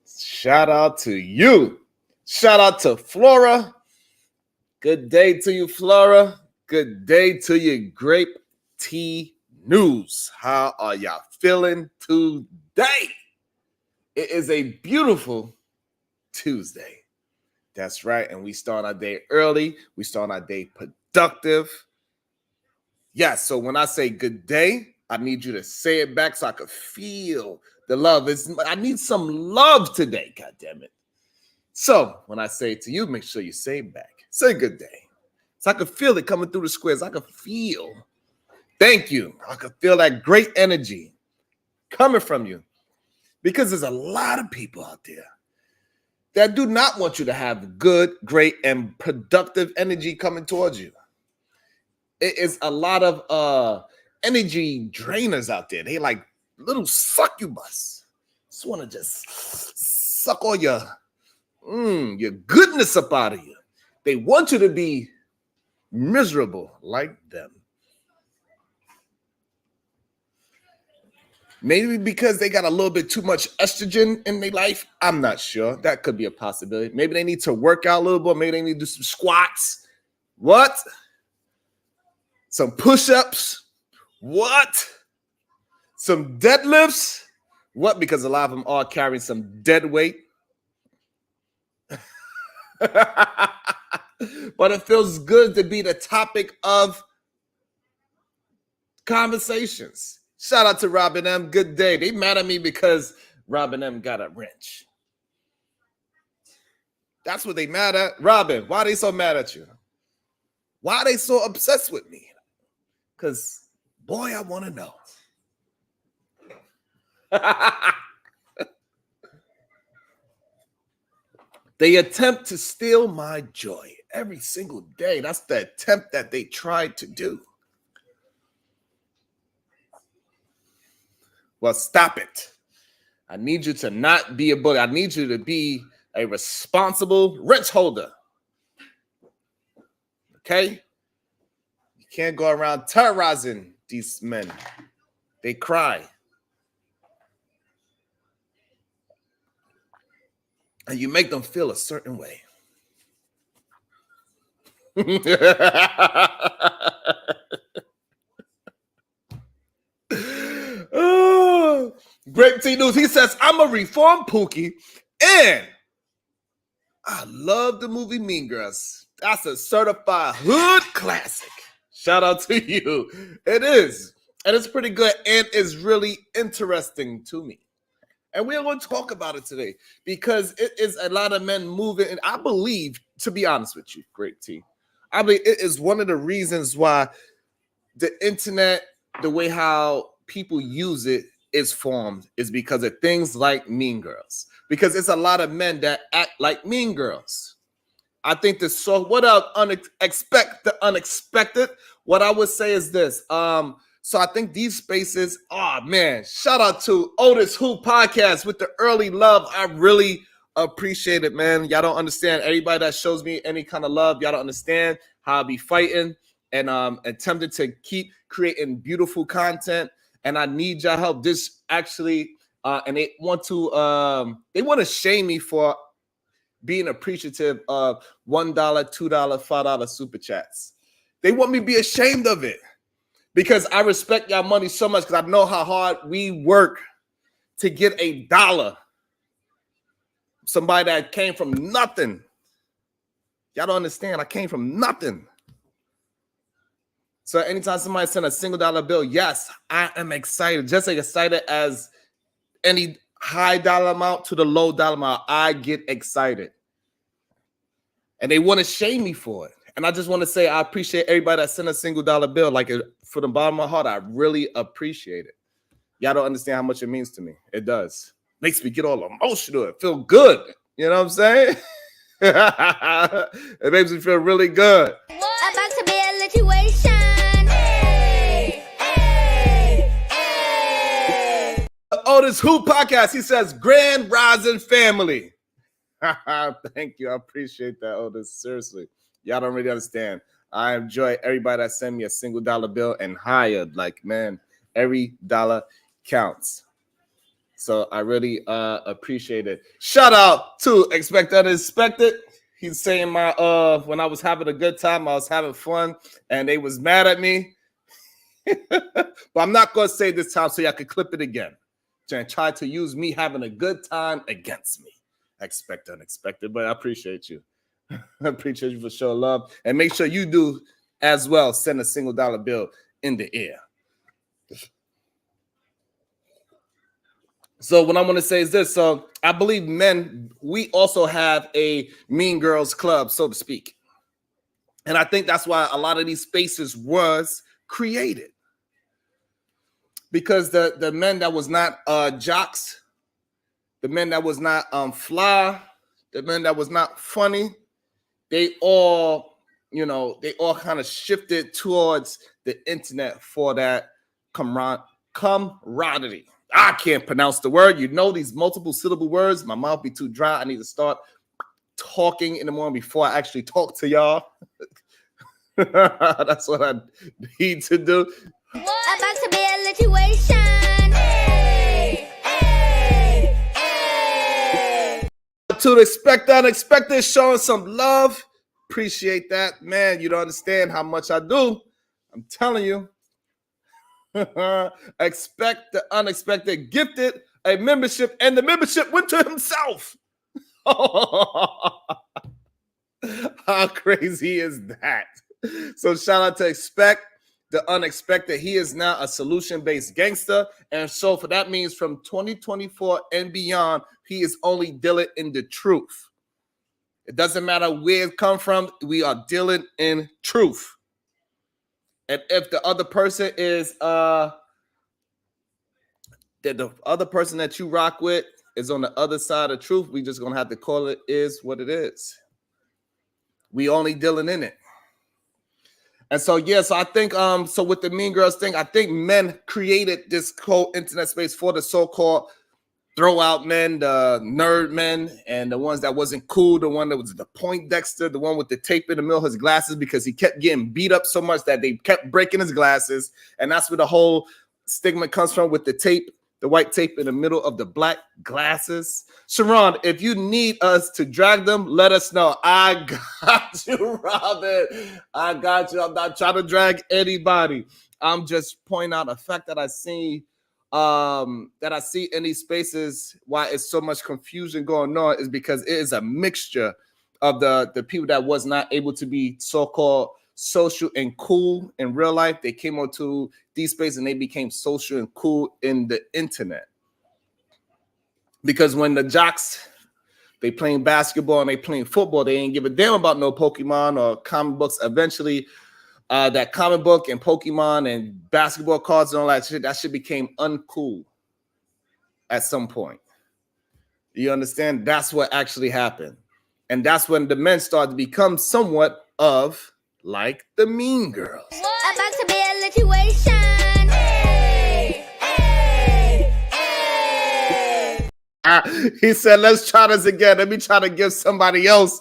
Shout out to you. Shout out to Flora. Good day to you, Flora. Good day to you, Grape Tea News. How are y'all feeling today? It is a beautiful Tuesday. That's right. And we start our day early. We start our day productive. Yeah, so when I say good day, I need you to say it back so I can feel the love. I need some love today, God damn it. So when I say it to you, make sure you say it back. Say good day. So I can feel it coming through the squares. I can feel. Thank you. I can feel that great energy coming from you. Because there's a lot of people out there that do not want you to have good, great, and productive energy coming towards you. It is a lot of energy drainers out there. They like little succubus. Just want to just suck all your goodness up out of you. They want you to be miserable like them. Maybe because they got a little bit too much estrogen in their life. I'm not sure. That could be a possibility. Maybe they need to work out a little bit. Maybe they need to do some squats. What? Some push-ups. What? Some deadlifts. What? Because a lot of them are carrying some dead weight. But it feels good to be the topic of conversations. Shout out to Robin M. Good day. They mad at me because Robin M. got a wrench. That's what they mad at. Robin, why are they so mad at you? Why are they so obsessed with me? Because, boy, I want to know. They attempt to steal my joy every single day. That's the attempt that they tried to do. Well, stop it. I need you to not be a bully. I need you to be a responsible wrench holder. Okay? You can't go around terrorizing these men. They cry. And you make them feel a certain way. Oh, Great T News. He says, I'm a reformed Pookie and I love the movie Mean Girls. That's a certified hood classic. Shout out to you. It is. And it's pretty good and it's really interesting to me. And we're going to talk about it today because it is a lot of men moving. And I believe, to be honest with you, Great T, I believe it is one of the reasons why the internet, the way how people use it is formed, is because of things like Mean Girls. Because it's a lot of men that act like Mean Girls. I think this. So what up? Expect the unexpected. What I would say is this. So I think these spaces. Oh man! Shout out to Otis Who podcast with the early love. I really appreciate it, man. Y'all don't understand. Everybody that shows me any kind of love, y'all don't understand how I be fighting and attempting to keep creating beautiful content. And I need your help. This actually, and they want to shame me for being appreciative of $1, $2, $5 super chats. They want me to be ashamed of it because I respect y'all money so much because I know how hard we work to get $1. Somebody that came from nothing. Y'all don't understand. I came from nothing. So anytime somebody send a $1 bill, yes, I am excited. Just as excited as any high dollar amount to the low dollar amount, I get excited. And they want to shame me for it. And I just want to say I appreciate everybody that sent a $1 bill. Like, for the bottom of my heart, I really appreciate it. Y'all don't understand how much it means to me. It does. Makes me get all emotional. It feel good. You know what I'm saying? It makes me feel really good. About to be a situation. Hey, hey, hey. Otis Who podcast. He says, Grand Rising Family. Thank you. I appreciate that, Otis. Seriously. Y'all don't really understand. I enjoy everybody that send me a $1 bill and higher. Like, man, every dollar counts. So I really appreciate it. Shout out to Expect Unexpected. He's saying my when I was having a good time, I was having fun, and they was mad at me. But I'm not gonna say this time so y'all can clip it again. And try to use me having a good time against me. Expect unexpected, but I appreciate you. I appreciate you for showing love. And make sure you do as well. Send a $1 bill in the air. So what I want to say is this. So I believe men, we also have a mean girls club, so to speak. And I think that's why a lot of these spaces was created. Because the men that was not jocks, the men that was not fly, the men that was not funny, they all, they all kind of shifted towards the internet for that camaraderie. I can't pronounce the word. These multiple syllable words. My mouth be too dry. I need to start talking in the morning before I actually talk to y'all. That's what I need to do. About to be a situation. Hey, hey, hey. To the Expect Unexpected, showing some love. Appreciate that, man. You don't understand how much I do. I'm telling you. Expect the Unexpected gifted a membership, and the membership went to himself. How crazy is that? So shout out to Expect the Unexpected. He is now a solution-based gangster, and so for that means from 2024 and beyond, he is only dealing in the truth. It doesn't matter where it come from. We are dealing in truth. And if the other person is that the other person that you rock with is on the other side of truth, we just gonna have to call it is what it is. We only dealing in it. And so so I think so with the Mean Girls thing, I think men created this whole internet space for the so-called throwout men, the nerd men, and the ones that wasn't cool, the one that was the Poindexter, the one with the tape in the middle of his glasses because he kept getting beat up so much that they kept breaking his glasses. And that's where the whole stigma comes from, with the tape, the white tape in the middle of the black glasses. Sharon, if you need us to drag them, let us know. I got you, Robin. I got you. I'm not trying to drag anybody. I'm just pointing out a fact that I see in these spaces. Why it's so much confusion going on is because it is a mixture of the people that was not able to be so-called social and cool in real life. They came onto these spaces and they became social and cool in the internet. Because when the jocks, they playing basketball and they playing football, they ain't give a damn about no Pokemon or comic books. Eventually, that comic book and Pokemon and basketball cards and all that shit became uncool at some point. You understand? That's what actually happened. And that's when the men started to become somewhat of like the Mean Girls. About to be a situation. Hey, hey, hey. He said, let's try this again. Let me try to give somebody else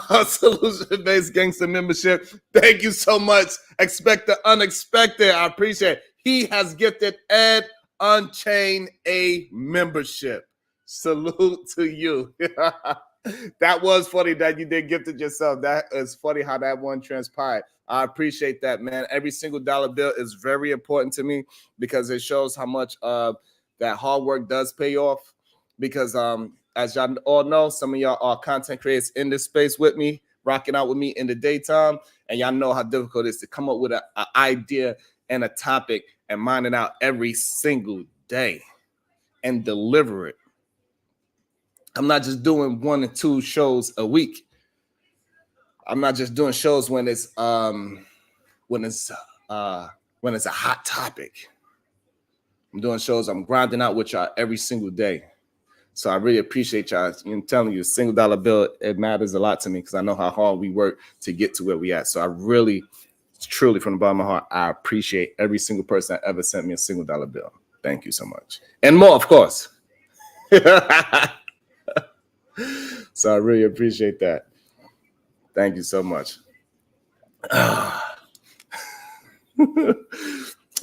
a solution-based gangster membership. Thank you so much. Expect the Unexpected. I appreciate it. He has gifted Ed Unchained a membership. Salute to you. That was funny that you did gift it yourself. That is funny how that one transpired. I appreciate that, man. Every single dollar bill is very important to me because it shows how much that hard work does pay off. Because as y'all all know, some of y'all are content creators in this space with me, rocking out with me in the daytime. And y'all know how difficult it is to come up with an idea and a topic and mine it out every single day and deliver it. I'm not just doing 1 or 2 shows a week. I'm not just doing shows when it's a hot topic. I'm doing shows. I'm grinding out with y'all every single day. So I really appreciate y'all. I'm telling you, $1 bill, it matters a lot to me because I know how hard we work to get to where we at. So I really, truly, from the bottom of my heart, I appreciate every single person that ever sent me a $1 bill. Thank you so much. And more, of course. So I really appreciate that. Thank you so much.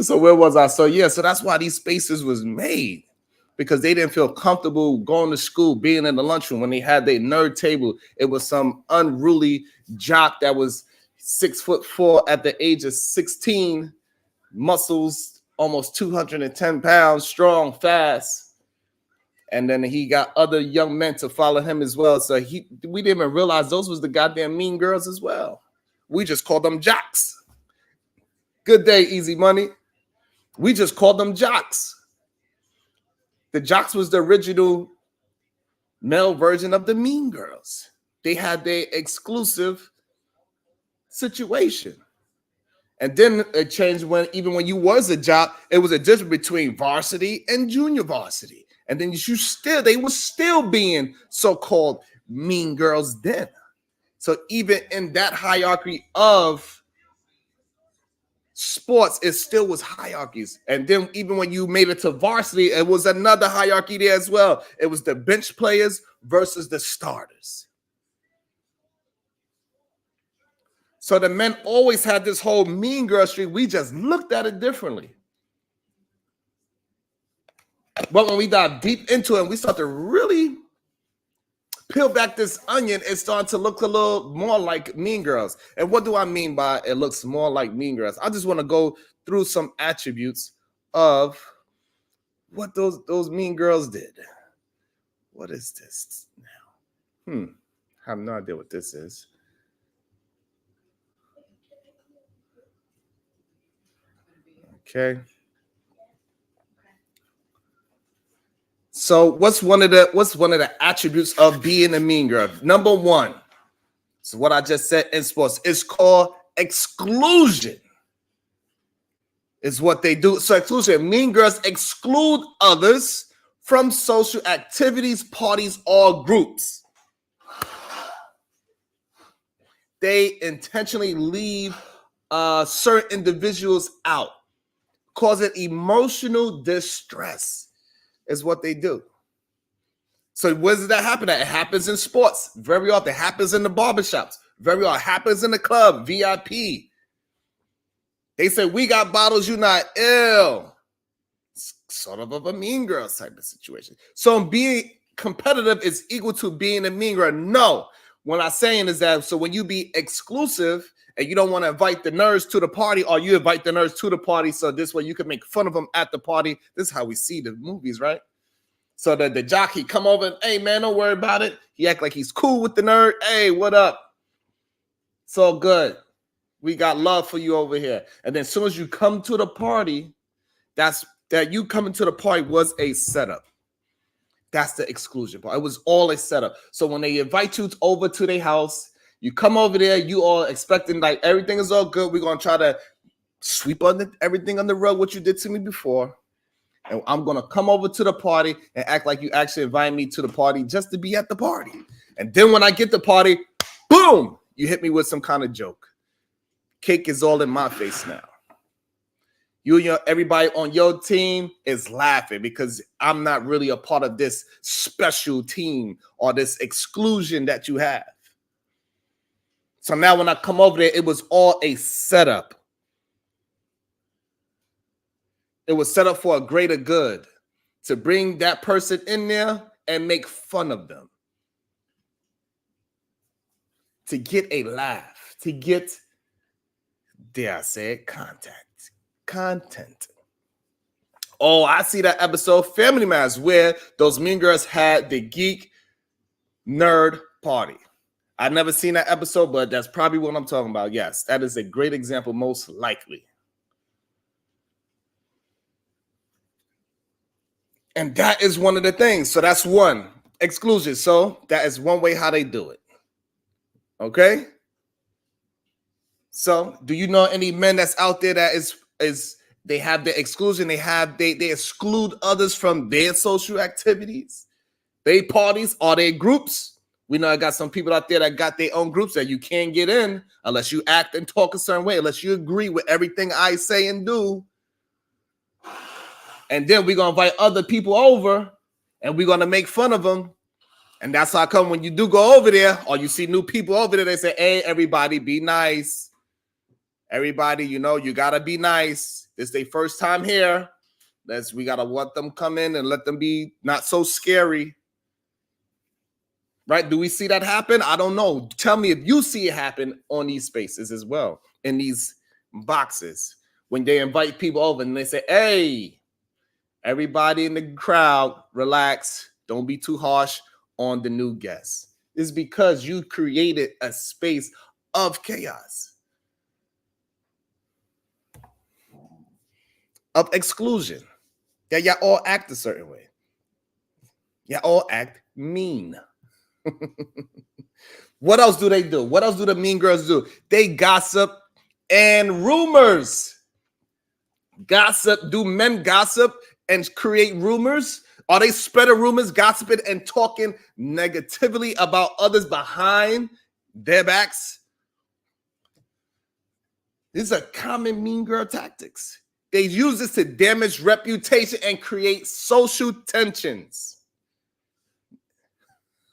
So where was I? So yeah, so that's why these spaces was made, because they didn't feel comfortable going to school, being in the lunchroom. When they had their nerd table, it was some unruly jock that was 6'4" at the age of 16, muscles almost 210 pounds, strong, fast. And then he got other young men to follow him as well. So we didn't even realize those was the goddamn mean girls as well. We just called them jocks. Good day, Easy Money. We just called them jocks. The jocks was the original male version of the mean girls. They had their exclusive situation. And then it changed when you was a jock, it was a difference between varsity and junior varsity. And then they were still being so-called mean girls then. So even in that hierarchy of sports, it still was hierarchies. And then even when you made it to varsity, it was another hierarchy there as well. It was the bench players versus the starters. So the men always had this whole mean girl streak. We just looked at it differently. But when we dive deep into it and we start to really peel back this onion, it's starting to look a little more like Mean Girls. And what do I mean by it looks more like Mean Girls? I just want to go through some attributes of what those Mean Girls did. What is this now? I have no idea what this is. Okay. So what's one of the attributes of being a mean girl? Number one, so what I just said in sports, it's called exclusion. Is what they do. So exclusion, mean girls exclude others from social activities, parties, or groups. They intentionally leave certain individuals out, causing emotional distress. Is what they do. So where does that happen at? It happens in sports very often. It happens in the barbershops very often. It happens in the club, VIP. They say, we got bottles, you not ill. It's sort of a mean girl type of situation. So being competitive is equal to being a mean girl. No. What I'm saying is that, so when you be exclusive and you don't want to invite the nerds to the party, or you invite the nerds to the party, so this way you can make fun of them at the party. This is how we see the movies, right? So that the jockey come over and, hey, man, don't worry about it. He act like he's cool with the nerd. Hey, what up? It's all good. We got love for you over here. And then as soon as you come to the party, that you coming to the party was a setup. That's the exclusion part. It was all a setup. So when they invite you over to their house, you come over there, you all expecting like everything is all good. We're going to try to sweep everything on the rug, what you did to me before. And I'm going to come over to the party and act like you actually invite me to the party just to be at the party. And then when I get the party, boom, you hit me with some kind of joke. Cake is all in my face now. Everybody on your team is laughing because I'm not really a part of this special team or this exclusion that you have. So now when I come over there, it was all a setup. It was set up for a greater good, to bring that person in there and make fun of them, to get a laugh, to get, dare I say it, content. Oh, I see that episode, Family Matters, where those mean girls had the geek nerd party. I've never seen that episode, but that's probably what I'm talking about. Yes, that is a great example, most likely. And that is one of the things. So that's one, exclusion. So that is one way how they do it. Okay? So do you know any men that's out there that is they have the exclusion, they exclude others from their social activities, their parties, or their groups? We know I got some people out there that got their own groups that you can't get in unless you act and talk a certain way, unless you agree with everything I say and do. And then we're going to invite other people over and we're going to make fun of them. And that's how come when you do go over there or you see new people over there, they say, hey, everybody be nice. Everybody, you got to be nice. This their first time here. We gotta let them come in and let them be not so scary. Right? Do we see that happen? I don't know. Tell me if you see it happen on these spaces as well, in these boxes. When they invite people over and they say, hey, everybody in the crowd, relax. Don't be too harsh on the new guests. It's because you created a space of chaos, of exclusion. Yeah, y'all all act a certain way. Y'all all act mean. What else do they do? What else do the mean girls do? They gossip and rumors. Gossip. Do men gossip and create rumors? Are they spreading rumors, gossiping, and talking negatively about others behind their backs? These are common mean girl tactics. They use this to damage reputation and create social tensions.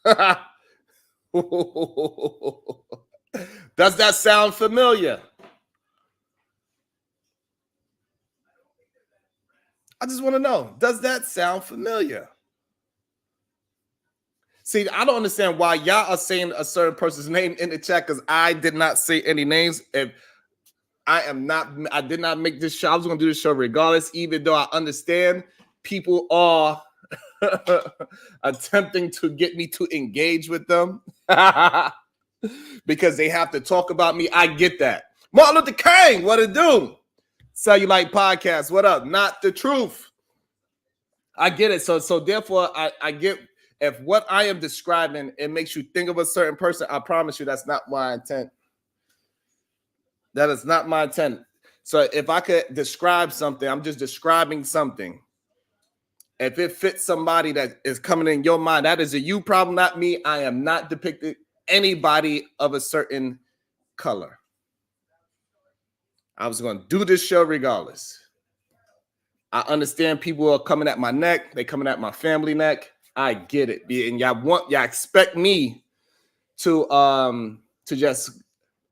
Does that sound familiar? I just want to know, does that sound familiar? See, I don't understand why y'all are saying a certain person's name in the chat, because I did not say any names. If I did not make this show. I was going to do this show regardless, even though I understand people are attempting to get me to engage with them because they have to talk about me. I get that. Martin Luther King, what it do? Cellulite Podcast, what up? Not the truth. I get it. So therefore, I get, if what I am describing, it makes you think of a certain person, I promise you that's not my intent. That is not my intent. So if I could describe something, I'm just describing something. If it fits somebody that is coming in your mind, that is a you problem, not me. I am not depicting anybody of a certain color. I was going to do this show regardless. I understand people are coming at my neck. They coming at my family neck. I get it. And y'all expect me to just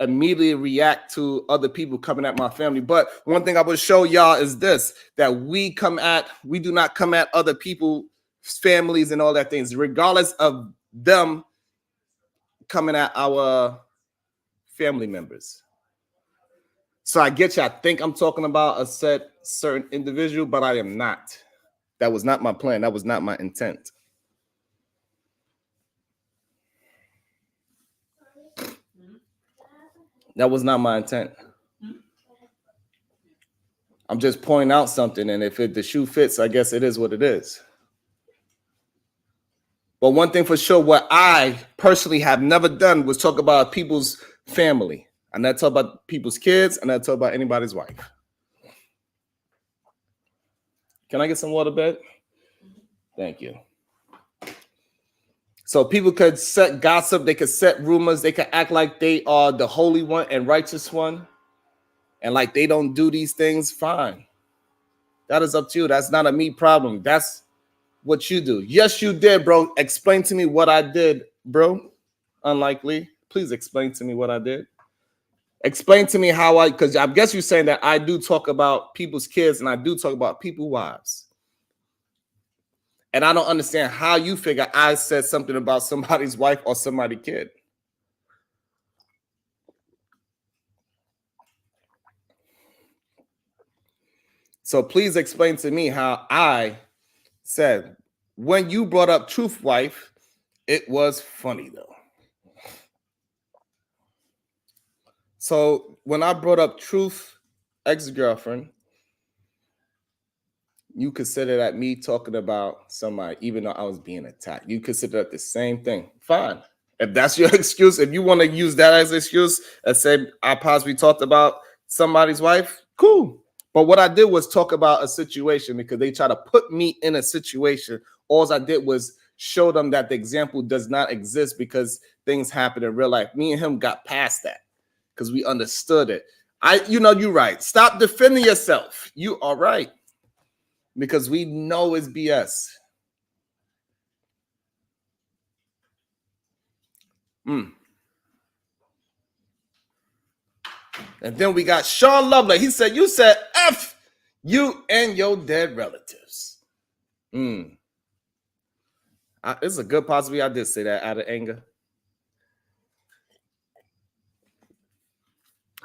immediately react to other people coming at my family. But one thing I will show y'all is this, that we do not come at other people's families and all that things, regardless of them coming at our family members. So I get you. I think I'm talking about a certain individual, but I am not. That was not my plan. That was not my intent. That was not my intent. I'm just pointing out something, and if the shoe fits, I guess it is what it is. But one thing for sure, what I personally have never done was talk about people's family. I never talk about people's kids, and I talk about anybody's wife. Can I get some water, babe? Thank you. So people could set gossip, they could set rumors, they could act like they are the holy one and righteous one, and like they don't do these things. Fine. That is up to you. That's not a me problem. That's what you do. Yes, you did, bro. Explain to me what I did, bro. Unlikely. Please explain to me what I did. Explain to me how because I guess you're saying that I do talk about people's kids and I do talk about people's wives. And I don't understand how you figure I said something about somebody's wife or somebody's kid. So please explain to me how I said, when you brought up truth wife, it was funny though. So when I brought up truth ex-girlfriend, you consider that me talking about somebody, even though I was being attacked. You consider that the same thing. Fine. If that's your excuse, if you want to use that as an excuse and say I possibly talked about somebody's wife, cool. But what I did was talk about a situation because they try to put me in a situation. All I did was show them that the example does not exist because things happen in real life. Me and him got past that because we understood it. You're right. Stop defending yourself. You are right. Because we know it's BS. And then we got Sean Lovely. He said, you said F You and your dead relatives. It's a good possibility I did say that out of anger.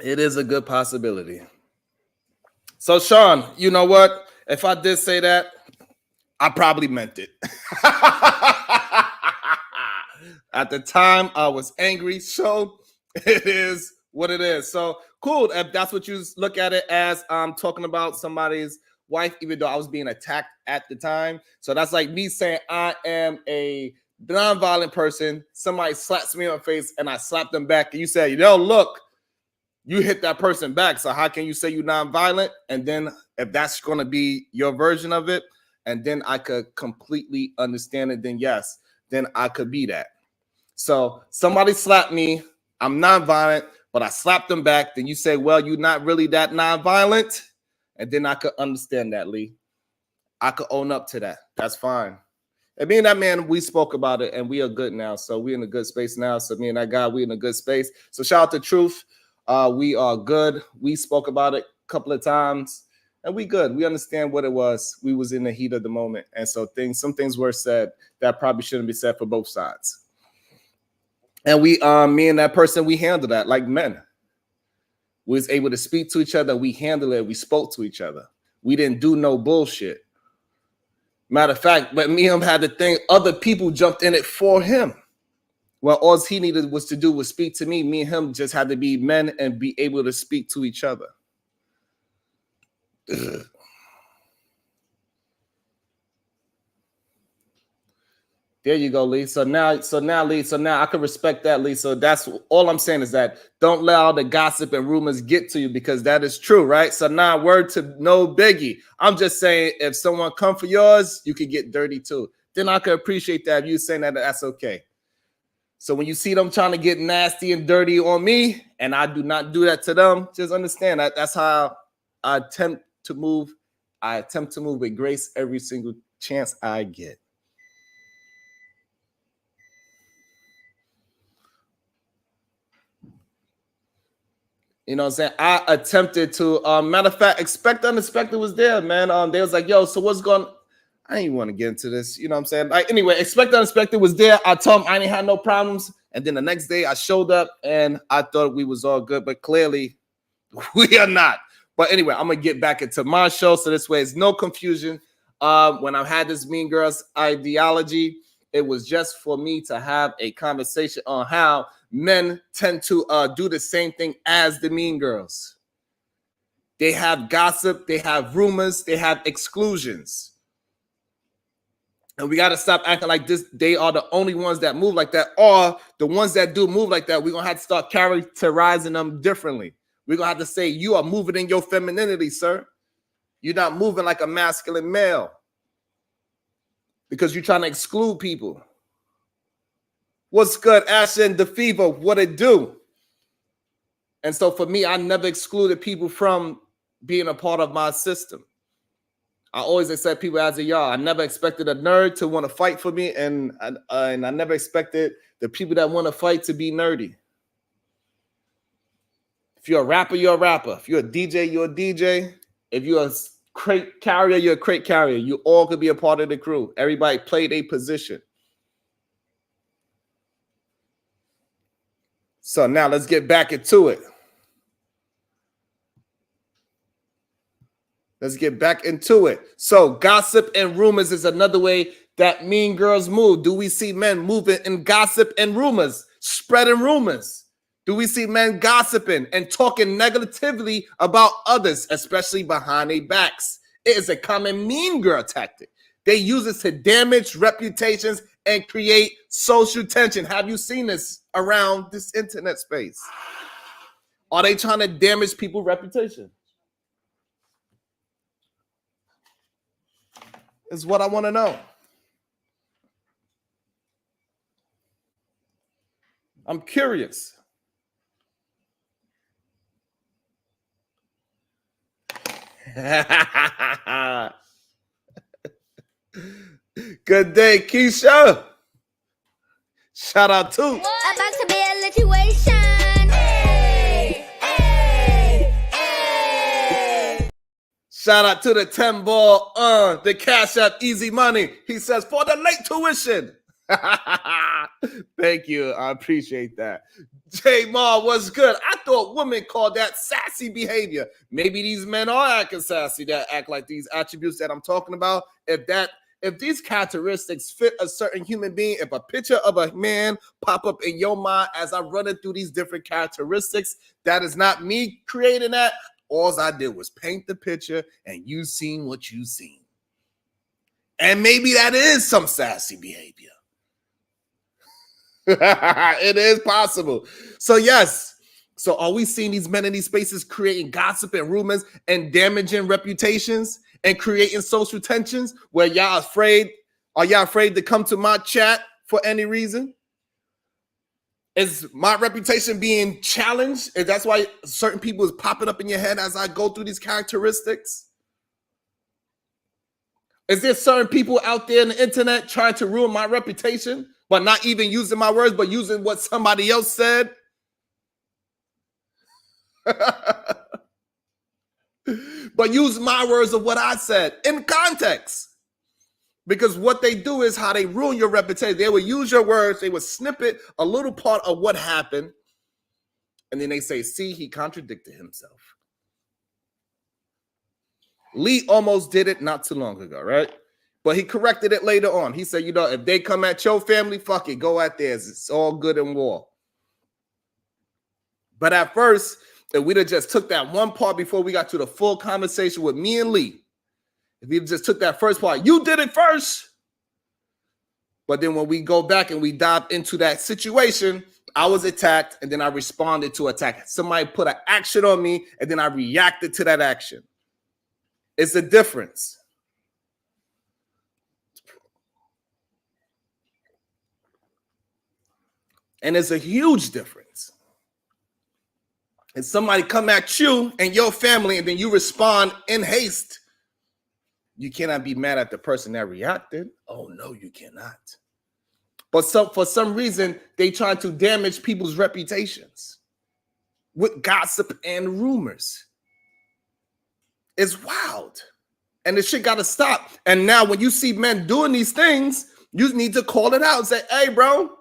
It is a good possibility. So, Sean, you know what? If I did say that, I probably meant it. At the time, I was angry, so it is what it is. So, cool. If that's what you look at it as, I'm talking about somebody's wife, even though I was being attacked at the time. So that's like me saying I am a nonviolent person. Somebody slaps me on the face and I slap them back. And you say, look, you hit that person back. So how can you say you're nonviolent? And then if that's going to be your version of it, and then I could completely understand it, then yes, then I could be that. So somebody slapped me. I'm nonviolent, but I slapped them back. Then you say, well, you're not really that nonviolent. And then I could understand that, Lee. I could own up to that. That's fine. And me and that man, we spoke about it, and we are good now. So we're in a good space now. So me and that guy, we in a good space. So shout out to Truth. We are good. We spoke about it a couple of times, and we good. We understand what it was. We was in the heat of the moment. And so some things were said that probably shouldn't be said for both sides. And we, me and that person, we handled that like men. We was able to speak to each other. We handled it. We spoke to each other. We didn't do no bullshit. Matter of fact, but me and him had the thing, other people jumped in it for him. Well, all he needed was to do was speak to me. Me and him just had to be men and be able to speak to each other. Ugh. There you go, Lee. So now, Lee, I can respect that, Lee. So that's all I'm saying is that don't let all the gossip and rumors get to you, because that is true, right? So now, word to no biggie. I'm just saying, if someone come for yours, you can get dirty too. Then I can appreciate that. If you saying that, that's okay. So when you see them trying to get nasty and dirty on me, and I do not do that to them, just understand that that's how I attempt to move. I attempt to move with grace every single chance I get. You know what I'm saying? I attempted to, matter of fact, expect the unexpected was there, man. They was like, yo, so what's going on? I didn't want to get into this. You know what I'm saying? Like, anyway, expect the unexpected was there. I told him I didn't have no problems. And then the next day I showed up and I thought we was all good, but clearly we are not. But anyway, I'm going to get back into my show. So this way it's no confusion. When I had this Mean Girls ideology, it was just for me to have a conversation on how men tend to do the same thing as the Mean Girls. They have gossip, they have rumors, they have exclusions. And we got to stop acting like this. They are the only ones that move like that, or the ones that do move like that. We're going to have to start characterizing them differently. We're going to have to say, you are moving in your femininity, sir. You're not moving like a masculine male because you're trying to exclude people. What's good, Asher and the Fever? What it do? And so for me, I never excluded people from being a part of my system. I always accept people as they are. I never expected a nerd to want to fight for me, and I never expected the people that want to fight to be nerdy. If you're a rapper, you're a rapper. If you're a DJ, you're a DJ. If you're a crate carrier, you're a crate carrier. You all could be a part of the crew. Everybody played a position. So now let's get back into it. Let's get back into it. So gossip and rumors is another way that Mean Girls move. Do we see men moving in gossip and rumors, spreading rumors? Do we see men gossiping and talking negatively about others, especially behind their backs? It is a common Mean Girl tactic. They use it to damage reputations and create social tension. Have you seen this around this internet space? Are they trying to damage people's reputation? Is what I want to know. I'm curious. Good day, Keisha. Shout out to. About to be a situation. Hey, hey, hey. Shout out to the 10 ball, the Cash App Easy Money. He says, for the late tuition. Thank you. I appreciate that. J Ma, what's good? I thought women called that sassy behavior. Maybe these men are acting sassy that act like these attributes that I'm talking about. If these characteristics fit a certain human being, if a picture of a man pop up in your mind as I'm running through these different characteristics, that is not me creating that. All I did was paint the picture and you seen what you seen. And maybe that is some sassy behavior. It is possible. So yes. So are we seeing these men in these spaces creating gossip and rumors and damaging reputations and creating social tensions where y'all afraid? Are y'all afraid to come to my chat for any reason? Is my reputation being challenged? Is that's why certain people is popping up in your head as I go through these characteristics? Is there certain people out there in the internet trying to ruin my reputation, but not even using my words, but using what somebody else said? But use my words of what I said in context. Because what they do is how they ruin your reputation. They will use your words, they will snippet a little part of what happened, and then they say, see, he contradicted himself. Lee almost did it not too long ago, right? But he corrected it later on. He said, you know, if they come at your family, fuck it, go at theirs. It's all good in war. But at first, if we'd have just took that one part before we got to the full conversation with me and Lee, if we just took that first part, you did it first. But then when we go back and we dive into that situation, I was attacked and then I responded to attack. Somebody put an action on me and then I reacted to that action. It's a difference. And it's a huge difference. And somebody come at you and your family and then you respond in haste. You cannot be mad at the person that reacted. Oh, no, you cannot. But for some reason, they try to damage people's reputations with gossip and rumors. It's wild. And this shit got to stop. And now when you see men doing these things, you need to call it out and say, hey, bro,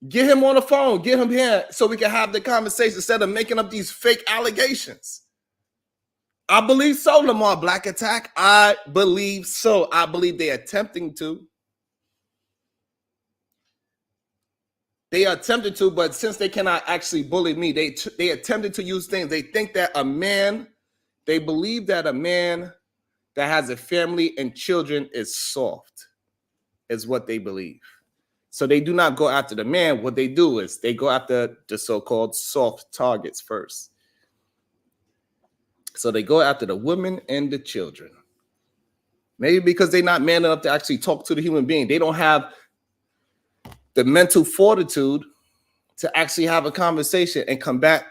get him on the phone. Get him here so we can have the conversation instead of making up these fake allegations. I believe so, Lamar Black Attack. I believe so. I believe they are attempting to. They are attempting to, but since they cannot actually bully me, they attempted to use things. They think that they believe that a man that has a family and children is soft, is what they believe. So they do not go after the man. What they do is they go after the so-called soft targets first. So they go after the women and the children. Maybe because they're not man enough to actually talk to the human being. They don't have the mental fortitude to actually have a conversation and combat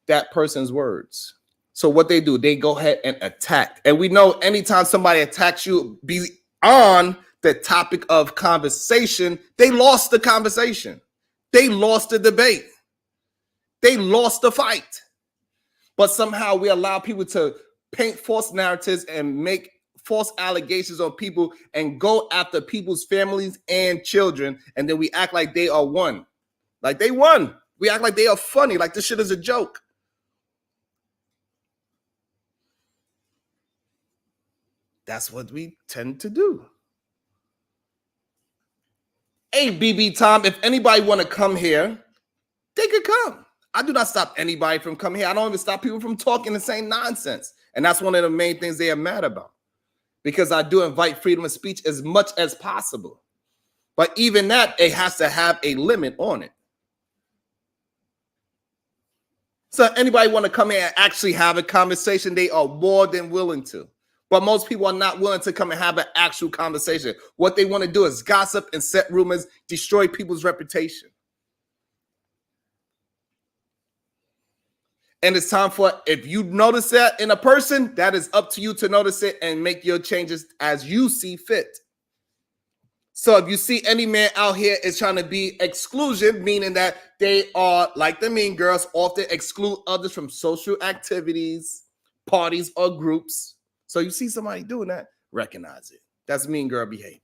that person's words. So what they do, they go ahead and attack. And we know anytime somebody attacks you beyond the topic of conversation, they lost the conversation. They lost the debate. They lost the fight. But somehow we allow people to paint false narratives and make false allegations on people and go after people's families and children. And then we act like they are one. Like they won. We act like they are funny, like this shit is a joke. That's what we tend to do. Hey, BB Tom, if anybody want to come here, they could come. I do not stop anybody from coming here. I don't even stop people from talking the same nonsense. And that's one of the main things they are mad about. Because I do invite freedom of speech as much as possible. But even that, it has to have a limit on it. So if anybody want to come here and actually have a conversation, they are more than willing to. But most people are not willing to come and have an actual conversation. What they want to do is gossip and set rumors, destroy people's reputation. And it's time for, if you notice that in a person, that is up to you to notice it and make your changes as you see fit. So if you see any man out here is trying to be exclusion, meaning that they are, like the mean girls, often exclude others from social activities, parties, or groups. So you see somebody doing that, recognize it. That's mean girl behavior.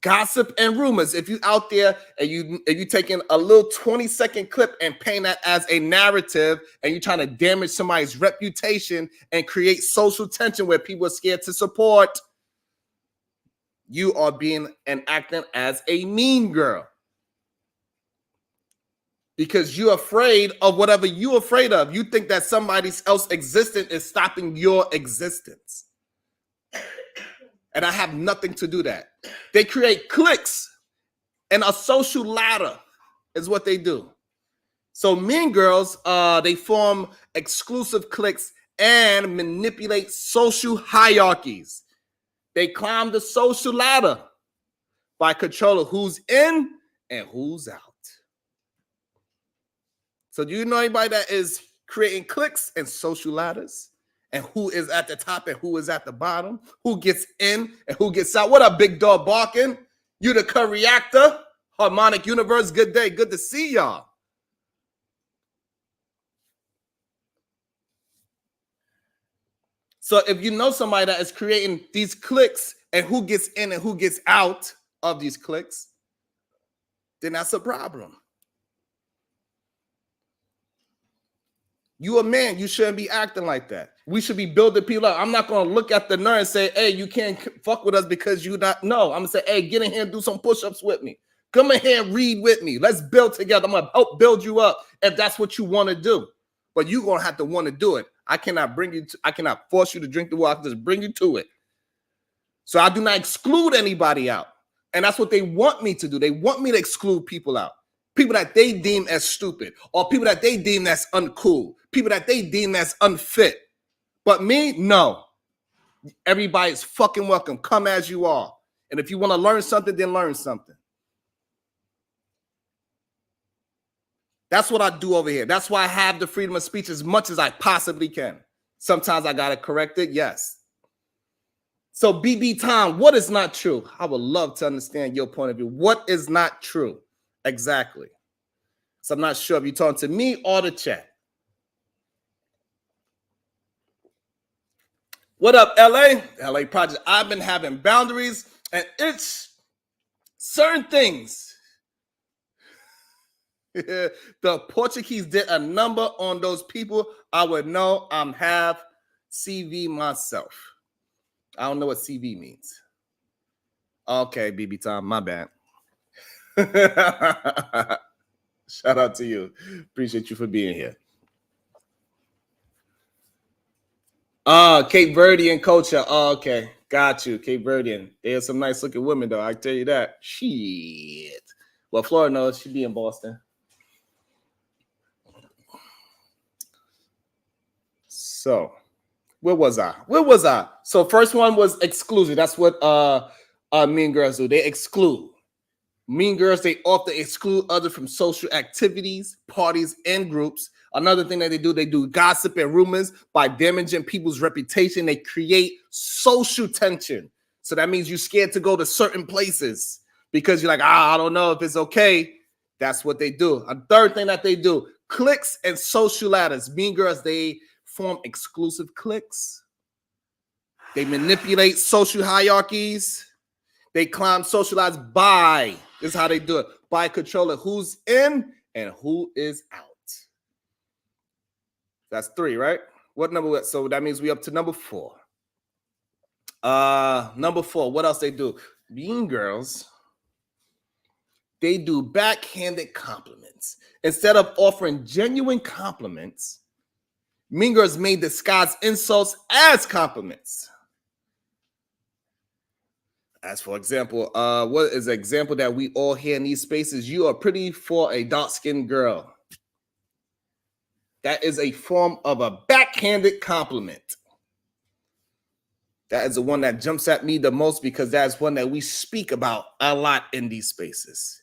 Gossip and rumors. If you out there and you taking a little 20-second clip and paint that as a narrative and you're trying to damage somebody's reputation and create social tension where people are scared to support, you are being and acting as a mean girl. Because you're afraid of whatever you're afraid of. You think that somebody else's existence is stopping your existence. And I have nothing to do that. They create cliques and a social ladder is what they do. So mean girls, they form exclusive cliques and manipulate social hierarchies. They climb the social ladder by controlling who's in and who's out. So do you know anybody that is creating cliques and social ladders? And who is at the top and who is at the bottom? Who gets in and who gets out? What up, big dog barking? You the co-reactor? Harmonic Universe, good day. Good to see y'all. So if you know somebody that is creating these cliques and who gets in and who gets out of these cliques, then that's a problem. You a man, you shouldn't be acting like that. We should be building people up. I'm not going to look at the nerd and say, hey, you can't fuck with us because you not. No, I'm going to say, hey, get in here and do some push-ups with me. Come in here and read with me. Let's build together. I'm going to help build you up if that's what you want to do. But you're going to have to want to do it. I cannot force you to drink the water. I can just bring you to it. So I do not exclude anybody out. And that's what they want me to do. They want me to exclude people out. People that they deem as stupid, or people that they deem as uncool, people that they deem as unfit. But me, no. Everybody's fucking welcome. Come as you are. And if you want to learn something, then learn something. That's what I do over here. That's why I have the freedom of speech as much as I possibly can. Sometimes I got to correct it, yes. So BB Tom, what is not true? I would love to understand your point of view. What is not true? Exactly. So I'm not sure if you're talking to me or the chat. What up, LA? LA Project. I've been having boundaries, and it's certain things. The Portuguese did a number on those people. I would know I'm half CV myself. I don't know what CV means. Okay, BB Tom, my bad. Shout out to you. Appreciate you for being here. Cape Verdean culture. Oh, okay. Got you. Cape Verdean. There's some nice looking women, though. I tell you that. Shit. Well, Florida knows she'd be in Boston. So, where was I? So, first one was exclusion. That's what mean girls do. They exclude. Mean girls, they often exclude others from social activities, parties, and groups. Another thing that they do gossip and rumors by damaging people's reputation. They create social tension. So that means you're scared to go to certain places because you're like, I don't know if it's okay. That's what they do. A third thing that they do, cliques and social ladders. Mean girls, they form exclusive cliques. They manipulate social hierarchies. They climb social ladders by, this is how they do it, by controlling who's in and who is out. That's 3, right? What number? So that means we up to number 4. Number 4, what else they do? Mean girls, they do backhanded compliments. Instead of offering genuine compliments, mean girls may disguise insults as compliments. As for example, what is an example that we all hear in these spaces? You are pretty for a dark-skinned girl. That is a form of a backhanded compliment. That is the one that jumps at me the most because that's one that we speak about a lot in these spaces.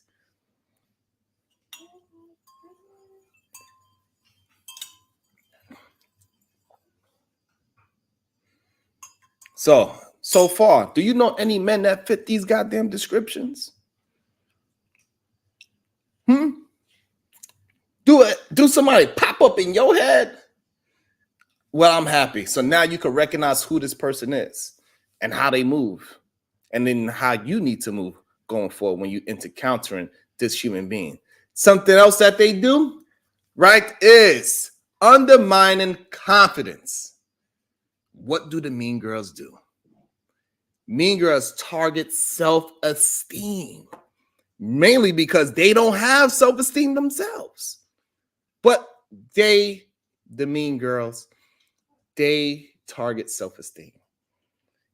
So far, do you know any men that fit these goddamn descriptions? Do somebody pop up in your head? Well, I'm happy. So now you can recognize who this person is and how they move, and then how you need to move going forward when you encountering this human being. Something else that they do, right, is undermining confidence. What do the mean girls do? Mean girls target self-esteem, mainly because they don't have self-esteem themselves. But the mean girls, they target self-esteem.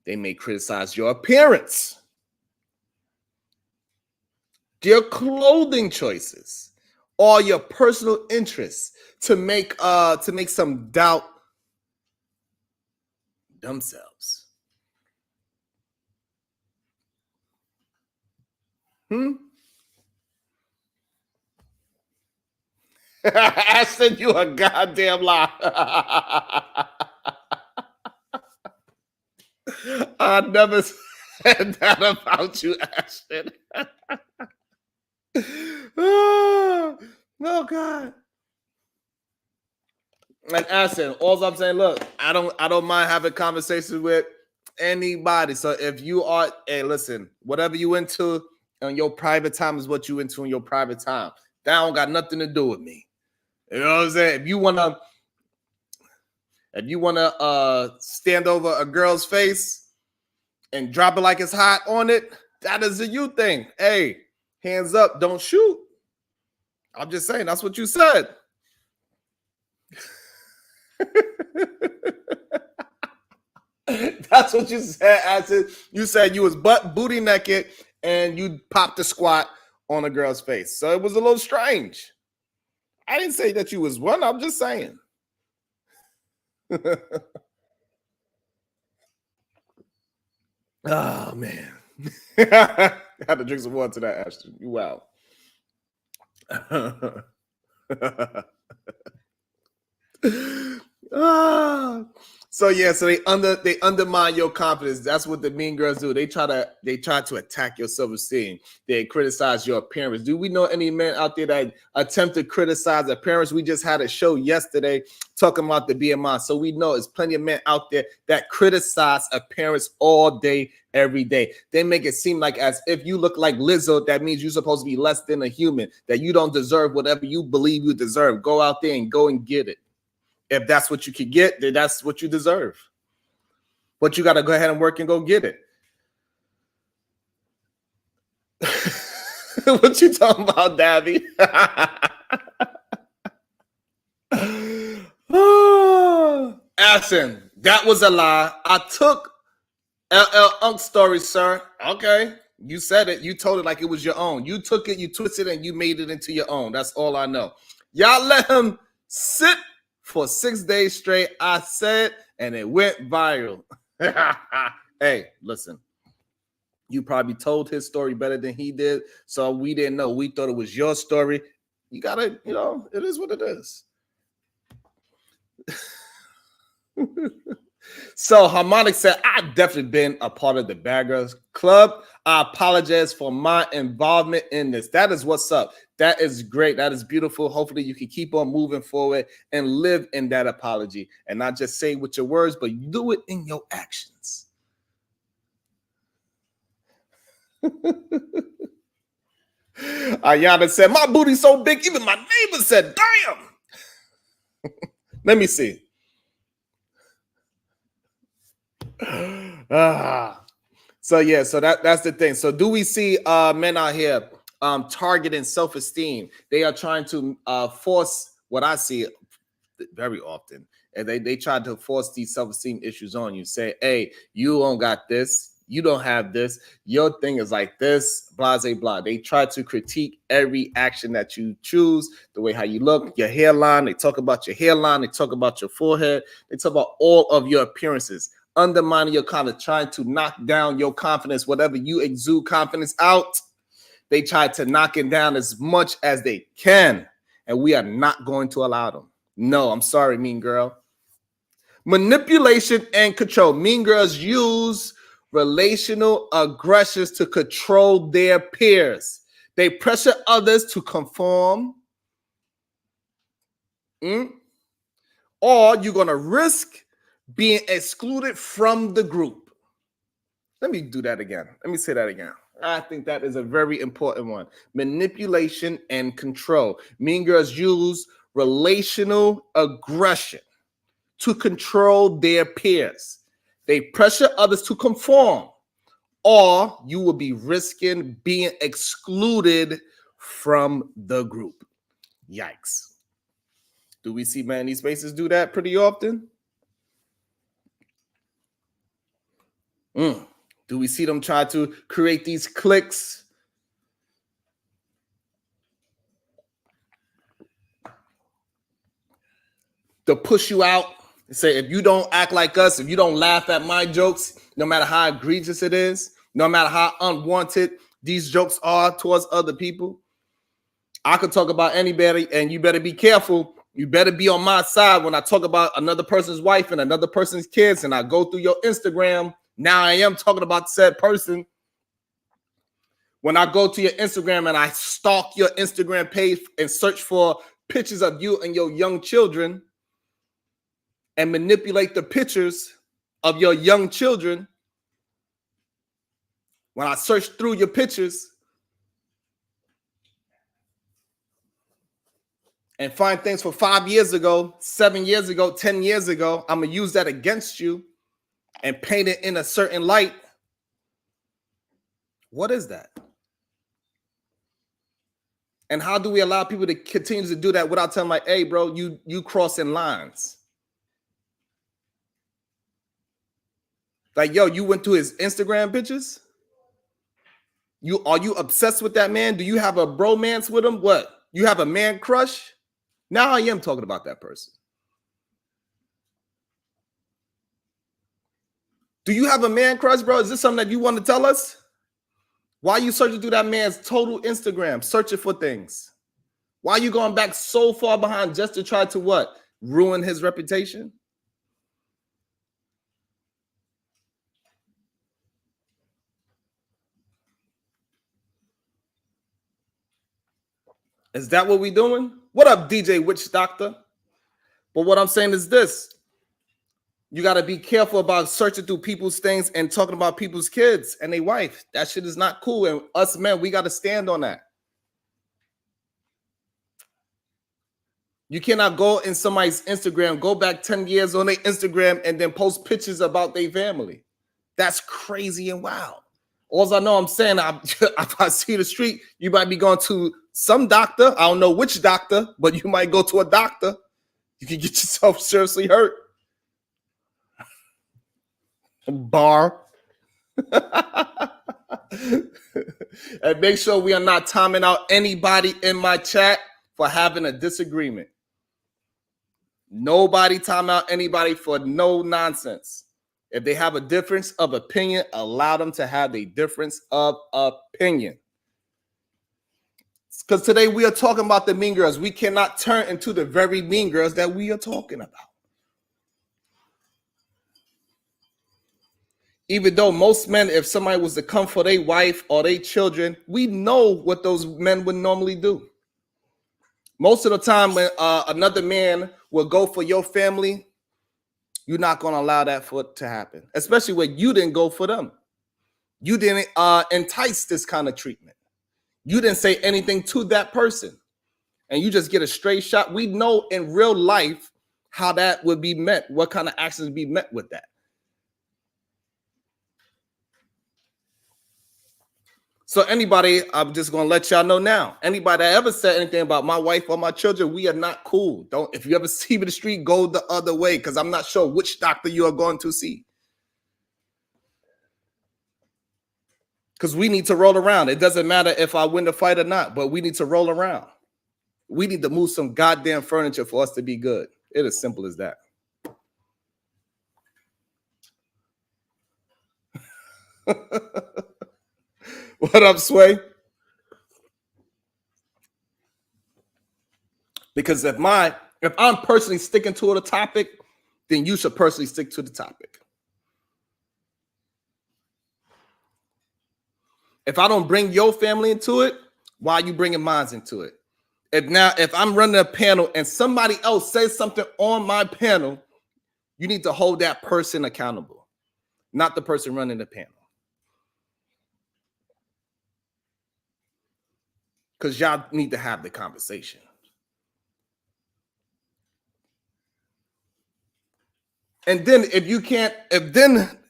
They may criticize your appearance, your clothing choices, or your personal interests to make some doubt themselves. Ashton, you a goddamn lie. I never said that about you, Ashton. Oh God. And Ashton, all I'm saying, look, I don't mind having conversations with anybody. So if you are, hey, listen, whatever you into in your private time is what you into in your private time. That don't got nothing to do with me. You know what I'm saying? If you wanna stand over a girl's face and drop it like it's hot on it, that is a you thing. Hey, hands up, don't shoot. I'm just saying, that's what you said. That's what you said. You said you was booty naked and you popped a squat on a girl's face. So it was a little strange. I didn't say that you was one. I'm just saying. Oh man. I had to drink some water to that, Ashton. You wow. So yeah, so they undermine your confidence. That's what the mean girls do. They try to attack your self-esteem. They criticize your appearance. Do we know any men out there that attempt to criticize appearance? We just had a show yesterday talking about the BMI. So we know there's plenty of men out there that criticize appearance all day, every day. They make it seem like as if you look like Lizzo, that means you're supposed to be less than a human, that you don't deserve whatever you believe you deserve. Go out there and go and get it. If that's what you can get, then that's what you deserve. But you got to go ahead and work and go get it. What you talking about, Davy? Ashton, that was a lie. I took LL Unk's story, sir. Okay. You said it. You told it like it was your own. You took it, you twisted it, and you made it into your own. That's all I know. Y'all let him sit for 6 days straight. I said, and it went viral. Hey, listen. You probably told his story better than he did, so we didn't know. We thought it was your story. You gotta, it is what it is. So Harmonic said, I've definitely been a part of the Bad Girls Club. I apologize for my involvement in this. That is what's up. That is great. That is beautiful. Hopefully you can keep on moving forward and live in that apology and not just say with your words, but you do it in your actions. Ayana said, my booty's so big, even my neighbor said, damn. Let me see. So yeah, so that's the thing. So do we see men out here targeting self-esteem? They are trying to force what I see very often, and they try to force these self-esteem issues on you. Say, hey, you don't got this, you don't have this, your thing is like this, blah blah blah. They try to critique every action that you choose, the way how you look, your hairline. They talk about your hairline, they talk about your forehead, they talk about all of your appearances, undermining your confidence, trying to knock down your confidence. Whatever you exude confidence out, they try to knock it down as much as they can, and we are not going to allow them. No, I'm sorry, mean girl. Manipulation and control. Mean girls use relational aggressions to control their peers. They pressure others to conform, or or you're going to risk being excluded from the group. Let me do that again. Let me say that again. I think that is a very important one. Manipulation and control. Mean Girls use relational aggression to control their peers. They pressure others to conform, or you will be risking being excluded from the group. Yikes. Do we see men in these spaces do that pretty often? Do we see them try to create these cliques? To push you out and say, if you don't act like us, if you don't laugh at my jokes, no matter how egregious it is, no matter how unwanted these jokes are towards other people, I could talk about anybody, and you better be careful. You better be on my side when I talk about another person's wife and another person's kids, and I go through your Instagram. Now I am talking about said person. When I go to your Instagram and I stalk your Instagram page and search for pictures of you and your young children and manipulate the pictures of your young children, when I search through your pictures and find things for 5 years ago, 7 years ago, 10 years ago, I'm going to use that against you and paint it in a certain light. What is that? And how do we allow people to continue to do that without telling like, hey, bro, you crossing lines? Like, yo, you went to his Instagram pictures? Are you obsessed with that man? Do you have a bromance with him? What? You have a man crush? Now I am talking about that person. Do you have a man crush, bro? Is this something that you want to tell us? Why are you searching through that man's total Instagram, searching for things? Why are you going back so far behind just to try to what? Ruin his reputation? Is that what we're doing? What up, DJ Witch Doctor? But what I'm saying is this. You got to be careful about searching through people's things and talking about people's kids and their wife. That shit is not cool. And us men, we got to stand on that. You cannot go in somebody's Instagram, go back 10 years on their Instagram and then post pictures about their family. That's crazy and wild. All I know I'm saying, if I see the street, you might be going to some doctor. I don't know which doctor, but you might go to a doctor. You can get yourself seriously hurt. Bar. And make sure we are not timing out anybody in my chat for having a disagreement. Nobody time out anybody for no nonsense. If they have a difference of opinion, allow them to have a difference of opinion. Because today we are talking about the mean girls. We cannot turn into the very mean girls that we are talking about. Even though most men, if somebody was to come for their wife or their children, we know what those men would normally do. Most of the time when another man will go for your family, you're not going to allow that to happen, especially when you didn't go for them. You didn't entice this kind of treatment. You didn't say anything to that person, and you just get a straight shot. We know in real life how that would be met, what kind of actions would be met with that. So anybody, I'm just going to let y'all know now, anybody that ever said anything about my wife or my children, we are not cool. Don't, if you ever see me in the street, go the other way, because I'm not sure which doctor you are going to see. Because we need to roll around. It doesn't matter if I win the fight or not, but we need to roll around. We need to move some goddamn furniture for us to be good. It is simple as that. What up, Sway? Because if I'm personally sticking to the topic, then you should personally stick to the topic. If I don't bring your family into it, why are you bringing mine into it? if I'm running a panel and somebody else says something on my panel, you need to hold that person accountable, not the person running the panel. Because y'all need to have the conversation. And then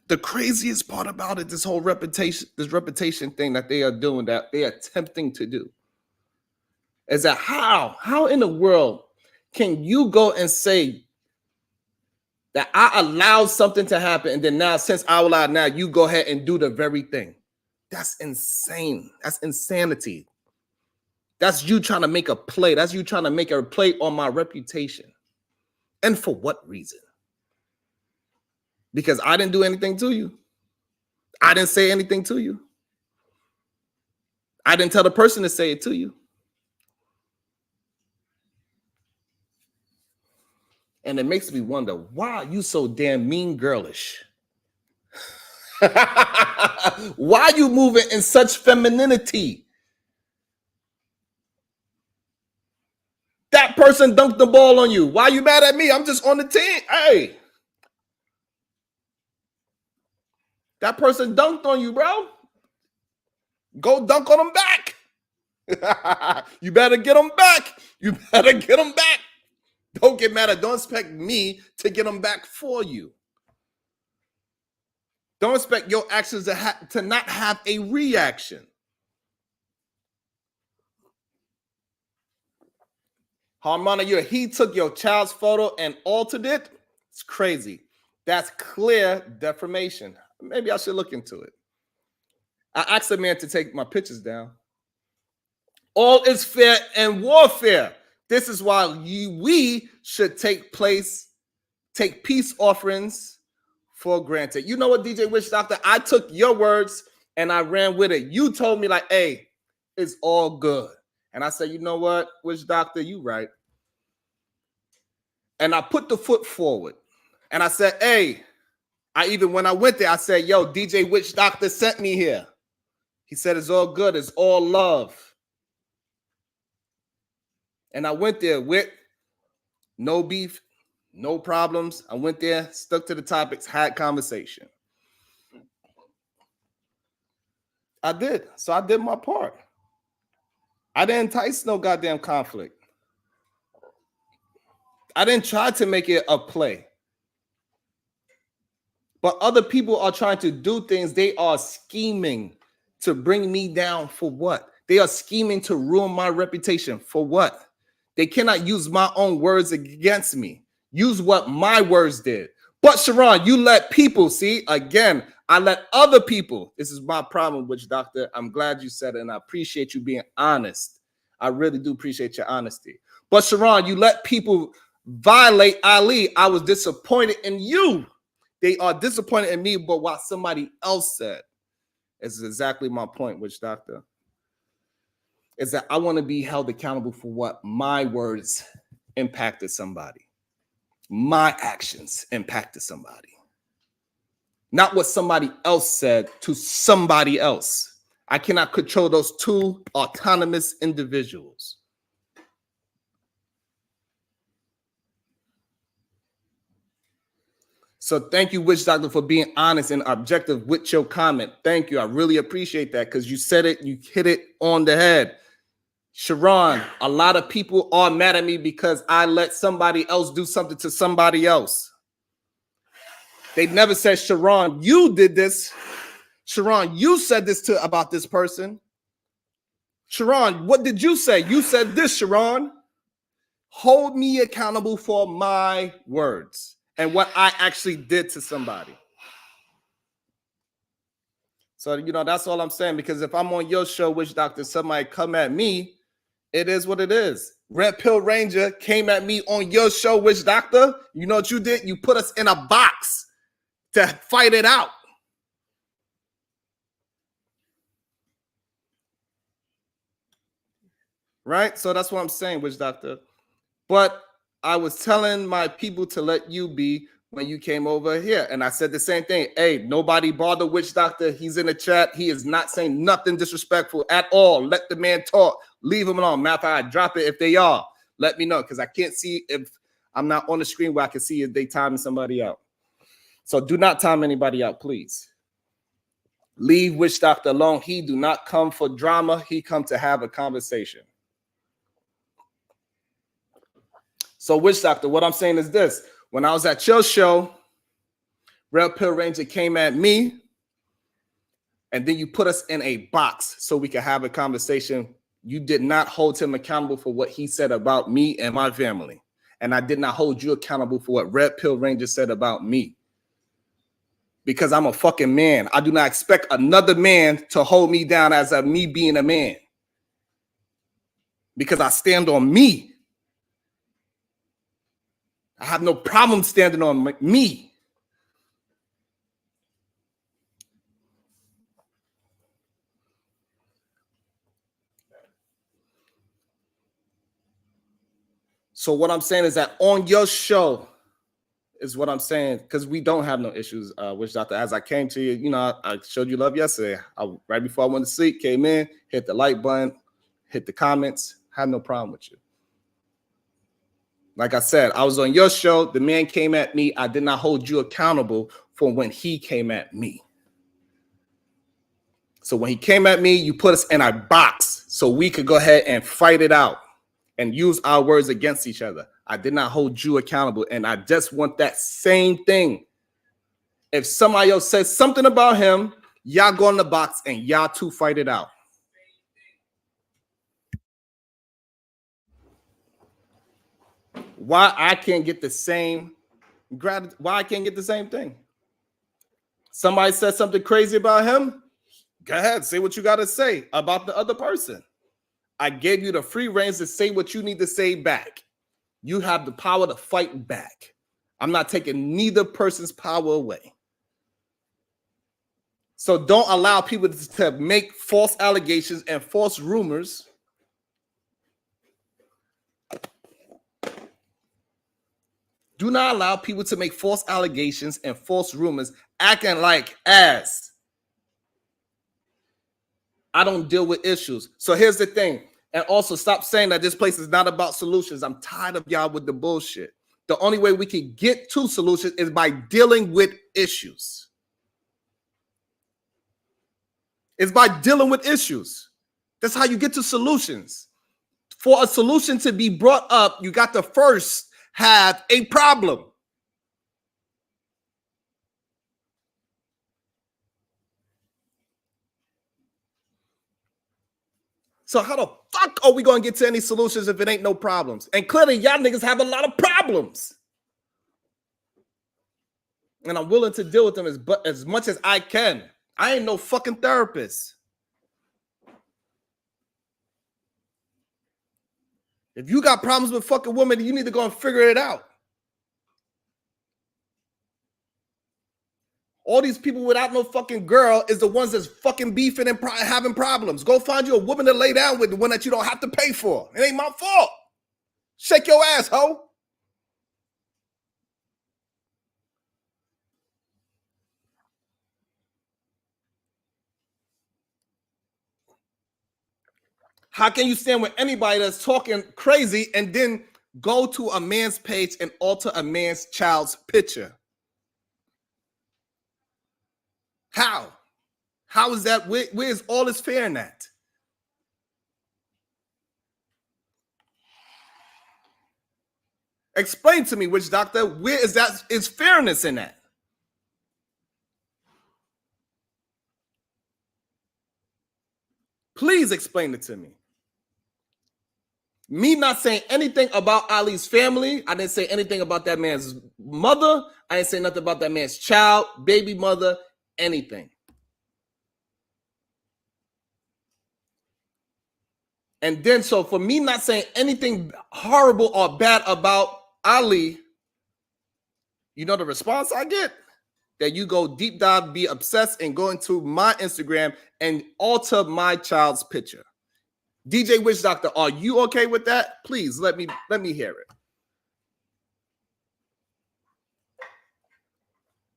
the craziest part about it, this whole reputation thing that they are doing, that they are attempting to do, is that how in the world can you go and say that I allowed something to happen, and then now, since I allowed, now you go ahead and do the very thing? That's insane. That's insanity. That's you trying to make a play. That's you trying to make a play on my reputation. And for what reason? Because I didn't do anything to you. I didn't say anything to you. I didn't tell the person to say it to you. And it makes me wonder, why are you so damn mean girlish? Why are you moving in such femininity? That person dunked the ball on you. Why are you mad at me? I'm just on the team. Hey. That person dunked on you, bro. Go dunk on them back. You better get them back. You better get them back. Don't get mad at, don't expect me to get them back for you. Don't expect your actions to not have a reaction. Harmonia, he took your child's photo and altered it. It's crazy. That's clear defamation. Maybe I should look into it. I asked a man to take my pictures down. All is fair in warfare. This is why we should take peace offerings for granted. You know what, DJ Witch Doctor? I took your words and I ran with it. You told me, like, hey, it's all good. And I said, you know what, Witch Doctor, you right. And I put the foot forward. And I said, hey, when I went there, I said, yo, DJ Witch Doctor sent me here. He said, it's all good. It's all love. And I went there with no beef, no problems. I went there, stuck to the topics, had conversation. I did. So I did my part. I didn't entice no goddamn conflict. I didn't try to make it a play. But other people are trying to do things. They are scheming to bring me down for what? They are scheming to ruin my reputation for what? They cannot use my own words against me. Use what my words did. But Sharon, you let people, see, again, I let other people. This is my problem, Witch Doctor. I'm glad you said it, and I appreciate you being honest. I really do appreciate your honesty. But Sharon, you let people violate Ali. I was disappointed in you. They are disappointed in me, but what somebody else said is exactly my point, Witch Doctor. Is that I want to be held accountable for what my words impacted somebody. My actions impacted somebody. Not what somebody else said to somebody else. I cannot control those two autonomous individuals. So thank you, Witch Doctor, for being honest and objective with your comment. Thank you. I really appreciate that because you said it, you hit it on the head. Sharon, a lot of people are mad at me because I let somebody else do something to somebody else. They never said, Sharon, you did this. Sharon, you said this about this person. Sharon, what did you say? You said this, Sharon. Hold me accountable for my words and what I actually did to somebody. So, that's all I'm saying, because if I'm on your show, Witch Doctor, somebody come at me, it is what it is. Red Pill Ranger came at me on your show, Witch Doctor. You know what you did? You put us in a box to fight it out. Right? So that's what I'm saying, Witch Doctor. But I was telling my people to let you be when you came over here. And I said the same thing. Hey, nobody bother Witch Doctor. He's in the chat. He is not saying nothing disrespectful at all. Let the man talk. leave them alone. Matter of fact, I drop it if they are. Let me know, because I can't see if I'm not on the screen where I can see if they timing somebody out. So do not time anybody out, please. Leave Witch Doctor alone. He do not come for drama. He come to have a conversation. So Witch Doctor, what I'm saying is this. When I was at your show, Red Pill Ranger came at me, and then you put us in a box so we could have a conversation. You did not hold him accountable for what he said about me and my family. And I did not hold you accountable for what Red Pill Ranger said about me. Because I'm a fucking man. I do not expect another man to hold me down as of me being a man. Because I stand on me. I have no problem standing on me. So what I'm saying is that on your show is what I'm saying, because we don't have no issues, Witch Doctor. As I came to you, you know, I showed you love yesterday. Right before I went to sleep, came in, hit the like button, hit the comments, had no problem with you. Like I said, I was on your show. The man came at me. I did not hold you accountable for when he came at me. So when he came at me, you put us in a box so we could go ahead and fight it out and use our words against each other. I did not hold you accountable, and I just want that same thing. If somebody else says something about him, y'all go in the box and y'all two fight it out. Why I can't get the same gratitude? Why I can't get the same thing? Somebody said something crazy about him. Go ahead, say what you got to say about the other person. I gave you the free reins to say what you need to say back. You have the power to fight back. I'm not taking neither person's power away. So don't allow people to make false allegations and false rumors. Do not allow people to make false allegations and false rumors, acting like as I don't deal with issues. So here's the thing. And also stop saying that this place is not about solutions. I'm tired of y'all with the bullshit. The only way we can get to solutions is by dealing with issues. It's by dealing with issues. That's how you get to solutions. For a solution to be brought up, you got to first have a problem. So how the fuck are we going to get to any solutions if it ain't no problems? And clearly y'all niggas have a lot of problems. And I'm willing to deal with them as much as I can. I ain't no fucking therapist. If you got problems with fucking women, you need to go and figure it out. All these people without no fucking girl is the ones that's fucking beefing and having problems. Go find you a woman to lay down with, the one that you don't have to pay for. It ain't my fault. Shake your ass, ho. How can you stand with anybody that's talking crazy and then go to a man's page and alter a man's child's picture? How? How is that? Where is all this fair in that? Explain to me, Witch Doctor, where is that? Is fairness in that? Please explain it to me. Me not saying anything about Ali's family. I didn't say anything about that man's mother. I didn't say nothing about that man's child, baby mother, anything. And then, so for me not saying anything horrible or bad about Ali, you know the response I get? That you go deep dive, be obsessed, and go into my Instagram and alter my child's picture. DJ Witch Doctor, are you okay with that? Please let me hear it.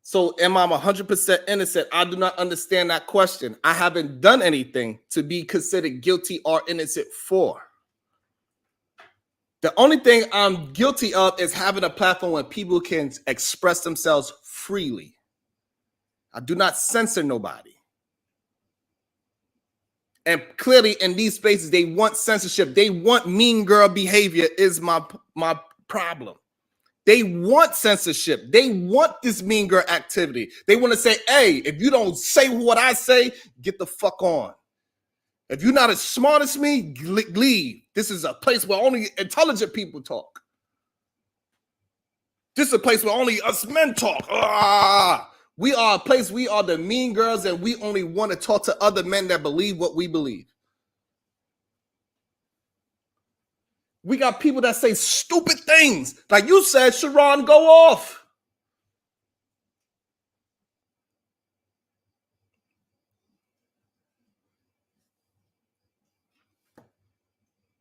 So am I 100% innocent? I do not understand that question. I haven't done anything to be considered guilty or innocent for. The only thing I'm guilty of is having a platform where people can express themselves freely. I do not censor nobody. And clearly in these spaces, they want censorship. They want mean girl behavior is my problem. They want censorship. They want this mean girl activity. They want to say, hey, if you don't say what I say, get the fuck on. If you're not as smart as me, leave. This is a place where only intelligent people talk. This is a place where only us men talk. We are a place, we are the mean girls, and we only want to talk to other men that believe what we believe. We got people that say stupid things. Like you said, Sharon, go off.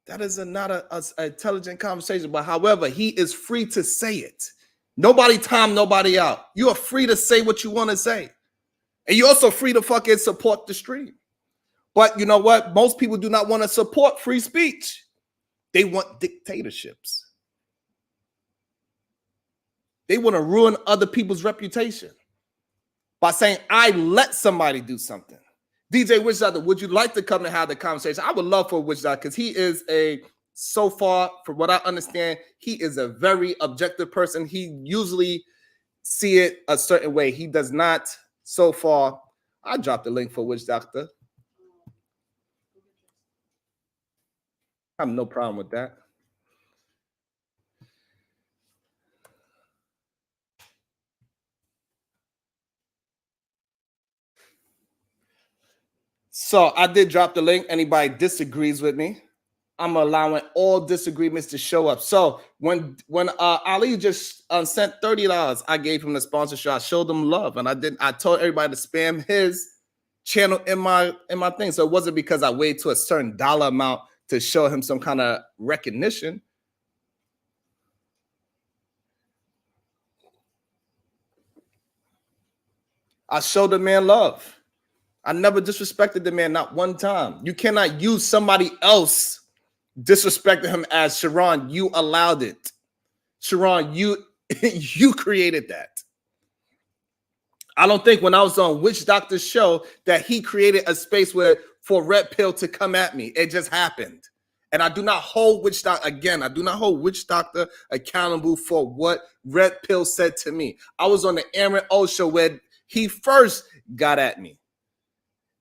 That is not an intelligent conversation. But however, he is free to say it. Nobody time nobody out. You are free to say what you want to say. And you're also free to fucking support the stream. But you know what? Most people do not want to support free speech. They want dictatorships. They want to ruin other people's reputation by saying, I let somebody do something. DJ Witch Doctor, would you like to come and have the conversation? I would love for Witch Doctor because he is so far, from what I understand, he is a very objective person. He usually see it a certain way. He does not, so far. I dropped the link for Witch Doctor. I have no problem with that. So I did drop the link. Anybody disagrees with me, I'm allowing all disagreements to show up. So when Ali just sent $30, I gave him the sponsorship. I showed him love, and I told everybody to spam his channel in my thing. So it wasn't because I waited to a certain dollar amount to show him some kind of recognition. I showed the man love. I never disrespected the man, not one time. You cannot use somebody else disrespecting him as Sharon. You allowed it. Sharon, you created that. I don't think when I was on Witch Doctor's show that he created a space for Red Pill to come at me. It just happened. And I do not hold Witch Doctor, again, I do not hold Witch Doctor accountable for what Red Pill said to me. I was on the Aaron O show where he first got at me.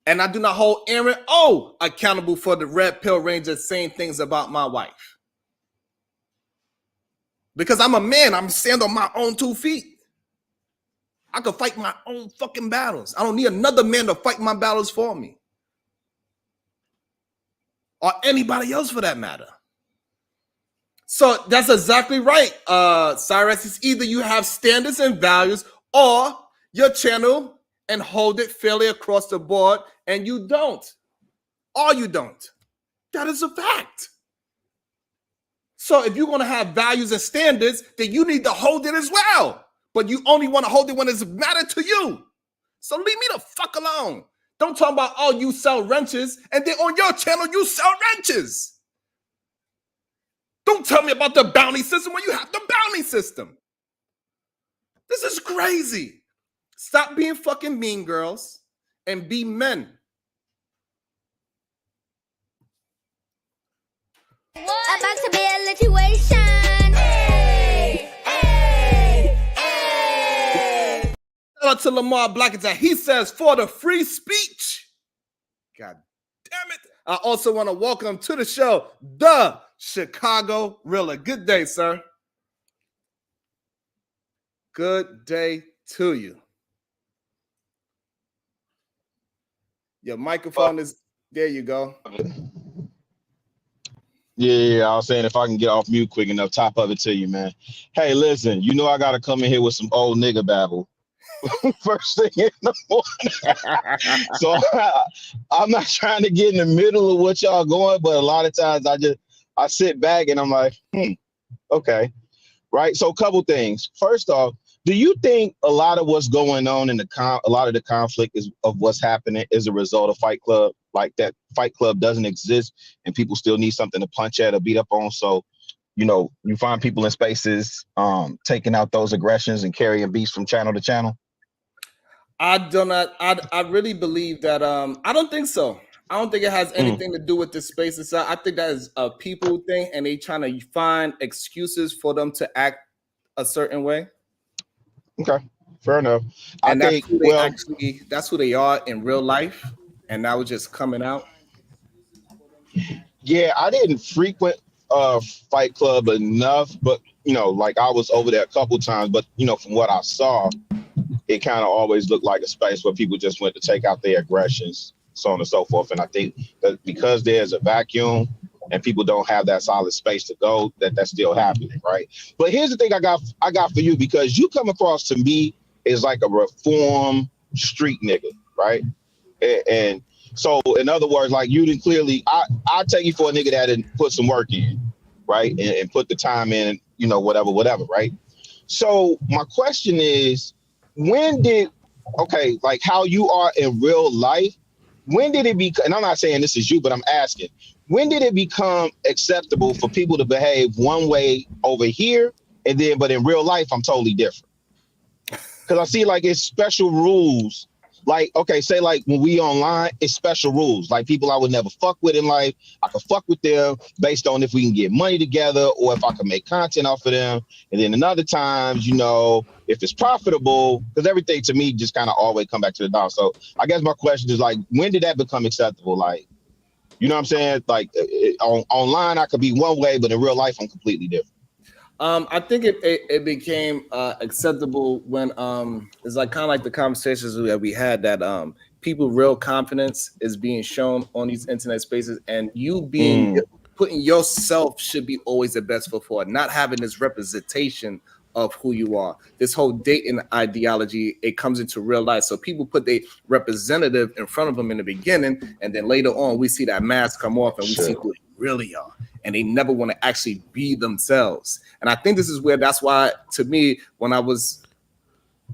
And I do not hold Aaron O accountable for the Red Pill Ranger saying things about my wife. Because I'm a man, I'm standing on my own 2 feet. I can fight my own fucking battles. I don't need another man to fight my battles for me. Or anybody else for that matter. So that's exactly right, Cyrus. It's either you have standards and values or your channel and hold it fairly across the board, and you don't. Or you don't. That is a fact. So if you're going to have values and standards, then you need to hold it as well. But you only want to hold it when it's matter to you. So leave me the fuck alone. Don't talk about, oh, you sell wrenches, and then on your channel, you sell wrenches. Don't tell me about the bounty system when you have the bounty system. This is crazy. Stop being fucking mean girls and be men. About to be a situation. Hey, hey, hey. Shout out to Lamar Blackett. He says, for the free speech. God damn it. I also want to welcome to the show, the Chicago Rilla. Good day, sir. Good day to you. Your microphone is, there you go. Yeah, I was saying if I can get off mute quick enough, top of it to you, man. Hey, listen, you know I got to come in here with some old nigga babble. First thing in the morning. So I'm not trying to get in the middle of what y'all going, but a lot of times I sit back and I'm like, okay. Right. So a couple things. First off, Do you think a lot of what's going on in a lot of the conflict is of what's happening is a result of Fight Club? Like that Fight Club doesn't exist and people still need something to punch at or beat up on. So, you find people in spaces taking out those aggressions and carrying beats from channel to channel. I really believe that. I don't think so. I don't think it has anything to do with the space itself. I think that is a people thing, and they trying to find excuses for them to act a certain way. Okay, fair enough. And that's who they are in real life, and now it's just coming out. Yeah, I didn't frequent Fight Club enough, but like I was over there a couple times, but from what I saw, it kind of always looked like a space where people just went to take out their aggressions, so on and so forth. And I think that because there's a vacuum and people don't have that solid space to go, that's still happening, right? But here's the thing I got for you, because you come across to me as like a reform street nigga, right? And so in other words, like you didn't clearly, I take you for a nigga that didn't put some work in, right? And put the time in, whatever, right? So my question is, like how you are in real life, when did it become, and I'm not saying this is you, but I'm asking, when did it become acceptable for people to behave one way over here, but in real life, I'm totally different? Because I see like it's special rules. Like, okay, say like when we online, it's special rules. Like people I would never fuck with in life, I could fuck with them based on if we can get money together or if I can make content off of them. And then in other times, if it's profitable, because everything to me just kind of always come back to the dollar. So I guess my question is like, when did that become acceptable? Like, you know what I'm saying? Like online, I could be one way, but in real life, I'm completely different. I think it became acceptable when it's like kind of like the conversations that we had that people real confidence is being shown on these internet spaces, and you being putting yourself should be always the best foot forward, not having this representation of who you are. This whole dating ideology, it comes into real life. So people put their representative in front of them in the beginning, and then later on we see that mask come off and we see who they really are. And they never want to actually be themselves. And I think this is that's why, to me, when I was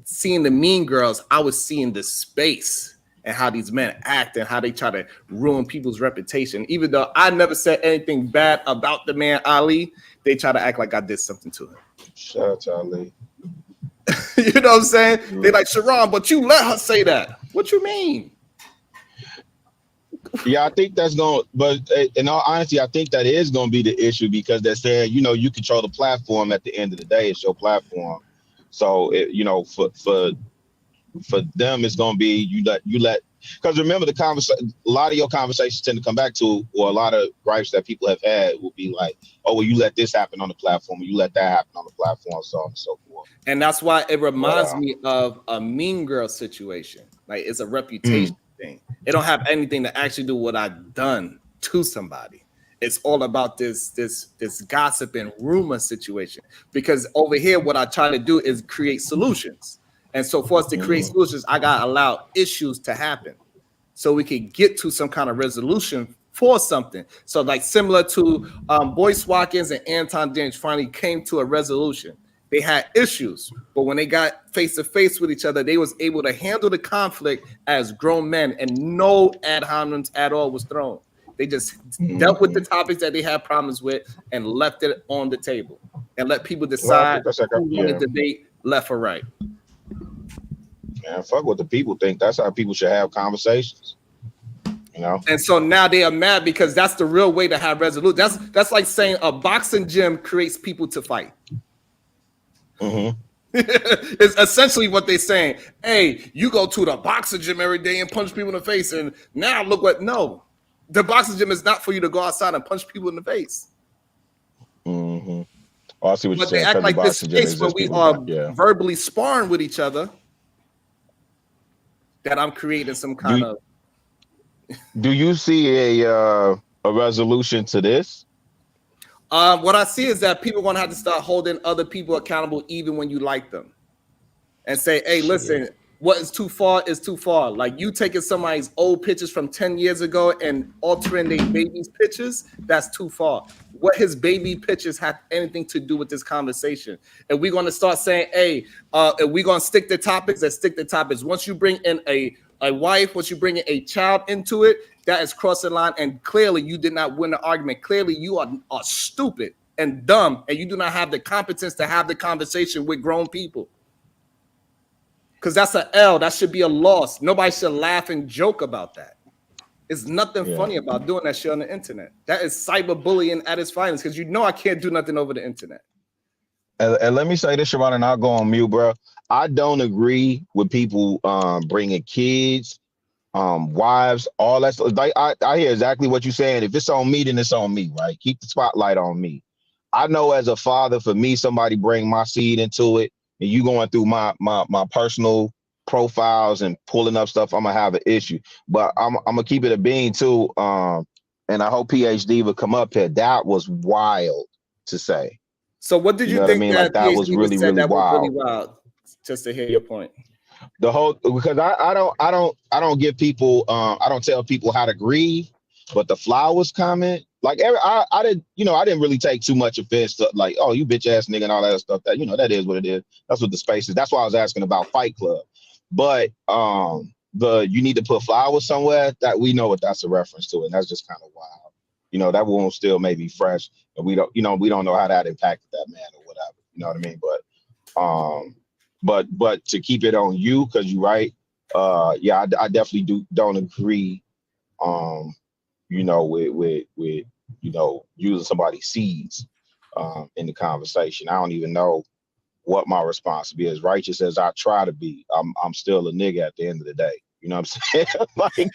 seeing the Mean Girls, I was seeing the space and how these men act and how they try to ruin people's reputation. Even though I never said anything bad about the man Ali, they try to act like I did something to him. Shout out to Ali. You know what I'm saying? They like, Sharon, but you let her say that. What you mean? Yeah, I think that's going, but in all honesty, I think that is going to be the issue, because they're saying, you control the platform at the end of the day. It's your platform. So, for them, it's going to be, you let, because remember the conversation, a lot of your conversations tend to come back to, or a lot of gripes that people have had will be like, oh, well, you let this happen on the platform, or you let that happen on the platform, so on and so forth. And that's why it reminds me of a Mean Girl situation. Like, it's a reputation thing. It don't have anything to actually do what I've done to somebody. It's all about this gossip and rumor situation. Because over here, what I try to do is create solutions. And so for us to create solutions, I gotta allow issues to happen so we can get to some kind of resolution for something. So like similar to Boyce Watkins and Anton James finally came to a resolution. They had issues, but when they got face to face with each other, they was able to handle the conflict as grown men, and no ad hominems at all was thrown. They just dealt with the topics that they had problems with and left it on the table and let people decide who wanted to debate left or right. Man, fuck what the people think. That's how people should have conversations. And so now they are mad because that's the real way to have resolution. That's like saying a boxing gym creates people to fight. It's essentially what they're saying. Hey, you go to the boxing gym every day and punch people in the face, and now look what? No, the boxing gym is not for you to go outside and punch people in the face. Oh, I see what you're saying. But they act like this space where we are verbally sparring with each other. That I'm creating some kind of. Do you see a resolution to this? What I see is that people are going to have to start holding other people accountable, even when you like them, and say, "Hey, listen, what is too far is too far." Like you taking somebody's old pictures from 10 years ago and altering their baby's pictures, that's too far. what his baby pictures have anything to do with this conversation. And we're going to start saying, hey, if we're going to stick to topics, let's stick to topics. Once you bring in a wife, once you bring in a child into it, that is crossing the line. And clearly you did not win the argument. Clearly you are stupid and dumb, and you do not have the competence to have the conversation with grown people. Because that's an L. That should be a loss. Nobody should laugh and joke about that. It's nothing funny about doing that shit on the internet. That is cyberbullying at its finest, because you know I can't do nothing over the internet. And let me say this, Sharon, and I'll go on mute, bro. I don't agree with people bringing kids, wives, all that stuff. Like, I hear exactly what you're saying. If it's on me, then it's on me, right? Keep the spotlight on me. I know as a father, for me, somebody bring my seed into it, and you going through my personal profiles and pulling up stuff, I'm gonna have an issue. But I'm gonna keep it a bean too. And I hope PhD would come up here. That was wild to say. So what did you think? What I mean? Like, that was really, really wild. Really wild. Just to hear your point. The whole, because I don't give people I don't tell people how to grieve, but the flowers comment, like I didn't really take too much offense to, like, oh, you bitch ass nigga and all that stuff. That, you know, that is what it is. That's what the space is. That's why I was asking about Fight Club. But you need to put flowers somewhere, that we know what that's a reference to, and that's just kind of wild. You know, that wound still may be fresh, and we don't know how that impacted that man or whatever. You know what I mean? But to keep it on you, because you're right. I definitely don't agree. You know, with using somebody's seeds in the conversation. I don't even know what my response be. As righteous as I try to be, I'm still a nigga at the end of the day. You know what I'm saying? Like,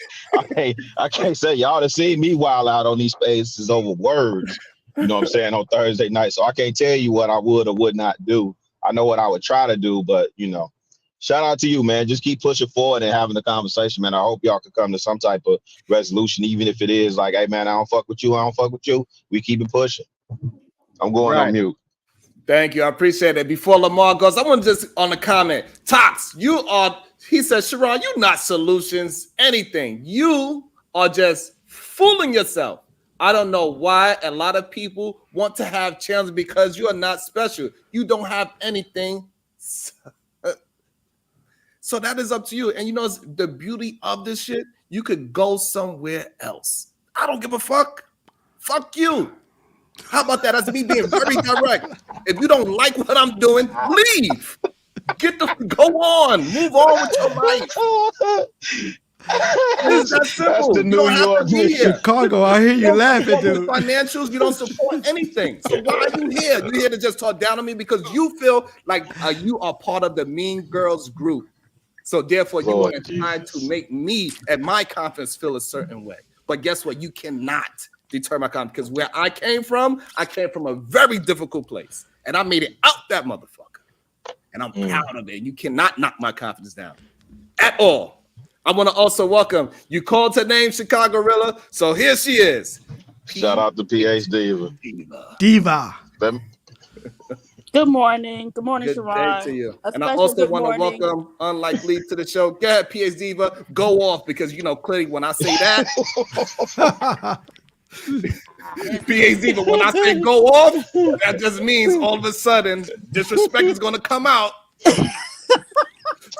I can't say y'all to see me wild out on these spaces over words. You know what I'm saying, on Thursday night. So I can't tell you what I would or would not do. I know what I would try to do, but you know, shout out to you, man. Just keep pushing forward and having the conversation, man. I hope y'all can come to some type of resolution, even if it is like, hey, man, I don't fuck with you. We keep it pushing. I'm going on mute. Thank you. I appreciate it. Before Lamar goes, I want to just on the comment. Tox, he says, Sharon, you not solutions, anything. You are just fooling yourself. I don't know why a lot of people want to have challenges, because you are not special. You don't have anything. So that is up to you. And you know, the beauty of this shit, you could go somewhere else. I don't give a fuck. Fuck you. How about that? That's me being very direct. If you don't like what I'm doing, leave. Go on. Move on with your life. It's that simple. That's the New York Chicago. I hear you laughing, dude. Financials, you don't support anything. So why are you here? You're here to just talk down on me because you feel like you are part of the Mean Girls group. So therefore, you want to try to make me and my confidence feel a certain way. But guess what? You cannot deter my confidence, because where I came from a very difficult place, and I made it out that motherfucker. And I'm proud of it. You cannot knock my confidence down at all. I want to also welcome, you called her name, Chicago Rilla, so here she is. Shout out to PH Diva. Good morning. Good morning, Good Sharon. day to you. And I also want to welcome Unlike Lee to the show. Go ahead, PH Diva, go off, because you know clearly when I say that, PH Diva, when I say go off, that just means all of a sudden disrespect is going to come out.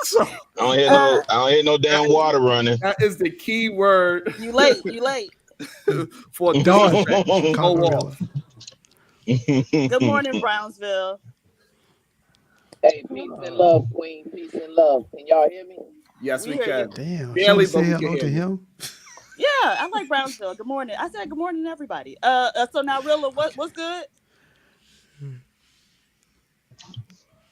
So, I don't hear no damn water running. That is the key word. You late. For Dawn. go off. Good morning, Brownsville. Hey, peace and love, Queen. Peace and love. Can y'all hear me? Yes, we hear can. Damn. Barely, Say but we hello can to hear him. Yeah, I like Brownsville. Good morning. I said good morning to everybody. So now, Rilla, what's good?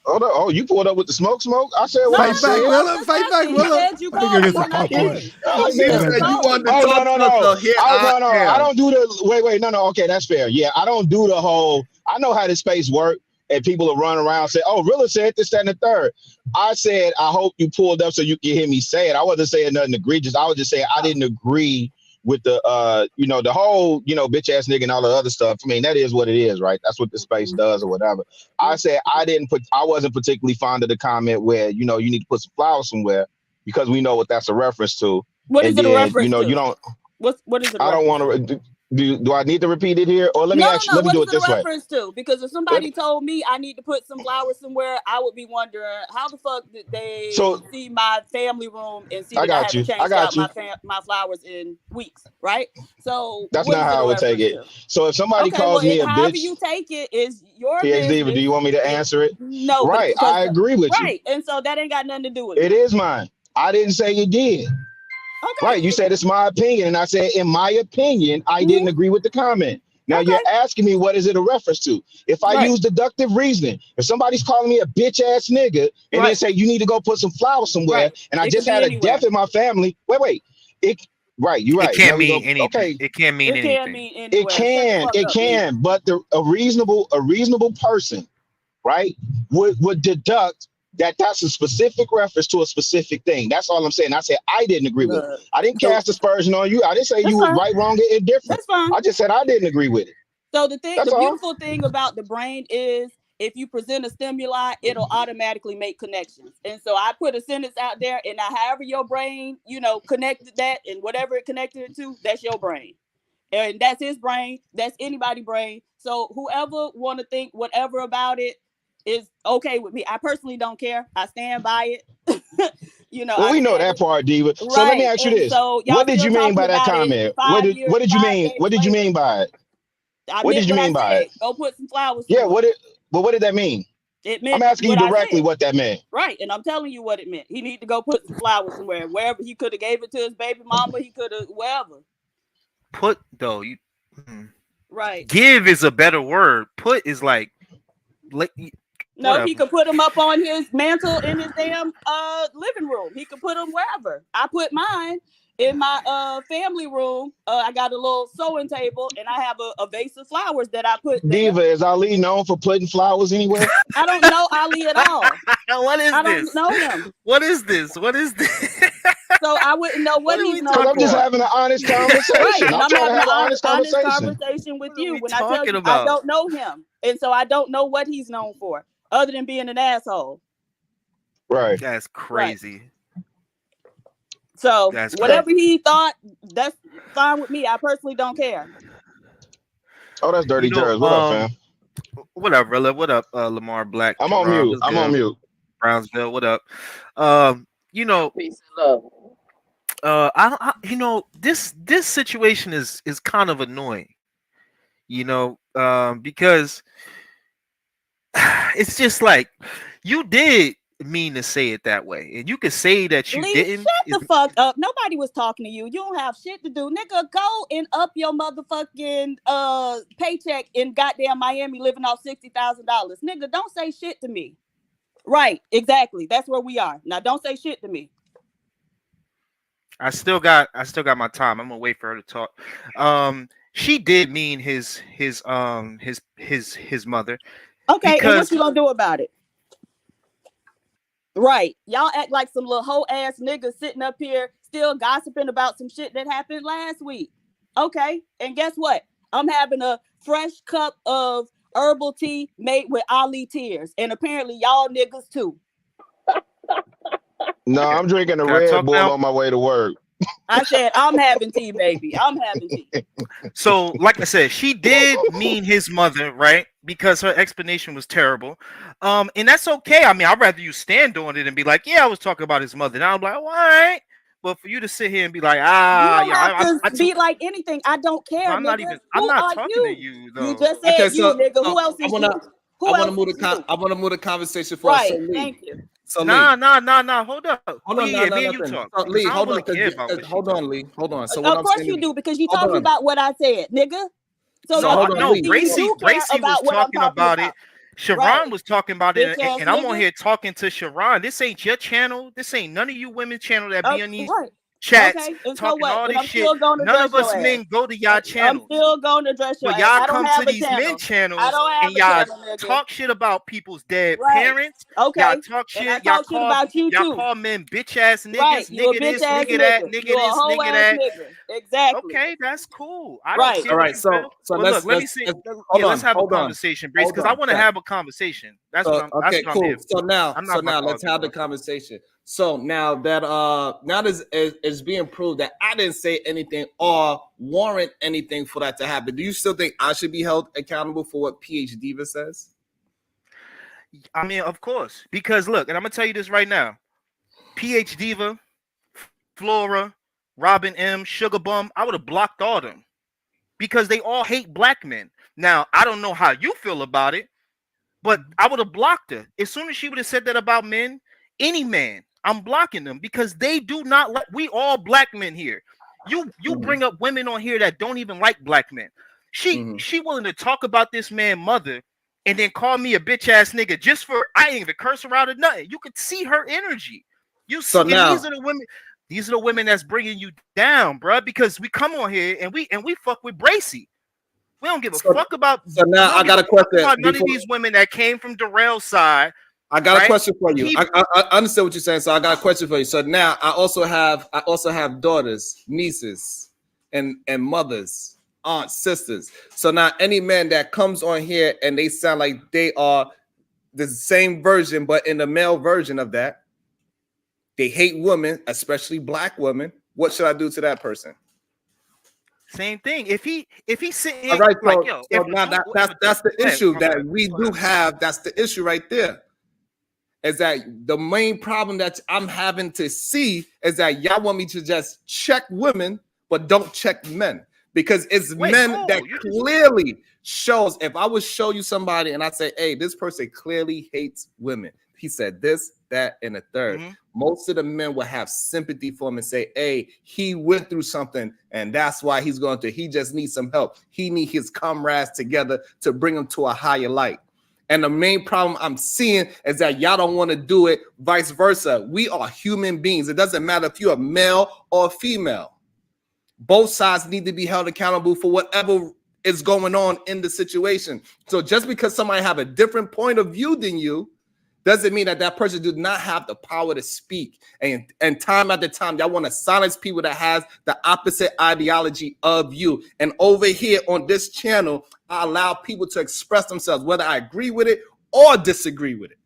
Oh, you pulled up with the smoke? I said, No, what? Fight back, Willa. Fight back, Willa. You said you I think you're called. gonna get some popcorn. I He said you wanted to talk to us, so here I am. I don't do the wait. No. Okay, that's fair. Yeah, I don't do the whole. I know how this space works, and people will run around and say, "Oh, Rilla said this, that, and the third." I said, "I hope you pulled up so you can hear me say it." I wasn't saying nothing egregious. I was just saying I didn't agree with the the whole bitch ass nigga and all the other stuff. I mean, that is what it is, right? That's what the space does or whatever. I said I wasn't particularly fond of the comment where you need to put some flowers somewhere, because we know what that's a reference to. What is it a reference to? You don't. What is it? I don't want to. Do I need to repeat it here, or let me No. let me What do is it it a this way? reference to? Because if somebody told me I need to put some flowers somewhere, I would be wondering how the fuck did they So see my family room and see I that I got haven't you. I changed out got you. my flowers in weeks, right? So That's what not is it how a I would take reference it. to? So if somebody Okay, well, calls me a however bitch, you take it is your PhD, do business. you want me to answer it? No, but Right. because I agree with you. right, and so that ain't got nothing to do with It me. is mine. I didn't say it did. Right. You Okay, said it's my opinion. And I said, in my opinion, I didn't agree with the comment. Now you're okay, asking me, what is it a reference to? If I right, use deductive reasoning, if somebody's calling me a bitch ass nigga and then right, say, you need to go put some flowers somewhere, right. and I It could just be had a death anywhere. in my family. Wait. Right. You're It right. can't There we go. mean anything. Okay. It can't mean It can anything. mean anywhere. Shut the fuck It up, Lee. can, but a reasonable person, right, would deduct that that's a specific reference to a specific thing. That's all I'm saying. I said I didn't agree with it. Look, I didn't so cast aspersion on you. I didn't say that's you was fine. right, wrong, or indifferent. That's fine. I just said I didn't agree with it. So That's the all. beautiful thing about the brain is if you present a stimuli, it'll automatically make connections. And so I put a sentence out there, and now however your brain, connected that, and whatever it connected it to, that's your brain. And that's his brain. That's anybody's brain. So whoever want to think whatever about it is okay with me. I personally don't care. I stand by it. Well, I we know said that it. part, Diva. So let me Right. ask you And this: so y'all what did still you mean talking by that about it comment? 5 years, What did you 5 mean? days What did you later. mean by it? I What meant did you what I mean by it? said. Go put some flowers Yeah. somewhere. What did that mean? It I'm meant asking you what I directly said. what that meant. Right. And I'm telling you what it meant. He need to go put some flowers somewhere. Wherever he could have gave it to his baby mama, he could have wherever. Put though, Right. give is a better word. Put is like No, whatever. he could put them up on his mantle in his damn living room. He could put them wherever. I put mine in my family room. I got a little sewing table, and I have a vase of flowers that I put there. Diva, is Ali known for putting flowers anywhere? I don't know Ali at all. What is I this? don't know him. What is this? What is this? So I wouldn't know what What are he's we known Because I'm just for. having an honest conversation. Right, and I'm I'm trying to having have an an honest honest conversation. conversation with What are you we when I tell talking you I about? don't know him, and so I don't know what he's known for, other than being an asshole. Right. That's crazy. So That's whatever he thought, that's fine with me. I personally don't care. Oh, that's Dirty Terrors. What up, fam? What up, Rilla? What up, Lamar Black? I'm on Gerard, mute. what's I'm good? on mute. Brownsville, what up? Peace and love. This situation is kind of annoying, because it's just like you did mean to say it that way, and you could say that you Lee, didn't. shut the fuck up. Nobody was talking to you. You don't have shit to do, nigga. Go and up your motherfucking paycheck in goddamn Miami, living off $60,000, nigga. Don't say shit to me. Right, exactly. That's where we are now. Don't say shit to me. I still got my time. I'm gonna wait for her to talk. She did mean his mother. Okay, and Because what you gonna do about it? Right, y'all act like some little hoe ass niggas sitting up here still gossiping about some shit that happened last week. Okay, and guess what? I'm having a fresh cup of herbal tea made with Ali tears, and apparently y'all niggas too. No, I'm drinking a Can I Red talk Bull now? on my way to work. I said I'm having tea, baby. I'm having tea. So, like I said, she did mean his mother, right? Because her explanation was terrible. And that's okay. I mean, I'd rather you stand on it and be like, yeah, I was talking about his mother. And I'm like, well, all right. But for you to sit here and be like, You don't I have to be like anything. I don't care. I'm not nigga. even. Who I'm not are talking you? to you though. You just said Okay, you, so nigga. Who else is you? Who I else want is you? to move the conversation for Right. so Lee. Thank you. So Nah. Lee, Hold up. hold on, me and you nothing. talk. So, Because Lee, I don't hold really on, care about what she hold talk. on, Lee, hold on. So what Of I'm course saying you is, do, because you hold talking on. about what I said, nigga. So No, hold on, no, Lee. you Gracie do care was about what I'm talking talking about it. Sharon Right. was talking about it, Bitch ass and I'm on nigga. here talking to Sharon. This ain't your channel. This ain't none of you women's channel that be on these Right. chats Okay. And so talking what? all And this I'm shit. still going to None address of us your ass. men go to y'all I'm channels. still going to address your But ass. y'all I don't come have to a these channel. men channels I don't have and a y'all channel, nigga. talk shit about people's dead Right. parents. Okay. Y'all talk And I shit. Y'all talk shit about you y'all too. call men bitch ass niggas, Right. You a nigga bitch this, ass nigga that, nigga. nigga You a this, hoe nigga ass that. nigga. Exactly. Okay, that's cool. I Right. don't care All what right, you so feel. so Well, look, let me see. Let's have a conversation, Brace, because I want to have a conversation. That's So, what I'm. That's okay, what I'm cool. here for. So now, I'm not about to let's argue have the about it. conversation. So now that now this is being proved that I didn't say anything or warrant anything for that to happen. Do you still think I should be held accountable for what PH Diva says? I mean, of course, because look, and I'm gonna tell you this right now: PH Diva, Flora, Robin M, Sugar Bum, I would have blocked all them because they all hate black men. Now, I don't know how you feel about it, but I would have blocked her as soon as she would have said that about men. Any man, I'm blocking them because they do not like. We all black men here. You bring up women on here that don't even like black men. She willing to talk about this man mother and then call me a bitch ass nigga just for I ain't even curse her out or nothing. You could see her energy. You see, now, these are the women. These are the women that's bringing you down, bro. Because we come on here and we fuck with Bracy. We don't give a fuck about. So now I got a question. None of these women that came from Darrell's side. I got a question for you. I understand what you're saying, so I got a question for you. So now I also have daughters, nieces, and mothers, aunts, sisters. So now any man that comes on here and they sound like they are the same version, but in the male version of that, they hate women, especially black women. What should I do to that person? Same thing. If he's sitting, all right, like, so now that's the issue that we do have. That's the issue right there. Is that the main problem that I'm having to see is that y'all want me to just check women, but don't check men. Because it's men that clearly shows, if I would show you somebody and I say, hey, this person clearly hates women. He said this, that, and a third. Most of the men will have sympathy for him and say, hey, he went through something and that's why he's going through. He just needs some help. He needs his comrades together to bring him to a higher light. And the main problem I'm seeing is that y'all don't want to do it, vice versa. We are human beings. It doesn't matter if you're a male or a female. Both sides need to be held accountable for whatever is going on in the situation. So just because somebody have a different point of view than you doesn't mean that that person does not have the power to speak. And time after time, y'all want to silence people that has the opposite ideology of you. And over here on this channel, I allow people to express themselves, whether I agree with it or disagree with it.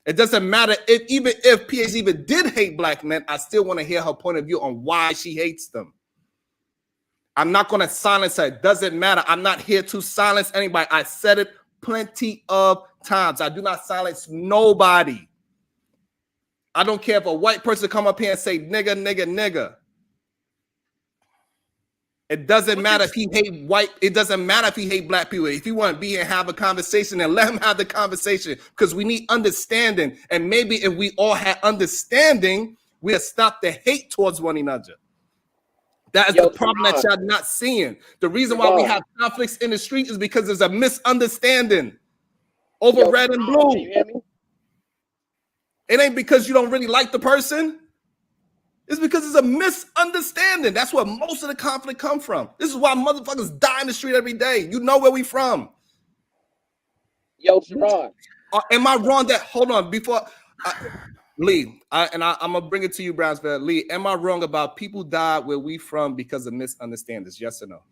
It doesn't matter even if PH even did hate black men, I still want to hear her point of view on why she hates them. I'm not going to silence her. It doesn't matter. I'm not here to silence anybody. I said it plenty of times. I do not silence nobody. I don't care if a white person come up here and say nigga, nigga, nigga. It doesn't matter if he hate white. It doesn't matter if he hate black people. If you want to be here and have a conversation, then let him have the conversation because we need understanding. And maybe if we all had understanding, we'll stop the hate towards one another. That is the problem that y'all not seeing. The reason why we have conflicts in the street is because there's a misunderstanding over red and blue. Can you hear me? It ain't because you don't really like the person. It's because it's a misunderstanding. That's where most of the conflict come from. This is why motherfuckers die in the street every day. You know where we from. Yo, Sharon. Am I wrong that, hold on, before, Lee, I'm going to bring it to you, Brownsville. Lee, am I wrong about people die where we from because of misunderstandings? Yes or no?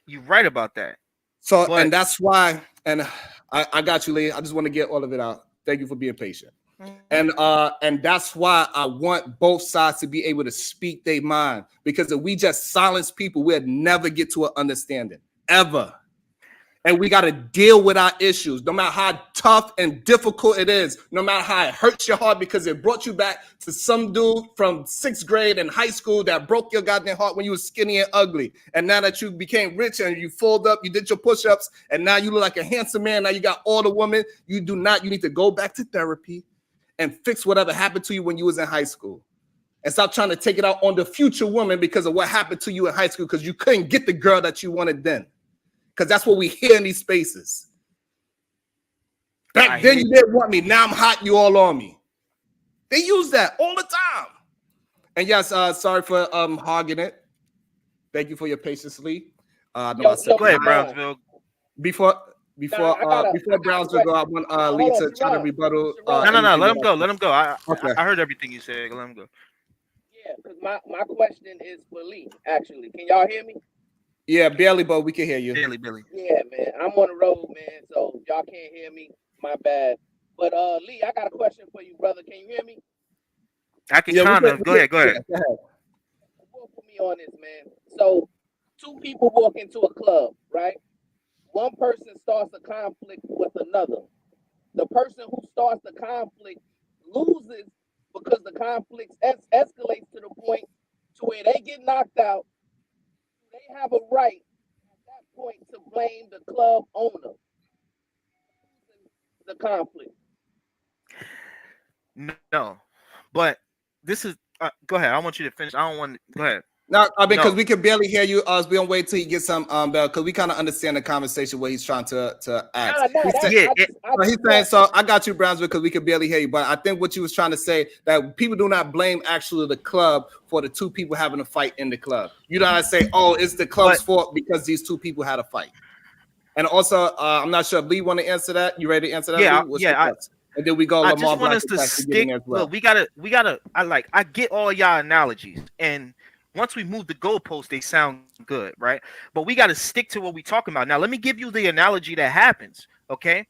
You're right about that. So, and that's why, and I got you, Lee. I just want to get all of it out. Thank you for being patient. And that's why I want both sides to be able to speak their mind. Because if we just silence people, we'll never get to an understanding, ever. And we got to deal with our issues, no matter how tough and difficult it is, no matter how it hurts your heart because it brought you back to some dude from 6th grade in high school that broke your goddamn heart when you were skinny and ugly. And now that you became rich and you fold up, you did your push-ups, and now you look like a handsome man. Now you got all the women. You need to go back to therapy and fix whatever happened to you when you was in high school. And stop trying to take it out on the future woman because of what happened to you in high school because you couldn't get the girl that you wanted then. Because that's what we hear in these spaces. Back then you didn't want me. Now I'm hot. You all on me. They use that all the time. And yes, sorry for hogging it. Thank you for your patience, Lee. Go ahead, Brownsville. Before Brownsville go, I want Lee to try to rebuttal. No. Let him go. Let him go. I heard everything you said. Let him go. Yeah, because my question is for Lee, actually. Can y'all hear me? Yeah, barely, but we can hear you. Billy. Yeah, man. I'm on the road, man, so y'all can't hear me. My bad. But Lee, I got a question for you, brother. Can you hear me? I can Yeah, kind of go ahead. yeah, go ahead. Work with me on this, man. So, two people walk into a club, right? One person starts a conflict with another. The person who starts the conflict loses because the conflict escalates to the point to where they get knocked out. They have a right at that point to blame the club owner. The conflict. No, but this is. Go ahead. I want you to finish. I don't want. Go ahead. No, I mean, because No. we can barely hear you. We don't wait till you get some bell, because we kind of understand the conversation what he's trying to ask. He's saying, so I got you, Brownsville, because we can barely hear you. But I think what you was trying to say, that people do not blame actually the club for the two people having a fight in the club. You don't say, oh, it's the club's fault because these two people had a fight. And also, I'm not sure if Lee want to answer that. You ready to answer that? Yeah, Lee? And then we go. I Lamar just want Black us to Attack stick. as well. Look, we gotta. I get all y'all analogies, and once we move the goalposts, they sound good, right? But we got to stick to what we're talking about. Now, let me give you the analogy that happens, okay?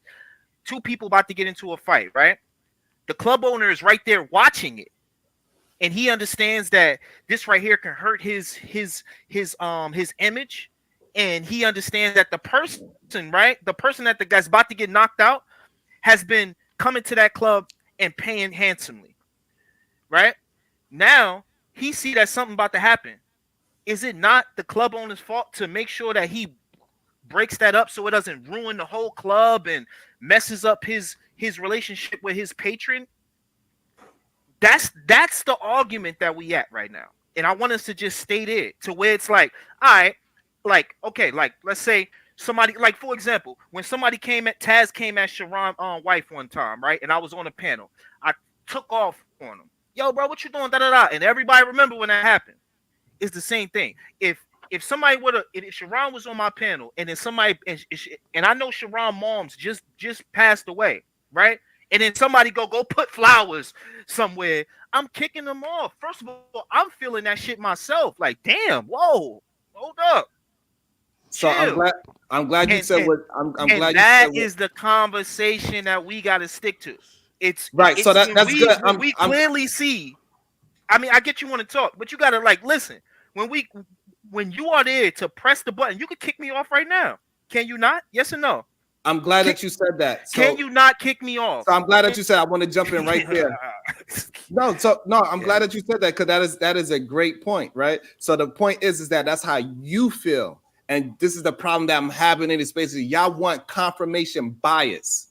Two people about to get into a fight, right? The club owner is right there watching it, and he understands that this right here can hurt his image, and he understands that the person, right, the person that the guy's about to get knocked out, has been coming to that club and paying handsomely, right? Now he see that something about to happen. Is it not the club owner's fault to make sure that he breaks that up so it doesn't ruin the whole club and messes up his relationship with his patron? That's the argument that we at right now. And I want us to just stay there to where it's like, all right, like, okay, like, let's say somebody, like, for example, when somebody Taz came at Sharon's wife one time, right? And I was on a panel. I took off on him. Yo, bro, what you doing? Da da da. And everybody remember when that happened. It's the same thing. If somebody if Sharon was on my panel, and then somebody, and I know Sharon mom's just passed away, right? And then somebody go put flowers somewhere, I'm kicking them off. First of all, I'm feeling that shit myself. Like, damn, whoa, hold up. So chill. I'm glad you said what I'm glad that you said is the conversation that we got to stick to. It's right. So that's good. We clearly see. I mean, I get you want to talk, but you gotta like listen. When you are there to press the button, you could kick me off right now. Can you not? Yes or no? I'm glad that you said that. So, can you not kick me off? So I'm glad that you said. I want to jump in right there. I'm glad that you said that, because that is a great point, right? So the point is that that's how you feel, and this is the problem that I'm having in this space. Y'all want confirmation bias.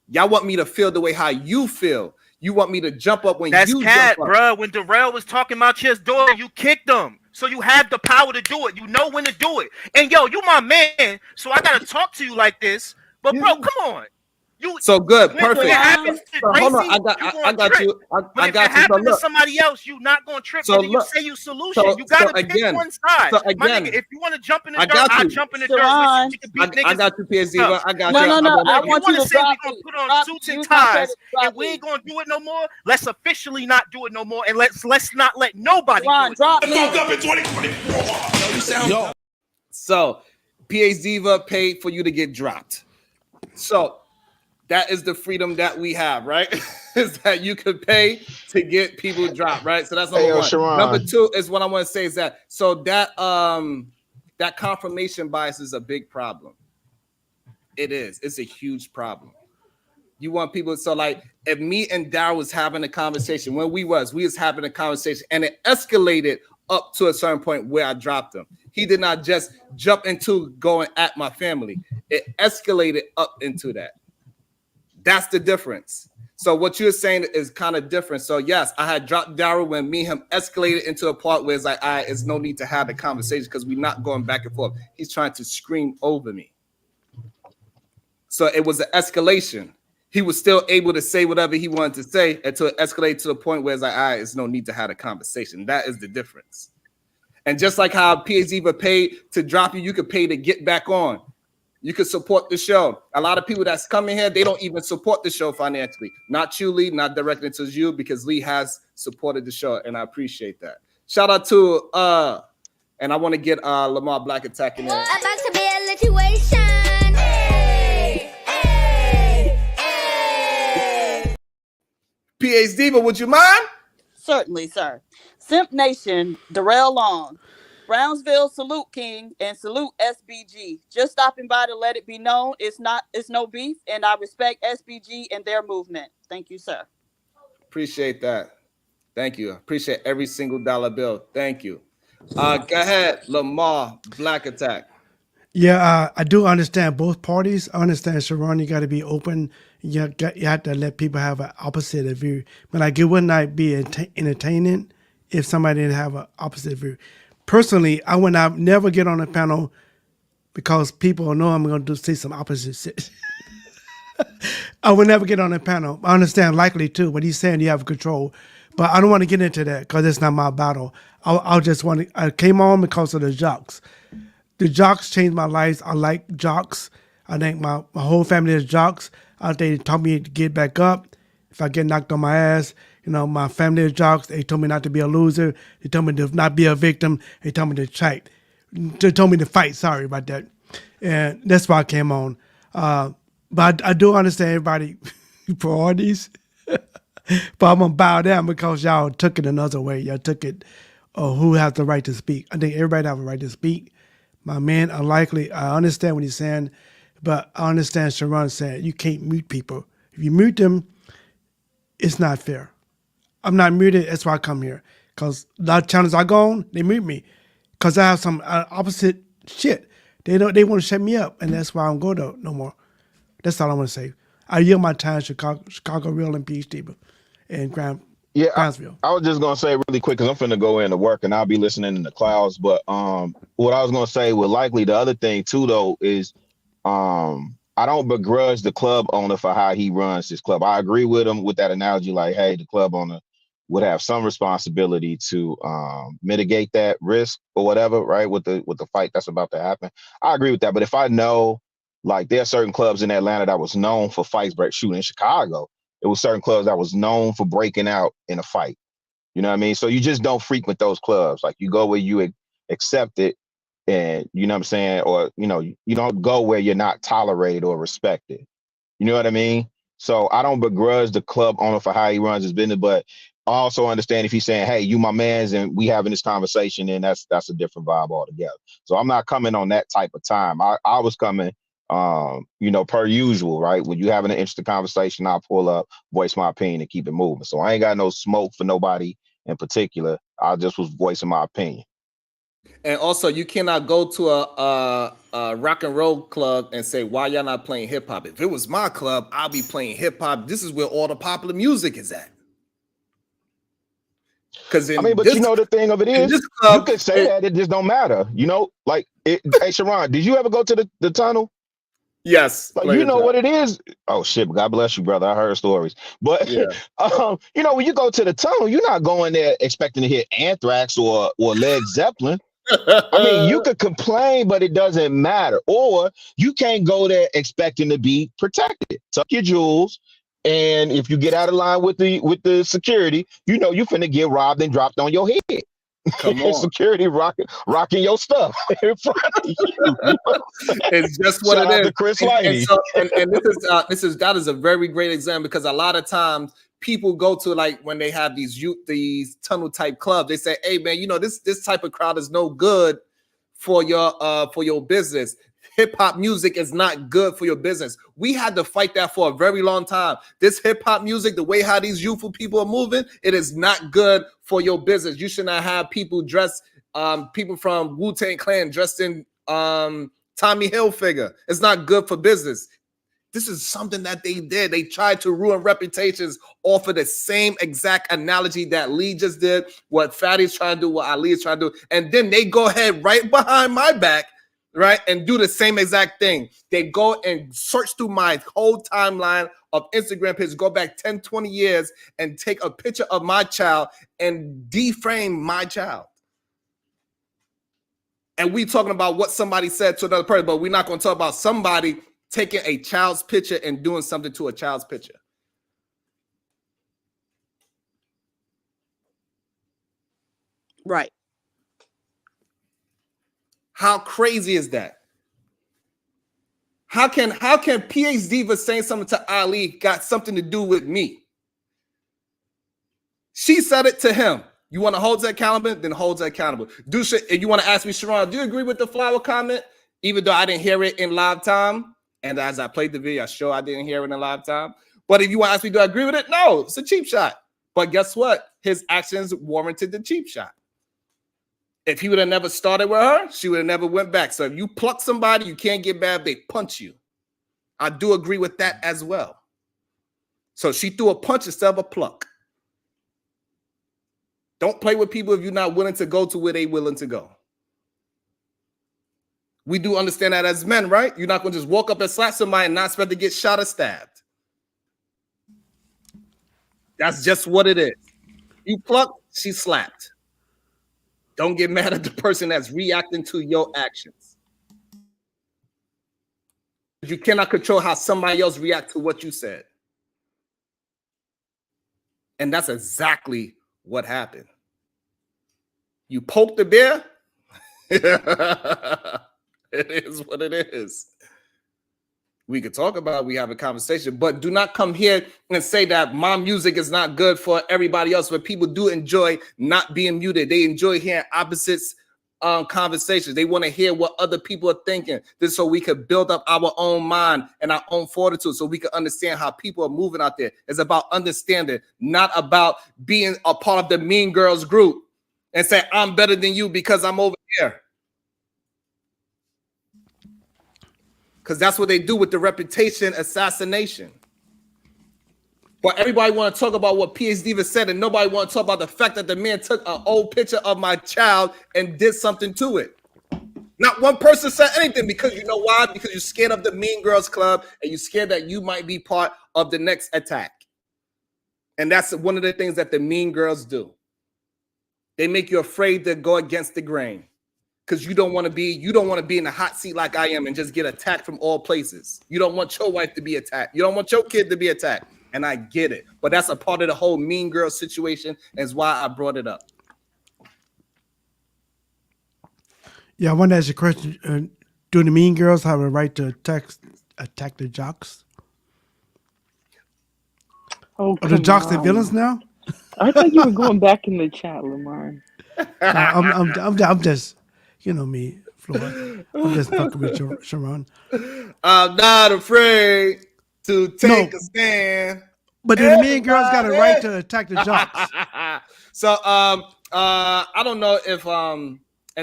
Y'all want me to feel the way how you feel. You want me to jump up when that's you cat, jump up. Bro. When Darrell was talking about your daughter, you kicked him. So you have the power to do it. You know when to do it. And yo, you my man, so I gotta talk to you like this. But bro, come on. So good, perfect. When it happens to so Gracie, hold on, I got you. I got you. If it happens to somebody else, you not gonna trip. So you say you solution. You gotta pick one side. So My again, nigga, if you want to jump in the dirt, I'll jump in the dirt. I got you, PS Diva. I got you. No. I want you to say drop we gonna put on suits and ties, and we ain't gonna do it no more. Let's officially not do it no more, and let's not let nobody do it. Drop me. Fucked up in 2024. So, PS Diva paid for you to get dropped. So that is the freedom that we have, right? Is that you could pay to get people dropped, right? So that's number one. Sharon. Number two is what I want to say is that so that confirmation bias is a big problem. It is. It's a huge problem. You want people, so like if me and Darryl was having a conversation, when we was having a conversation, and it escalated up to a certain point where I dropped him. He did not just jump into going at my family. It escalated up into that. That's the difference. So what you're saying is kind of different. So yes, I had dropped Darryl when me and him escalated into a part where it's like, it's no need to have the conversation because we're not going back and forth. He's trying to scream over me. So it was an escalation. He was still able to say whatever he wanted to say until it escalated to the point where it's like, it's no need to have a conversation. That is the difference. And just like how PAZ paid to drop you, you could pay to get back on. You could support the show. A lot of people that's coming here, they don't even support the show financially. Not you, Lee, not directly to you, because Lee has supported the show, and I appreciate that. Shout out to and I want to get Lamar Black attacking there. About to be a situation. PhD, but would you mind? Certainly, sir. Simp Nation, Darrell Long. Brownsville, salute King, and salute SBG. Just stopping by to let it be known it's no beef, and I respect SBG and their movement. Thank you, sir. Appreciate that. Thank you. Appreciate every single dollar bill. Thank you. Go ahead, Lamar, Black Attack. Yeah, I do understand both parties. I understand, Sharon, you got to be open. You have to let people have an opposite view. But like, it would not be entertaining if somebody didn't have an opposite view. Personally, I would not never get on a panel because people know I'm going to say some opposite shit. I would never get on a panel. I understand likely too, but he's saying you have control. But I don't want to get into that because it's not my battle. I came on because of the jocks. The jocks changed my life. I like jocks. I think my whole family is jocks. They taught me to get back up. If I get knocked on my ass, my family is jocks. They told me not to be a loser. They told me to not be a victim. They told me to fight. They told me to fight. Sorry about that. And that's why I came on. But I do understand everybody priorities. But I'm going to bow down because y'all took it another way. Y'all took it, who has the right to speak. I think everybody have a right to speak. My man, I understand what he's saying, but I understand Sharon saying you can't mute people. If you mute them, it's not fair. I'm not muted. That's why I come here. Because a lot of channels I go on, they mute me. Because I have some opposite shit. They want to shut me up, and that's why I don't go there no more. That's all I want to say. I yield my time, Chicago Real and PhD and Brownsville. I was just gonna say really quick because I'm finna go into work and I'll be listening in the clouds. But what I was gonna say would likely the other thing too though is I don't begrudge the club owner for how he runs his club. I agree with him with that analogy, like, hey, the club owner would have some responsibility to mitigate that risk or whatever, right? With the fight that's about to happen. I agree with that. But if I know, like, there are certain clubs in Atlanta that was known for fights, shooting in Chicago, it was certain clubs that was known for breaking out in a fight. You know what I mean? So you just don't frequent those clubs. Like, you go where you accept it, and you know what I'm saying? Or, you don't go where you're not tolerated or respected. You know what I mean? So I don't begrudge the club owner for how he runs his business, but I also understand if he's saying, hey, you my mans and we having this conversation, then that's a different vibe altogether. So I'm not coming on that type of time. I was coming per usual, right? When you having an interesting conversation, I'll pull up, voice my opinion, and keep it moving. So I ain't got no smoke for nobody in particular. I just was voicing my opinion. And also, you cannot go to a rock and roll club and say, why y'all not playing hip hop? If it was my club, I'll be playing hip hop. This is where all the popular music is at. Because but you know, the thing of it is, you could say that, it just don't matter. Hey, Sharon, did you ever go to the tunnel? Yes. Like, you know what it is? Oh shit, God bless you, brother. I heard stories. But yeah. When you go to the tunnel, you're not going there expecting to hear Anthrax or Led Zeppelin. I mean, you could complain, but it doesn't matter. Or you can't go there expecting to be protected. Tuck your jewels. And if you get out of line with the security, you're finna get robbed and dropped on your head. Come on. Security rocking your stuff in front of you. It's just what Shout it out is. to Chris Lighty. And that is a very great example, because a lot of times people go to, like, when they have these tunnel type clubs, they say, hey man, this type of crowd is no good for your business. Hip hop music is not good for your business. We had to fight that for a very long time. This hip hop music, the way how these youthful people are moving, it is not good for your business. You should not have people dressed, people from Wu-Tang Clan dressed in Tommy Hilfiger. It's not good for business. This is something that they did. They tried to ruin reputations off of the same exact analogy that Lee just did, what Fatty's trying to do, what Ali is trying to do. And then they go ahead right behind my back, right, and do the same exact thing. They go and search through my whole timeline of Instagram pictures, go back 10, 20 years, and take a picture of my child and deframe my child. And we talking about what somebody said to another person, but we're not going to talk about somebody taking a child's picture and doing something to a child's picture. Right. How crazy is that? How can PhD Diva saying something to Ali got something to do with me? She said it to him. You want to hold her accountable, then hold her accountable. If you want to ask me, Sharon, do you agree with the flower comment? Even though I didn't hear it in live time, and as I played the video, I didn't hear it in live time. But if you want to ask me, do I agree with it? No, it's a cheap shot. But guess what? His actions warranted the cheap shot. If he would have never started with her, she would have never went back. So if you pluck somebody, you can't get mad, they punch you. I do agree with that as well. So she threw a punch instead of a pluck. Don't play with people if you're not willing to go to where they're willing to go. We do understand that as men, right? You're not going to just walk up and slap somebody and not expect to get shot or stabbed. That's just what it is. You pluck, she slapped. Don't get mad at the person that's reacting to your actions. You cannot control how somebody else reacts to what you said. And that's exactly what happened. You poke the bear. It is what it is. We could talk about it, we have a conversation, but do not come here and say that my music is not good for everybody else, but people do enjoy not being muted. They enjoy hearing opposites conversations. They want to hear what other people are thinking. This so we could build up our own mind and our own fortitude so we can understand how people are moving out there. It's about understanding, not about being a part of the mean girls group and say, I'm better than you because I'm over here. Because that's what they do with the reputation assassination. But everybody want to talk about what P.H. Diva said, and nobody want to talk about the fact that the man took an old picture of my child and did something to it. Not one person said anything, because you know why? Because you're scared of the Mean Girls Club, and you're scared that you might be part of the next attack. And that's one of the things that the Mean Girls do. They make you afraid to go against the grain. Because you don't want to be in the hot seat like I am and just get attacked from all places. You don't want your wife to be attacked. You don't want your kid to be attacked. And I get it. But that's a part of the whole mean girl situation, and is why I brought it up. Yeah, I want to ask you a question. Do the mean girls have a right to attack the jocks? Oh, Are the jocks the villains now? I thought you were going back in the chat, Lamar. I'm just, you know me, Floyd. I'm just fucking with Sharon. I'm not afraid to take a stand. But the mean girls got a right to attack the jocks. So I don't know if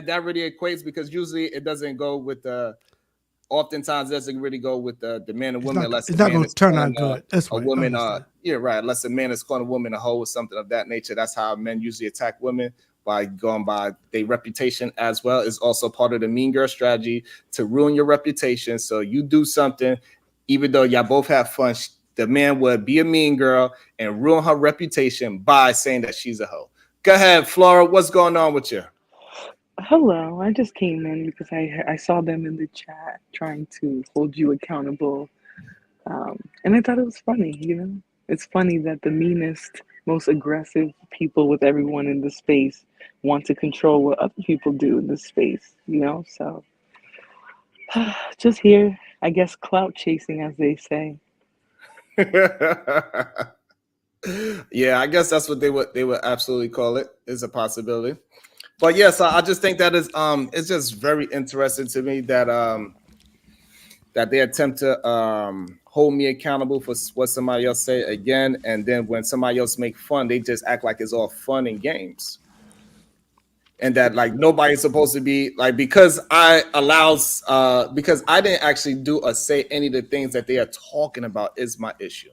that really equates, because usually it doesn't go with the. Oftentimes, it doesn't really go with the man and woman. It's not going to turn out good. That's a woman. Yeah, right. Unless a man is calling a woman a hoe or something of that nature. That's how men usually attack women, by going by their reputation as well. Is also part of the mean girl strategy to ruin your reputation. So you do something, even though y'all both have fun, the man would be a mean girl and ruin her reputation by saying that she's a hoe. Go ahead, Flora. What's going on with you? Hello, I just came in because I saw them in the chat trying to hold you accountable. And I thought it was funny, you know? It's funny that the meanest, most aggressive people with everyone in the space want to control what other people do in this space, you know? So just here, I guess, clout chasing, as they say. Yeah, I guess that's what they would absolutely call it. Is a possibility. But yes, I just think that is it's just very interesting to me that that they attempt to hold me accountable for what somebody else say again, and then when somebody else make fun, they just act like it's all fun and games, and that like nobody's supposed to be like, because I didn't actually do or say any of the things that they are talking about is my issue.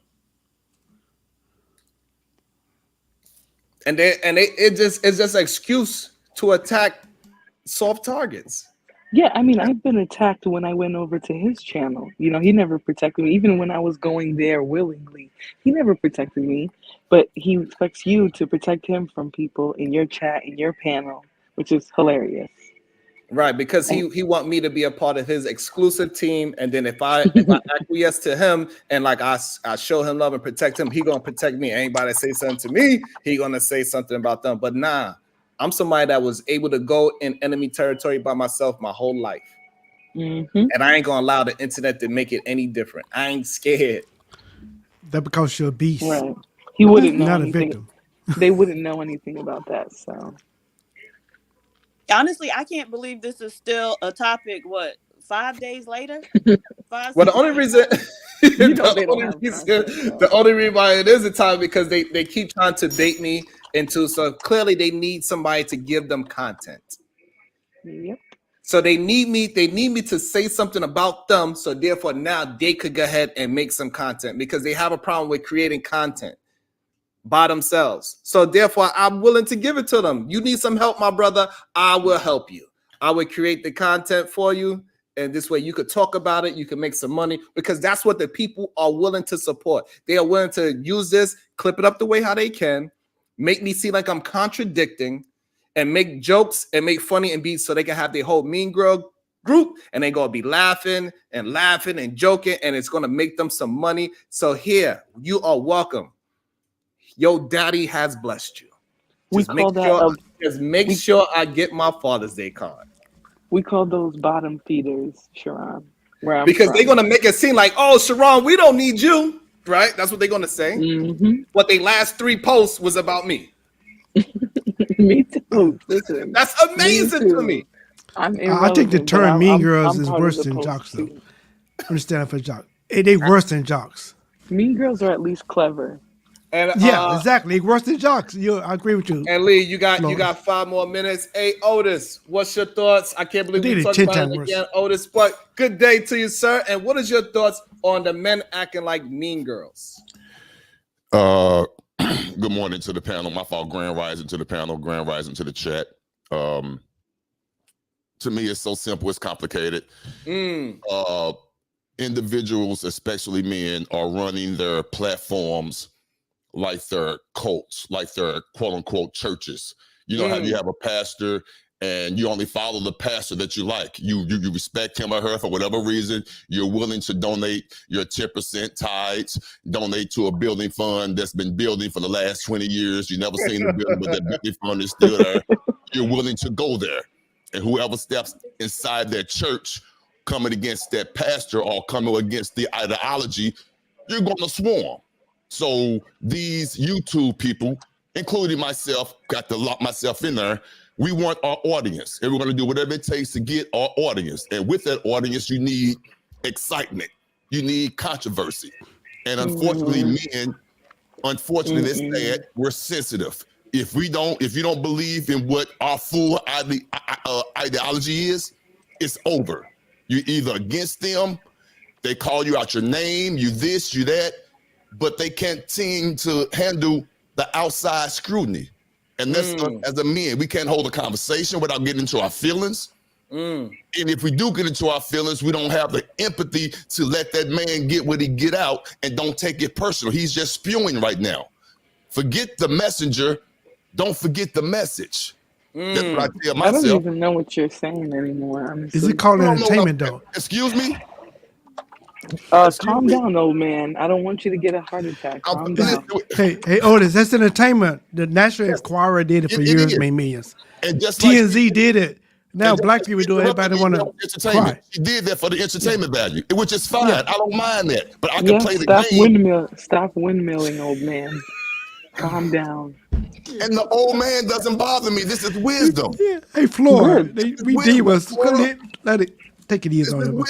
And it's just an excuse to attack soft targets. Yeah, I mean, I've been attacked when I went over to his channel. You know, he never protected me. Even when I was going there willingly, he never protected me. But he expects you to protect him from people in your chat, in your panel, which is hilarious. Right, because he want me to be a part of his exclusive team, and then if I acquiesce to him and like I show him love and protect him, he gonna protect me. Anybody say something to me, he gonna say something about them. But nah, I'm somebody that was able to go in enemy territory by myself my whole life, and I ain't gonna allow the internet to make it any different. I ain't scared. That because you're a beast. Right. He wouldn't know not anything. a victim. They wouldn't know anything about that. So Honestly, I can't believe this is still a topic. What, 5 days later? Five, Well, the 6 only days reason, later? you know they don't have content. the only reason why it is a time because they keep trying to bait me into. So clearly, they need somebody to give them content. Yep. So they need me to say something about them. So therefore now they could go ahead and make some content because they have a problem with creating content by themselves. So therefore I'm willing to give it to them. You need some help, my brother, I will help you. I will create the content for you. And this way you could talk about it. You can make some money because that's what the people are willing to support. They are willing to use this, clip it up the way how they can, make me seem like I'm contradicting, and make jokes and make funny and beats so they can have their whole Mean Girl group and they're going to be laughing and joking and it's going to make them some money. So here, you are welcome. Your daddy has blessed you. Just make sure I get my Father's Day card. We call those bottom feeders, Sharon. Because they're going to make it seem like, oh, Sharon, we don't need you. Right? That's what they're going to say. Mm-hmm. What they last 3 posts was about me. Me too. Listen, that's amazing to me. I think the term "mean girls" is worse than jocks, though. Understand for jocks? They worse than jocks. Mean girls are at least clever. And yeah, exactly. Worse than jocks. I agree with you. And Lee, you got 5 more minutes. Hey, Otis, what's your thoughts? I can't believe we talked about it again, Otis. But good day to you, sir. And what is your thoughts on the men acting like mean girls? Good morning to the panel. My fault. Grand rising to the panel. Grand rising to the chat. To me, it's so simple. It's complicated. Individuals, especially men, are running their platforms like they're cults, like they're quote unquote churches. You know how you have a pastor and you only follow the pastor that you like. You respect him or her for whatever reason. You're willing to donate your 10% tithes, donate to a building fund that's been building for the last 20 years. You never seen the building, but that building fund is still there. You're willing to go there. And whoever steps inside that church coming against that pastor or coming against the ideology, you're going to swarm. So these YouTube people, including myself, got to lock myself in there. We want our audience, and we're going to do whatever it takes to get our audience. And with that audience, you need excitement. You need controversy. And unfortunately, men, it's sad, we're sensitive. If you don't believe in what our full ideology is, it's over. You're either against them, they call you out your name, you this, you that, but they can't seem to handle the outside scrutiny. And that's as a man, we can't hold a conversation without getting into our feelings. And if we do get into our feelings, we don't have the empathy to let that man get what he get out and don't take it personal. He's just spewing right now. Forget the messenger. Don't forget the message. That's what I tell myself. I don't even know what you're saying anymore. Honestly. Is it called entertainment, though? Excuse me? Calm down, old man. I don't want you to get a heart attack. Calm down. Hey, Otis, that's entertainment. The National Enquirer did it for years, made millions. And just TMZ did it. Now black people do it. Everybody want to cry. He did that for the entertainment value, which is fine. I don't mind that. But I can play the game. Stop windmilling, old man. Calm down. And the old man doesn't bother me. This is wisdom. Yeah. Hey, Floyd, we did was let it take it easy on him.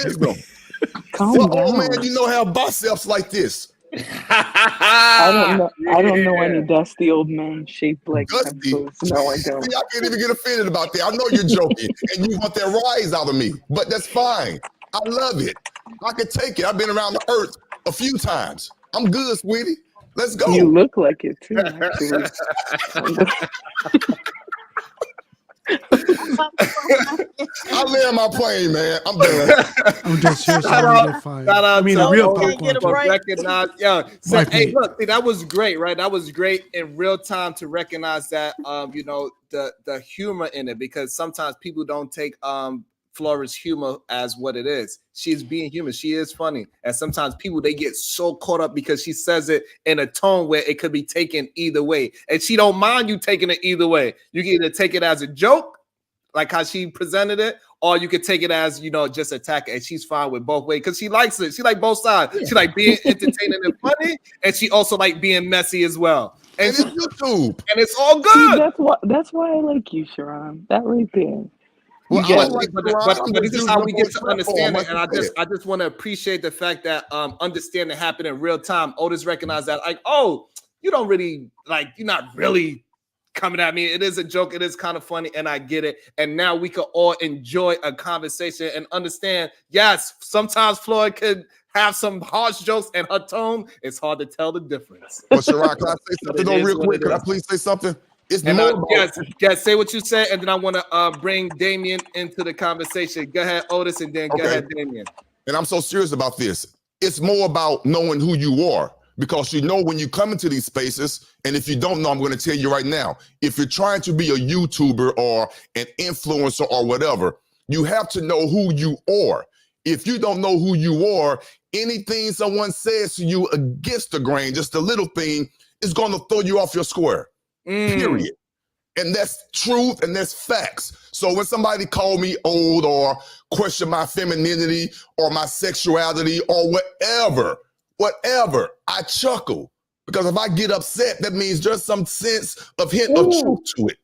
Calm down. Old man, you know how biceps like this. I don't know any dusty old men shaped like pencils. No, I don't. See, I can't even get offended about that. I know you're joking and you want that rise out of me, but that's fine. I love it. I can take it. I've been around the earth a few times. I'm good, sweetie. Let's go. You look like it too, actually. I land my plane, man. I'm done. I'm just here. I mean, a real popcorn. Recognize, hey, look, see, that was great, right? That was great in real time to recognize that, the humor in it, because sometimes people don't take Flora's humor as what it is. She's being human. She is funny, and sometimes people they get so caught up because she says it in a tone where it could be taken either way, and she don't mind you taking it either way. You can either take it as a joke, like how she presented it, or you could take it as just attack it. And she's fine with both ways because she likes it. She like both sides. She like being entertaining and funny, and she also like being messy as well. And it's YouTube. And it's all See, good. that's why I like you, Sharon. That right there. Well, You I get don't it. like But Quran. I'm this just is using how the we get most to platform, understand it, like and you said. I just want to appreciate the fact that understanding happened in real time. Otis recognized that, like, oh, you don't really like, you're not really coming at me. It is a joke. It is kind of funny, and I get it. And now we can all enjoy a conversation and understand. Yes, sometimes Floyd could have some harsh jokes, and her tone, it's hard to tell the difference. But Sharon, can I say But something it though, is real what quick? it Can I is. please say something? It's And more about yes, say what you said, and then I want to bring Damien into the conversation. Go ahead, Otis, and then go okay. ahead, Damien. And I'm so serious about this. It's more about knowing who you are, because you know when you come into these spaces, and if you don't know, I'm going to tell you right now, if you're trying to be a YouTuber or an influencer or whatever, you have to know who you are. If you don't know who you are, anything someone says to you against the grain, just a little thing, is going to throw you off your square. Period. And that's truth and that's facts. So when somebody call me old or question my femininity or my sexuality or whatever, I chuckle. Because if I get upset, that means there's some sense of hint of truth to it.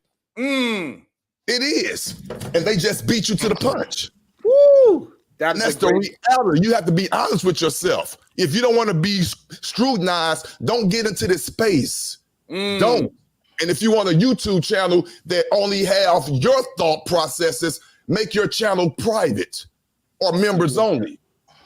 It is. And they just beat you to the punch. Woo! And that's the reality. You have to be honest with yourself. If you don't want to be scrutinized, don't get into this space. Don't. And if you want a YouTube channel that only have your thought processes, make your channel private or members only.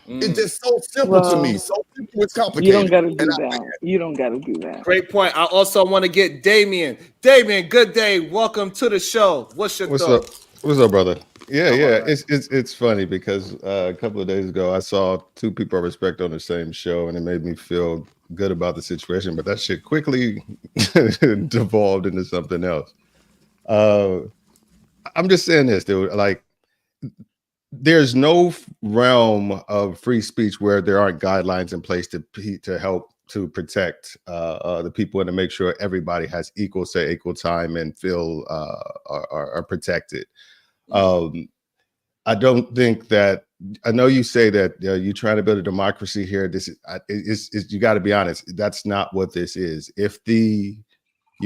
It's just so simple to me. So simple, it's complicated. You don't got to do that. You don't got to do that. Great point. I also want to get Damien. Damien, good day. Welcome to the show. What's your thought? What's up, brother? Yeah. It's funny because a couple of days ago I saw two people I respect on the same show, and it made me feel good about the situation. But that shit quickly devolved into something else. I'm just saying this, dude. Like, there's no realm of free speech where there aren't guidelines in place to help to protect the people and to make sure everybody has equal time and feel are protected. I don't think that, I know you say that you're trying to build a democracy here. This is you got to be honest. That's not what this is. If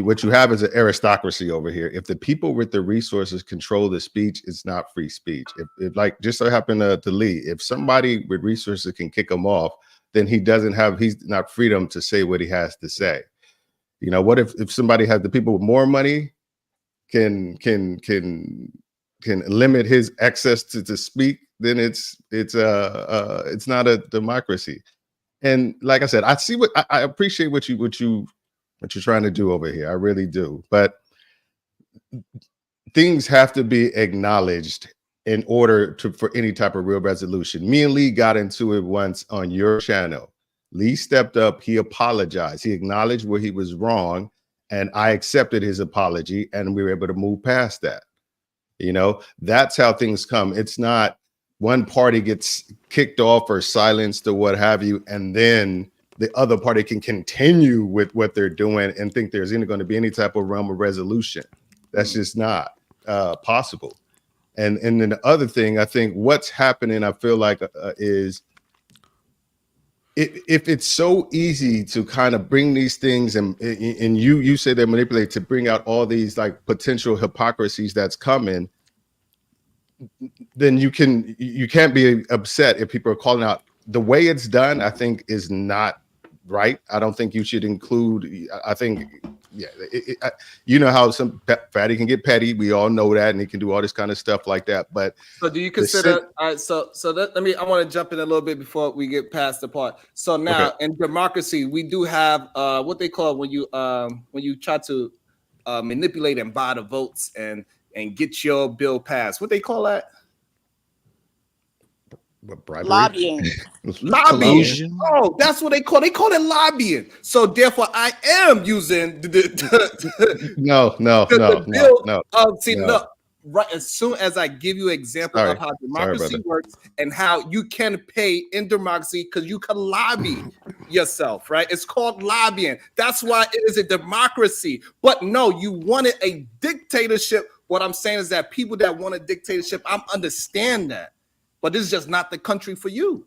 what you have is an aristocracy over here. If the people with the resources control the speech, it's not free speech. If like just so happened to Lee, if somebody with resources can kick him off, then he's not freedom to say what he has to say. You know, what if somebody has the people with more money can limit his access to speak, then it's not a democracy. And like I said, I appreciate what you're trying to do over here. I really do. But things have to be acknowledged in order for any type of real resolution. Me and Lee got into it once on your channel. Lee stepped up, he apologized, he acknowledged where he was wrong, and I accepted his apology, and we were able to move past that. You know, that's how things come. It's not one party gets kicked off or silenced or what have you, and then the other party can continue with what they're doing and think there's going to be any type of realm of resolution. That's just not possible. And then the other thing, I think what's happening, I feel like is if it's so easy to kind of bring these things and you say they manipulate to bring out all these like potential hypocrisies that's coming, then you can't be upset if people are calling out the way it's done. I think is not right. I don't think you should include. I think, yeah, you know how some fatty can get petty. We all know that, and he can do all this kind of stuff like that. But so, do you consider? Let me. I want to jump in a little bit before we get past the part. So now, in democracy, we do have what they call when you try to manipulate and buy the votes and get your bill passed. What they call that? Bribery? Lobbying. Lobbying. Oh, that's what they call it lobbying. So therefore, I am using no. Right, as soon as I give you an example of how democracy works and how you can pay in democracy because you can lobby yourself, right? It's called lobbying. That's why it is a democracy. But no, you wanted a dictatorship. What I'm saying is that people that want a dictatorship, I understand that. But this is just not the country for you.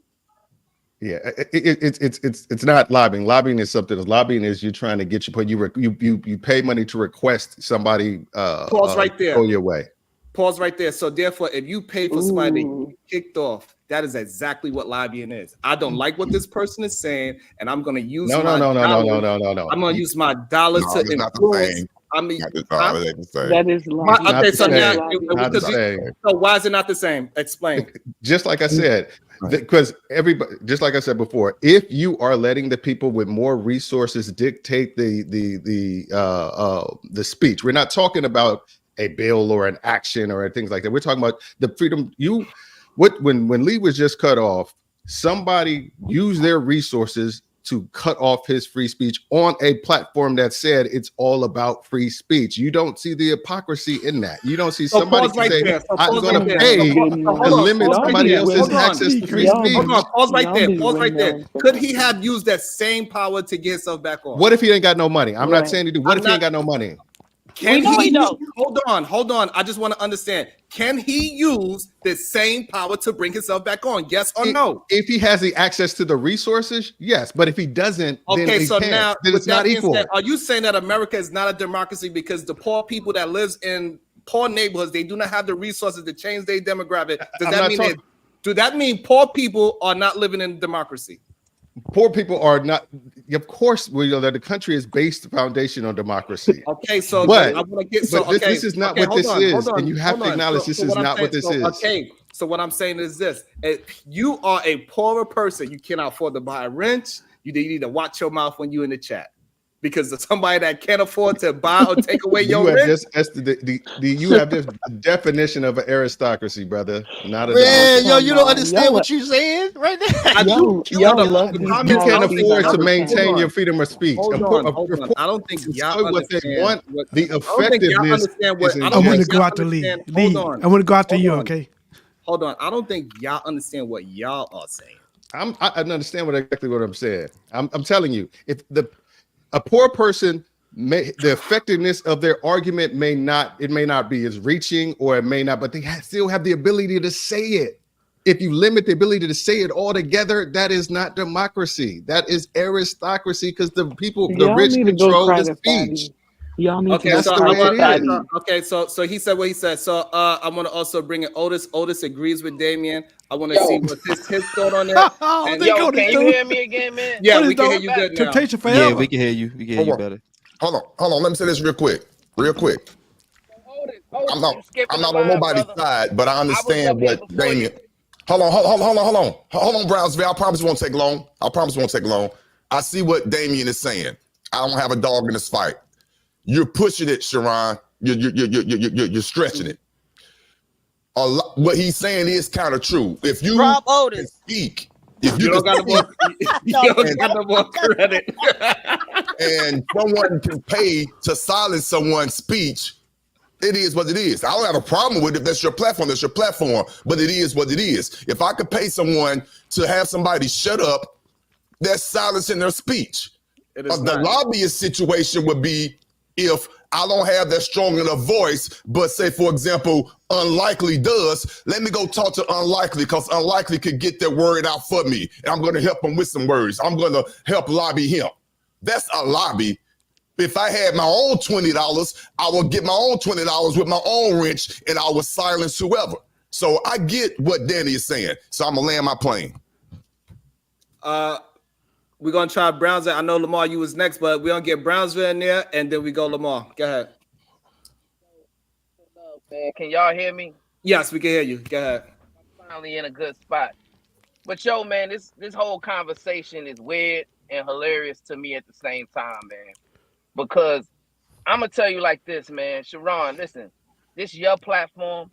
Yeah, it's not lobbying. Lobbying is something else. Lobbying is you trying to get your point. You pay money to request somebody Pause right there. go your way. Pause right there. So therefore, if you pay for somebody to Ooh. get kicked off, that is exactly what lobbying is. I don't like what this person is saying, and I'm going to use No. my dollars. No. I'm going to use my dollars No, to it's not the influence. same. I mean, Not the huh? same. It ain't the same. That is My- lobbying. Not okay, the so now, same. Not because the you, same. so why is it not the same? Explain. Just like I said, because everybody, just like I said before, if you are letting the people with more resources dictate the speech, we're not talking about a bill or an action or things like that. We're talking about the freedom. When Lee was just cut off, somebody used their resources to cut off his free speech on a platform that said it's all about free speech. You don't see the hypocrisy in that. You don't see So somebody pause right say, there. So I'm pause going right to there. pay So hold to on, limit pause right somebody there. else's Hold on. access to free Y'all speech. Hold on, pause right Y'all there. be Pause right there. windmills. Could he have used that same power to get himself back on? What if he ain't got no money? I'm not Right. saying he do. What I'm if he ain't not- got no money? Can We know he don't. Hold on. I just want to understand. Can he use the same power to bring himself back on? Yes or no? If he has the access to the resources, yes. But if he doesn't, then Okay, he so can't. now Then with it's that not being equal. said, are you saying that America is not a democracy because the poor people that lives in poor neighborhoods, they do not have the resources to change their demographic? Do that mean poor people are not living in democracy? Poor people are not. Of course, we know that the country is based foundation on democracy. Okay, so But- I want to get this is not what this is, and you have to acknowledge this is what I'm not what saying- this is. Okay, so what I'm saying is this: if you are a poorer person, you cannot afford to buy a wrench. You need to watch your mouth when you're in the chat, because somebody that can't afford to buy or take away You your have rent. just you have this definition of an aristocracy, brother. Not a Man, yo, Come you don't on. understand Y'all what you saying right there. I do. Y'all The love comment- these you I can't don't think- afford to Hold maintain on. your freedom of speech. Hold on. I don't think y'all Say what they understand want. what- The I don't think y'all effectiveness understand what is in I I don't want to think go y'all out to Lee. understand. Lee, Hold on. I want to go out to Hold you, on. okay? Hold on. I don't think y'all understand what y'all are saying. I understand exactly what I'm saying. I'm telling you, if a poor person the effectiveness of their argument may not be as reaching, or it may not, but they still have the ability to say it. If you limit the ability to say it altogether, that is not democracy. That is aristocracy, because the Y'all rich need to go control cry the to speech. Fatty. Y'all need Okay, to so go the cry way to it Fatty. is. okay, so he said what he said. So I want to also bring in Otis. Otis agrees with Damien. I want to Yo. see what his thought on it. Oh, And- they Yo, go can to you do. hear me again, man? Yeah, What we is can the- hear you good now. Temptation Yeah, forever. we can hear you. We can hear you better. Hold on. Let me say this real quick. Otis, I'm not you skipping I'm the not on line, nobody's brother. side, but I I was understand up here what before you. Damien. Hold on, Brownsville. I promise it won't take long. I see what Damien is saying. I don't have a dog in this fight. You're pushing it, Sharon. You're stretching it. What he's saying is kind of true. If you Rob can Otis. speak, if You you don't can got no speak, more. You don't got no more credit. and someone can pay to silence someone's speech, it is what it is. I don't have a problem with it. If that's your platform, that's your platform. But it is what it is. If I could pay someone to have somebody shut up, that's silencing their speech. It is The not. lobbyist situation would be if I don't have that strong enough voice, but say, for example, Unlikely does. Let me go talk to Unlikely, because Unlikely could get that word out for me. And I'm going to help him with some words. I'm going to help lobby him. That's a lobby. If I had my own $20, I would get my own $20 with my own wrench, and I would silence whoever. So I get what Danny is saying. So I'm going to land my plane. We're gonna try Brownsville. I know Lamar, you was next, but we're gonna get Brownsville in there, and then we go Lamar. Go ahead. Man, can y'all hear me? Yes, we can hear you. Go ahead. I'm finally in a good spot. But yo, man, this whole conversation is weird and hilarious to me at the same time, man. Because I'm gonna tell you like this, man. Sharon, listen, this your platform.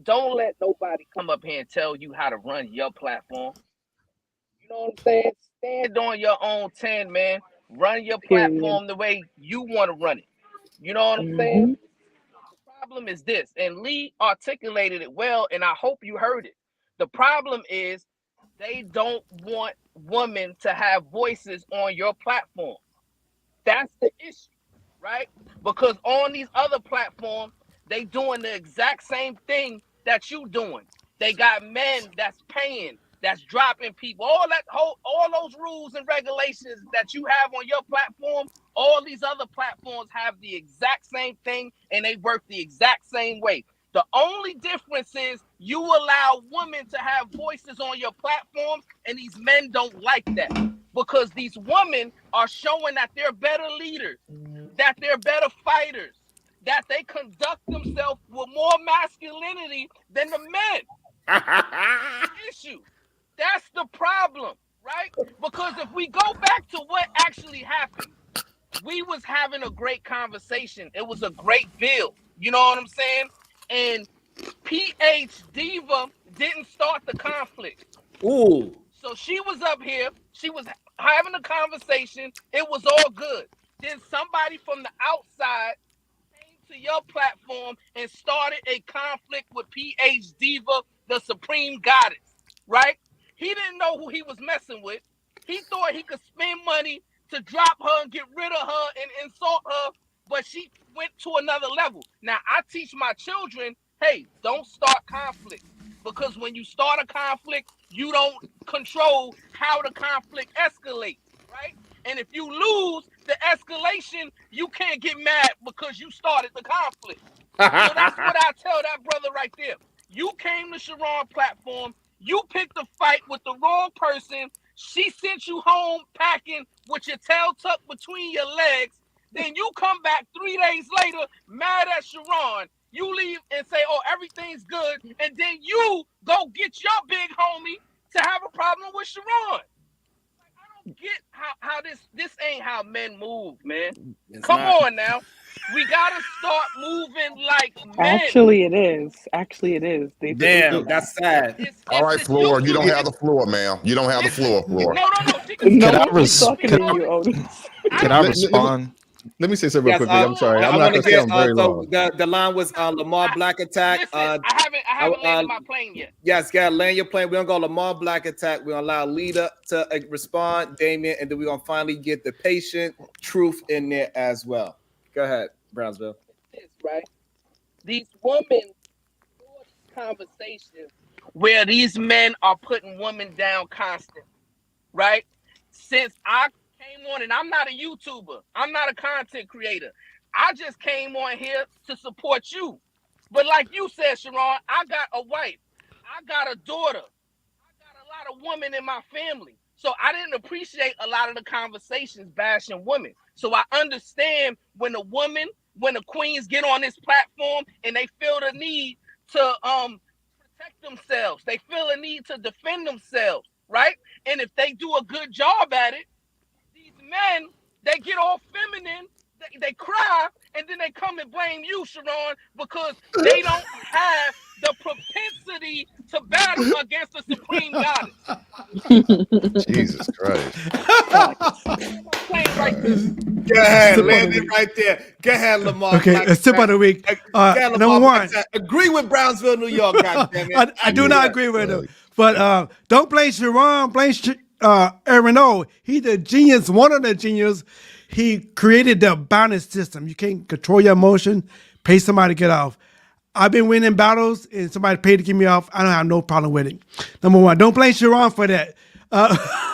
Don't let nobody come up here and tell you how to run your platform. You know what I'm saying? Stand on your own 10, man. Run your Period. platform the way you want to run it. You know what I'm saying? The problem is this, and Lee articulated it well, and I hope you heard it. The problem is they don't want women to have voices on your platform. That's the issue, right? Because on these other platforms, they doing the exact same thing that you doing. They got men that's paying that's dropping people, all those rules and regulations that you have on your platform, all these other platforms have the exact same thing and they work the exact same way. The only difference is you allow women to have voices on your platforms, and these men don't like that because these women are showing that they're better leaders, that they're better fighters, that they conduct themselves with more masculinity than the men. Issue. That's the problem, right? Because if we go back to what actually happened, we was having a great conversation. It was a great build. You know what I'm saying? And PH Diva didn't start the conflict. Ooh. So she was up here. She was having a conversation. It was all good. Then somebody from the outside came to your platform and started a conflict with PH Diva, the supreme goddess, right? He didn't know who he was messing with. He thought he could spend money to drop her and get rid of her and insult her, but she went to another level. Now, I teach my children, hey, don't start conflict, because when you start a conflict, you don't control how the conflict escalates, right? And if you lose the escalation, you can't get mad because you started the conflict. So that's what I tell that brother right there. You came to Sharon platform, you picked a fight with the wrong person, she sent you home packing with your tail tucked between your legs, then you come back 3 days later mad at Sharon. You leave and say, oh, everything's good, and then you go get your big homie to have a problem with Sharon. Like, I don't get how this ain't how men move, man. Come on now. We gotta start moving like men. Actually, it is. Actually, it is. They Damn, that's sad. All right, Floor, you don't have the floor, ma'am. You don't have the floor, Floor. No. No one's talking to you, Otis. Can I respond? Let me say something real Yes, quickly. I'm sorry. I I'm not want to gonna say get I'm very long. the line was Lamar Black Attack. Listen, I haven't landed my plane yet. Yes, gotta land your plane. We're gonna go Lamar Black Attack. We're gonna allow Lita to respond, Damien, and then we're gonna finally get the patient truth in there as well. Go ahead, Brownsville. This, right? These women conversations where these men are putting women down constantly, right? Since I came on, and I'm not a YouTuber, I'm not a content creator. I just came on here to support you. But like you said, Sharon, I got a wife, I got a daughter, I got a lot of women in my family. So I didn't appreciate a lot of the conversations bashing women. So I understand when the queens get on this platform and they feel the need to protect themselves. They feel a need to defend themselves, right? And if they do a good job at it, these men, they get all feminine, they cry, and then they come and blame you, Sharon, because they don't have the propensity to battle against the supreme goddess. Jesus Christ. Go ahead, land it right there. Go ahead, Lamar. Okay, a sip of the week. Number one. Agree with Brownsville, New York, goddammit. I do not agree with him. But don't blame Sharon, blame Aaron O. He's the genius, one of the genius. He created the balance system. You can't control your emotion, pay somebody to get off. I've been winning battles and somebody paid to get me off. I don't have no problem with it. Number one, don't blame Sharon for that.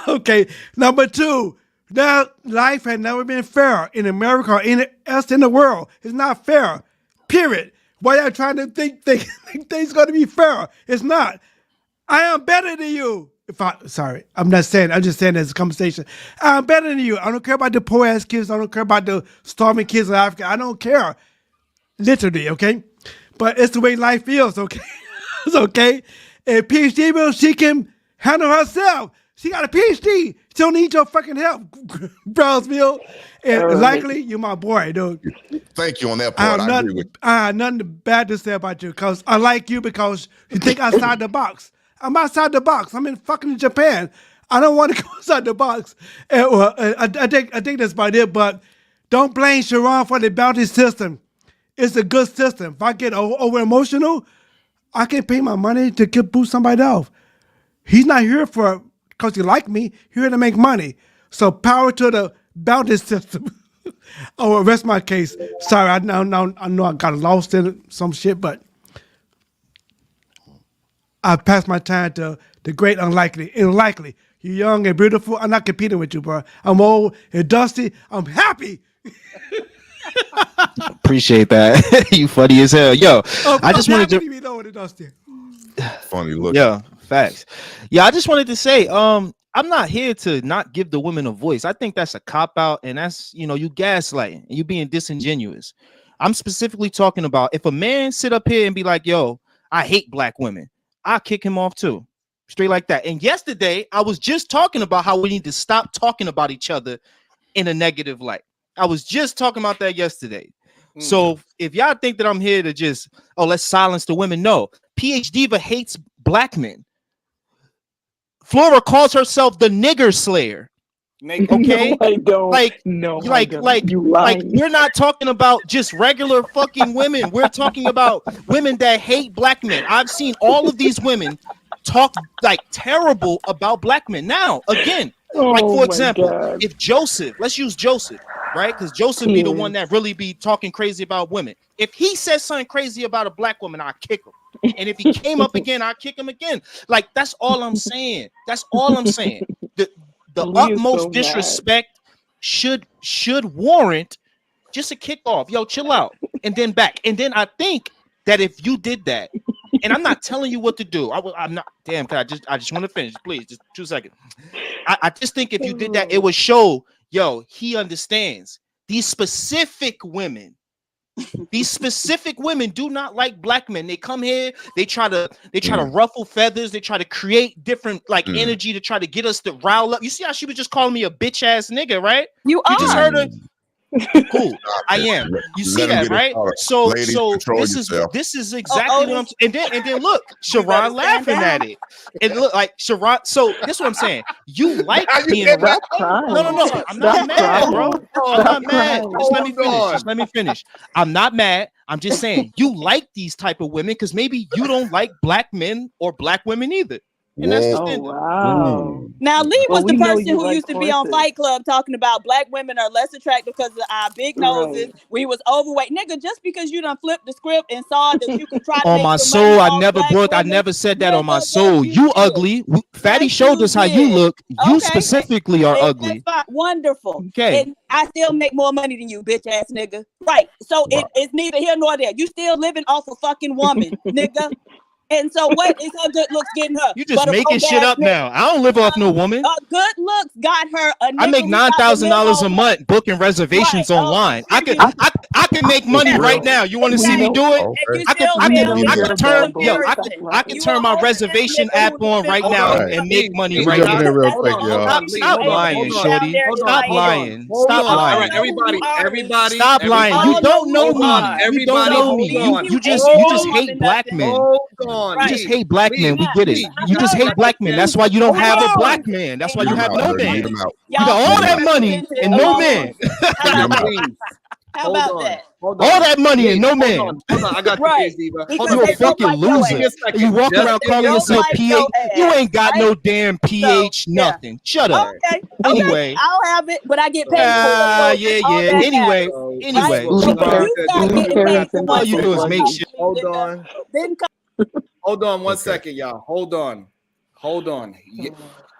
Okay. Number two, that life has never been fair in America or in else in the world. It's not fair. Period. Why y'all trying to think things going to be fair? It's not. I am better than you. I'm just saying as a conversation. I'm better than you. I don't care about the poor ass kids. I don't care about the starving kids in Africa. I don't care. Literally, okay? But it's the way life feels, okay? It's okay. And PhD, she can handle herself. She got a PhD. She don't need your fucking help, Brownsville. And likely, you're my boy, dude. Thank you on that part. I agree with you. I have nothing bad to say about you because I like you because you think outside the box. I'm outside the box. I'm in fucking Japan. I don't want to go outside the box. I think that's about it. But don't blame Sharon for the bounty system. It's a good system. If I get over emotional, I can pay my money to boost somebody else. He's not here because he like me. He's here to make money. So power to the bounty system. I will rest my case. Sorry, I know I got lost in some shit, but I pass my time to the great unlikely. Unlikely. You're young and beautiful. I'm not competing with you, bro. I'm old and dusty. I'm happy. Appreciate that. You funny as hell. Yo, I just wanted to be old and dusty. Funny look. yeah, facts. Yeah, I just wanted to say, I'm not here to not give the women a voice. I think that's a cop out, and that's you gaslighting and you being disingenuous. I'm specifically talking about if a man sit up here and be like, yo, I hate black women, I'll kick him off too. Straight like that. And yesterday, I was just talking about how we need to stop talking about each other in a negative light. I was just talking about that yesterday. So if y'all think that I'm here to just, let's silence the women, no. PH Diva hates black men. Flora calls herself the nigger slayer. Okay, No, I don't. like, No, I like, don't. like, You like, lying. we're not talking about just regular fucking women. We're talking about women that hate black men. I've seen all of these women talk like terrible about black men. Now, again, like Oh for my example, God. if Joseph, let's use Joseph, right? Because Joseph be the one Tears. that really be talking crazy about women. If he says something crazy about a black woman, I kick him. And if he came up again, I kick him again. Like that's all I'm saying. That's all I'm saying. The Lee is utmost so mad. disrespect should warrant just a kickoff. Yo, chill out, and then back. And then I think that if you did that, and I'm not telling you what to do. I'm not. Damn, I just want to finish, please. Just 2 seconds. I just think if you did that, it would show. Yo, he understands these specific women. These specific women do not like black men. They come here, they try to ruffle feathers, they try to create different energy to try to get us to rile up. You see how she was just calling me a bitch ass nigga, right? You just are. heard her. Cool, I am. You see that, right? So Ladies, control yourself. this is exactly what I'm. And then look, Sharon laughing at it. And look like Sharon. So this is what I'm saying. You like being around. No. I'm not mad, bro. I'm not mad. Just let me finish. I'm not mad. I'm just saying you like these type of women because maybe you don't like black men or black women either. And that's just it. Wow. Now, Lee was the we know person you who like used to be on horses. Fight Club talking about black women are less attractive because of our big noses. Right. We was overweight. Nigga, just because you done flipped the script and saw that you could try to On make my some money soul, I off never black women, never said that on my nigga, soul. yes, You did. ugly. Fatty Yes, showed us how you did. look. You Okay. specifically are ugly. That's fine. Wonderful. Okay. And I still make more money than you, bitch ass nigga. Right. So it's neither here nor there. You still living off a fucking woman, nigga. And so what is her good looks getting her? You just But a making broke shit ass up nigga. now. I don't live off no woman. Good looks got her a nigga. I make who got to live $9,000 a on month booking reservations Right. online. I can make money right now. You want to see me do it? And you I still can feel turn comparison. I can You turn a my whole reservation nigga app who on been right over now there. and make money Let me right jump now. in real That's quick, the y'all. only Stop reason lying, you shorty. down there Stop tonight. lying. Hold Stop on. All lying. right, everybody. Stop lying. You All don't know who you are. me. You don't know me. You just hate black men. Hold on. You just hate black men. We Now, get it. You just hate black men. That's why you don't have a black man. That's why you have no man. You got all that money and no man. How about that? Please. How Hold about on. that? Hold on. All that money and no man. Hold on. I got Right. you, Diva. Because You a they don't fucking like your loser. ass. You walk Just around give me calling a yourself like PH. your You ass, ain't got right? no damn PH yeah. nothing. Shut up. Okay. Anyway. I'll have it, but I get paid for it. So Yeah. all that Anyway. matters, Anyway. right? Lee When you start Lee getting carries paid for himself what All you you do is do, make shit. Hold on. then Hold on one Okay. second, y'all. Hold on.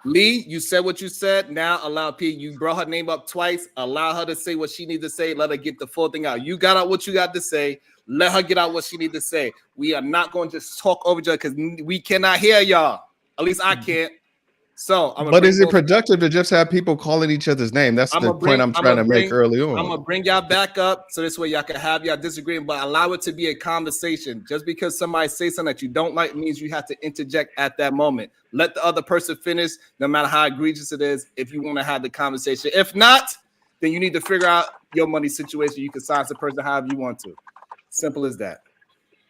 Lee, you said what you said. Now allow P. You brought her name up twice. Allow her to say what she needs to say. Let her get the full thing out. You got out what you got to say. Let her get out what she needs to say. We are not going to just talk over each other because we cannot hear y'all. At least I can't. So, but is it productive to just have people calling each other's name? That's the point I'm trying to make early on. I'm gonna bring y'all back up so this way y'all can have y'all disagreement, but allow it to be a conversation. Just because somebody says something that you don't like means you have to interject at that moment. Let the other person finish, no matter how egregious it is, if you want to have the conversation. If not, then you need to figure out your money situation. You can silence the person however you want to. Simple as that.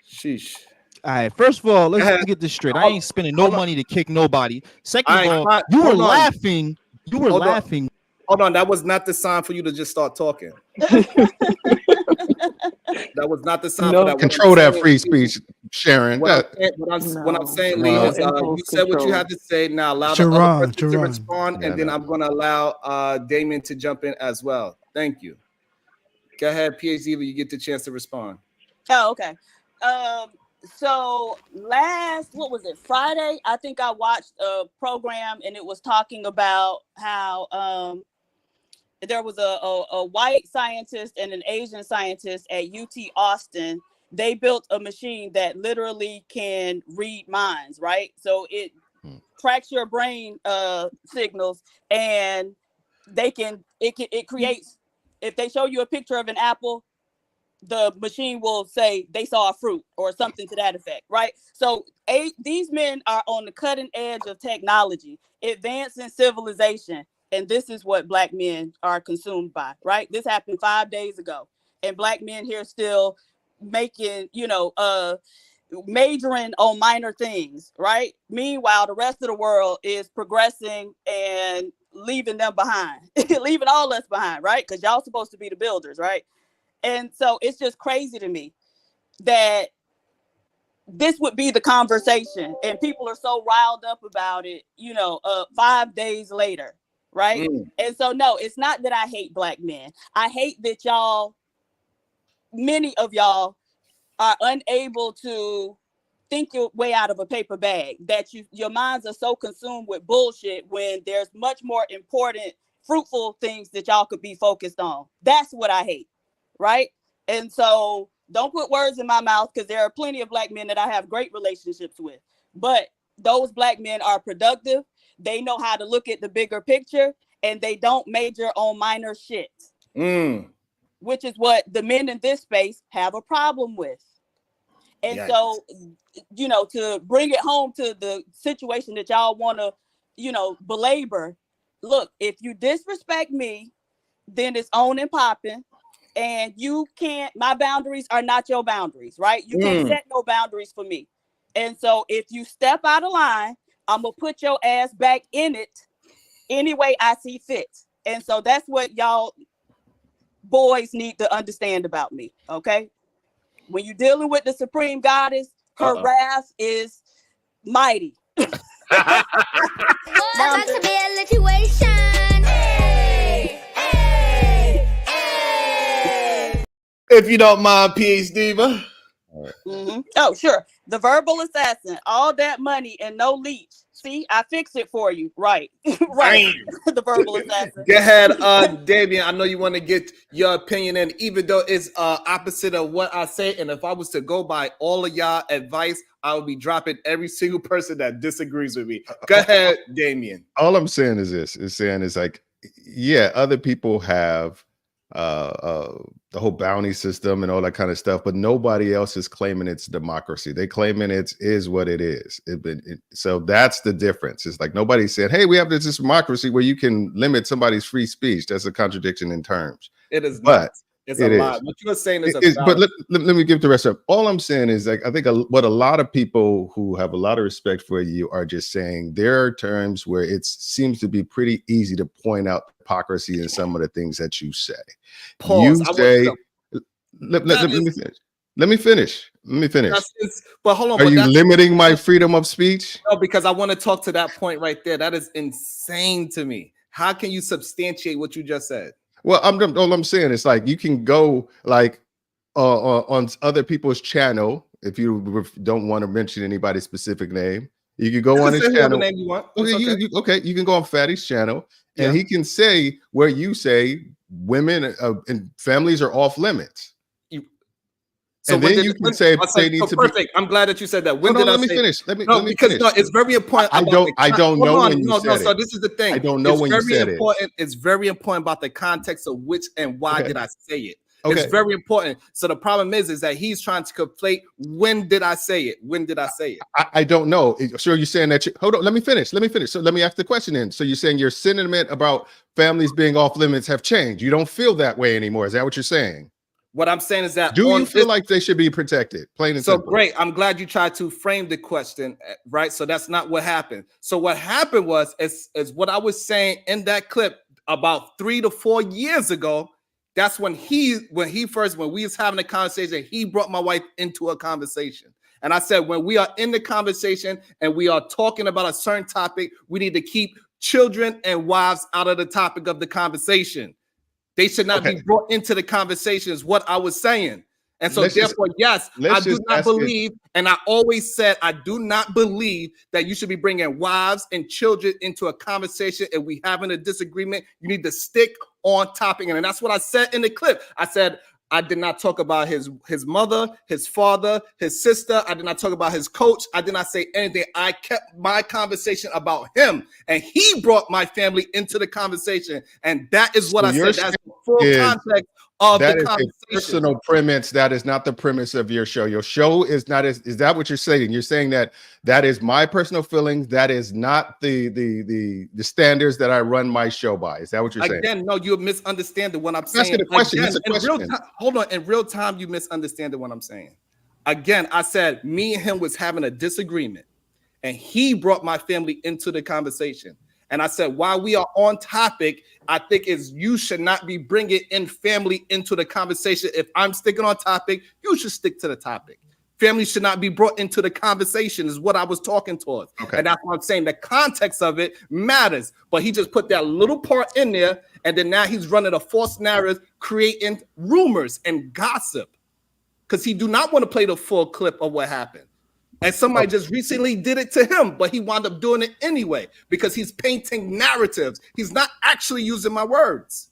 Sheesh. All right. First of all, let's get this straight. I ain't spending no money to kick nobody. Second of all, you were laughing. You were laughing. Hold on. That was not the sign for you to just start talking. That was not the sign for that. Control that free speech, Sharon. What I'm saying, Lee, is you said what you had to say. Now allow the other person to respond, and then I'm going to allow Damien to jump in as well. Thank you. Go ahead, PhD, you get the chance to respond. Oh, okay. So what was it, Friday? I think I watched a program and it was talking about how there was a white scientist and an Asian scientist at UT Austin. They built a machine that literally can read minds, right? So it tracks your brain signals, and it creates, if they show you a picture of an apple, the machine will say they saw a fruit or something to that effect, right? So these men are on the cutting edge of technology, advancing civilization, and this is what Black men are consumed by, right? This happened 5 days ago, and Black men here still making, majoring on minor things, right? Meanwhile, the rest of the world is progressing and leaving them behind, leaving all us behind, right? Because y'all supposed to be the builders, right? And so it's just crazy to me that this would be the conversation, and people are so riled up about it, 5 days later, right? And so, no, it's not that I hate Black men. I hate that many of y'all are unable to think your way out of a paper bag, that your minds are so consumed with bullshit when there's much more important, fruitful things that y'all could be focused on. That's what I hate. Right? And so don't put words in my mouth, because there are plenty of Black men that I have great relationships with. But those Black men are productive. They know how to look at the bigger picture, and they don't major on minor shit, which is what the men in this space have a problem with. And so, to bring it home to the situation that y'all want to, belabor, look, if you disrespect me, then it's on and popping. And my boundaries are not your boundaries, right? You can't set no boundaries for me. And so if you step out of line, I'm going to put your ass back in it any way I see fit. And so that's what y'all boys need to understand about me, okay? When you're dealing with the Supreme Goddess, her wrath is mighty. I got to be a situation. Hey, hey, hey. If you don't mind, PhD Diva. Oh, sure. The verbal assassin, all that money and no leech. See, I fix it for you. Right. Right. The verbal assassin. Go ahead, Damien. I know you want to get your opinion in, even though it's opposite of what I say. And if I was to go by all of y'all advice, I would be dropping every single person that disagrees with me. Go ahead, Damien. All I'm saying is this: is like, yeah, other people have the whole bounty system and all that kind of stuff, but nobody else is claiming it's democracy. They claiming it is what it is. So that's the difference. It's like nobody said, hey, we have this democracy where you can limit somebody's free speech. That's a contradiction in terms. It is but not. It's a lie. What you were saying is but let me give the rest up. All I'm saying is, like, I think what a lot of people who have a lot of respect for you are just saying, there are terms where it seems to be pretty easy to point out hypocrisy in some of the things that you say. Pause. You say, let me finish. But hold on. Are you limiting my freedom of speech? No, because I want to talk to that point right there. That is insane to me. How can you substantiate what you just said? Well, all I'm saying is, like, you can go like on other people's channel. If you don't want to mention anybody's specific name, you can go on his channel. Name you want. Okay, you can go on Fatty's channel, and he can say where you say women and families are off limits. So and then you can say they need to perfect. I'm glad that you said that. Let me finish. Let me finish. No, it's very important. I don't know when you said it. So this is the thing. I don't know when you said it. It's very important about the context of which and why did I say it. Okay. It's very important. So the problem is that he's trying to conflate. When did I say it? When did I say it? I don't know. So you're saying that hold on. Let me finish. So let me ask the question then. So you're saying your sentiment about families being off limits have changed. You don't feel that way anymore. Is that what you're saying? What I'm saying is that, do you feel like they should be protected? Plain and simple. So great. I'm glad you tried to frame the question, right? So that's not what happened. So what happened was, is what I was saying in that clip about 3 to 4 years ago. That's when we was having a conversation, he brought my wife into a conversation. And I said, when we are in the conversation and we are talking about a certain topic, we need to keep children and wives out of the topic of the conversation. They should not be brought into the conversation, is what I was saying. And so therefore, yes, I do not believe, and I always said, I do not believe that you should be bringing wives and children into a conversation. If we having a disagreement, you need to stick on topic. And that's what I said in the clip. I said, I did not talk about his mother, his father, his sister. I did not talk about his coach. I did not say anything. I kept my conversation about him, and he brought my family into the conversation. And that is what I said. That's the full context of the conversation. A personal premise. That is not the premise of your show. Your show is not as, is that what you're saying? You're saying that that is my personal feelings. That is not the standards that I run my show by. Is that what you're saying? Again, no, you're misunderstanding what I'm saying. Asking a question. Again, It's a question. Hold on. In real time, you misunderstanding what I'm saying. Again, I said me and him was having a disagreement, and he brought my family into the conversation. And I said, while we are on topic, I think is you should not be bringing in family into the conversation. If I'm sticking on topic, you should stick to the topic. Family should not be brought into the conversation is what I was talking towards. Okay. And that's what I'm saying. The context of it matters. But he just put that little part in there, and then now he's running a false narrative, creating rumors and gossip because he do not want to play the full clip of what happened. And somebody just recently did it to him, but he wound up doing it anyway because he's painting narratives. He's not actually using my words.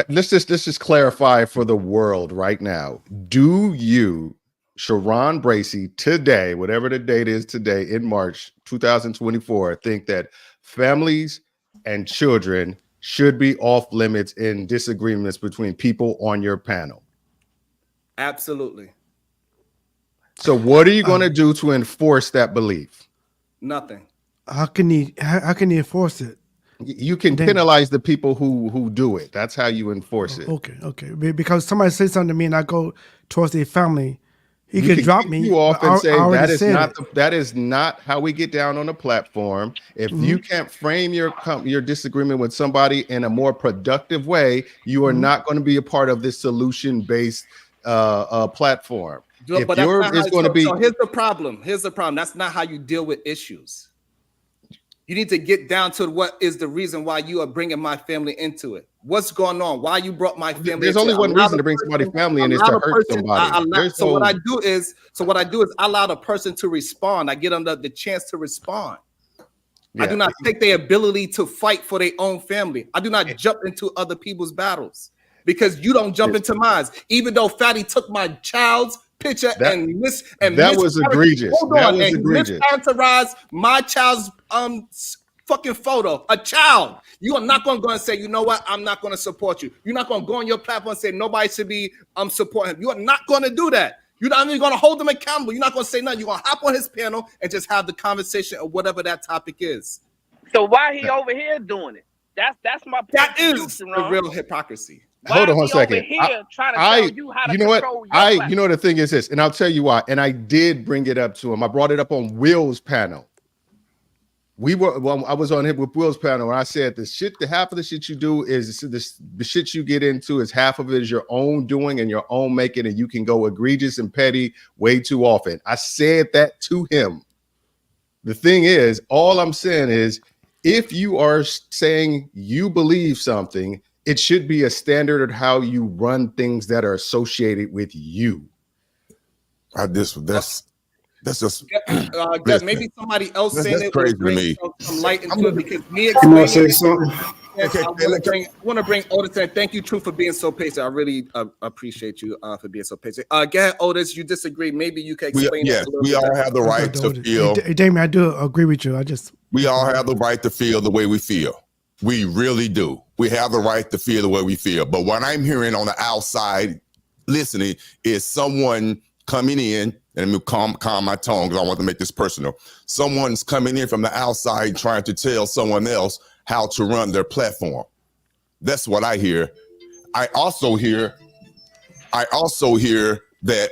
Let's just clarify for the world right now. Do you, Sharon Bracey, today, whatever the date is today in March 2024, think that families and children should be off limits in disagreements between people on your panel? Absolutely. So what are you going to do to enforce that belief? Nothing. How can he enforce it? You can penalize the people who do it. That's how you enforce it. Okay. Because somebody says something to me and I go towards their family, he can drop me. You off and say that is not how we get down on the platform. If you can't frame your disagreement with somebody in a more productive way, you are not going to be a part of this solution-based platform. But here's the problem. That's not how you deal with issues. You need to get down to what is the reason why you are bringing my family into it. What's going on? Why you brought my family? There's only one reason to bring somebody's family in is to hurt somebody. What I do is I allow the person to respond. I get them the chance to respond. Yeah. I do not take their ability to fight for their own family. I do not jump into other people's battles because you don't jump into mine. Even though Fatty took my child's picture that was egregious. Mischaracterized my child's fucking photo. A child. You are not going to go and say, you know what? I'm not going to support you. You're not going to go on your platform and say nobody should be supporting him. You are not going to do that. You're not even going to hold him accountable. You're not going to say nothing. You're going to hop on his panel and just have the conversation of whatever that topic is. So why he over here doing it? That's my point. That is the real hypocrisy. Hold on one second. You know the thing is this, and I'll tell you why. And I did bring it up to him. I brought it up on Will's panel. I was on him with Will's panel, and I said half of the shit you do is the shit you get into is half of it is your own doing and your own making, and you can go egregious and petty way too often. I said that to him. The thing is, all I'm saying is, if you are saying you believe something, it should be a standard of how you run things that are associated with you. That's just maybe somebody else saying it crazy to me. Some light into it because me explaining something. I want to bring Otis in. Thank you, True, for being so patient. I really appreciate you for being so patient. Go ahead, Otis. You disagree? Maybe you can explain. We all have the right to feel. Damien, I do agree with you. We all have the right to feel the way we feel. We really do. We have the right to feel the way we feel. But what I'm hearing on the outside listening is someone coming in, and let me calm my tone because I want to make this personal. Someone's coming in from the outside trying to tell someone else how to run their platform. That's what I hear. I also hear that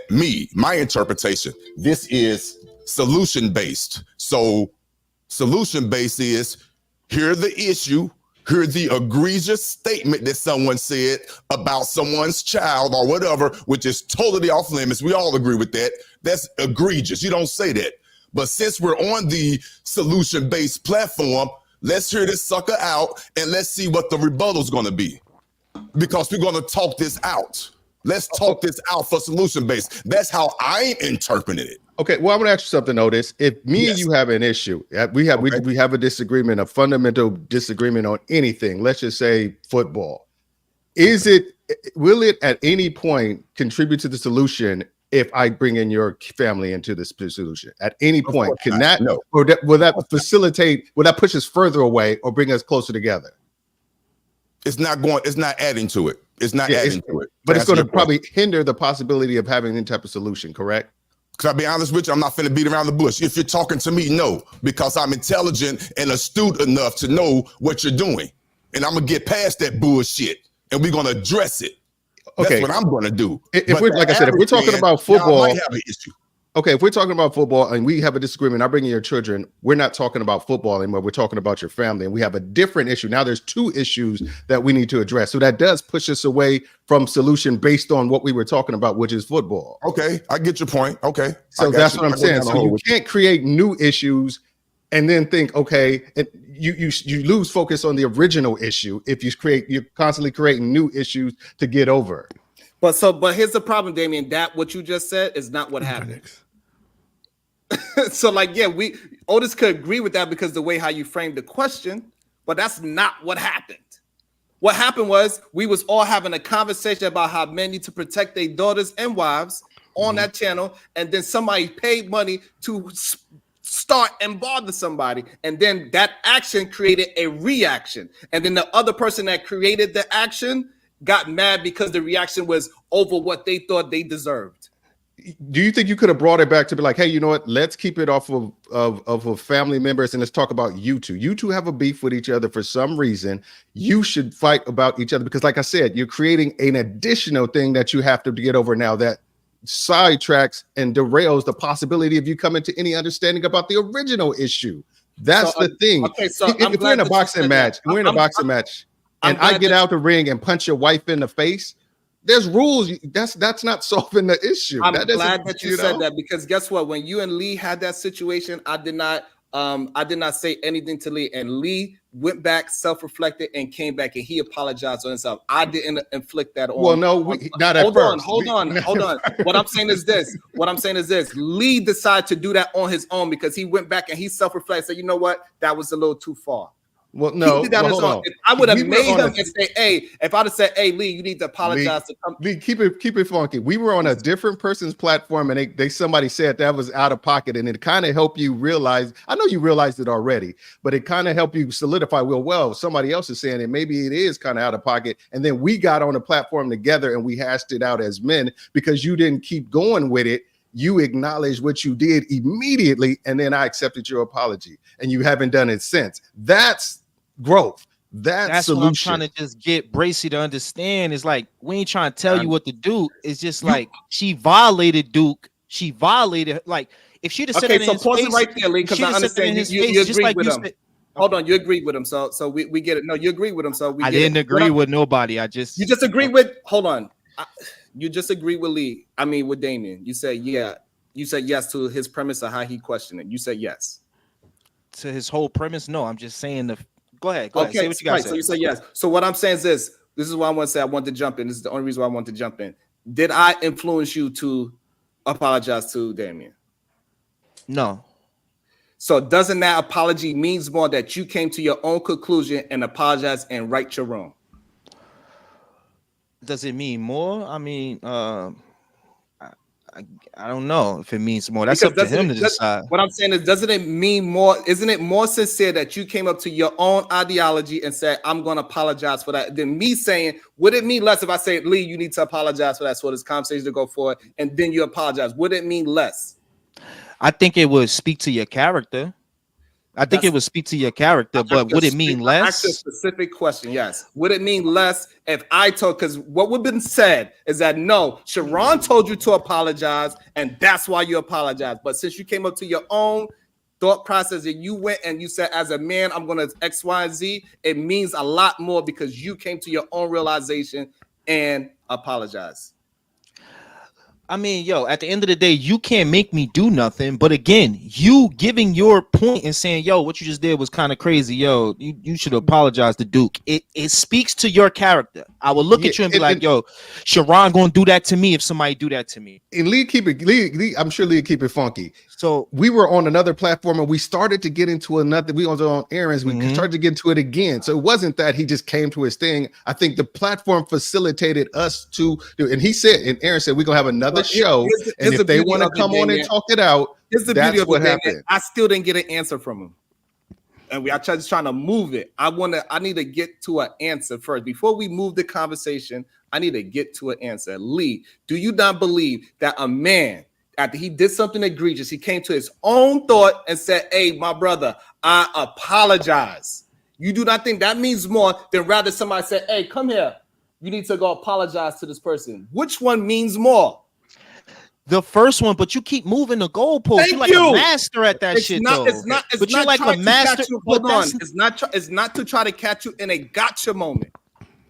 my interpretation, this is solution-based. So solution-based is, hear the issue, hear the egregious statement that someone said about someone's child or whatever, which is totally off limits. We all agree with that. That's egregious. You don't say that. But since we're on the solution-based platform, let's hear this sucker out and let's see what the rebuttal's going to be. Because we're going to talk this out. Let's talk this out for solution based. That's how I'm interpreting it. Okay, well, I'm gonna ask you something, Otis. If me and you have an issue, we have we have a disagreement, a fundamental disagreement on anything. Let's just say football. Will it at any point contribute to the solution if I bring in your family into this solution? At any point, can that or will that facilitate? Will that push us further away or bring us closer together? It's not adding to it. It's not adding to it. But it's going to probably hinder the possibility of having any type of solution, correct? Because I'll be honest with you, I'm not finna beat around the bush. If you're talking to me, no, because I'm intelligent and astute enough to know what you're doing. And I'm gonna get past that bullshit and we're gonna address it. Okay. That's what I'm gonna do. If we're, like I said, if we're talking about football, might have an issue. Okay, if we're talking about football and we have a disagreement, I bring in your children, we're not talking about football anymore. We're talking about your family, and we have a different issue. Now there's two issues that we need to address. So that does push us away from solution based on what we were talking about, which is football. Okay, I get your point. Okay. So that's what I'm saying. So you can't create new issues and then think, okay, and you lose focus on the original issue if you're constantly creating new issues to get over. But here's the problem, Damien. That what you just said is not what happened. So Otis could agree with that because the way how you framed the question, but that's not what happened. What happened was we was all having a conversation about how men need to protect their daughters and wives on that channel, and then somebody paid money to start and bother somebody, and then that action created a reaction, and then the other person that created the action got mad because the reaction was over what they thought they deserved. Do you think you could have brought it back to be like, hey, you know what? Let's keep it off of family members and let's talk about you two. You two have a beef with each other for some reason. You should fight about each other because, like I said, you're creating an additional thing that you have to get over now that sidetracks and derails the possibility of you coming to any understanding about the original issue. That's the thing. Okay, so if we're in a boxing match, and I get out the ring and punch your wife in the face, there's rules. That's not solving the issue. I'm glad that you said that because guess what? When you and Lee had that situation, I did not say anything to Lee, and Lee went back, self-reflected, and came back, and he apologized on himself. I didn't inflict that on. Well, no, not at first. Hold on. What I'm saying is this. Lee decided to do that on his own because he went back and he self-reflected. Said, you know what? That was a little too far. Well, no. Hold on. If I would have made him and say, "Hey," if I'd have said, "Hey, Lee, you need to apologize to come." Lee, keep it funky. We were on a different person's platform, and somebody said that was out of pocket, and it kind of helped you realize. I know you realized it already, but it kind of helped you solidify. Well, somebody else is saying it. Maybe it is kind of out of pocket, and then we got on a platform together and we hashed it out as men because you didn't keep going with it. You acknowledged what you did immediately, and then I accepted your apology, and you haven't done it since. That's growth. That's solution. What I'm trying to just get Bracy to understand is like we ain't trying to tell you what to do. It's just like she violated Duke. She violated like if she'd have said it in his pause face, it right there, Lee, because I understand you agree with him. Hold on, you agreed with him, so we get it. No, you agree with him, so we. I didn't agree with nobody. You just agree with. Hold on, you just agree with Lee. I mean, with Damien. You said yeah. You said yes to his premise of how he questioned it. You said yes to his whole premise. No, I'm just saying the. Go ahead. Okay, say what you got to say. So you say yes. So what I'm saying is this. This is why I want to say I want to jump in. This is the only reason why I want to jump in. Did I influence you to apologize to Damien? No. So doesn't that apology means more that you came to your own conclusion and apologize and right your wrong? Does it mean more? I mean, I don't know if it means more. That's up to him to decide. What I'm saying is, doesn't it mean more? Isn't it more sincere that you came up to your own ideology and said, I'm going to apologize for that, than me saying, would it mean less if I say, Lee, you need to apologize for that so this conversation to go forward, and then you apologize? Would it mean less? I think it would speak to your character. It would speak to your character, but would it mean less? That's a specific question, yes. Would it mean less if I told, because what would have been said is that, no, Sharon told you to apologize, and that's why you apologize. But since you came up to your own thought process and you went and you said, as a man, I'm going to X, Y, and Z, it means a lot more because you came to your own realization and apologize. I mean, yo, at the end of the day, you can't make me do nothing. But again, you giving your point and saying, yo, what you just did was kind of crazy. Yo, you should apologize to Duke. It speaks to your character. I will look at you and be like, yo, Sharon gonna do that to me if somebody do that to me. And Lee, I'm sure Lee keep it funky. So we were on another platform and we started to get into another. We was on Aaron's. We started to get into it again. So it wasn't that he just came to his thing. I think the platform facilitated us to do. And he said, and Aaron said, we're gonna have another show. And if they want to come on and talk it out, that's what happened. I still didn't get an answer from him. And I just trying to move it. I need to get to an answer first. Before we move the conversation, I need to get to an answer. Lee, do you not believe that a man, after he did something egregious, he came to his own thought and said, hey, my brother, I apologize. You do not think that means more than rather somebody said, hey, come here. You need to go apologize to this person. Which one means more? The first one, but you keep moving the goalpost. You're like a master at that shit, though. It's not you're like a master. Hold on. It's not to try to catch you in a gotcha moment.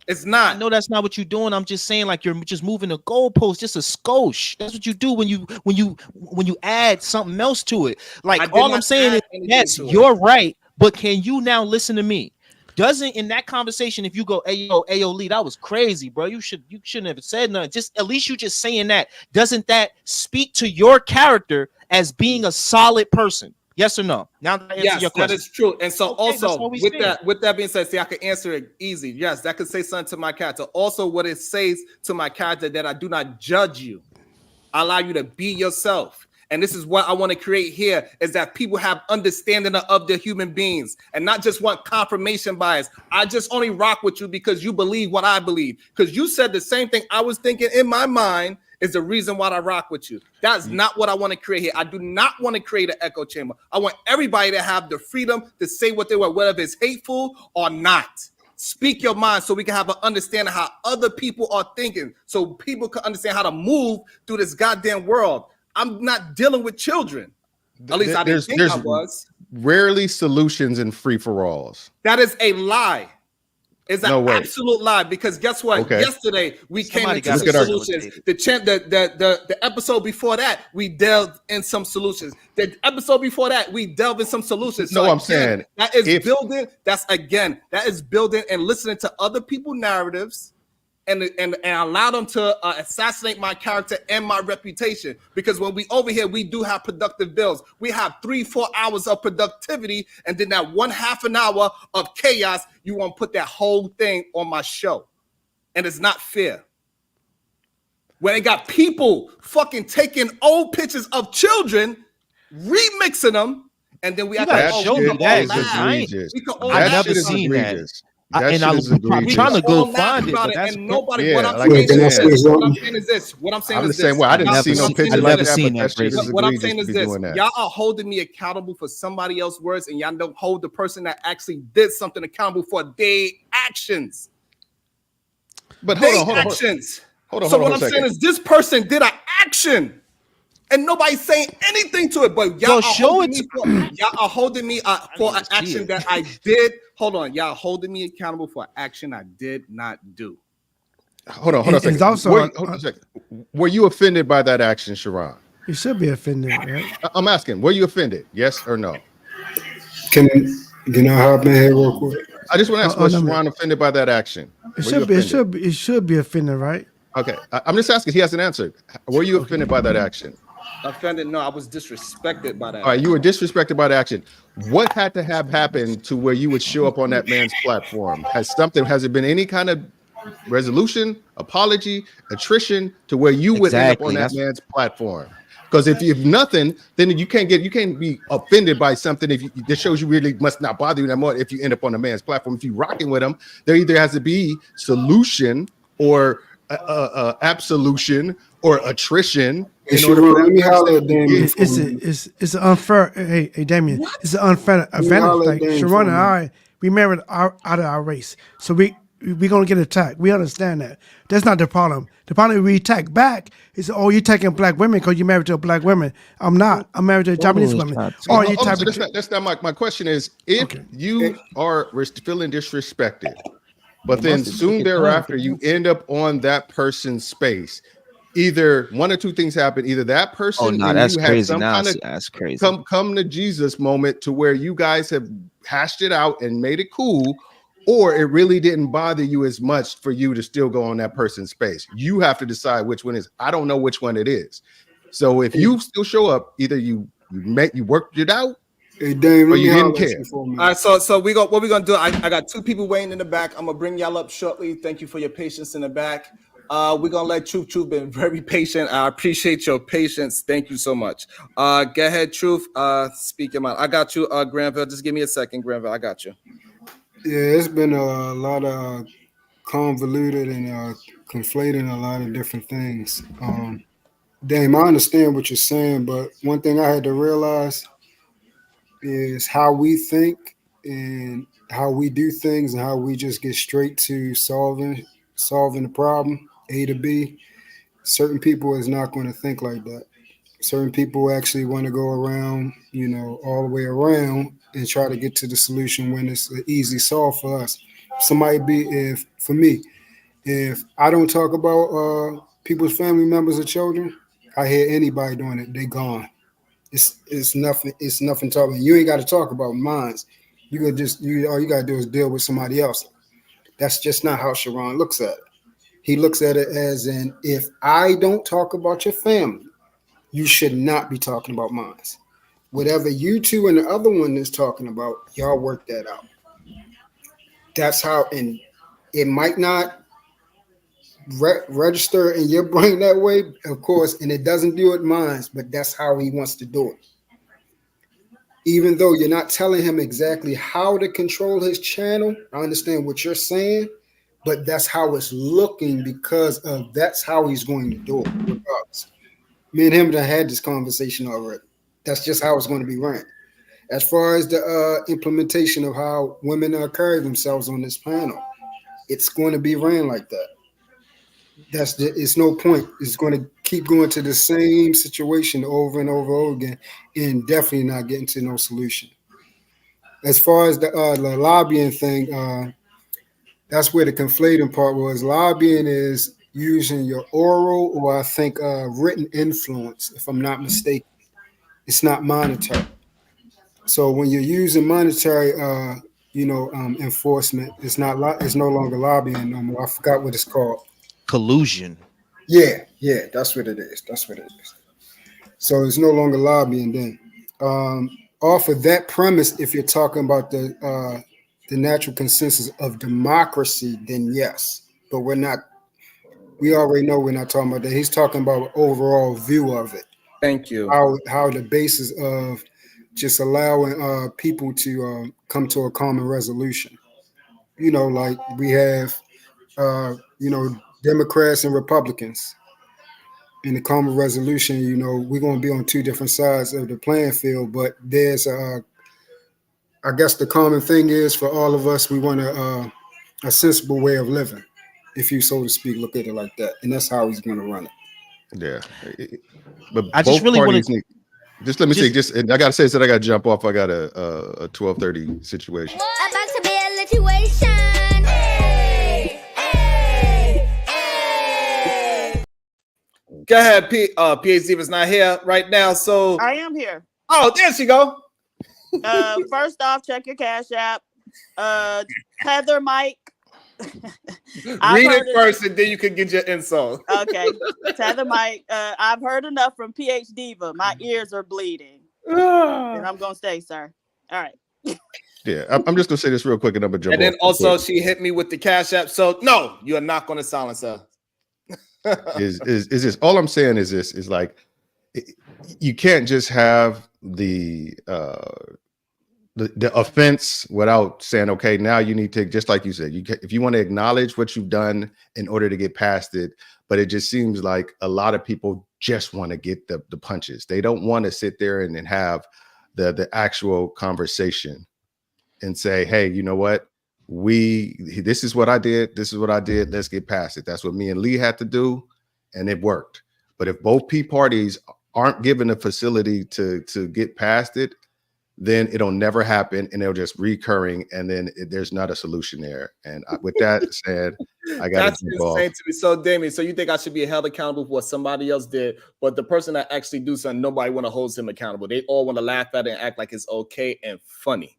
It's not. I know that's not what you're doing. I'm just saying, like, you're just moving the goalpost, just a skosh. That's what you do when you add something else to it. Like, all I'm saying is, yes, you're right, but can you now listen to me? Doesn't in that conversation, if you go, Ayo, Lee, that was crazy, bro. You shouldn't have said nothing. Just at least you just saying that. Doesn't that speak to your character as being a solid person? Yes or no? Now that I answer your question. That is true. And so also with that being said, see, I can answer it easy. Yes, that could say something to my character. Also, what it says to my character that I do not judge you. I allow you to be yourself. And this is what I want to create here is that people have understanding of the human beings and not just want confirmation bias. I just only rock with you because you believe what I believe. Because you said the same thing I was thinking in my mind is the reason why I rock with you. That's not what I want to create here. I do not want to create an echo chamber. I want everybody to have the freedom to say what they want, whether it's hateful or not. Speak your mind so we can have an understanding how other people are thinking, so people can understand how to move through this goddamn world. I'm not dealing with children. At least I didn't think I was. Rarely solutions in free-for-alls. That is a lie. It's an absolute lie because guess what? Okay. Yesterday we came into some solutions. The episode before that we delved in some solutions. The episode before that we delved in some solutions. So I'm saying that is building. That is building and listening to other people's narratives. And allow them to assassinate my character and my reputation. Because when we over here, we do have productive bills. We have 3-4 hours of productivity, and then that 1/2 an hour of chaos. You want to put that whole thing on my show, and it's not fair. When they got people fucking taking old pictures of children, remixing them, and then we have to show me that. I've never seen that. I'm trying to go find it, but that's nobody. What I'm saying is this. I didn't see no picture like that. What I'm saying is this. Y'all are holding me accountable for somebody else's words, and y'all don't hold the person that actually did something accountable for their actions. But hold on. So what I'm saying is this person did an action. And nobody's saying anything to it, but y'all are holding me for an action that I did. Hold on, y'all holding me accountable for an action I did not do. Hold on a second. Hold on a second. Were you offended by that action, Sharon? You should be offended, right? I'm asking, were you offended? Yes or no? Can I hop in here real quick? I just want to ask, was Sharon offended by that action? It should be offended, right? Okay, I'm just asking. He hasn't answered. Were you offended by that action? Offended? No, I was disrespected by that. All right, you were disrespected by the action. What had to have happened to where you would show up on that man's platform? Has it been any kind of resolution, apology, attrition to where you would end up on that man's platform? Because if nothing, then you can't be offended by something that shows you really must not bother you that much if you end up on a man's platform. If you're rocking with him, there either has to be solution or absolution or attrition. It's an unfair. Hey, Damien, it's an unfair advantage. Like Sharon and I, we married out of our race, so we're gonna get attacked. We understand that. That's not the problem. The problem is we attack back. Is you're attacking black women because you're married to a black woman. I'm not. I'm married to a Japanese woman. That's not my question. Is if you are feeling disrespected, but then soon thereafter you end up on that person's space. either one or two things happen. Either that person Oh no, and that's you had crazy. some Now kind of that's crazy. come to Jesus moment to where you guys have hashed it out and made it cool, or it really didn't bother you as much for you to still go on that person's space. You have to decide which one is. I don't know which one it is. So if you still show up, either you worked it out, hey Dame, or let me you didn't holler at care. you for a minute. All right, so what we gonna do? I got two people waiting in the back. I'm gonna bring y'all up shortly. Thank you for your patience in the back. We're gonna let Truth been very patient. I appreciate your patience. Thank you so much. Go ahead, Truth. Speak your mind. I got you, Granville. Just give me a second, Granville. I got you. Yeah, it's been a lot of convoluted and conflating a lot of different things. Dame, I understand what you're saying, but one thing I had to realize is how we think and how we do things and how we just get straight to solving the problem A to B. Certain people is not going to think like that. Certain people actually want to go around, all the way around and try to get to the solution when it's an easy solve for us. For me, if I don't talk about people's family members or children, I hear anybody doing it, they gone. It's nothing talking. You ain't got to talk about mines. You could all you gotta do is deal with somebody else. That's just not how Sharon looks at it. He looks at it as in, if I don't talk about your family, you should not be talking about mine. Whatever you two and the other one is talking about, y'all work that out. That's how, and it might not register in your brain that way, of course, and it doesn't do it mine, but that's how he wants to do it. Even though you're not telling him exactly how to control his channel, I understand what you're saying, but that's how it's looking because of that's how he's going to do it regardless. Me and him have had this conversation already. That's just how it's going to be ran. As far as the implementation of how women carry themselves on this panel, it's going to be ran like that. It's no point. It's going to keep going to the same situation over and over again, and definitely not getting to no solution. As far as the lobbying thing, that's where the conflating part was. Lobbying is using your oral or I think written influence, if I'm not mistaken. It's not monetary. So when you're using monetary, enforcement, it's no longer lobbying no more. I forgot what it's called. Collusion. Yeah, that's what it is. So it's no longer lobbying then. Off of that premise, if you're talking about the natural consensus of democracy, then yes. But we're not. We already know we're not talking about that. He's talking about overall view of it. Thank you. How the basis of just allowing people to come to a common resolution. Like we have, Democrats and Republicans. In the common resolution, we're going to be on two different sides of the playing field, but there's I guess the common thing is for all of us, we want a sensible way of living, if you so to speak, look at it like that, and that's how he's going to run it. Yeah, but I just really want to. Just let me say, I gotta say that I gotta jump off. I got a 12:30 situation. About to be a situation. Go ahead, PhD was not here right now, so I am here. Oh, there she go. First off, check your Cash App. Heather Mike. Read it first, and then you can get your insult. Okay, Tether Mike. I've heard enough from PH Diva. My ears are bleeding, and I'm gonna stay, sir. All right. Yeah, I'm just gonna say this real quick, and I'm gonna jump. And then also, she hit me with the Cash App. So no, you are not gonna silence her. is this all I'm saying is this is like you can't just have the offense without saying, okay, now you need to, just like you said, if you want to acknowledge what you've done in order to get past it. But it just seems like a lot of people just want to get the punches. They don't want to sit there and have the actual conversation and say, hey, you know what? This is what I did. This is what I did. Let's get past it. That's what me and Lee had to do. And it worked. But if both parties aren't given a facility to get past it, then it'll never happen, and it'll just recurring, and then there's not a solution there. And with that said, I got to That's jump insane off. to me. So, Damien, so you think I should be held accountable for what somebody else did, but the person that actually do something, nobody want to hold him accountable. They all want to laugh at it and act like it's okay and funny.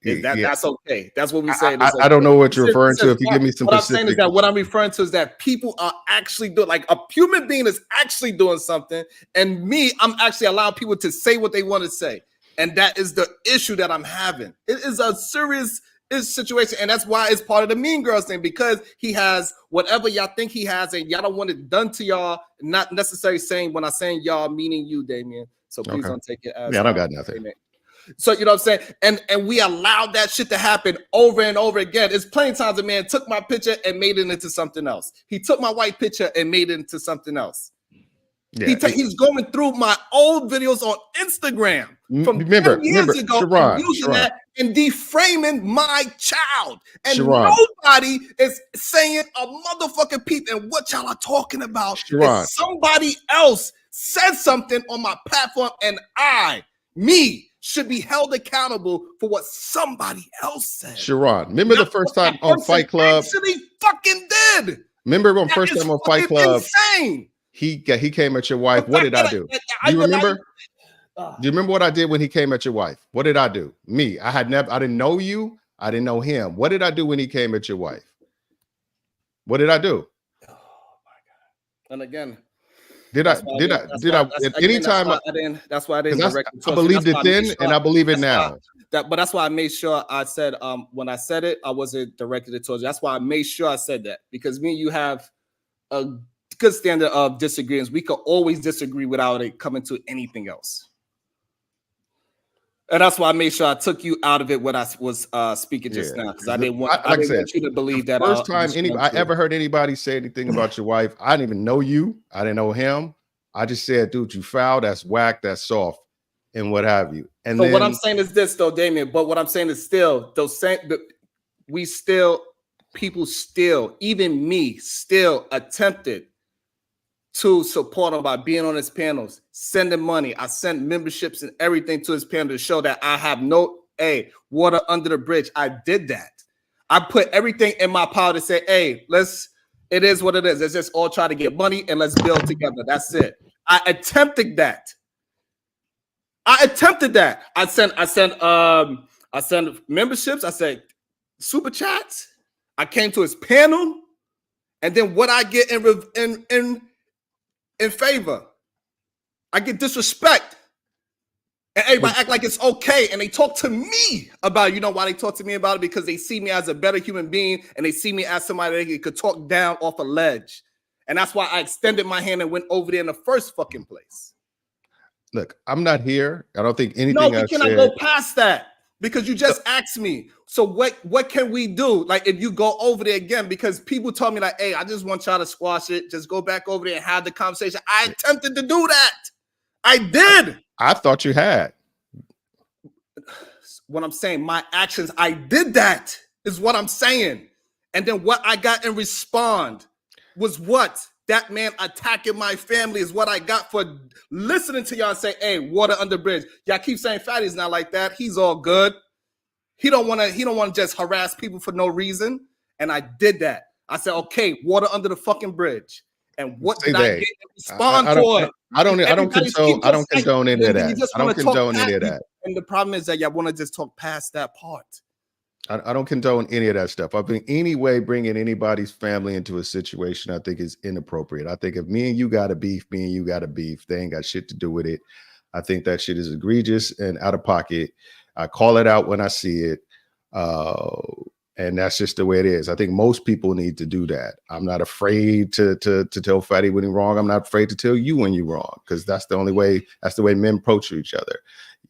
Is that Yeah. that's okay? That's what we say. I don't know what you're referring to. If you give me some what I'm saying is specific, that what I'm referring to is that people are actually doing, like a human being is actually doing something, and me, I'm actually allowing people to say what they want to say, and that is the issue that I'm having. It is a serious situation, and that's why it's part of the Mean Girls thing, because he has whatever y'all think he has, and y'all don't want it done to y'all. Not necessarily saying, when I'm saying y'all, meaning you, Damien. So please okay. don't take it as Yeah, I don't got nothing. Amen. So you know what I'm saying, and we allowed that shit to happen over and over again. It's plenty times a man took my picture and made it into something else. He took my white picture and made it into something else. Yeah, He's going through my old videos on Instagram from 10 years ago, and using that and deframing my child. And nobody is saying a motherfucking peep. And what y'all are talking about is somebody else said something on my platform, and me should be held accountable for what somebody else said. Sharon, remember the first time on Fight Club? Actually fucking did. Remember when first time on Fight Club? Insane. He came at your wife. What did I do? Do you remember? Do you remember what I did when he came at your wife? What did I do? Me, I didn't know you. I didn't know him. What did I do when he came at your wife? What did I do? Oh my God. And again, Anytime that's why I didn't direct it. I believed it then, and I believe it now. But that's why I made sure I said, when I said it, I wasn't directed it towards you. That's why I made sure I said that, because me and you have a good standard of disagreements. We could always disagree without it coming to anything else. And that's why I made sure I took you out of it when I was speaking just now, because I didn't want you to believe that. First time I ever heard anybody say anything about your wife, I didn't even know you. I didn't know him. I just said, dude, you foul, that's whack, that's soft, and what have you. And so what I'm saying is this, though, Damien, but what I'm saying is still, people still, even me, still attempted to support him by being on his panels, sending money. I sent memberships and everything to his panel to show that I have water under the bridge. I did that. I put everything in my power to say, hey, it is what it is. Let's just all try to get money and let's build together. That's it. I attempted that. I sent memberships. I said super chats. I came to his panel, and then what I get in favor, I get disrespect, and everybody act like it's okay, and they talk to me about it. You know why they talk to me about it? Because they see me as a better human being, and they see me as somebody they could talk down off a ledge, and that's why I extended my hand and went over there in the first fucking place. Look, I'm not here. I don't think anything. No, we cannot go past that, because you just asked me. So what can we do? Like, if you go over there again, because people told me like, hey, I just want y'all to squash it. Just go back over there and have the conversation. I attempted to do that. I did. I thought you had. What I'm saying, my actions, I did that, is what I'm saying. And then what I got in response was what? That man attacking my family is what I got for listening to y'all say, hey, water under bridge. Y'all keep saying Fatty's not like that. He's all good. He don't want to just harass people for no reason. And I did that. I said, okay, water under the fucking bridge. And what did I get in response for? I don't condone any of that. I don't condone any of that. And the problem is that y'all want to just talk past that part. I don't condone any of that stuff. I think any way bringing anybody's family into a situation, I think, is inappropriate. I think if me and you got a beef, me and you got a beef, they ain't got shit to do with it. I think that shit is egregious and out of pocket. I call it out when I see it. And that's just the way it is. I think most people need to do that. I'm not afraid to tell Fatty when he's wrong. I'm not afraid to tell you when you're wrong, because that's the only way. That's the way men approach each other.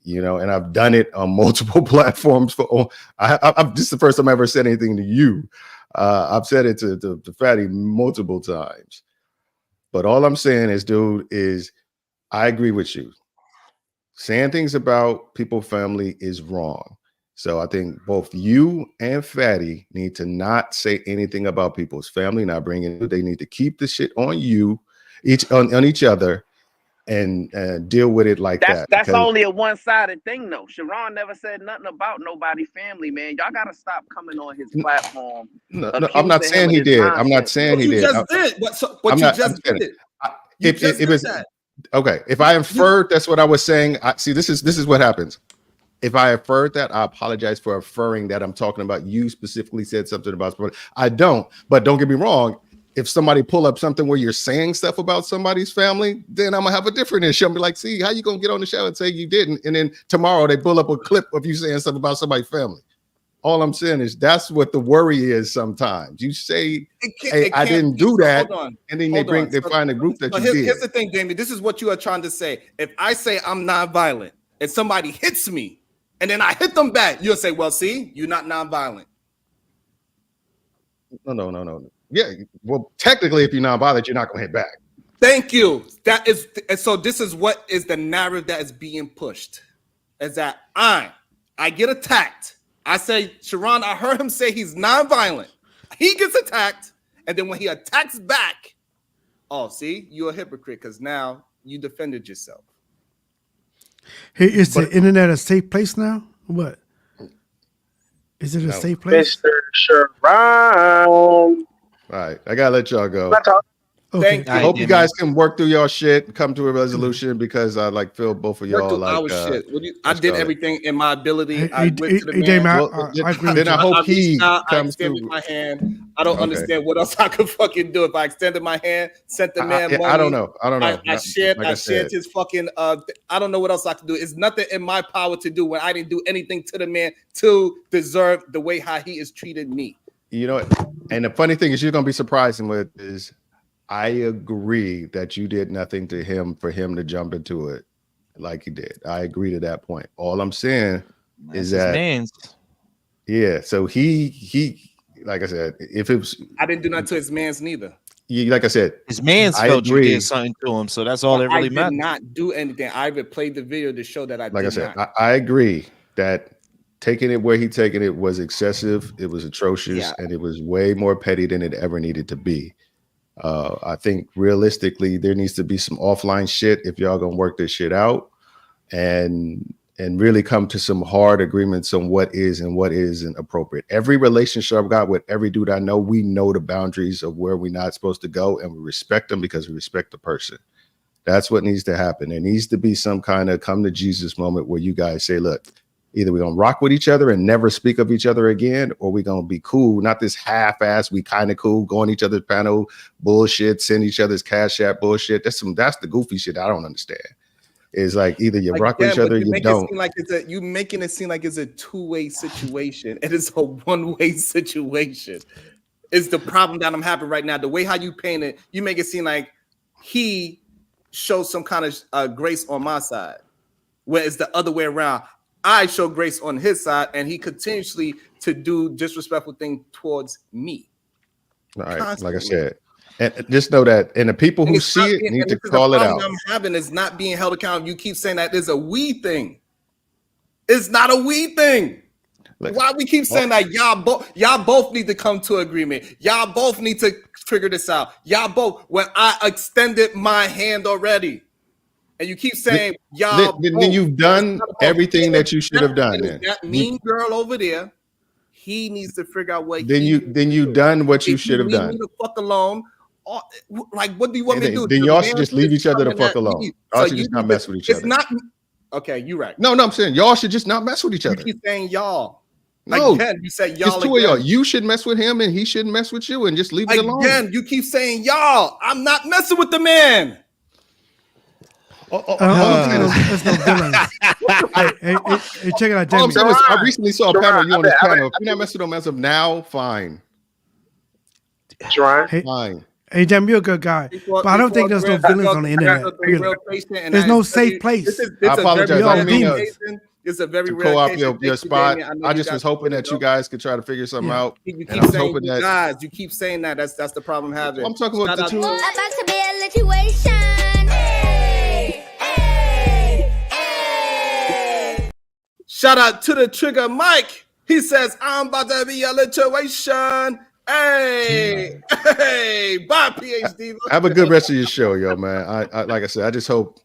You know, and I've done it on multiple platforms. This is the first time I ever said anything to you. I've said it to Fatty multiple times. But all I'm saying is, dude, is I agree with you. Saying things about people's family is wrong. So I think both you and Fatty need to not say anything about people's family, not bring it. They need to keep the shit on you, on each other. and deal with it like that. That's because- only a one-sided thing, though. Sharon never said nothing about nobody's family, man. Y'all gotta stop coming on his platform. No, I'm not saying he did. I'm not saying he did. What you just did. It was okay. If I inferred that's what I was saying, this is what happens. If I inferred that, I apologize for inferring that I'm talking about you specifically said something about somebody. I don't, but don't get me wrong. If somebody pull up something where you're saying stuff about somebody's family, then I'm gonna have a different issue. I'm be like, see, how you gonna get on the show and say you didn't? And then tomorrow they pull up a clip of you saying something about somebody's family. All I'm saying is that's what the worry is sometimes. You say, hey, I didn't do that. And then they find a group that you did. Here's the thing, Jamie. This is what you are trying to say. If I say I'm nonviolent and somebody hits me and then I hit them back, you'll say, well, see, you're not nonviolent. No. Yeah, well, technically, if you're nonviolent, you're not going to hit back. Thank you. That is, and so this is what is the narrative that is being pushed. Is that I get attacked. I say, Sharon, I heard him say he's nonviolent. He gets attacked, and then when he attacks back, oh, see, you're a hypocrite because now you defended yourself. Hey, is the internet a safe place now? What? Is it a safe place? Mr. Sharon. All right, I gotta let y'all go. Okay. I hope you guys can work through your shit, come to a resolution because I feel both of y'all like. Shit. I did everything in my ability. I went to the man. I then I hope he comes through. My hand. I don't understand what else I could fucking do. If I extended my hand, sent the man money. I don't know. I shared his fucking. I don't know what else I could do. It's nothing in my power to do when I didn't do anything to the man to deserve the way how he is treated me. You know what? And the funny thing is, you're gonna be surprising with is. I agree that you did nothing to him for him to jump into it like he did. I agree to that point. All I'm saying is that yeah. So he like I said, if it was, I didn't do nothing to his man's neither. Like I said, his man's felt you did something to him, so that's all that really matters. I did not do anything. I even played the video to show that I like did I said, not. I agree that taking it where he taken it was excessive. It was atrocious, and it was way more petty than it ever needed to be. I think realistically there needs to be some offline shit if y'all gonna work this shit out and really come to some hard agreements on what is and what isn't appropriate. Every relationship I've got with every dude I know, we know the boundaries of where we're not supposed to go and we respect them because we respect the person. That's what needs to happen. There needs to be some kind of come to Jesus moment where you guys say, look, either we're going to rock with each other and never speak of each other again, or we're going to be cool. Not this half-ass, we kind of cool, go on each other's panel bullshit, send each other's cash app bullshit. That's the goofy shit I don't understand. It's like either you rock with each other or you don't. You making it seem like it's a two-way situation. It is a one-way situation. It's the problem that I'm having right now. The way how you paint it, you make it seem like he shows some kind of grace on my side, where it's the other way around. I show grace on his side, and he continuously to do disrespectful things towards me. All right, constantly. Like I said, and just know that, and the people who see it need to call it out. I'm having is not being held accountable. You keep saying that there's a we thing. It's not a we thing. Why we keep saying that y'all both need to come to agreement. Y'all both need to figure this out. Y'all both. When I extended my hand already. And you keep saying, y'all. Then you've done everything that you should have done. That mean girl over there, he needs to figure out what. Then you done what you should have done. Leave me the fuck alone. Like, what do you want me to do? Then y'all should just leave each other the fuck alone. Y'all should just not mess with each other. It's not. Okay, you're right. No, I'm saying y'all should just not mess with each other. You keep saying y'all. No, again, you said y'all. It's two of y'all. You should mess with him, and he shouldn't mess with you, and just leave it alone. Again, you keep saying y'all. I'm not messing with the man. There's no villains. Hey, check it out, Jamie. I recently saw a panel. You on this panel? If you're not messing with them as of now, fine. Fine. Hey, Jamie, you're a good guy, but I don't think there's no villains on the internet. There's no safe place. I apologize. It's a very rare co-op your spot. I just was hoping that you guys could try to figure something out. You keep saying you guys. You keep saying that. That's the problem having. I'm talking about the two. About to be a situation. Shout out to the trigger Mike. He says, I'm about to be a situation. Hey, bye, PhD. Have a good rest of your show, yo, man. I like I said, I just hope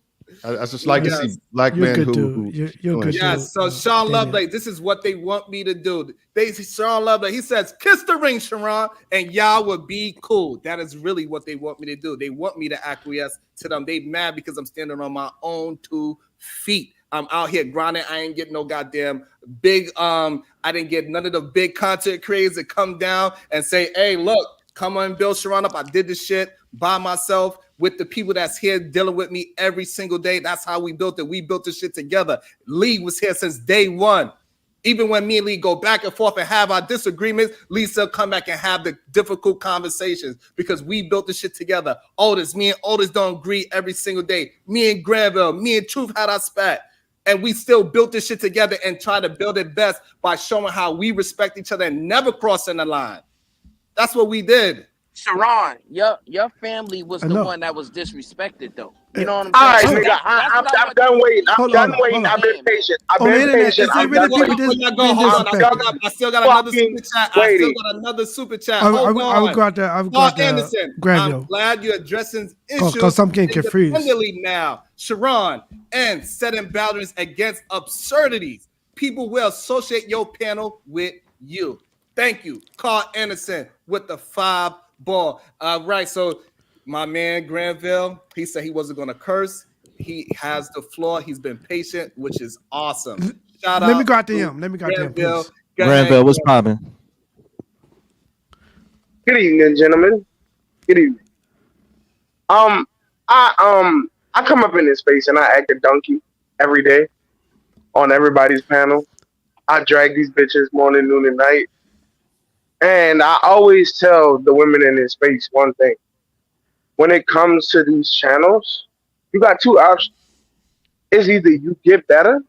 I just like to see Yes. black You're a men good who dude. You're a doing good shit. dude. Yes, so Sean Damien. Loveday, this is what they want me to do. Sean Loveday, he says, kiss the ring, Sharon, and y'all will be cool. That is really what they want me to do. They want me to acquiesce to them. They mad because I'm standing on my own 2 feet. I'm out here grinding. I ain't getting no goddamn big, I didn't get none of the big content creators that come down and say, hey, look, come on, build Sharon up. I did this shit by myself with the people that's here dealing with me every single day. That's how we built it. We built this shit together. Lee was here since day one. Even when me and Lee go back and forth and have our disagreements, Lee still come back and have the difficult conversations because we built this shit together. Me and Otis don't agree every single day. Me and Granville, me and Truth had our spat. And we still built this shit together and try to build it best by showing how we respect each other and never crossing the line. That's what we did. Sharon, your family was the one that was disrespected, though. You know what I'm All right, saying? nigga, I'm done waiting. I'm done waiting. I've been patient. I've been patient. I'm done waiting. I still got another super chat. I still got another super chat. Hold on. I would go out there. I would go out there. Anderson, Granville. I'm glad you're addressing issues Because I'm getting confused. independently now. Sharon, and setting boundaries against absurdities. People will associate your panel with you. Thank you, Carl Anderson, with the 5 ball. Right, so my man Granville, he said he wasn't going to curse. He has the floor. He's been patient, which is awesome. Shout out. Let me go out to him. Let me go out to him, please. Granville, what's popping? Good evening, gentlemen. Good evening. I come up in this space and I act a donkey every day on everybody's panel. I drag these bitches morning, noon, and night. And I always tell the women in this space one thing. When it comes to these channels, you got 2 options. It's either you get better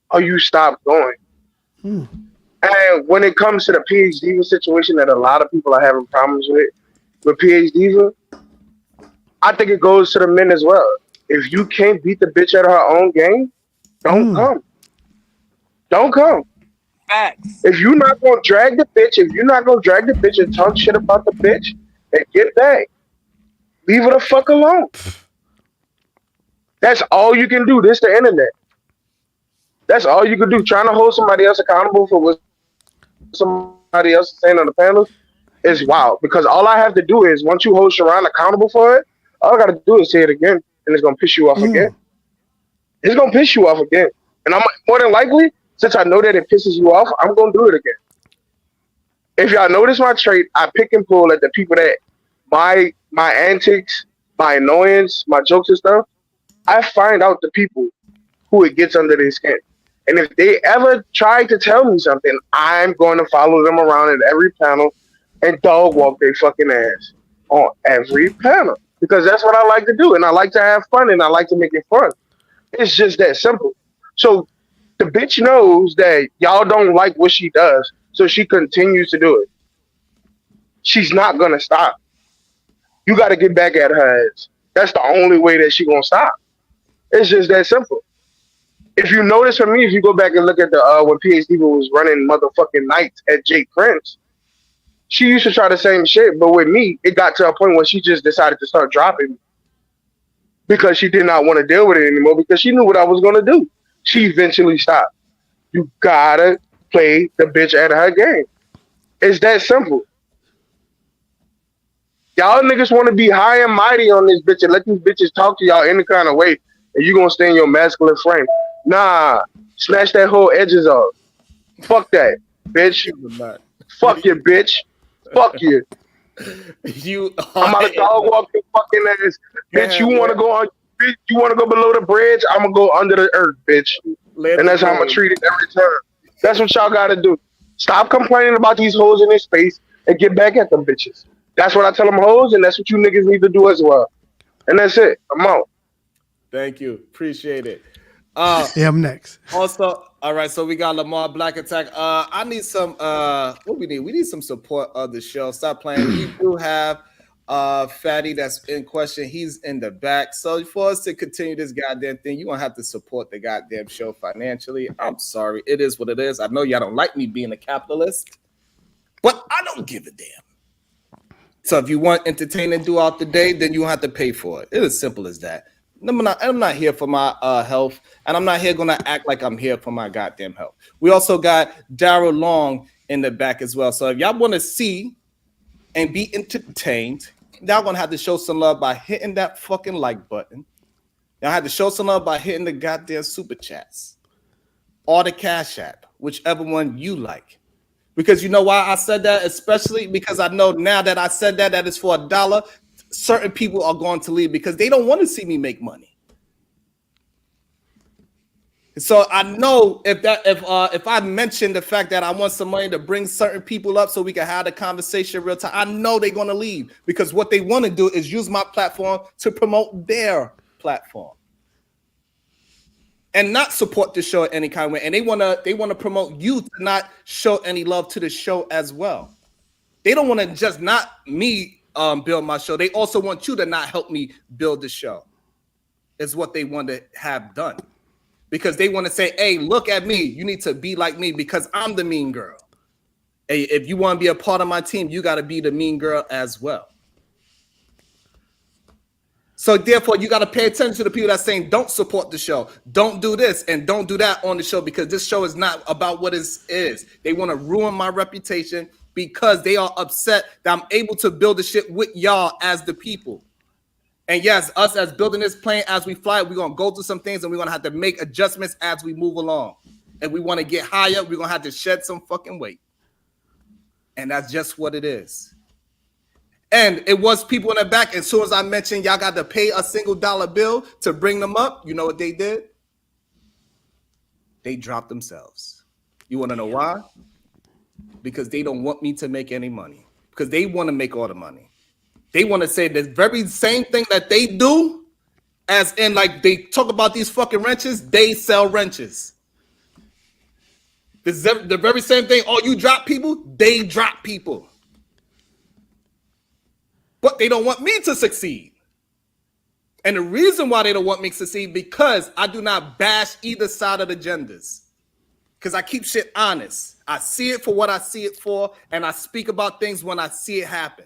or you stop going. And when it comes to the PH Diva situation that a lot of people are having problems with PH Diva, I think it goes to the men as well. If you can't beat the bitch at her own game, don't come. Don't come. Facts. If you're not gonna drag the bitch, and talk shit about the bitch and get back, leave her the fuck alone. That's all you can do. This the internet. That's all you can do. Trying to hold somebody else accountable for what somebody else is saying on the panel is wild. Because all I have to do is once you hold Sharon accountable for it, all I gotta do is say it again, and it's gonna piss you off again. It's gonna piss you off again, and I'm more than likely. Since I know that it pisses you off, I'm going to do it again. If y'all notice my trait, I pick and pull at the people that my antics, my annoyance, my jokes and stuff, I find out the people who it gets under their skin. And if they ever try to tell me something, I'm going to follow them around at every panel and dog walk their fucking ass on every panel. Because that's what I like to do. And I like to have fun and I like to make it fun. It's just that simple. So the bitch knows that y'all don't like what she does, so she continues to do it. She's not gonna stop. You got to get back at her ass. That's the only way that she gonna stop. It's just that simple. If you notice for me, if you go back and look at the when PhD was running motherfucking nights at Jake Prince, she used to try the same shit, but with me, it got to a point where she just decided to start dropping me because she did not want to deal with it anymore because she knew what I was gonna do. She eventually stopped. You gotta play the bitch at her game. It's that simple. Y'all niggas want to be high and mighty on this bitch and let these bitches talk to y'all any kind of way, and you gonna stay in your masculine frame. Nah, snatch that whole edges off. Fuck that, bitch. Fuck you, bitch. Fuck you. I'm about to dog walk your fucking ass, bitch. You want to go on? Bitch, you want to go below the bridge? I'm gonna go under the earth, bitch. And that's how I'm gonna treat it every time. That's what y'all gotta do. Stop complaining about these hoes in this space and get back at them bitches. That's what I tell them hoes, and that's what you niggas need to do as well. And that's it. I'm out. Thank you. Appreciate it. Yeah, I'm next. Also, all right, so we got Lamar Black Attack. I need some what we need? We need some support of the show. Stop playing. We do have Fatty that's in question. He's in the back. So for us to continue this goddamn thing, you're gonna have to support the goddamn show financially. I'm sorry. It is what it is. I know y'all don't like me being a capitalist, but I don't give a damn. So if you want entertainment throughout the day, then you have to pay for it. It's as simple as that. I'm not here for my health, and I'm not here gonna act like I'm here for my goddamn health. We also got Daryl Long in the back as well. So if y'all want to see and be entertained, y'all gonna have to show some love by hitting that fucking like button. Y'all have to show some love by hitting the goddamn super chats or the Cash App, whichever one you like. Because you know why I said that, especially because I know now that I said that is for $1. Certain people are going to leave because they don't want to see me make money. So I know if I mention the fact that I want some money to bring certain people up so we can have the conversation real time, I know they're going to leave because what they want to do is use my platform to promote their platform and not support the show in any kind of way. And they want to promote you to not show any love to the show as well. They don't want to just not me build my show. They also want you to not help me build the show. Is what they want to have done. Because they want to say, hey, look at me. You need to be like me because I'm the mean girl. Hey, if you want to be a part of my team, you got to be the mean girl as well. So therefore, you got to pay attention to the people that's saying, don't support the show. Don't do this and don't do that on the show because this show is not about what it is. They want to ruin my reputation because they are upset that I'm able to build the shit with y'all as the people. And yes, us as building this plane as we fly, we're going to go through some things and we're going to have to make adjustments as we move along. And we want to get higher, we're going to have to shed some fucking weight. And that's just what it is. And it was people in the back. As soon as I mentioned y'all got to pay a single dollar bill to bring them up, you know what they did? They dropped themselves. You want to know why? Because they don't want me to make any money. Because they want to make all the money. They want to say the very same thing that they do, as in like they talk about these fucking wrenches, they sell wrenches. The very same thing, oh, you drop people, they drop people. But they don't want me to succeed. And the reason why they don't want me to succeed, because I do not bash either side of the genders. Because I keep shit honest. I see it for what I see it for, and I speak about things when I see it happen.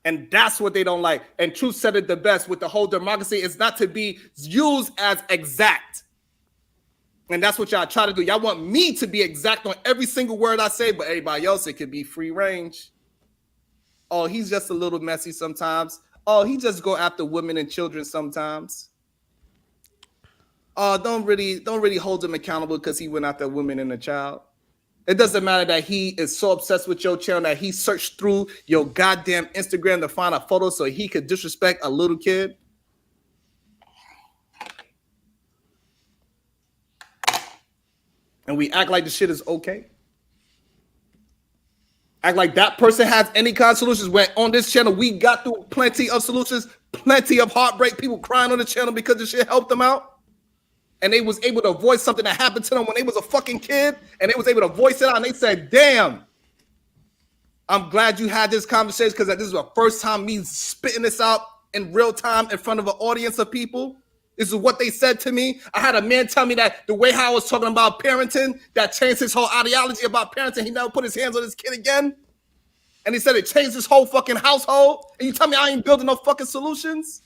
And that's what they don't like. And Truth said it the best with the whole democracy. It's not to be used as exact. And that's what y'all try to do. Y'all want me to be exact on every single word I say, but everybody else, it could be free range. Oh, he's just a little messy sometimes. Oh, he just go after women and children sometimes. Oh, don't really hold him accountable because he went after women and a child. It doesn't matter that he is so obsessed with your channel that he searched through your goddamn Instagram to find a photo so he could disrespect a little kid. And we act like the shit is okay. Act like that person has any kind of solutions. When on this channel, we got through plenty of solutions, plenty of heartbreak, people crying on the channel because the shit helped them out. And they was able to voice something that happened to them when they was a fucking kid, and they was able to voice it out, and they said, damn, I'm glad you had this conversation because this is the first time me spitting this out in real time in front of an audience of people. This is what they said to me. I had a man tell me that the way how I was talking about parenting, that changed his whole ideology about parenting. He never put his hands on his kid again. And he said it changed his whole fucking household. And you tell me I ain't building no fucking solutions?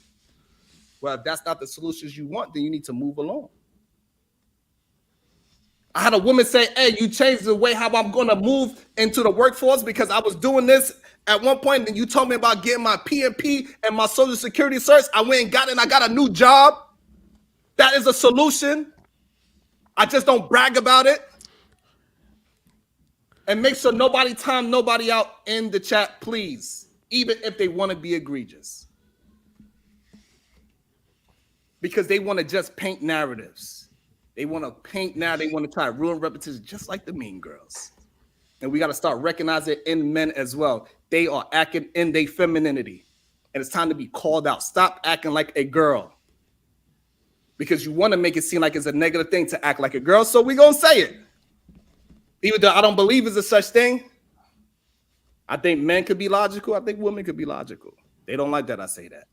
Well, if that's not the solutions you want, then you need to move along. I had a woman say, hey, you changed the way how I'm going to move into the workforce because I was doing this at one point and you told me about getting my PNP and my Social Security certs. I went and got it and I got a new job. That is a solution. I just don't brag about it. And make sure nobody time nobody out in the chat, please, even if they want to be egregious. Because they want to just paint narratives. They want to paint now. They want to try to ruin repetition, just like the mean girls. And we got to start recognizing it in men as well. They are acting in their femininity. And it's time to be called out. Stop acting like a girl. Because you want to make it seem like it's a negative thing to act like a girl. So we're going to say it. Even though I don't believe it's a such thing. I think men could be logical. I think women could be logical. They don't like that I say that.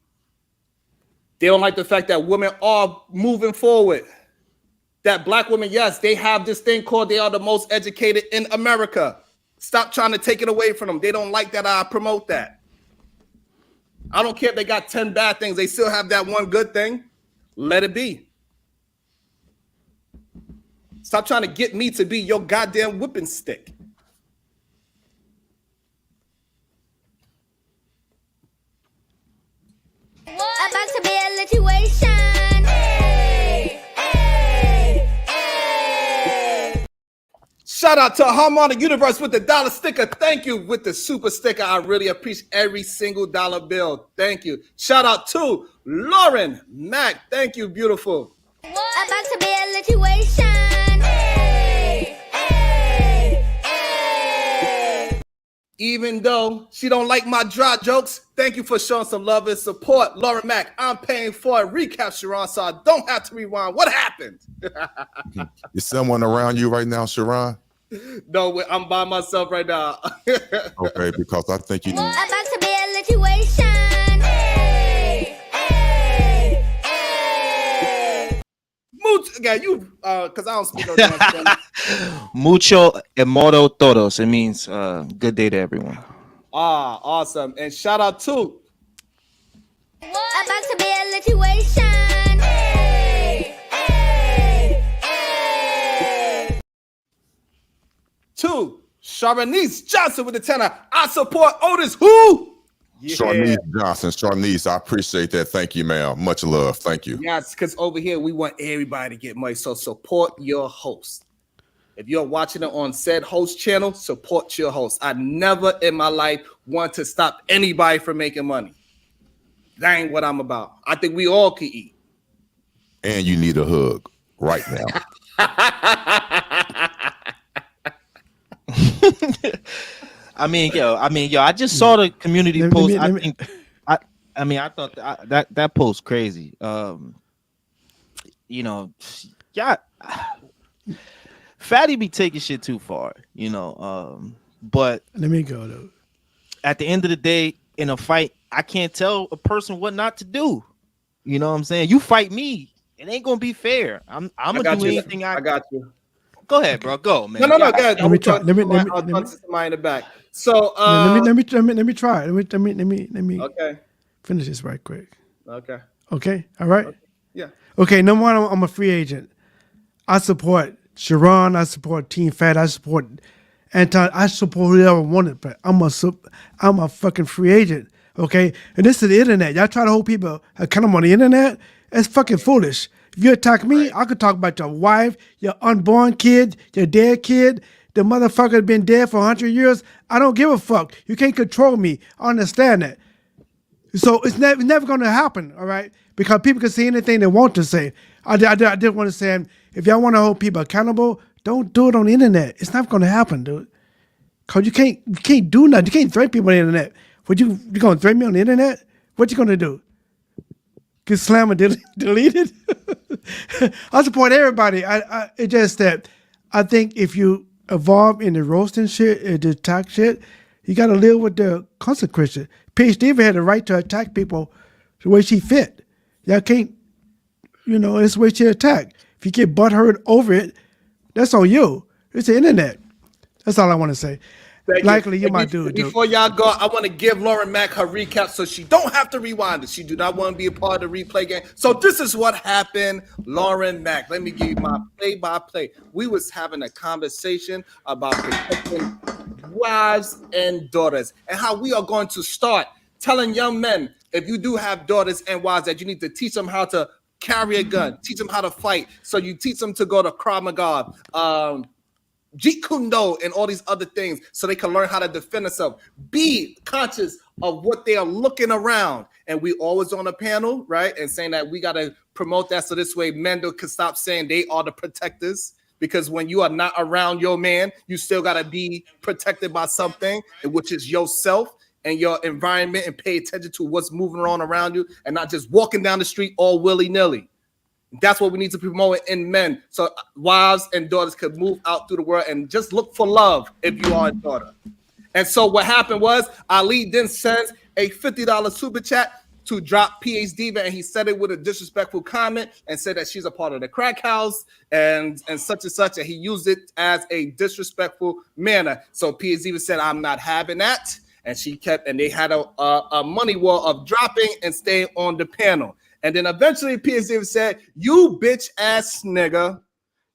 They don't like the fact that women are moving forward. That black women, yes, they have this thing called they are the most educated in America. Stop trying to take it away from them. They don't like that I promote that. I don't care if they got 10 bad things. They still have that one good thing. Let it be. Stop trying to get me to be your goddamn whipping stick. About to be a situation. Hey, hey, hey. Shout out to Harmonic Universe with the dollar sticker. Thank you with the super sticker. I really appreciate every single dollar bill. Thank you. Shout out to Lauren Mack. Thank you, beautiful. About to be a situation. Hey, hey, hey. Even though she don't like my dry jokes, thank you for showing some love and support. Lauren Mack, I'm paying for a recap, Sharon, so I don't have to rewind. What happened? Is someone around you right now, Sharon? No, I'm by myself right now. Okay, because I think you need. About to be a situation. Hey, hey, hey. Okay, you, because I don't speak no damn Spanish. Mucho emoto todos. It means good day to everyone. Ah, awesome. And shout out to About to be a situation. Hey, hey, hey. to Sharanice Johnson with the tenor. I support Otis. Who? Yeah. Sharnice Johnson. Sharnice, I appreciate that. Thank you, ma'am. Much love. Thank you. Yes, because over here we want everybody to get money. So support your host. If you're watching it on said host channel, support your host. I never in my life want to stop anybody from making money. That ain't what I'm about. I think we all can eat. And you need a hug right now. I mean, yo, I just saw the community post. I thought that post crazy. You know, yeah, Fatty be taking shit too far, you know. But let me go though. At the end of the day, in a fight, I can't tell a person what not to do. You know what I'm saying? You fight me, it ain't gonna be fair. I'm gonna do anything I got you. Go ahead, bro. Go, man. No, go ahead. Let me try. Let me somebody in the back. So let me try. Let me okay. Finish this right quick. Okay. Okay. All right. Okay. Yeah. Okay. Number one, I'm a free agent. I support Sharon. I support Team Fat. I support Anton. I support whoever wanted, but I'm a fucking free agent. Okay. And this is the internet. Y'all try to hold people accountable on the internet. It's fucking foolish. If you attack me, I could talk about your wife, your unborn kid, your dead kid. The motherfucker been dead for 100 years. I don't give a fuck. You can't control me. I understand that. So it's never going to happen, all right? Because people can say anything they want to say. I did want to say, if y'all want to hold people accountable, don't do it on the internet. It's not going to happen, dude. Because you can't do nothing. You can't threaten people on the internet. You going to threaten me on the internet? What you going to do? Get slammed and deleted? I support everybody. It's just that I think if you evolve in the roasting shit and the attack shit, you got to live with the consequences. Paige David had the right to attack people the way she fit. Y'all can't, it's the way she attack. If you get butthurt over it, that's on you. It's the internet. That's all I want to say. Likely you might do it. Before y'all go, I want to give Lauren Mack her recap so she don't have to rewind it. She do not want to be a part of the replay game. So this is what happened, Lauren Mack. Let me give you my play-by-play. We was having a conversation about protecting wives and daughters and how we are going to start telling young men, if you do have daughters and wives, that you need to teach them how to carry a gun, teach them how to fight. So you teach them to go to Krav Maga, Jeet Kune Do, and all these other things so they can learn how to defend themselves. Be conscious of what they are looking around. And we always on a panel, right? And saying that we got to promote that so this way men can stop saying they are the protectors. Because when you are not around your man, you still got to be protected by something, which is yourself and your environment, and pay attention to what's moving on around you and not just walking down the street all willy-nilly. That's what we need to promote in men, so wives and daughters could move out through the world and just look for love if you are a daughter. And so what happened was Ali then sends a $50 super chat to drop PH Diva, and he said it with a disrespectful comment and said that she's a part of the crack house and such and such, and he used it as a disrespectful manner. So PH Diva said, I'm not having that. and they had a money war of dropping and staying on the panel. And then eventually P.S. Davis said, "You bitch ass nigga,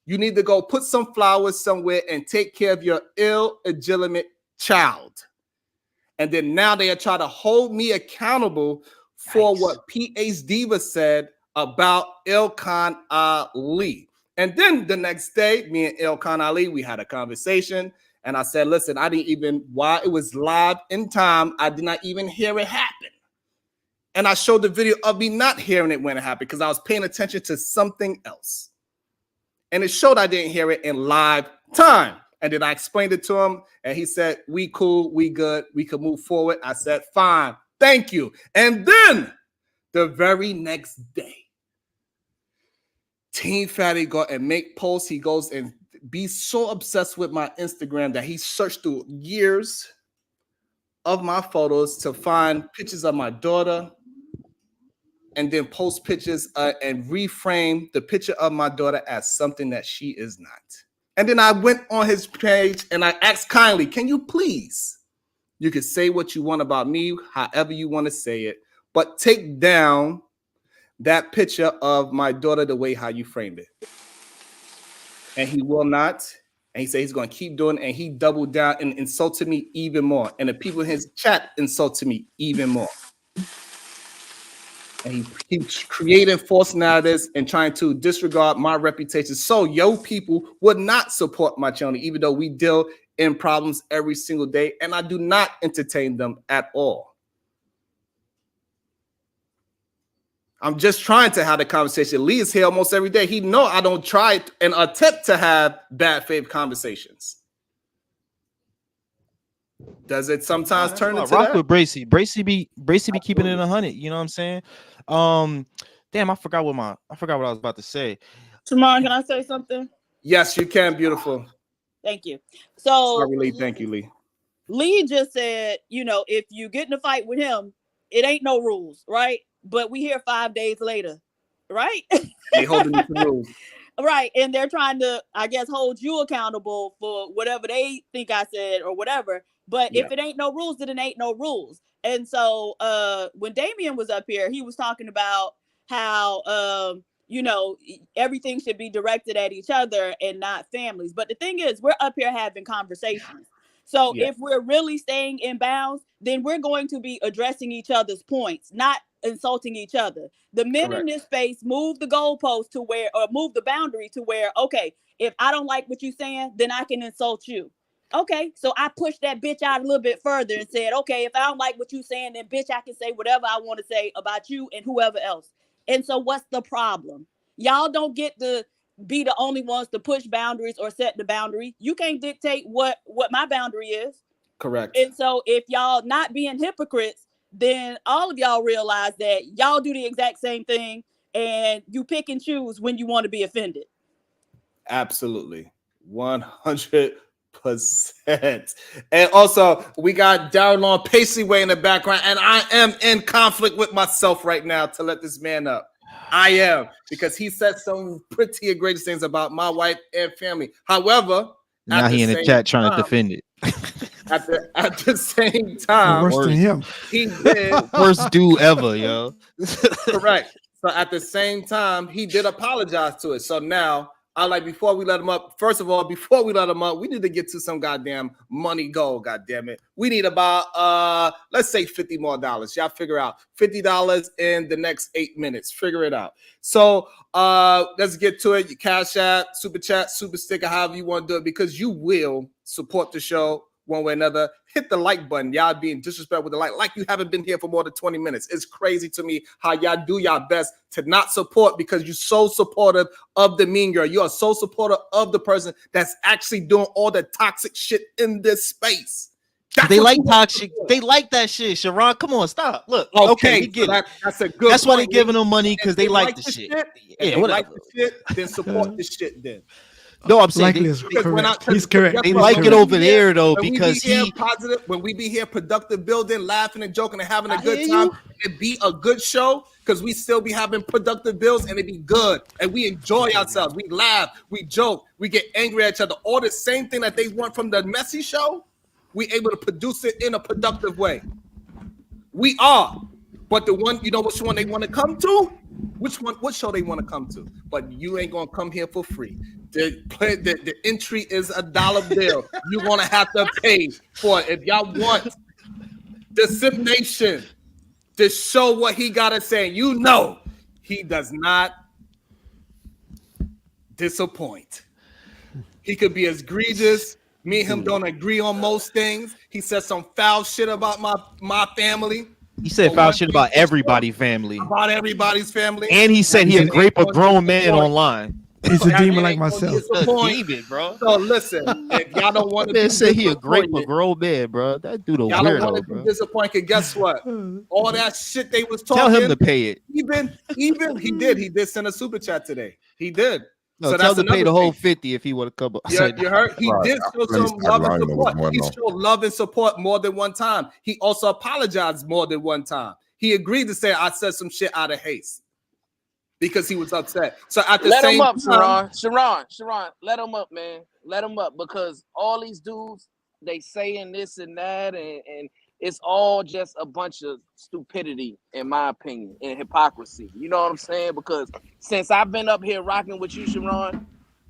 you need to go put some flowers somewhere and take care of your illegitimate child." And then now they are trying to hold me accountable for what P.H. Diva said about Ilkan Ali. And then the next day, me and Ilkan Ali, we had a conversation. And I said, listen, I didn't even, while it was live in time, I did not even hear it happen. And I showed the video of me not hearing it when it happened because I was paying attention to something else. And it showed I didn't hear it in live time. And then I explained it to him, and he said, we cool, we good, we could move forward. I said, fine, thank you. And then the very next day, Team Fatty go and make posts. He goes and be so obsessed with my Instagram that he searched through years of my photos to find pictures of my daughter and then post pictures and reframe the picture of my daughter as something that she is not. And then I went on his page and I asked kindly, can you please, you can say what you want about me, however you want to say it, but take down that picture of my daughter the way how you framed it. And he will not. And he said he's going to keep doing it. And he doubled down and insulted me even more. And the people in his chat insulted me even more. And he keeps creating false narratives and trying to disregard my reputation. So yo people would not support my channel, even though we deal in problems every single day. And I do not entertain them at all. I'm just trying to have the conversation. Lee is here almost every day. He know I don't try and attempt to have bad faith conversations. Does it sometimes turn into rock that? with Bracy? Bracy be keeping it 100. You know what I'm saying? Damn, I forgot what I was about to say. Shimon, can I say something? Yes, you can, beautiful. Thank you. So sorry, Lee. Thank you, Lee. Lee just said, if you get in a fight with him, it ain't no rules, right? But we hear 5 days later, right? They holding you to rules. Right. And they're trying to, I guess, hold you accountable for whatever they think I said or whatever. But if it ain't no rules, then it ain't no rules. And so when Damien was up here, he was talking about how, everything should be directed at each other and not families. But the thing is, we're up here having conversations. So if we're really staying in bounds, then we're going to be addressing each other's points, not insulting each other. The men in this space move the goalpost to where, or move the boundary to where, okay, if I don't like what you're saying, then I can insult you. Okay, so I pushed that bitch out a little bit further and said, okay, if I don't like what you're saying, then bitch, I can say whatever I want to say about you and whoever else. And so what's the problem? Y'all don't get to be the only ones to push boundaries or set the boundary. You can't dictate what my boundary is. Correct. And so if y'all not being hypocrites, then all of y'all realize that y'all do the exact same thing and you pick and choose when you want to be offended. Absolutely. 100%. And also, we got Darylon Pacey-Way in the background, and I am in conflict with myself right now to let this man up. I am, because he said some pretty egregious things about my wife and family. However, now he in the chat trying to defend it. At the same time, worse than him. He did worst dude ever, yo. Correct. So at the same time, he did apologize to it. So now I like, before we let him up, first of all, before we let him up, we need to get to some goddamn money goal. Goddamn it. We need about let's say $50 more. Y'all figure out $50 in the next 8 minutes. Figure it out. So let's get to it. Your Cash App, Super Chat, Super Sticker, however you want to do it, because you will support the show one way or another. Hit the like button. Y'all being disrespectful with the like you haven't been here for more than 20 minutes. It's crazy to me how y'all do y'all best to not support, because you're so supportive of the mean girl. You are so supportive of the person that's actually doing all the toxic shit in this space. They like toxic. They like that shit. Sharon, come on, stop. Look, okay, we get it. That's a good. That's why point. they giving them money, because they like the shit. Yeah, whatever. Like the shit, then support the shit. Then. No, I'm saying he's correct. They like it over there though, because he positive. When we be here, productive building, laughing and joking and having a good time, it be a good show, because we still be having productive builds and it be good and we enjoy ourselves. We laugh, we joke, we get angry at each other. All the same thing that they want from the messy show, we able to produce it in a productive way. We are. But the one, you know which one they want to come to? What show they want to come to? But you ain't gonna come here for free. The entry is $1 bill. You're gonna have to pay for it. If y'all want the Sim Nation to show what he gotta say, you know he does not disappoint. He could be as egregious. Me and him don't agree on most things. He said some foul shit about my family. He said foul shit about everybody's family. About everybody's family. And he said he a grape a grown man online. He's a demon like myself. Demon, bro. So listen, if y'all don't want to be say he a grape a grown man, bro. That dude a y'all don't want weirdo, to bro. be disappointed. Guess what? All that shit they was talking. Tell him to pay it. Even he did send a super chat today. He did. No, so tell him that's to pay the whole thing. 50 if he would have come up. You heard? He did show some love and support. He showed love and support more than one time. He also apologized more than one time. He agreed to say I said some shit out of haste because he was upset. So at the let same him up, time, Sharon, let him up, man. Let him up because all these dudes they saying this and that, and it's all just a bunch of stupidity, in my opinion, and hypocrisy. You know what I'm saying? Because since I've been up here rocking with you, Sharon,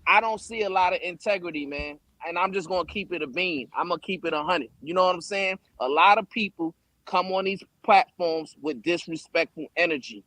I don't see a lot of integrity, man. And I'm just gonna keep it a bean. I'm gonna keep it 100. You know what I'm saying? A lot of people come on these platforms with disrespectful energy,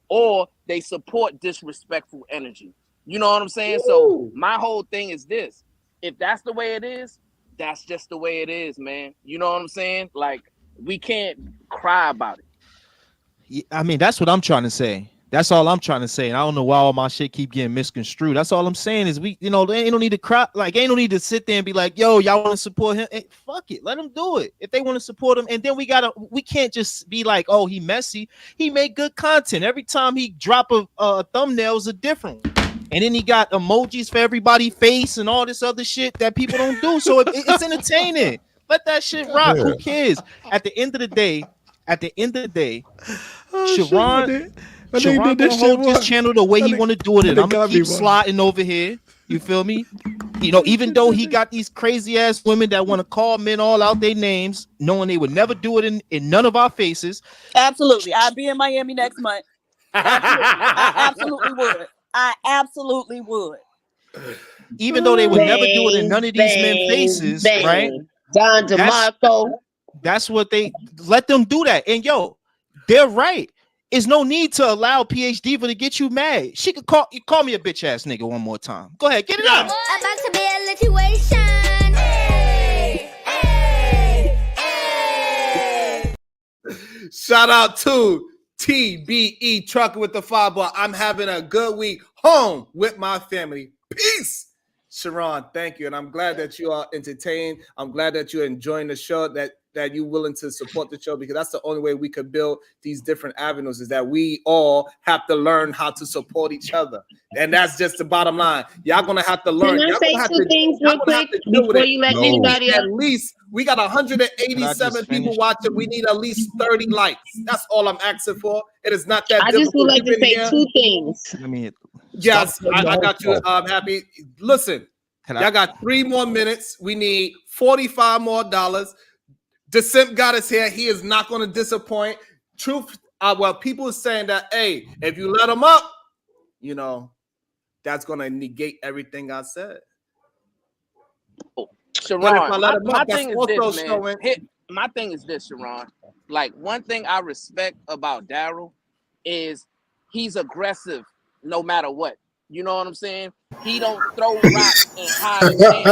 or they support disrespectful energy. You know what I'm saying? Ooh. So my whole thing is this: if that's the way it is, that's just the way it is, man. You know what I'm saying? Like, we can't cry about it. I mean, that's what I'm trying to say. That's all I'm trying to say. And I don't know why all my shit keep getting misconstrued. That's all I'm saying is they ain't no need to cry. Like, ain't no need to sit there and be like, yo, y'all want to support him? Hey, fuck it. Let them do it. If they want to support him. And then we can't just be like, oh, he messy. He made good content. Every time he drop a thumbnail is a different one. And then he got emojis for everybody's face and all this other shit that people don't do. So it's entertaining. Let that shit rock. Who cares? At the end of the day, Sharon gonna hold this channel the way he want to do it. And I'm gonna keep sliding over here. You feel me? You know, even though he got these crazy ass women that want to call men all out their names, knowing they would never do it in none of our faces. Absolutely. I'll be in Miami next month. I absolutely would. Even though they would never do it in none of these men's faces, right? Don DeMarco. That's what they let them do that. And yo, they're right. There's no need to allow PhD to get you mad. She could call me a bitch ass nigga one more time. Go ahead, get it out. About to be a situation. Hey, hey, hey. Shout out to TBE Trucker with the 5-bar. I'm having a good week home with my family. Peace. Sharon, thank you. And I'm glad that you are entertained. I'm glad that you're enjoying the show, that you're willing to support the show, because that's the only way we could build these different avenues, is that we all have to learn how to support each other. And that's just the bottom line. Y'all going to have to learn. Can I say two things real quick before you let anybody else? At least we got 187 people watching. We need at least 30 likes. That's all I'm asking for. It is not that I just would like to say two things. I mean, yes, I got you. Happy. Listen, y'all got 3 more minutes. We need $45 more. The simp got us here. He is not going to disappoint. Truth, well, people are saying that, hey, if you let him up, you know, that's going to negate everything I said. Sharon, my thing is this, Sharon. Like, one thing I respect about Daryl is he's aggressive no matter what. You know what I'm saying? He don't throw rocks and hide his hand.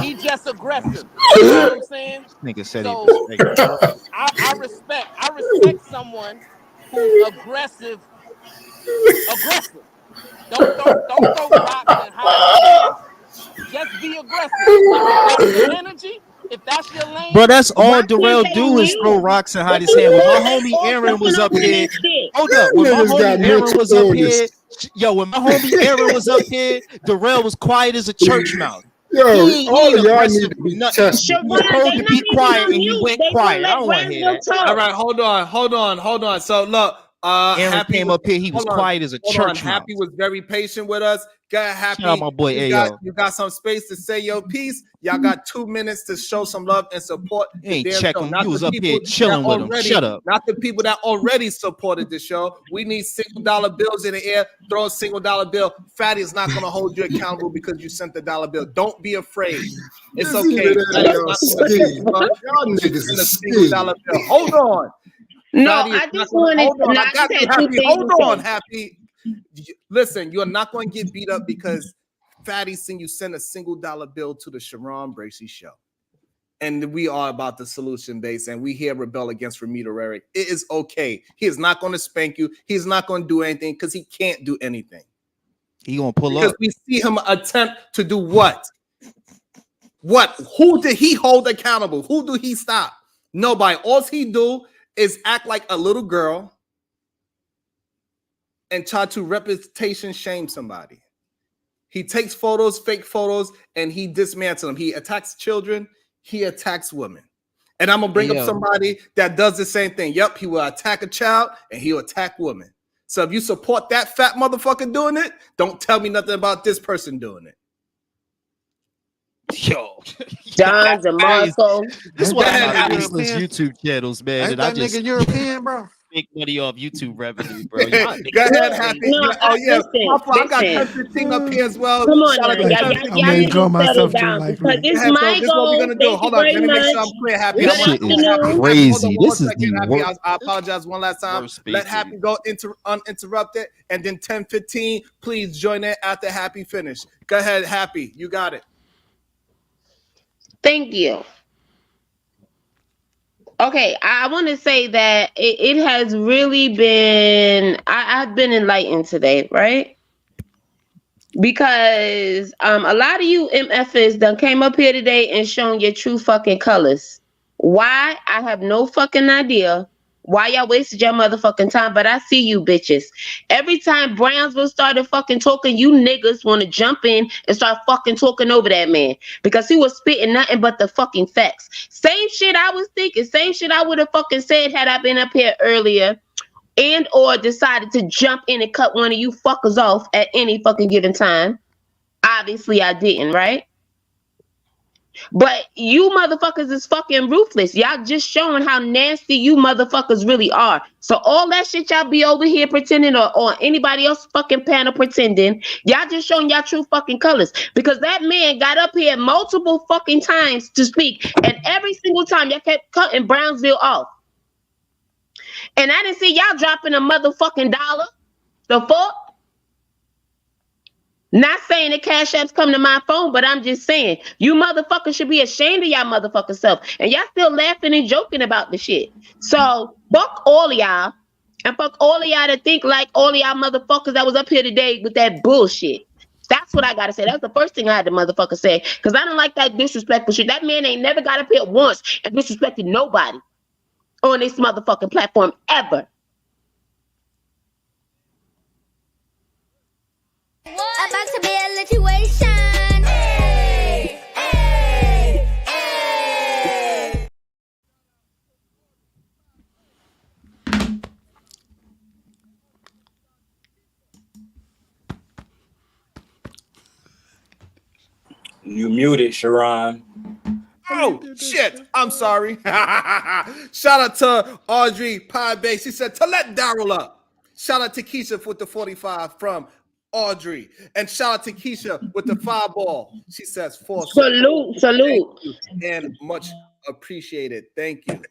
He just aggressive. You know what I'm saying? Nigga said so he I respect someone who's aggressive. Don't throw rocks and hide his hand. Just be aggressive. If that's your energy, if that's your lane. But that's all Darrell do is throw rocks and hide his hand. When my homie Aaron was up here, hold up. When my homie Aaron was up here, when my homie Aaron was up here, Darrell was quiet as a church mouse. Yo, all y'all need to be tested. You told to be quiet and you went quiet. I don't want to hear that. All right, hold on. So look, Aaron Happy came was, up here. He was hold on, quiet as a hold on. church mouse. Happy was very patient with us. Got Happy. Shout out my boy Ayo. You got some space to say your piece. Y'all got 2 minutes to show some love and support the Ain't damn check show. him. Not You was the up people here that chilling with him. already, Shut up. not the people that already supported the show. We need $single bills in the air. Throw a $single bill. Fatty is not going to hold you accountable because you sent the dollar bill. Don't be afraid. It's okay. Y'all niggas Send a $single bill. Hold on. No, Fatty is I not just gonna, wanted. hold on. No, I got just you, had two Happy. things Hold to on, say. Happy. Listen, you're not going to get beat up because Fatty seen you send a $single bill to the Sharon Bracey show. And we are about the solution base, and we here rebel against Ramita Rarick. It is okay. He is not going to spank you. He's not going to do anything because he can't do anything. He gonna pull because up. we see him attempt to do what? What? Who did he hold accountable? Who do he stop? Nobody. All he do is act like a little girl and try to reputation shame somebody. He takes photos, fake photos, and he dismantles them. He attacks children. He attacks women. And I'm going to bring up somebody that does the same thing. Yep, he will attack a child and he'll attack women. So if you support that fat motherfucker doing it, don't tell me nothing about this person doing it. Yo, John DeMarco. This is why I got European? useless YouTube channels, man. Ain't And I that just nigga European, bro? make money off YouTube revenue, bro. Y'all Go ahead, Happy. No, Oh, yeah. I got listen. 10-15 up here as well. Come on Shout out now, to y'all 10-15. need to settle myself too, down like, because this Go ahead, so my this is what we're goal. gonna do. Thank Hold you on, very let me make sure much. I'm clear. Happy. This I shit want is Happy. Hold crazy. on This one is second, the Happy. worst. I apologize one last time. Worst Let space Happy go uninterrupted, and then 10-15. Please join in after Happy finish. Go ahead, Happy. You got it. Thank you. Okay, I want to say that it has really been. I've been enlightened today, right? Because a lot of you MFs done came up here today and shown your true fucking colors. Why? I have no fucking idea. Why y'all wasted your motherfucking time? But I see you bitches. Every time Brownsville started fucking talking, you niggas want to jump in and start fucking talking over that man because he was spitting nothing but the fucking facts. Same shit I was thinking. Same shit I would have fucking said had I been up here earlier and or decided to jump in and cut one of you fuckers off at any fucking given time. Obviously, I didn't, right? But you motherfuckers is fucking ruthless. Y'all just showing how nasty you motherfuckers really are. So all that shit y'all be over here pretending or anybody else fucking panel pretending, y'all just showing y'all true fucking colors. Because that man got up here multiple fucking times to speak. And every single time y'all kept cutting Brownsville off. And I didn't see y'all dropping a motherfucking dollar. The fuck? Not saying the cash apps come to my phone, but I'm just saying you motherfuckers should be ashamed of y'all motherfucking self. And y'all still laughing and joking about the shit. So fuck all of y'all. And fuck all of y'all that think like all of y'all motherfuckers that was up here today with that bullshit. That's what I gotta say. That's the first thing I had to motherfucker say. Because I don't like that disrespectful shit. That man ain't never got up here once and disrespected nobody on this motherfucking platform ever. About to be a situation. Hey, hey, hey. You muted, Sharon. Oh, shit. I'm sorry. Shout out to Audrey Pie Base. She said to let Daryl up. Shout out to Keisha with the 45 from Audrey. And shout out to Keisha with the 5-ball. She says, for salute. Thank you, and much appreciated. Thank you.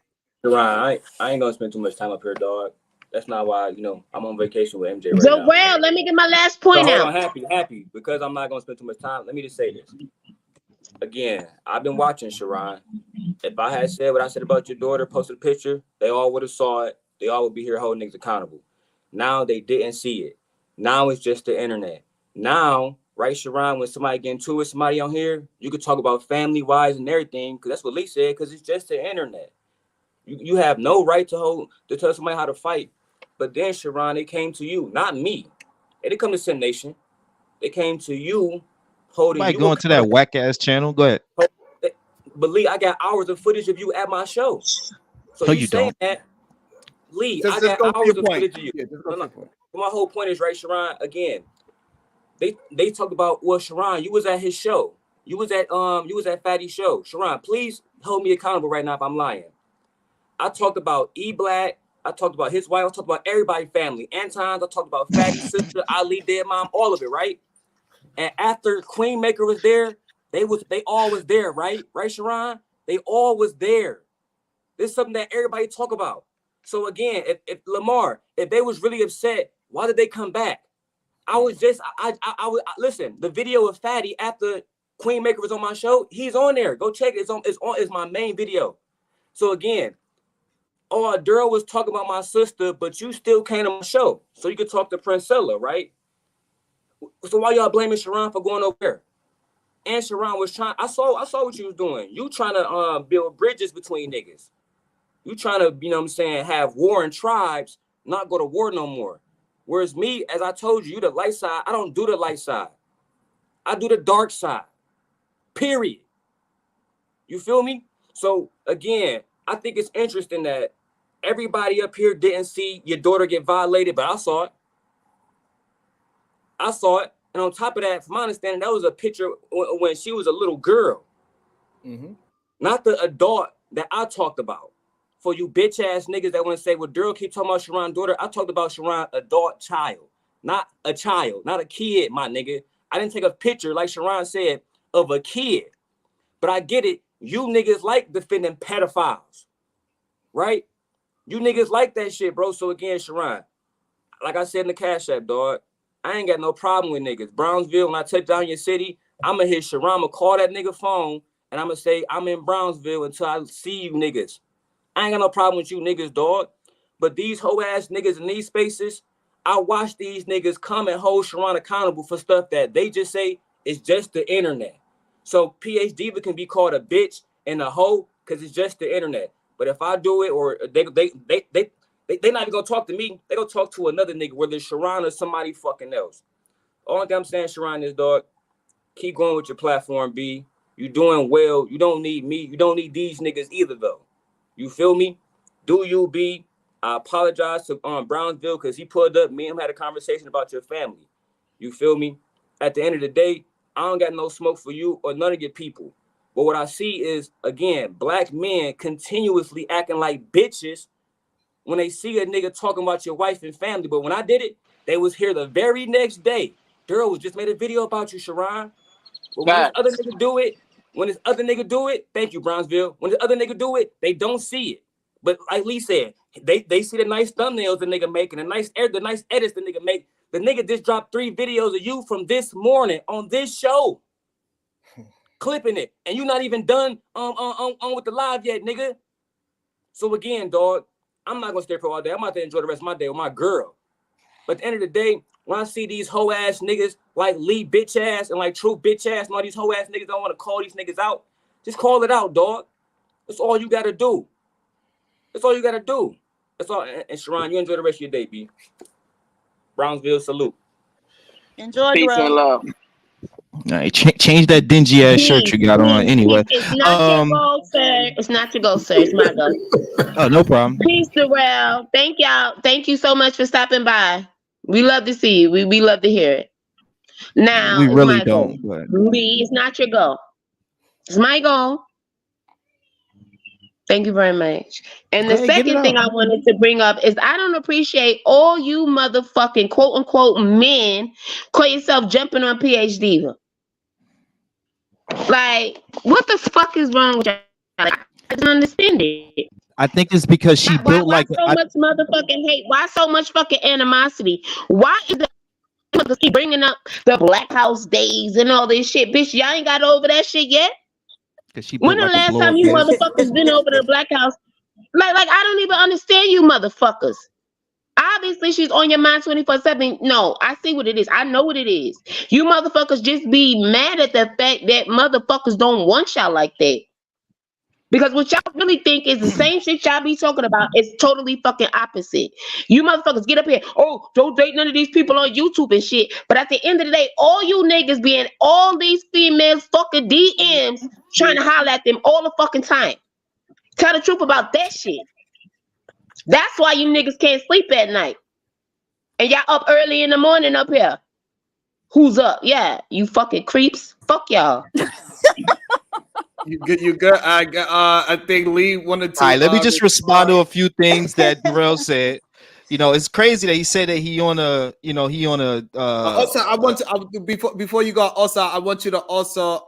Sharon, I ain't gonna spend too much time up here, dog. That's not why, I'm on vacation with MJ right So, now. well, let me get my last point So out. hold on, happy, because I'm not gonna spend too much time. Let me just say this. Again, I've been watching, Sharon. If I had said what I said about your daughter, posted a picture, they all would have saw it. They all would be here holding niggas accountable. Now they didn't see it. Now it's just the internet. Now, right, Sharon, when somebody get into it, somebody on here, you could talk about family-wise and everything, because that's what Lee said, because it's just the internet. You have no right to tell somebody how to fight. But then, Sharon, it came to you, not me. They didn't come to Sin Nation. They came to you holding Somebody you going to that whack ass channel. Go ahead. But Lee, I got hours of footage of you at my show. So No, you saying don't. that? Lee, Just I go got to hours your to point. spit to you. Yeah, just go to your point. My whole point is, right, Sharon, again, they talked about, well, Sharon, you was at his show. You was at Fatty's show. Sharon, please hold me accountable right now if I'm lying. I talked about E-Black. I talked about his wife. I talked about everybody's family. Anton's. I talked about Fatty's sister, Ali, dead mom, all of it, right? And after Queen Maker was there, they all was there, right? Right, Sharon? They all was there. This is something that everybody talk about. So again, if Lamar, if they was really upset, why did they come back? I was just, listen, the video of Fatty after Queen Maker was on my show, he's on there. Go check it. It's my main video. So again, Daryl was talking about my sister, but you still came to my show. So you could talk to Princella, right? So why y'all blaming Sharon for going over there? And Sharon was trying, I saw what you was doing. You trying to build bridges between niggas. You trying to, you know what I'm saying, have warring tribes, not go to war no more. Whereas me, as I told you, you the light side. I don't do the light side. I do the dark side. Period. You feel me? So again, I think it's interesting that everybody up here didn't see your daughter get violated, but I saw it. I saw it. And on top of that, from my understanding, that was a picture when she was a little girl. Mm-hmm. Not the adult that I talked about. For you bitch ass niggas that want to say, well, Daryl keep talking about Sharon's daughter. I talked about Sharon, adult child, not a child, not a kid, my nigga. I didn't take a picture, like Sharon said, of a kid. But I get it. You niggas like defending pedophiles, right? You niggas like that shit, bro. So again, Sharon, like I said in the Cash App, dog, I ain't got no problem with niggas. Brownsville, when I touch down your city, I'ma hit Sharon, I'ma call that nigga phone, and I'ma say, I'm in Brownsville until I see you niggas. I ain't got no problem with you niggas, dog. But these hoe ass niggas in these spaces, I watch these niggas come and hold Sharon accountable for stuff that they just say is just the internet. So PH Diva can be called a bitch and a hoe because it's just the internet. But if I do it, or they not even gonna talk to me, they gonna talk to another nigga, whether it's Sharon or somebody fucking else. All I'm saying, Sharon, is, dog, keep going with your platform, B. You doing well. You don't need me. You don't need these niggas either, though. You feel me? Do you, B? I apologize to Brownsville because he pulled up. Me and him had a conversation about your family. You feel me? At the end of the day, I don't got no smoke for you or none of your people. But what I see is, again, black men continuously acting like bitches when they see a nigga talking about your wife and family. But when I did it, they was here the very next day. Daryl was just made a video about you, Sharon. But when this other nigga do it, thank you, Brownsville. When this other nigga do it, they don't see it. But like Lee said, they see the nice thumbnails the nigga making, the nice edits the nigga make. The nigga just dropped 3 videos of you from this morning on this show, clipping it, and you not even done on with the live yet, nigga. So again, dog, I'm not gonna stay for all day. I'm about to enjoy the rest of my day with my girl. But at the end of the day, when I see these hoe ass niggas like Lee bitch ass and like True bitch ass and all these hoe ass niggas don't want to call these niggas out, just call it out, dog. That's all you gotta do. That's all you gotta do. That's all. And Sharon, you enjoy the rest of your day, B. Brownsville, salute. Enjoy, Peace and love. All right, change that dingy ass shirt you got on anyway. It's not your goal, sir. It's not your goal, sir. It's my goal. Oh, no problem. Peace, Darrell. Thank y'all. Thank you so much for stopping by. We love to see you. We love to hear it. Now, We it's really my don't. goal. But Lee, it's not your goal. It's my goal. Thank you very much. And the Go ahead, get it second thing out. I wanted to bring up is I don't appreciate all you motherfucking quote unquote men call yourself jumping on PH Diva. Like, what the fuck is wrong with y'all? Like, I don't understand it. I think it's because she Why built like so much motherfucking hate? Why so much fucking animosity? Why is the motherfuckers keep bringing up the Black House days and all this shit? Bitch, y'all ain't got over that shit yet? she When built the like a last blow time up you bitch. motherfuckers been over to the Black House? Like I don't even understand you motherfuckers. Obviously, she's on your mind 24/7. No, I see what it is. I know what it is. You motherfuckers just be mad at the fact that motherfuckers don't want y'all like that. Because what y'all really think is the same shit y'all be talking about is totally fucking opposite. You motherfuckers get up here, oh, don't date none of these people on YouTube and shit. But at the end of the day, all you niggas be in all these females fucking DMs trying to holler at them all the fucking time. Tell the truth about that shit. That's why you niggas can't sleep at night. And y'all up early in the morning up here. Who's up? Yeah, you fucking creeps. Fuck y'all. You good? You good? I think Lee wanted to. All right, let me just respond to a few things that Darrell said. You know, it's crazy that he said that he on a. Also, I want to before you go. Also, I want you to also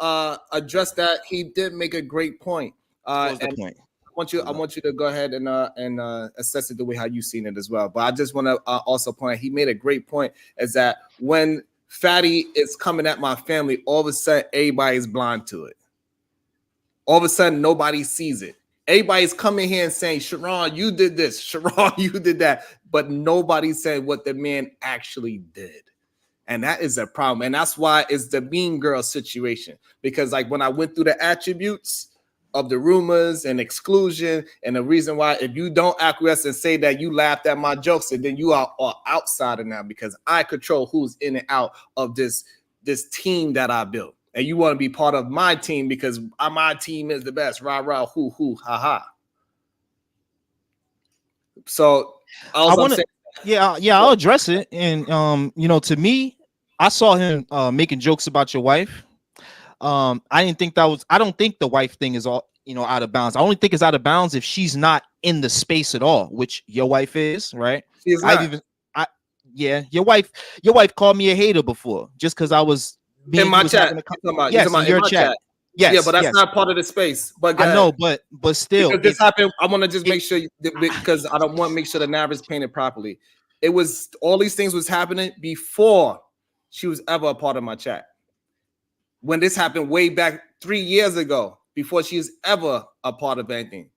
address that he did make a great point. What was the point? I want you to go ahead and assess it the way how you seen it as well. But I just want to also point out he made a great point is that when Fatty is coming at my family, all of a sudden everybody's blind to it. All of a sudden nobody sees it. Everybody's coming here and saying, Sharon, you did this. Sharon, you did that. But nobody said what the man actually did. And that is a problem. And that's why it's the mean girl situation. Because like when I went through the attributes of the rumors and exclusion, and the reason why if you don't acquiesce and say that you laughed at my jokes, and then you are outsider now because I control who's in and out of this team that I built. And you want to be part of my team because my team is the best. Rah, rah, hoo, hoo, ha, ha. So I'll address it. And, to me, I saw him making jokes about your wife. I don't think the wife thing is all, out of bounds. I only think it's out of bounds if she's not in the space at all, which your wife is, right? She is not. Your wife called me a hater before just because I was in my chat. Yes, in your chat. Yes, yeah, but that's not part of the space. But I know, but still, because this happened. I want to just make sure because I don't want to make sure the narrative is painted properly. It was all these things was happening before she was ever a part of my chat. When this happened way back 3 years ago, before she was ever a part of anything.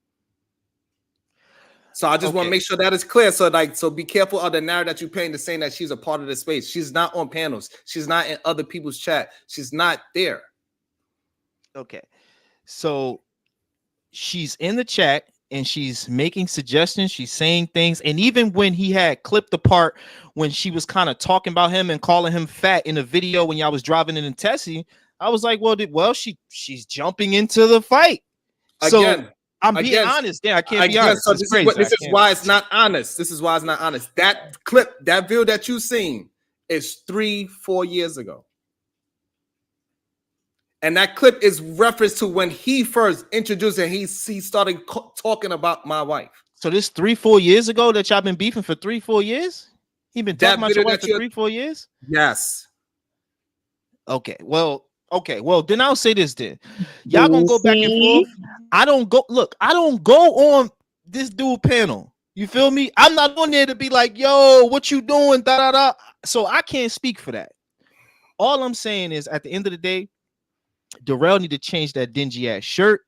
So I just want to make sure that is clear. So be careful of the narrative that you're painting to saying that she's a part of the space. She's not on panels. She's not in other people's chat. She's not there. Okay. So she's in the chat and she's making suggestions. She's saying things. And even when he had clipped the part when she was kind of talking about him and calling him fat in a video when y'all was driving in Tessie, I was like, she's jumping into the fight. Again. So I'm being honest. Yeah, I can't be honest. So this is why it's not honest. This is why it's not honest. That clip, that video that you seen is 3-4 years ago. And that clip is reference to when he first introduced and he started talking about my wife. So this 3-4 years ago that y'all been beefing for 3-4 years? He been talking about your wife for 3-4 years? Yes. Okay, well, then I'll say this then. Y'all gonna go back and forth. I don't go on this dude panel. You feel me? I'm not on there to be like, yo, what you doing? Da, da, da. So I can't speak for that. All I'm saying is at the end of the day, Darrell need to change that dingy ass shirt.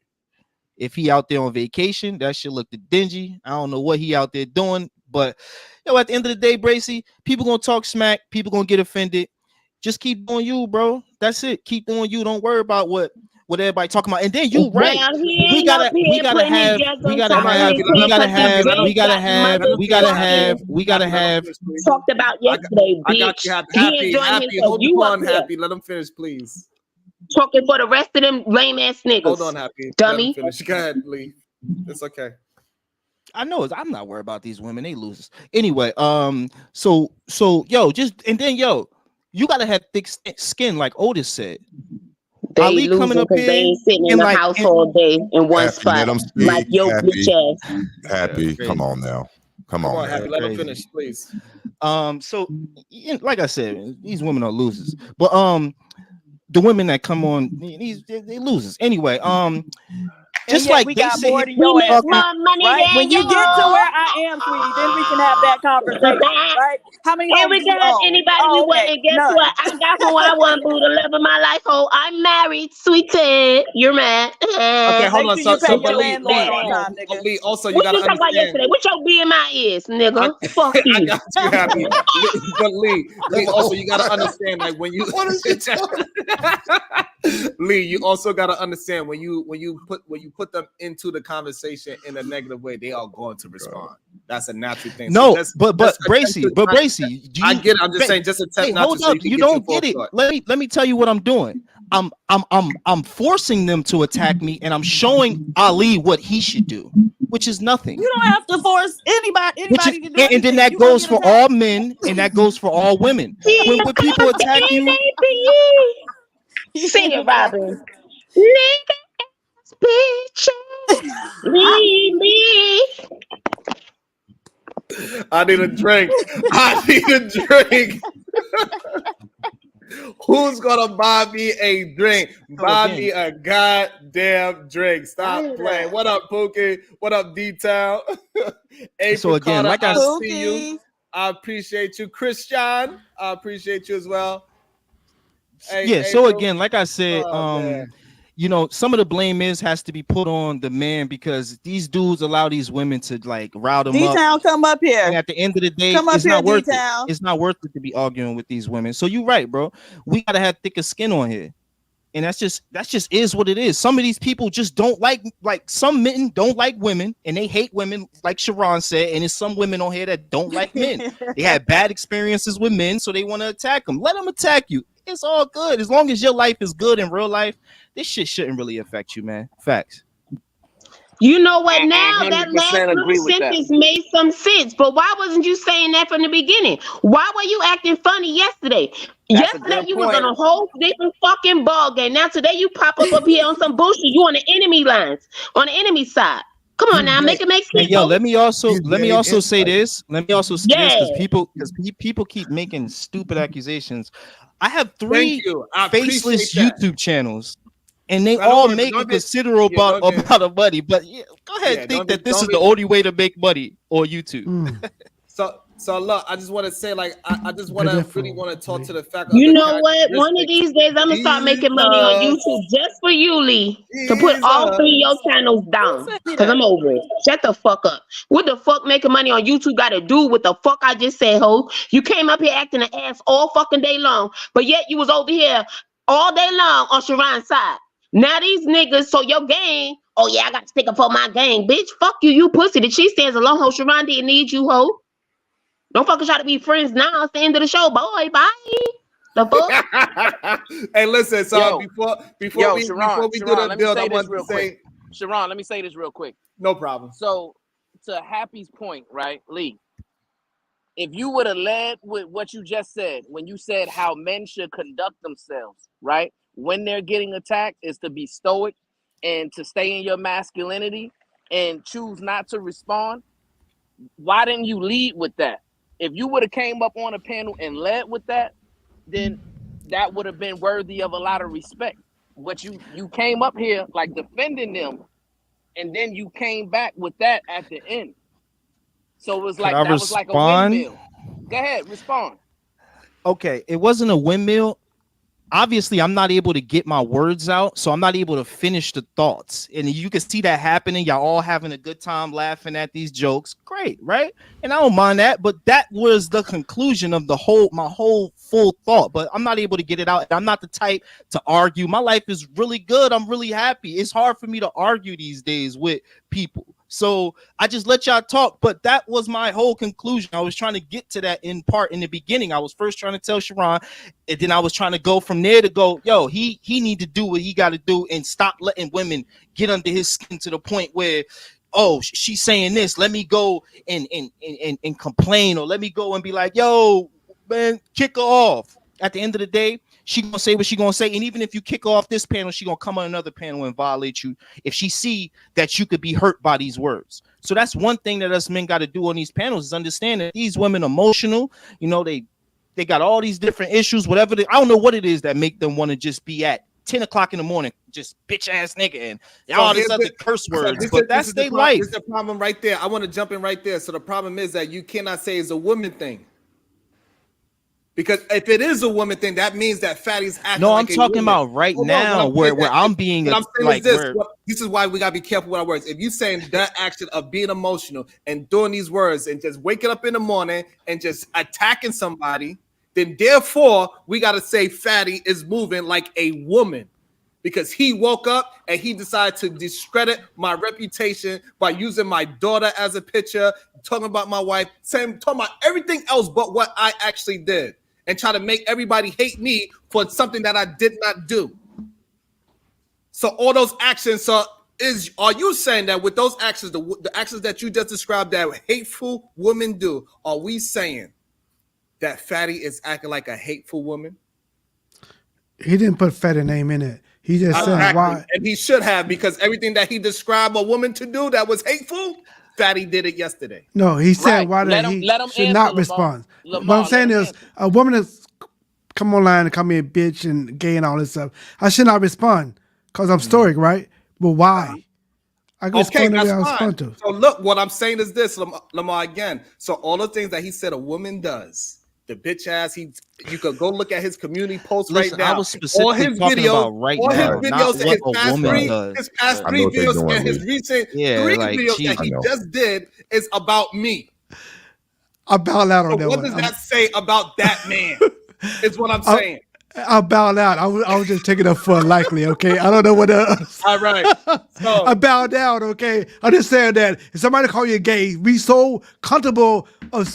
If he out there on vacation, that shit look dingy. I don't know what he out there doing, but at the end of the day, Bracy, people gonna talk smack, people gonna get offended. Just keep doing you, bro. That's it. Keep doing you. Don't worry about what everybody talking about. And then you right. We gotta have. Talked about yesterday, bitch. I got you. Happy. Hold on, Happy. Let him finish, please. Talking for the rest of them lame ass niggas. Hold on, Happy. Dummy. Go ahead, Lee. It's okay. I know I'm not worried about these women. They losers. Anyway, so you gotta have thick skin, like Otis said. They Ali coming up here, they ain't sitting in the house all day in one spot, like yo bitch ass. Happy, come on now. Come on, Happy. Let him finish, please. So like I said, these women are losers, but the women that come on, they losers. Anyway, just like we they got say, more than your ass, right? When you get to where I am, sweetie, then we can have that conversation, right? How many? And we can have anybody we want. And guess what? I got who I want, boo, the love of my life. Oh, I'm married, sweet Ted. You're mad. Okay, hold on. So but Lee, also you gotta understand. About yesterday? What your BMI is, nigga? Fuck you. I got you, Happy. But Lee, also you gotta understand, like when you Lee, you also gotta understand when you put them into the conversation in a negative way, they are going to respond. That's a natural thing. No, So but Bracy, I get it. I'm just saying, just attempt hey, not hold to. So up, you don't get it. Let me tell you what I'm doing. I'm forcing them to attack me, and I'm showing Ali what he should do, which is nothing. You don't have to force anybody to do anything. And then that goes for all men, and that goes for all women. When people attack you, sing it, Robin. Nigga, bitches, leave me. I need a drink. I need a drink. Who's gonna buy me a drink? Buy me a goddamn drink. Stop playing. What up, Pookie? What up, D-Town? So again, like I see you. I appreciate you, Christian. I appreciate you as well. Hey, yeah. So again, like I said, you know, some of the blame has to be put on the man because these dudes allow these women to like rile them up. D-Town, come up here. And at the end of the day, it's not worth it. It's not worth it to be arguing with these women. So you're right, bro. We gotta have thicker skin on here. And that's just is what it is. Some of these people just don't like some men don't like women and they hate women, like Sharon said. And there's some women on here that don't like men. They had bad experiences with men, so they want to attack them. Let them attack you. It's all good. As long as your life is good in real life, this shit shouldn't really affect you, man. Facts. You know what? Now that last little sentence made some sense, but why wasn't you saying that from the beginning? Why were you acting funny yesterday? Yesterday you was on a whole different fucking ball game. Now today you pop up here on some bullshit. You on the enemy lines, on the enemy side. Come on now, make it make sense. Hey, yo, let me also say this. Let me also say this because people keep making stupid accusations. I have 3 faceless YouTube channels, and they all make a considerable amount of money. But yeah, go ahead and think that this is the only way to make money on YouTube. So look, I just want to say, like, I just want to really want to talk to the fact. You know what? One of these days, I'm gonna start making money on YouTube just for you, Lee, to put all 3 of your channels down. Cause I'm over it. Shut the fuck up. What the fuck making money on YouTube got to do with the fuck I just said, ho? You came up here acting an ass all fucking day long, but yet you was over here all day long on Sharon's side. Now these niggas, so your gang, oh yeah, I got to stick up for my gang, bitch. Fuck you, you pussy. The she stands alone, ho. Sharon didn't need you, ho. Don't fucking try to be friends now. It's the end of the show, boy. Bye. The fuck? Hey, listen. So before we do the build, I want to say, Sharon, let me say this real quick. No problem. So, to Happy's point, right, Lee? If you would have led with what you just said, when you said how men should conduct themselves, right, when they're getting attacked, is to be stoic and to stay in your masculinity and choose not to respond. Why didn't you lead with that? If you would have came up on a panel and led with that, then that would have been worthy of a lot of respect. But you came up here like defending them, and then you came back with that at the end. So it was like that was like a windmill. Go ahead, respond. Okay, it wasn't a windmill. Obviously, I'm not able to get my words out, so I'm not able to finish the thoughts. And you can see that happening. Y'all all having a good time laughing at these jokes. Great, right? And I don't mind that, but that was the conclusion of my whole full thought. But I'm not able to get it out. I'm not the type to argue. My life is really good. I'm really happy. It's hard for me to argue these days with people. So I just let y'all talk, but that was my whole conclusion. I was trying to get to that in part in the beginning. I was first trying to tell Sharon, and then I was trying to go from there to go, yo, he need to do what he got to do and stop letting women get under his skin to the point where, oh, she's saying this. Let me go and complain, or let me go and be like, yo, man, kick her off. At the end of the day, she gonna say what she gonna say, and even if you kick off this panel, she gonna come on another panel and violate you if she see that you could be hurt by these words. So that's one thing that us men got to do on these panels, is understand that these women emotional. You know, they got all these different issues, whatever. I don't know what it is that make them want to just be at 10 o'clock in the morning, just bitch ass nigga and all this other curse words. But that's their life. There's the problem right there. I want to jump in right there. So the problem is that you cannot say it's a woman thing. Because if it is a woman thing, that means that fatty's acting. No, I'm talking about right now, where I'm being like, this is why we gotta be careful with our words. If you saying that action of being emotional and doing these words and just waking up in the morning and just attacking somebody, then therefore we gotta say fatty is moving like a woman. because he woke up and he decided to discredit my reputation by using my daughter as a picture, talking about my wife, talking about everything else but what I actually did, and try to make everybody hate me for something that I did not do. So all those actions are you saying that with those actions, the actions that you just described that hateful women do, are we saying that Fatty is acting like a hateful woman? He didn't put Fatty name in it. He just said why. And he should have, because everything that he described a woman to do that was hateful, Fatty did it yesterday. No, he said Right. why Let that him- he let him should answer, not Lamar. respond. Lamar, What I'm saying let him is a woman that's come online and call me a bitch and gay and all this stuff. I should not respond because I'm stoic, right? But why? I can Okay, respond the way I that's respond fine. to. So look, what I'm saying is this, Lamar, again. So all the things that he said a woman does, the bitch ass, you could go look at his community posts Listen, right now. I was specifically talking about right now, not what a woman does. His past I know three what they're videos doing, and his Lee. recent Yeah, 3 like, videos that geez. he I know. just did is about me. I bow out on So that what one. does that say about that man? Is what I'm saying. I bowed out. I was just taking it for likely, okay? I don't know what else. All right. So I bowed down, okay? I just said that if somebody call you gay, be so comfortable of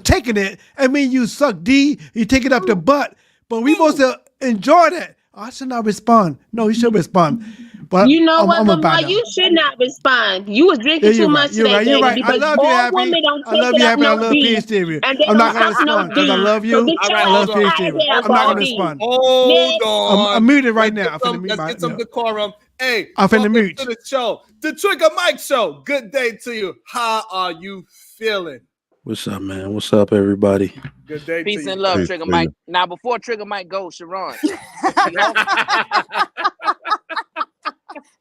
taking it. I mean, you suck D, you take it up the butt, but we supposed to enjoy that. I should not respond. No, you should respond. But You know what, I'm gonna bow Lamar? down. You should not respond. You was drinking Yeah, you're too right. much You're today, right. You're baby, right. I because love you, all Happy. women don't I take love it you, up Happy. I no love D, PhD. and they I'm not don't gonna suck no respond because I D. love So you. get all your right, I ass love hold on. out of PhD. here, I'm not gonna Baldy. respond. Hold on. I'm muted right Let's now. get some, let's get some decorum. Hey, I'm finna welcome mute. to the show, the Trigger Mike Show. Good day to you. How are you feeling? What's up, man? What's up, everybody? Good day Peace to and you. love, Peace Trigger to Mike. you. Now, before Trigger Mike goes, Sharon.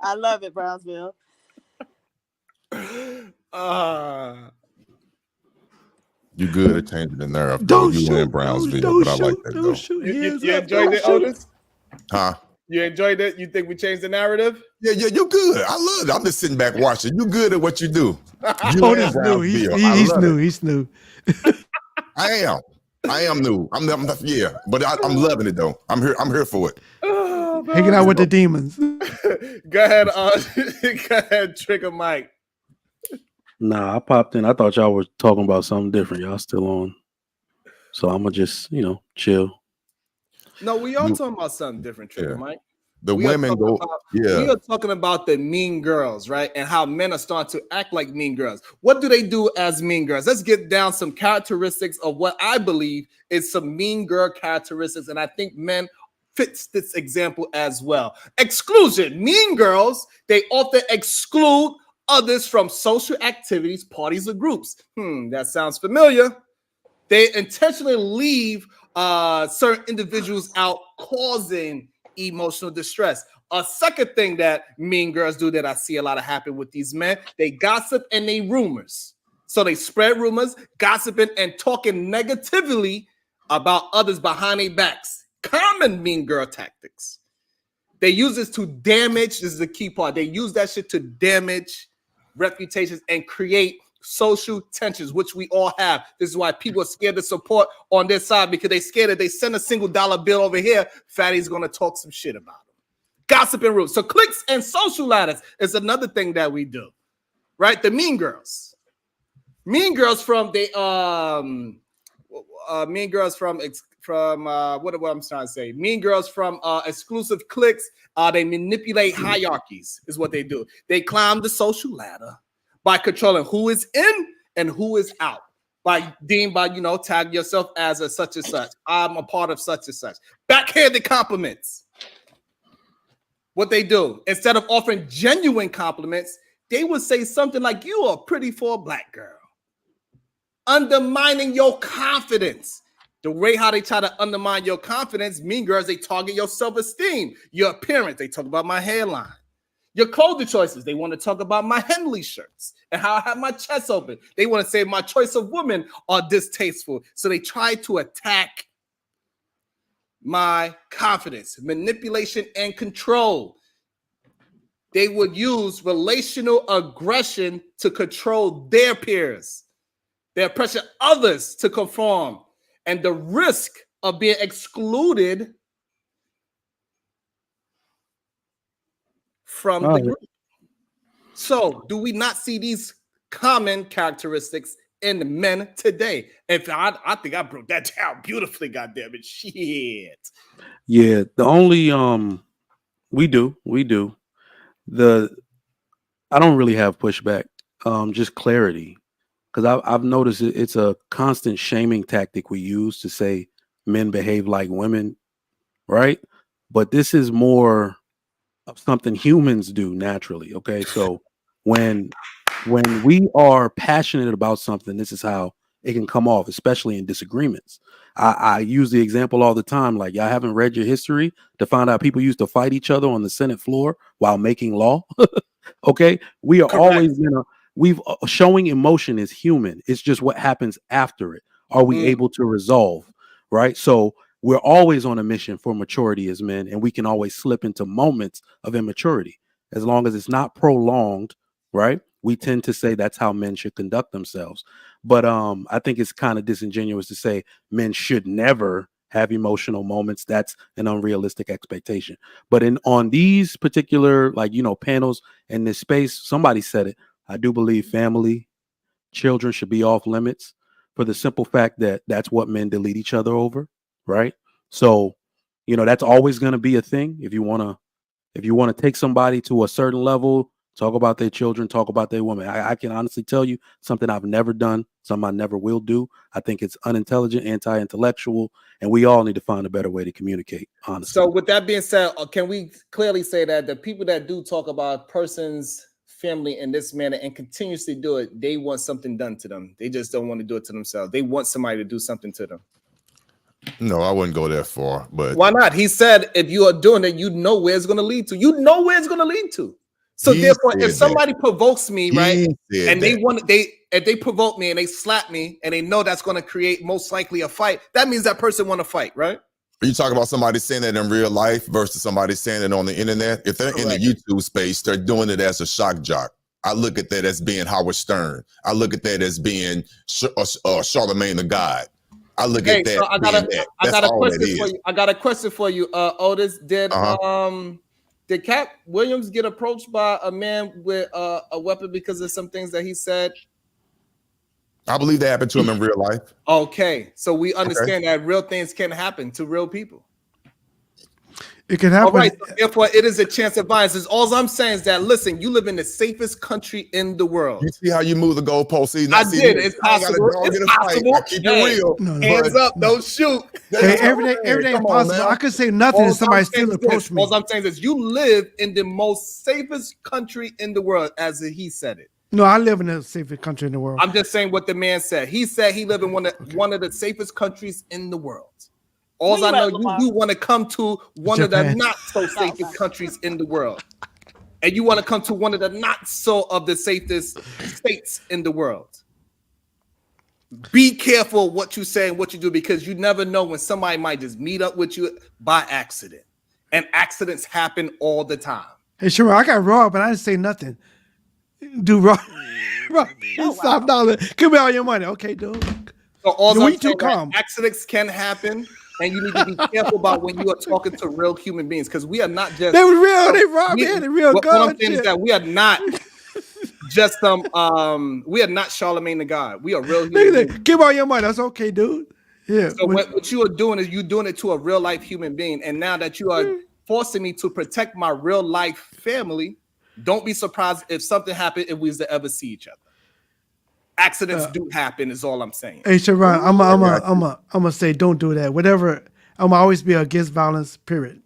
I love it, Brownsville. You good at changing the narrative, though. Don't You shoot. in Brownsville, Don't but I like shoot. that, Don't though. shoot. You Hands up. enjoyed Don't it, shoot. Otis? Huh? You enjoyed it? You think we changed the narrative? Yeah, you good. I love it. I'm just sitting back watching. You good at what you do. You Otis in new. He's Brownsville. I love new. it. He's new. I am new. I'm yeah, but I'm loving it though. I'm here for it. Oh, Hanging out with the demons. Go ahead, go ahead, Trigger Mike. Nah, I popped in. I thought y'all were talking about something different. Y'all still on. So I'm going to just, chill. No, we are talking about something different, Trigger Mike. The We are women talking go, about- yeah. We are talking about the mean girls, right? And how men are starting to act like mean girls. What do they do as mean girls? Let's get down some characteristics of what I believe is some mean girl characteristics. And I think men fits this example as well. Exclusion. Mean girls, they often exclude others from social activities, parties, or groups. That sounds familiar. They intentionally leave certain individuals out, causing emotional distress. A second thing that mean girls do that I see a lot of happen with these men, they gossip and they rumors. So they spread rumors, gossiping and talking negatively about others behind their backs. Common mean girl tactics. They use this to damage, this is the key part, they use that shit to damage reputations and create social tensions, which we all have. This is why people are scared to support on their side, because they scared that they send a single dollar bill over here, Fatty's gonna talk some shit about them. Gossip and rules. So cliques and social ladders is another thing that we do, right? The mean girls. Mean girls from what I'm trying to say. Mean girls from exclusive cliques. They manipulate hierarchies, is what they do. They climb the social ladder by controlling who is in and who is out. By tag yourself as a such and such. I'm a part of such and such. Backhanded compliments. What they do, instead of offering genuine compliments, they would say something like, "You are pretty for a black girl." Undermining your confidence. The way how they try to undermine your confidence, mean girls, they target your self-esteem, your appearance. They talk about my hairline. Your clothing choices, they want to talk about my Henley shirts and how I have my chest open. They want to say my choice of women are distasteful. So they try to attack my confidence, manipulation, and control. They would use relational aggression to control their peers. They pressure others to conform. And the risk of being excluded from the group. So, do we not see these common characteristics in men today? If I think I broke that down beautifully, goddamn it, shit. Yeah, the only we do. I don't really have pushback, just clarity, because I've noticed it's a constant shaming tactic we use to say men behave like women, right? But this is more of something humans do naturally. Okay, so when we are passionate about something, this is how it can come off, especially in disagreements. I use the example all the time, like y'all haven't read your history to find out people used to fight each other on the Senate floor while making law. Okay, we are always showing emotion is human. It's just what happens after it. Are we able to resolve? Right. So we're always on a mission for maturity as men, and we can always slip into moments of immaturity as long as it's not prolonged. Right. We tend to say that's how men should conduct themselves. But I think it's kind of disingenuous to say men should never have emotional moments. That's an unrealistic expectation. But on these particular, panels in this space, somebody said it. I do believe family, children should be off limits for the simple fact that that's what men delete each other over, right? So, that's always going to be a thing. If you want to take somebody to a certain level, talk about their children, talk about their women. I can honestly tell you something I've never done, something I never will do. I think it's unintelligent, anti-intellectual, and we all need to find a better way to communicate, honestly. So with that being said, can we clearly say that the people that do talk about a person's family in this manner and continuously do it, they want something done to them. They just don't want to do it to themselves. They want somebody to do something to them. No, I wouldn't go that far. But why not? He said, if you are doing it, you know where it's going to lead to. You know where it's going to lead to. So therefore, if somebody provokes me, right, and if they provoke me and they slap me and they know that's going to create most likely a fight, that means that person want to fight, right? Are you talking about somebody saying that in real life versus somebody saying it on the internet? If they're in the YouTube space, they're doing it as a shock jock. I look at that as being Howard Stern. I look at that as being Charlemagne the God. I look at that. So I got a question for you, Otis. Did Cat Williams get approached by a man with a weapon because of some things that he said? I believe that happened to him in real life. Okay, so we understand that real things can happen to real people. It can happen. All right, so therefore it is a chance of violence. All I'm saying is that, listen, you live in the safest country in the world. You see how you move the goalpost? I did. It's possible. It's possible. I keep it real. Hands up, don't shoot. Hey, everything possible. I could say nothing and somebody still approach me. All I'm saying is you live in the most safest country in the world, as he said it. No, I live in the safest country in the world. I'm just saying what the man said. He said he lived in one of the safest countries in the world. All I know, you want to come to one of the not so safest countries in the world, and you want to come to one of the not so of the safest states in the world. Be careful what you say and what you do, because you never know when somebody might just meet up with you by accident, and accidents happen all the time. Hey, sure, I got robbed, but I didn't say nothing. Dude, stop dollar. Give me all your money, okay, dude. So all I'm saying, accidents can happen. And you need to be careful about when you are talking to real human beings, because we are not just they were real. They robbed me. They real good. What I'm saying is that we are not just we are not Charlemagne the God. We are real human beings. Give all your money. That's okay, dude. Yeah. So what you are doing is you're doing it to a real life human being, and now that you are forcing me to protect my real life family, don't be surprised if something happened if we was to ever see each other. Accidents do happen, is all I'm saying. Hey, Sharon, I'm gonna say don't do that. Whatever, I'm always be against violence. Period.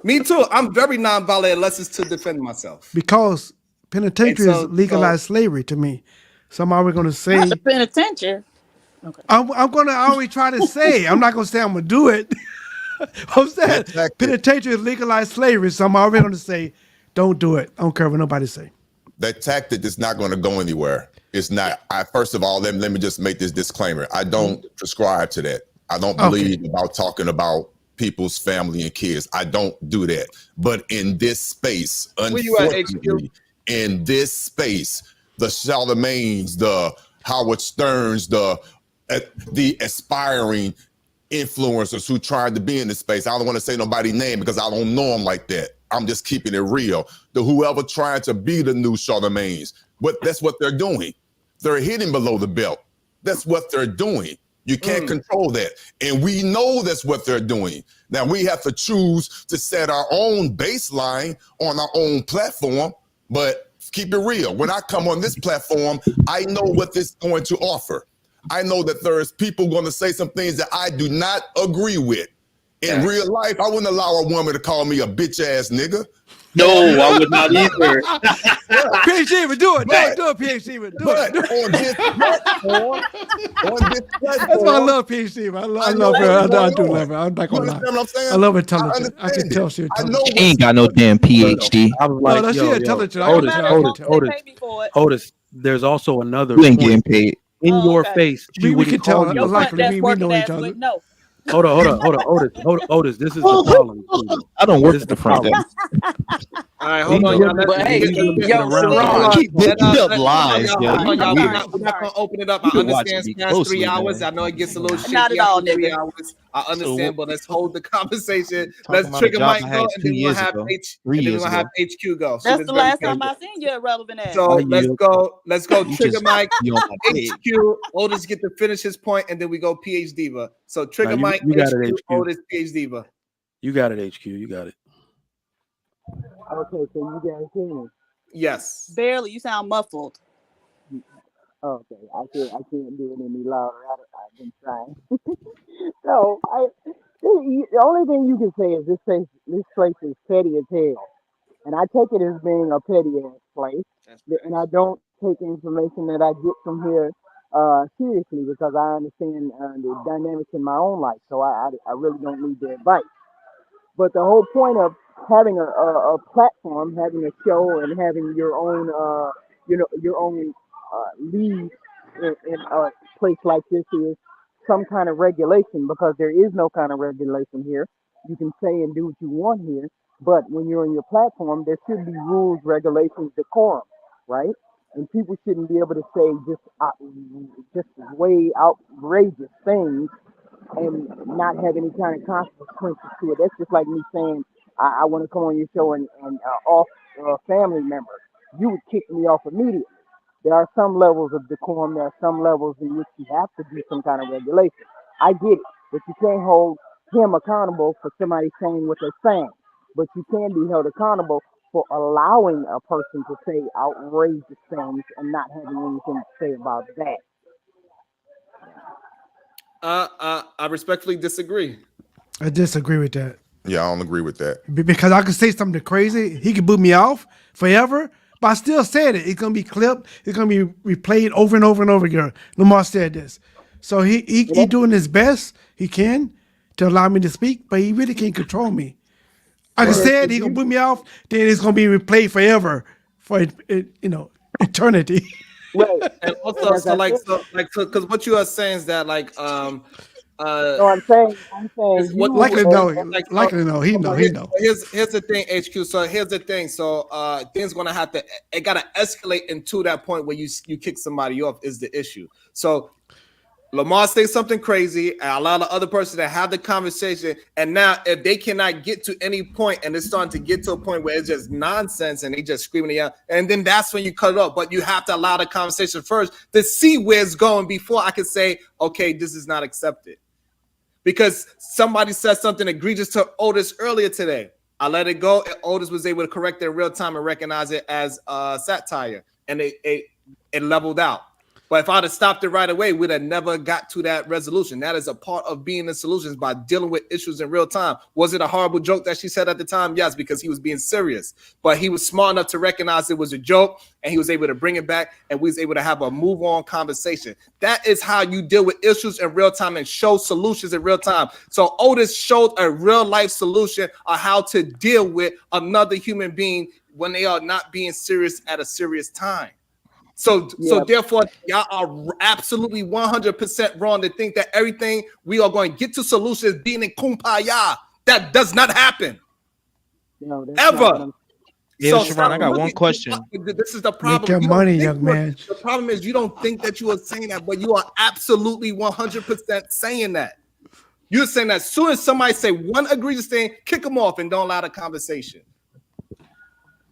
Me too. I'm very nonviolent unless it's to defend myself. Because penitentiary is legalized slavery to me. So I'm always gonna say not the penitentiary. Okay. I'm gonna always try to say. I'm not gonna say I'm gonna do it. I'm saying penitentiary is legalized slavery. So I'm already gonna say don't do it. I don't care what nobody say. That tactic is not going to go anywhere. It's not. First of all, let me just make this disclaimer. I don't prescribe to that. I don't believe about talking about people's family and kids. I don't do that. But in this space, unfortunately, in this space, the Charlemagnes, the Howard Sterns, the aspiring influencers who tried to be in this space. I don't want to say nobody's name because I don't know them like that. I'm just keeping it real. The whoever trying to be the new Charlemagne's, that's what they're doing. They're hitting below the belt. That's what they're doing. You can't control that. And we know that's what they're doing. Now we have to choose to set our own baseline on our own platform, but keep it real. When I come on this platform, I know what this is going to offer. I know that there's people going to say some things that I do not agree with. In real life, I wouldn't allow a woman to call me a bitch ass nigga. No, I would not either. PhD, but do it. Do it, PhD. But do it. On this platform, That's why I love PhD. I love her. I do love her. I'm not gonna lie. I love intelligence. I can tell she's intelligent. She ain't got no damn PhD. I was like, she intelligent. Otis. There's also another. You ain't getting paid. In your face. We can tell. Luckily, we know each other. No. Hold on, Otis. This is the problem. I don't work at the front desk. All right, hold on, y'all. But hey, yo, Sharon, keep up lies, yo. We're not gonna open it up. I understand it's past 3 hours. I know it gets a little shaky Not at all, after 3 nigga. hours. I understand, but let's hold the conversation. Talking Let's about trigger a job Mike I go, had and 2 then we'll years have ago, H. 3 And then years we'll have ago. HQ go. So That's this the very last time simple. I seen you irrelevant ass. So let's go. You Trigger just Mike. be on my page. HQ. Otis get to finish his point, and then we go PH Diva. So trigger Nah, Mike. you got it, HQ. HQ. Otis. PH Diva. You got it, HQ. You got it. Okay, so you guys hear me? Yes. Barely. You sound muffled. Okay, I can't do it any louder. I've been trying. So the only thing you can say is this place is petty as hell, and I take it as being a petty ass place, and I don't take the information that I get from here seriously because I understand the dynamics in my own life. So I really don't need their advice. But the whole point of having a platform, having a show, and having your own your own lead in a place like this is some kind of regulation, because there is no kind of regulation here. You can say and do what you want here, but when you're on your platform, there should be rules, regulations, decorum, right? And people shouldn't be able to say just way outrageous things and not have any kind of consequences to it. That's just like me saying I want to come on your show and off a family member. You would kick me off immediately. There are some levels of decorum. There are some levels in which you have to do some kind of regulation. I get it, but you can't hold him accountable for somebody saying what they're saying. But you can be held accountable for allowing a person to say outrageous things and not having anything to say about that. I respectfully disagree. I disagree with that. Yeah, I don't agree with that. Because I could say something crazy. He could boot me off forever, but I still said it. It's going to be clipped. It's going to be replayed over and over and over again. Lamar said this. So he doing his best he can to allow me to speak, but he really can't control me. Like I said, he going to boot me off, then it's going to be replayed forever for, eternity. And also, because what you are saying is that, like, So I'm saying likely no. He know. Here's the thing, HQ. So here's the thing. So things gonna have to. It gotta escalate into that point where you kick somebody off is the issue. So Lamar says something crazy, and allow the other person to have the conversation. And now, if they cannot get to any point, and it's starting to get to a point where it's just nonsense, and they just screaming it out, and then that's when you cut it off. But you have to allow the conversation first to see where it's going before I can say, okay, this is not accepted. Because somebody said something egregious to Otis earlier today. I let it go, and Otis was able to correct it in real time and recognize it as satire, and it leveled out. But if I'd have stopped it right away, we'd have never got to that resolution. That is a part of being in solutions, by dealing with issues in real time. Was it a horrible joke that she said at the time? Yes, because he was being serious. But he was smart enough to recognize it was a joke, and he was able to bring it back, and we was able to have a move-on conversation. That is how you deal with issues in real time and show solutions in real time. So Otis showed a real-life solution on how to deal with another human being when they are not being serious at a serious time. So therefore, y'all are absolutely 100% wrong to think that everything we are going to get to solutions being in kumbaya. That does not happen. No, ever. Yeah, Sharon, I got one question. This is the problem. Make your money, young man. The problem is you don't think that you are saying that, but you are absolutely 100% saying that. You're saying that as soon as somebody say one egregious thing, kick them off and don't allow the conversation.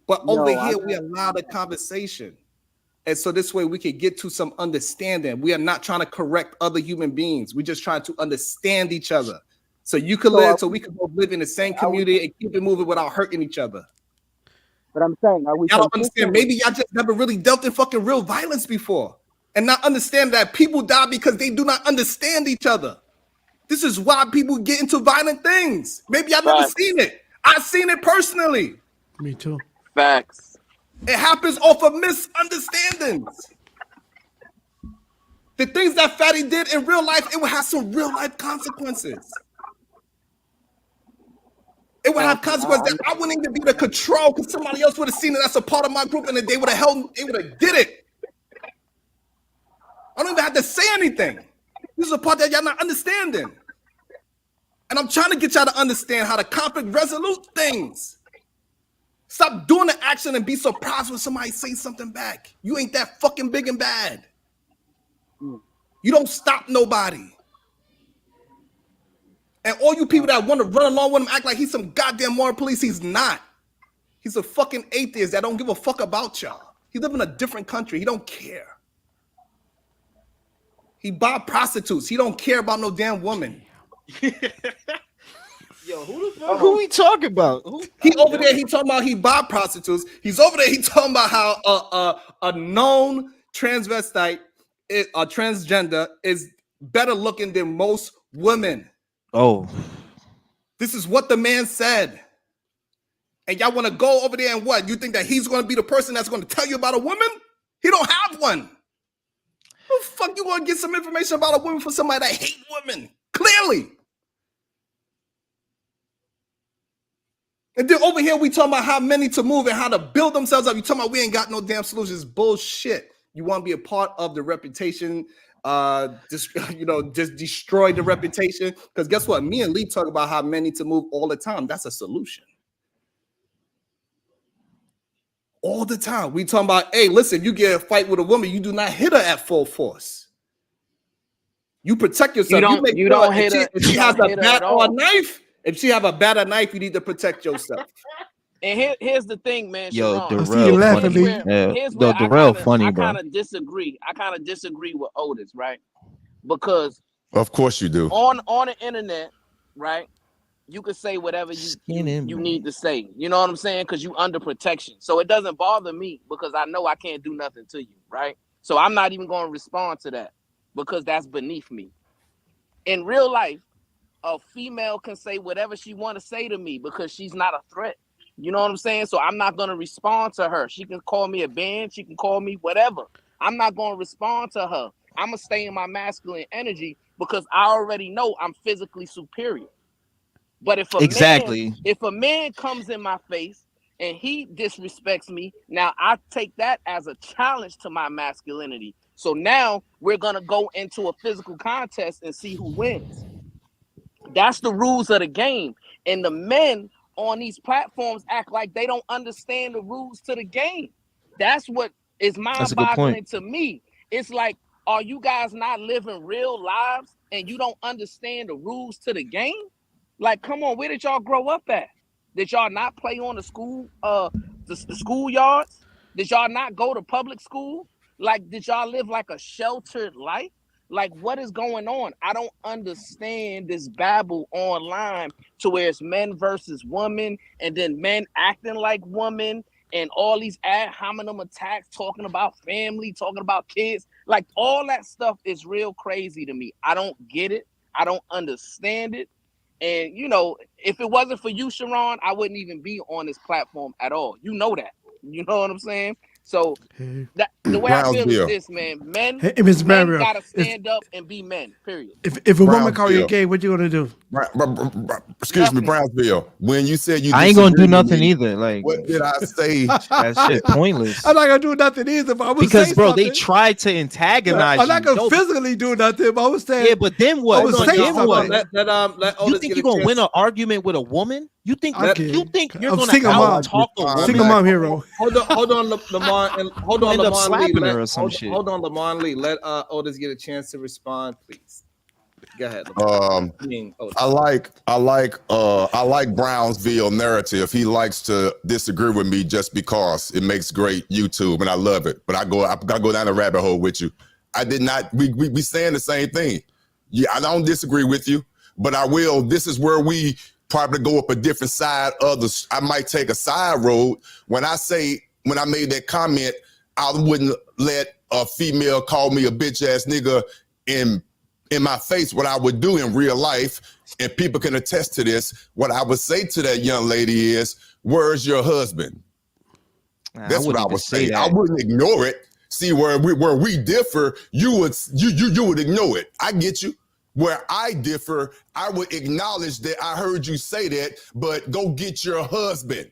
But over here, we allow the conversation. And so this way we can get to some understanding. We are not trying to correct other human beings. We're just trying to understand each other. So you can live, so we can both live in the same community and keep it moving without hurting each other. But I'm saying, are we? Y'all don't understand. Maybe y'all just never really dealt in fucking real violence before. And not understand that people die because they do not understand each other. This is why people get into violent things. Maybe y'all never seen it. I've seen it personally. Me too. Facts. It happens off of misunderstandings. The things that Fatty did in real life, it would have some real life consequences. It would have consequences that I wouldn't even be able to control because somebody else would have seen it as a part of my group and they would have held, they would have did it. I don't even have to say anything. This is a part that y'all not understanding. And I'm trying to get y'all to understand how to conflict resolute things. Stop doing the action and be surprised when somebody says something back. You ain't that fucking big and bad. You don't stop nobody. And all you people that want to run along with him act like he's some goddamn moral police, he's not. He's a fucking atheist that don't give a fuck about y'all. He live in a different country. He don't care. He buy prostitutes. He don't care about no damn woman. Yo, who the fuck? Who we talking about? He over there, he talking about he buy prostitutes. He's over there, he talking about how a known transvestite, a transgender, is better looking than most women. Oh. This is what the man said. And y'all want to go over there and what? You think that he's going to be the person that's going to tell you about a woman? He don't have one. How the fuck you going to get some information about a woman from somebody that hate women? Clearly. And then over here, we talking about how many to move and how to build themselves up. You talking about we ain't got no damn solutions. Bullshit. You want to be a part of the reputation, just destroy the reputation. Because guess what? Me and Lee talk about how many to move all the time. That's a solution. All the time. We talking about, hey, listen, you get a fight with a woman, you do not hit her at full force. You protect yourself. You don't hit her. If she has a bat or a knife, if she have a bat or knife, you need to protect yourself. And here's the thing, man. Yo, Darrell funny, I bro. kind of disagree. I kind of disagree with Otis, right? Because of course you do. On the internet, right? You can say whatever you need to say. You know what I'm saying? Because you under protection. So it doesn't bother me because I know I can't do nothing to you, right? So I'm not even going to respond to that because that's beneath me. In real life, a female can say whatever she want to say to me because she's not a threat. You know what I'm saying? So I'm not going to respond to her. She can call me a band. She can call me whatever. I'm not going to respond to her. I'm going to stay in my masculine energy because I already know I'm physically superior. But if a man comes in my face and he disrespects me, now I take that as a challenge to my masculinity. So now we're going to go into a physical contest and see who wins. That's the rules of the game. And the men on these platforms act like they don't understand the rules to the game. That's what is mind-boggling to me. It's like, are you guys not living real lives and you don't understand the rules to the game? Like, come on, where did y'all grow up at? Did y'all not play on the school, the schoolyards? Did y'all not go to public school? Like, did y'all live like a sheltered life? Like, what is going on? I don't understand this babble online to where it's men versus women and then men acting like women and all these ad hominem attacks talking about family, talking about kids. Like, all that stuff is real crazy to me. I don't get it. I don't understand it. And, you know, if it wasn't for you, Sharon, I wouldn't even be on this platform at all. You know that. You know what I'm saying? So that, the way I feel is this, man. Men gotta stand up and be men, period. If a woman call you gay, what you gonna do? Excuse me, Brownsville. When you said you I ain't gonna do nothing either. Like, what did I say? That shit pointless. I'm not gonna do nothing either, but I was because bro, they tried to antagonize I'm not gonna you. physically do nothing, but I was saying. Yeah, but then what? Then what? You think you're gonna win an argument with a woman? You think you're gonna out-talk a woman? Single mom hero. Hold on, Lamar, and hold on, End up Lamar slapping Lee. her or some shit. Hold on, Lamar Lee. Let Otis get a chance to respond, please. Go ahead. I like Brownsville narrative. He likes to disagree with me just because it makes great YouTube, and I love it. But I gotta go down the rabbit hole with you. I did not. We saying the same thing. Yeah, I don't disagree with you, but I will. This is where we probably go up a different side of the. I might take a side road when I made that comment. I wouldn't let a female call me a bitch ass nigga in my face. What I would do in real life, and people can attest to this, what I would say to that young lady is, where's your husband? That's what I would say. I wouldn't ignore it. See, where we differ, you would ignore it. I get you. Where I differ, I would acknowledge that I heard you say that, but go get your husband.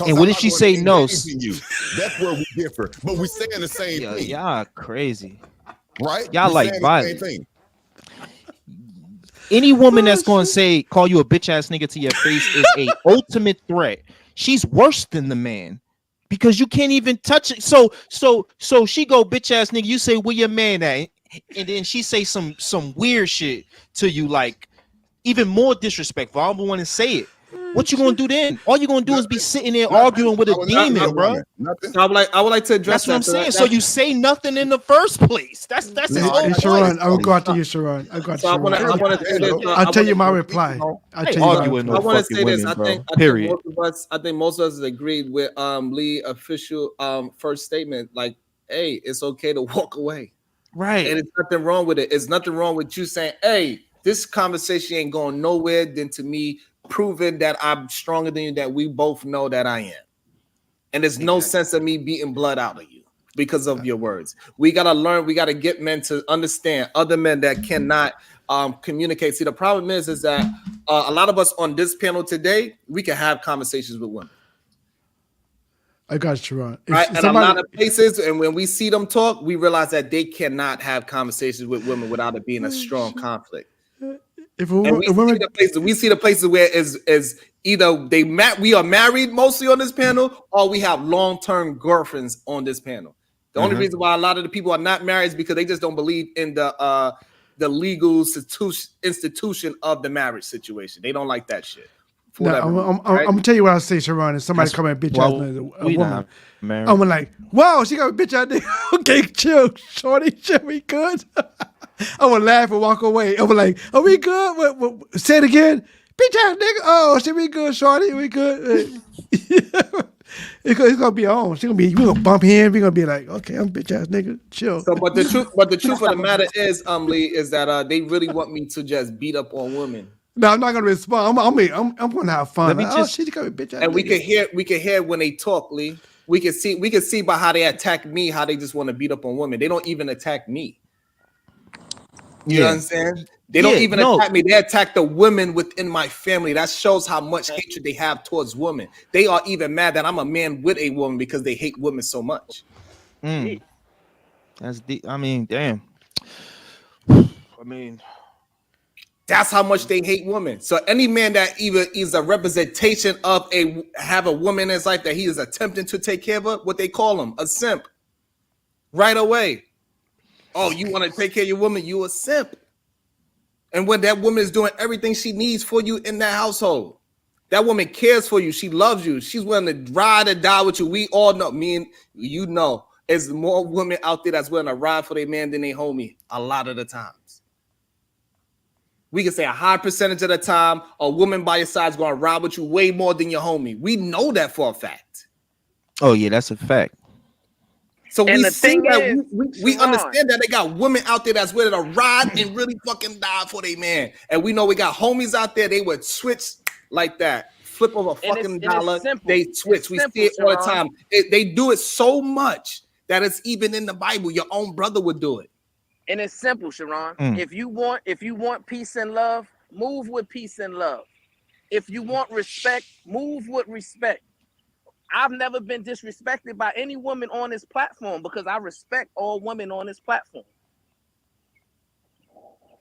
And what if she say no? That's where we differ. But we saying the same thing. Y'all crazy. Right? Y'all like violence. Any woman that's going to call you a bitch ass nigga to your face is a ultimate threat. She's worse than the man because you can't even touch it. So she go bitch ass nigga. You say where your man at, and then she say some weird shit to you, like even more disrespectful. I don't want to say it. What you gonna do then? All you gonna do is be sitting there arguing with a demon, bro. I would like to address that's what I'm saying. So you say nothing in the first place. That's his whole point. Sharon, I will go after you, Sharon. I got Sharon. I'll tell you my reply. I want to say this. I think most of us agreed with Lee official first statement. Like, hey, it's okay to walk away. Right. And it's nothing wrong with it. It's nothing wrong with you saying, hey, this conversation ain't going nowhere than to me proving that I'm stronger than you, that we both know that I am. And there's no sense of me beating blood out of you because of your words. We got to learn. We got to get men to understand other men that cannot communicate. See, the problem is that a lot of us on this panel today, we can have conversations with women. I got Sharon. Right? And a lot of places, and when we see them talk, we realize that they cannot have conversations with women without it being a strong conflict. We see the places where is either we are married mostly on this panel, or we have long-term girlfriends on this panel. The only reason why a lot of the people are not married is because they just don't believe in the legal institution of the marriage situation. They don't like that shit. I'm gonna tell you what I say, Sharon. If somebody come at bitch ass a woman, I'm like, wow, she got a bitch out there. Okay, chill, shorty, shit, we good. I'm gonna laugh and walk away. I'm like, are we good? What, say it again, bitch ass nigga. Oh, shit, we good, shorty, we good. It's gonna be on. We gonna bump him. We gonna be like, okay, I'm bitch ass nigga, chill. So, but the truth of the matter is, Lee, is that they really want me to just beat up on women. No, I'm not gonna respond. I'm gonna have fun. She got a bitch ass. And we can hear when they talk, Lee. We can see by how they attack me, how they just want to beat up on women. They don't even attack me. You know what I'm saying? They don't even attack me. They attack the women within my family. That shows how much hatred they have towards women. They are even mad that I'm a man with a woman because they hate women so much. That's deep. I mean, damn. I mean, that's how much they hate women. So any man that even is a representation of have a woman in his life that he is attempting to take care of, what they call him, a simp. Right away. Oh, you want to take care of your woman? You a simp. And when that woman is doing everything she needs for you in that household, that woman cares for you. She loves you. She's willing to ride or die with you. We all know, me and you know, there's more women out there that's willing to ride for their man than they homie a lot of the times. We can say a high percentage of the time, a woman by your side is going to ride with you way more than your homie. We know that for a fact. Oh, yeah, that's a fact. So we see that we understand that they got women out there that's ready to ride and really fucking die for their man. And we know we got homies out there, they would switch like that. Flip over a fucking dollar, they switch. We see it all the time. They do it so much that it's even in the Bible. Your own brother would do it. And it's simple, Sharon. If you want peace and love, move with peace and love. If you want respect, move with respect. I've never been disrespected by any woman on this platform because I respect all women on this platform.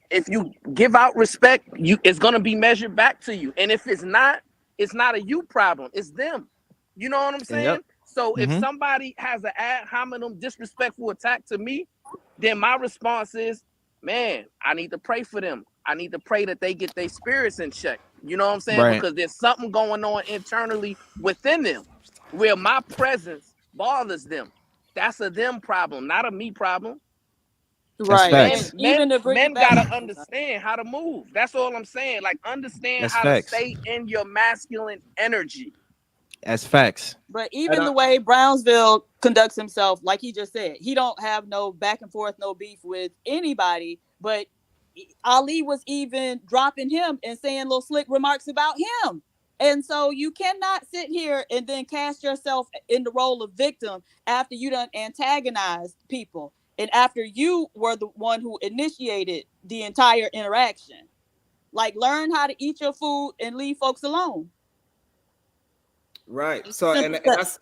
If you give out respect, it's gonna be measured back to you. And if it's not a you problem, it's them. You know what I'm saying? Yep. So if somebody has an ad hominem disrespectful attack to me, then my response is, man, I need to pray for them. I need to pray that they get their spirits in check. You know what I'm saying? Right. Because there's something going on internally within them where my presence bothers them. That's a them problem, not a me problem. Right. facts. And even to bring it Men back, gotta understand how to move. That's all I'm saying. Like, understand That's how to facts. stay in your masculine energy. That's facts. but even the way Brownsville conducts himself, like he just said, he don't have no back and forth, no beef with anybody. But Ali was even dropping him and saying little slick remarks about him. And so you cannot sit here and then cast yourself in the role of victim after you done antagonized people and after you were the one who initiated the entire interaction. Like, learn how to eat your food and leave folks alone. Right. So and that's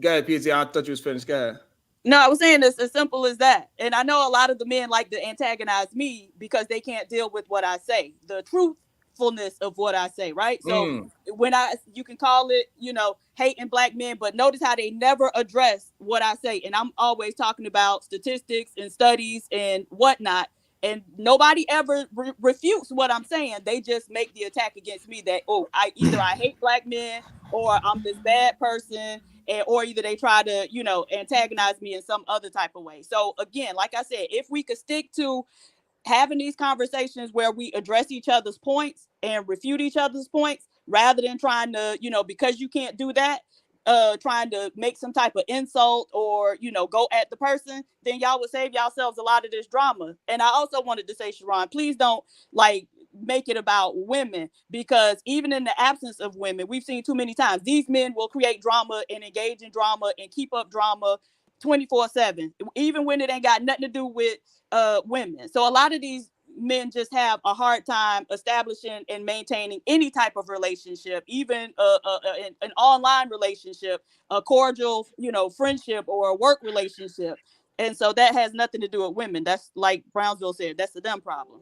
go ahead, PZ. I thought you was finished. Go ahead. No, I was saying it's as simple as that. And I know a lot of the men like to antagonize me because they can't deal with what I say, the truthfulness of what I say, right? So when you can call it, hating black men, but notice how they never address what I say. And I'm always talking about statistics and studies and whatnot. And nobody ever refutes what I'm saying. They just make the attack against me that, I hate black men or I'm this bad person. Or either they try to, antagonize me in some other type of way. So again, like I said, if we could stick to having these conversations where we address each other's points and refute each other's points, rather than trying to, because you can't do that, trying to make some type of insult or, go at the person, then y'all would save yourselves a lot of this drama. And I also wanted to say, Sharon, please don't make it about women, because even in the absence of women, we've seen too many times these men will create drama and engage in drama and keep up drama 24/7, even when it ain't got nothing to do with women. So a lot of these men just have a hard time establishing and maintaining any type of relationship, even an online relationship, a cordial, friendship or a work relationship. And so that has nothing to do with women. That's like Brownsville said, that's a them problem.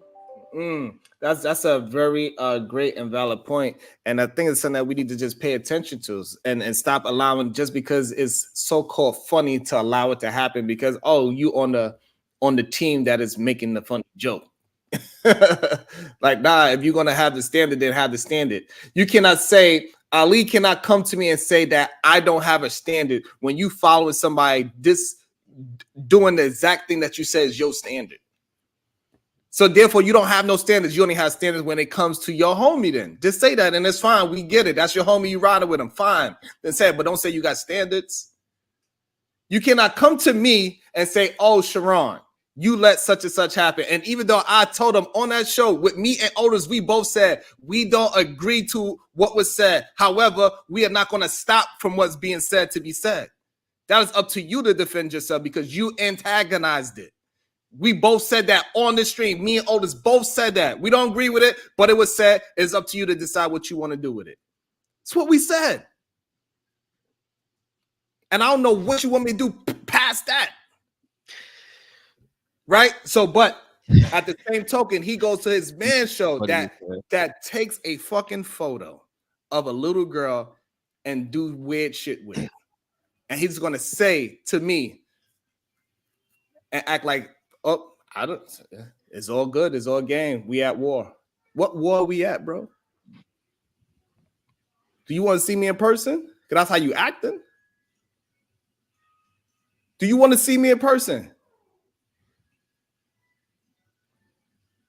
That's a very great and valid point, and I think it's something that we need to just pay attention to and stop allowing, just because it's so-called funny, to allow it to happen because you on the team that is making the funny joke. Like, nah, if you're gonna have the standard, then have the standard. You cannot say, Ali cannot come to me and say that I don't have a standard when you following somebody doing the exact thing that you say is your standard. So therefore, you don't have no standards. You only have standards when it comes to your homie. Then just say that, and it's fine. We get it. That's your homie. You riding with him. Fine. Then say it, but don't say you got standards. You cannot come to me and say, "Oh, Sharon, you let such and such happen." And even though I told him on that show with me and Otis, we both said we don't agree to what was said. However, we are not going to stop from what's being said to be said. That is up to you to defend yourself because you antagonized it. We both said that on the stream. Me and Otis both said that. We don't agree with it, but it was said. It's up to you to decide what you want to do with it. That's what we said. And I don't know what you want me to do past that. Right? So, but at the same token, he goes to his man show that takes a fucking photo of a little girl and do weird shit with it. And he's going to say to me and act like, it's all good. It's all game. We at war. What war are we at, bro? Do you want to see me in person? Because that's how you acting. Do you want to see me in person?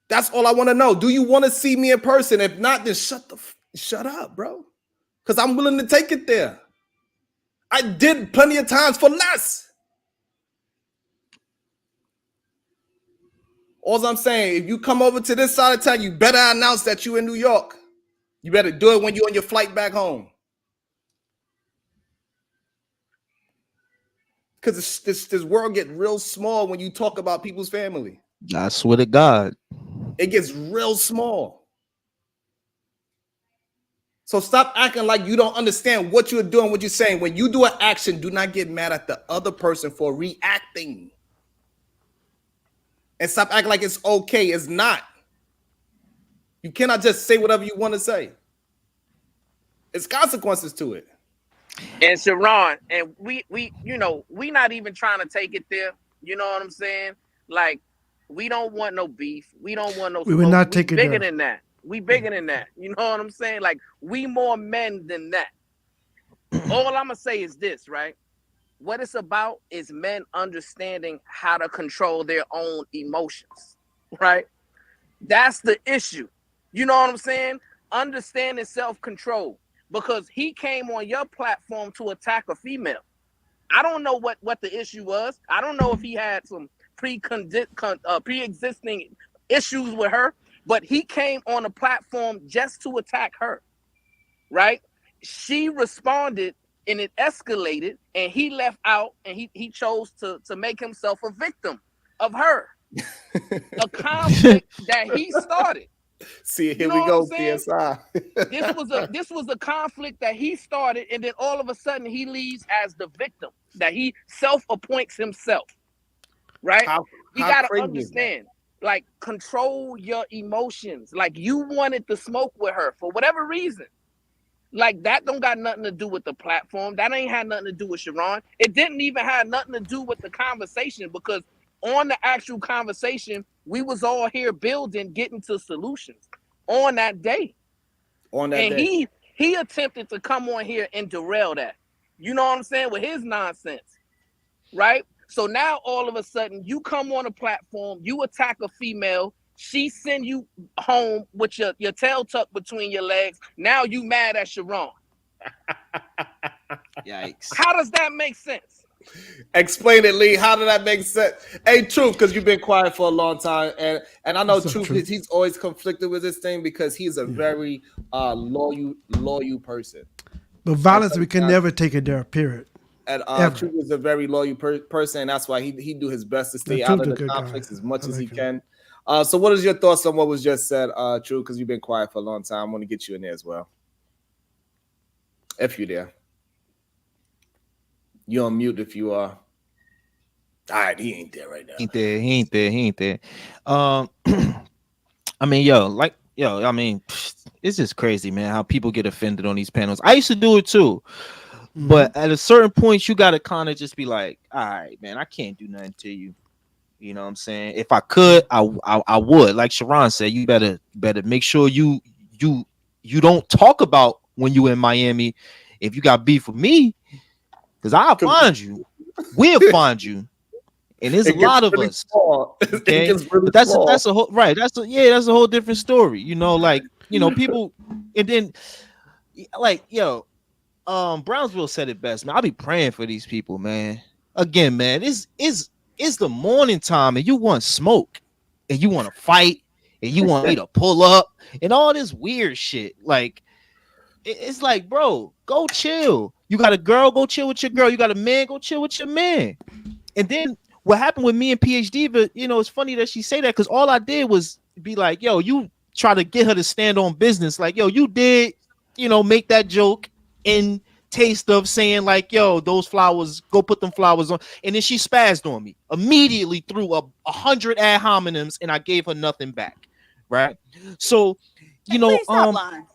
That's all I want to know. Do you want to see me in person? If not, then shut up, bro. Because I'm willing to take it there. I did plenty of times for less. All I'm saying, if you come over to this side of town, you better announce that you in New York. You better do it when you're on your flight back home. Because this world gets real small when you talk about people's family. I swear to God. It gets real small. So stop acting like you don't understand what you're doing, what you're saying. When you do an action, do not get mad at the other person for reacting. And stop acting like it's okay. It's not. You cannot just say whatever you want to say. It's consequences to it. And Sharon, and we not even trying to take it there. You know what I'm saying? Like, We don't want no beef. We don't want no We smoke. will not We take it bigger there. than that. We bigger than that. You know what I'm saying? Like, we more men than that. All I'm gonna say is this, right? What it's about is men understanding how to control their own emotions, right? That's the issue. You know what I'm saying? Understanding self-control. Because he came on your platform to attack a female. I don't know what the issue was. I don't know if he had some pre-existing issues with her, but he came on a platform just to attack her, right? She responded and it escalated, and he left out and he chose to make himself a victim of her. A conflict that he started. See, here You know we what go, I'm saying? PSI. This was a conflict that he started, and then all of a sudden he leaves as the victim, that he self-appoints himself. Right? You gotta understand, like, control your emotions. Like, you wanted to smoke with her for whatever reason. Like, that don't got nothing to do with the platform. That ain't had nothing to do with Sharon. It didn't even have nothing to do with the conversation, because on the actual conversation, we was all here building, getting to solutions on that day. And he attempted to come on here and derail that. You know what I'm saying? With his nonsense, right? So now all of a sudden you come on a platform, you attack a female, she send you home with your tail tucked between your legs. Now you mad at Sharon. Yikes. How does that make sense? Explain it, Lee. How did that make sense? Hey, Truth, because you've been quiet for a long time, and I know Truth, he's always conflicted with this thing because he's a very loyal person. But violence, we can never take it there, period. And Truth is a very loyal person, and that's why he do his best to stay out of the conflicts as much as he can. So what is your thoughts on what was just said, Truth? Because you've been quiet for a long time. I want to get you in there as well. If you're there. You're on mute if you are. All right, he ain't there right now. He ain't there. I mean, it's just crazy, man, how people get offended on these panels. I used to do it too. But at a certain point, you gotta kind of just be like, all right, man, I can't do nothing to you. You know what I'm saying? If I could, I would. Like Sharon said, you better make sure you don't talk about when you in Miami. If you got beef with me, because I'll find you. We'll find you. And there's a lot of us. Okay? But that's a whole right. That's a whole different story. You know, like, you know, people, and then like, Brownsville said it best, man. I'll be praying for these people, man. Again, man, it's the morning time and you want smoke and you want to fight and you want me to pull up and all this weird shit. Like, it's like, bro, go chill. You got a girl, go chill with your girl. You got a man, go chill with your man. And then what happened with me and PhD, but it's funny that she say that, because all I did was be like, yo, you try to get her to stand on business. Like, yo, you did, make that joke in taste of saying like, yo, those flowers, go put them flowers on. And then she spazzed on me, immediately threw 100 ad hominems, and I gave her nothing back. Right. So, stop lying.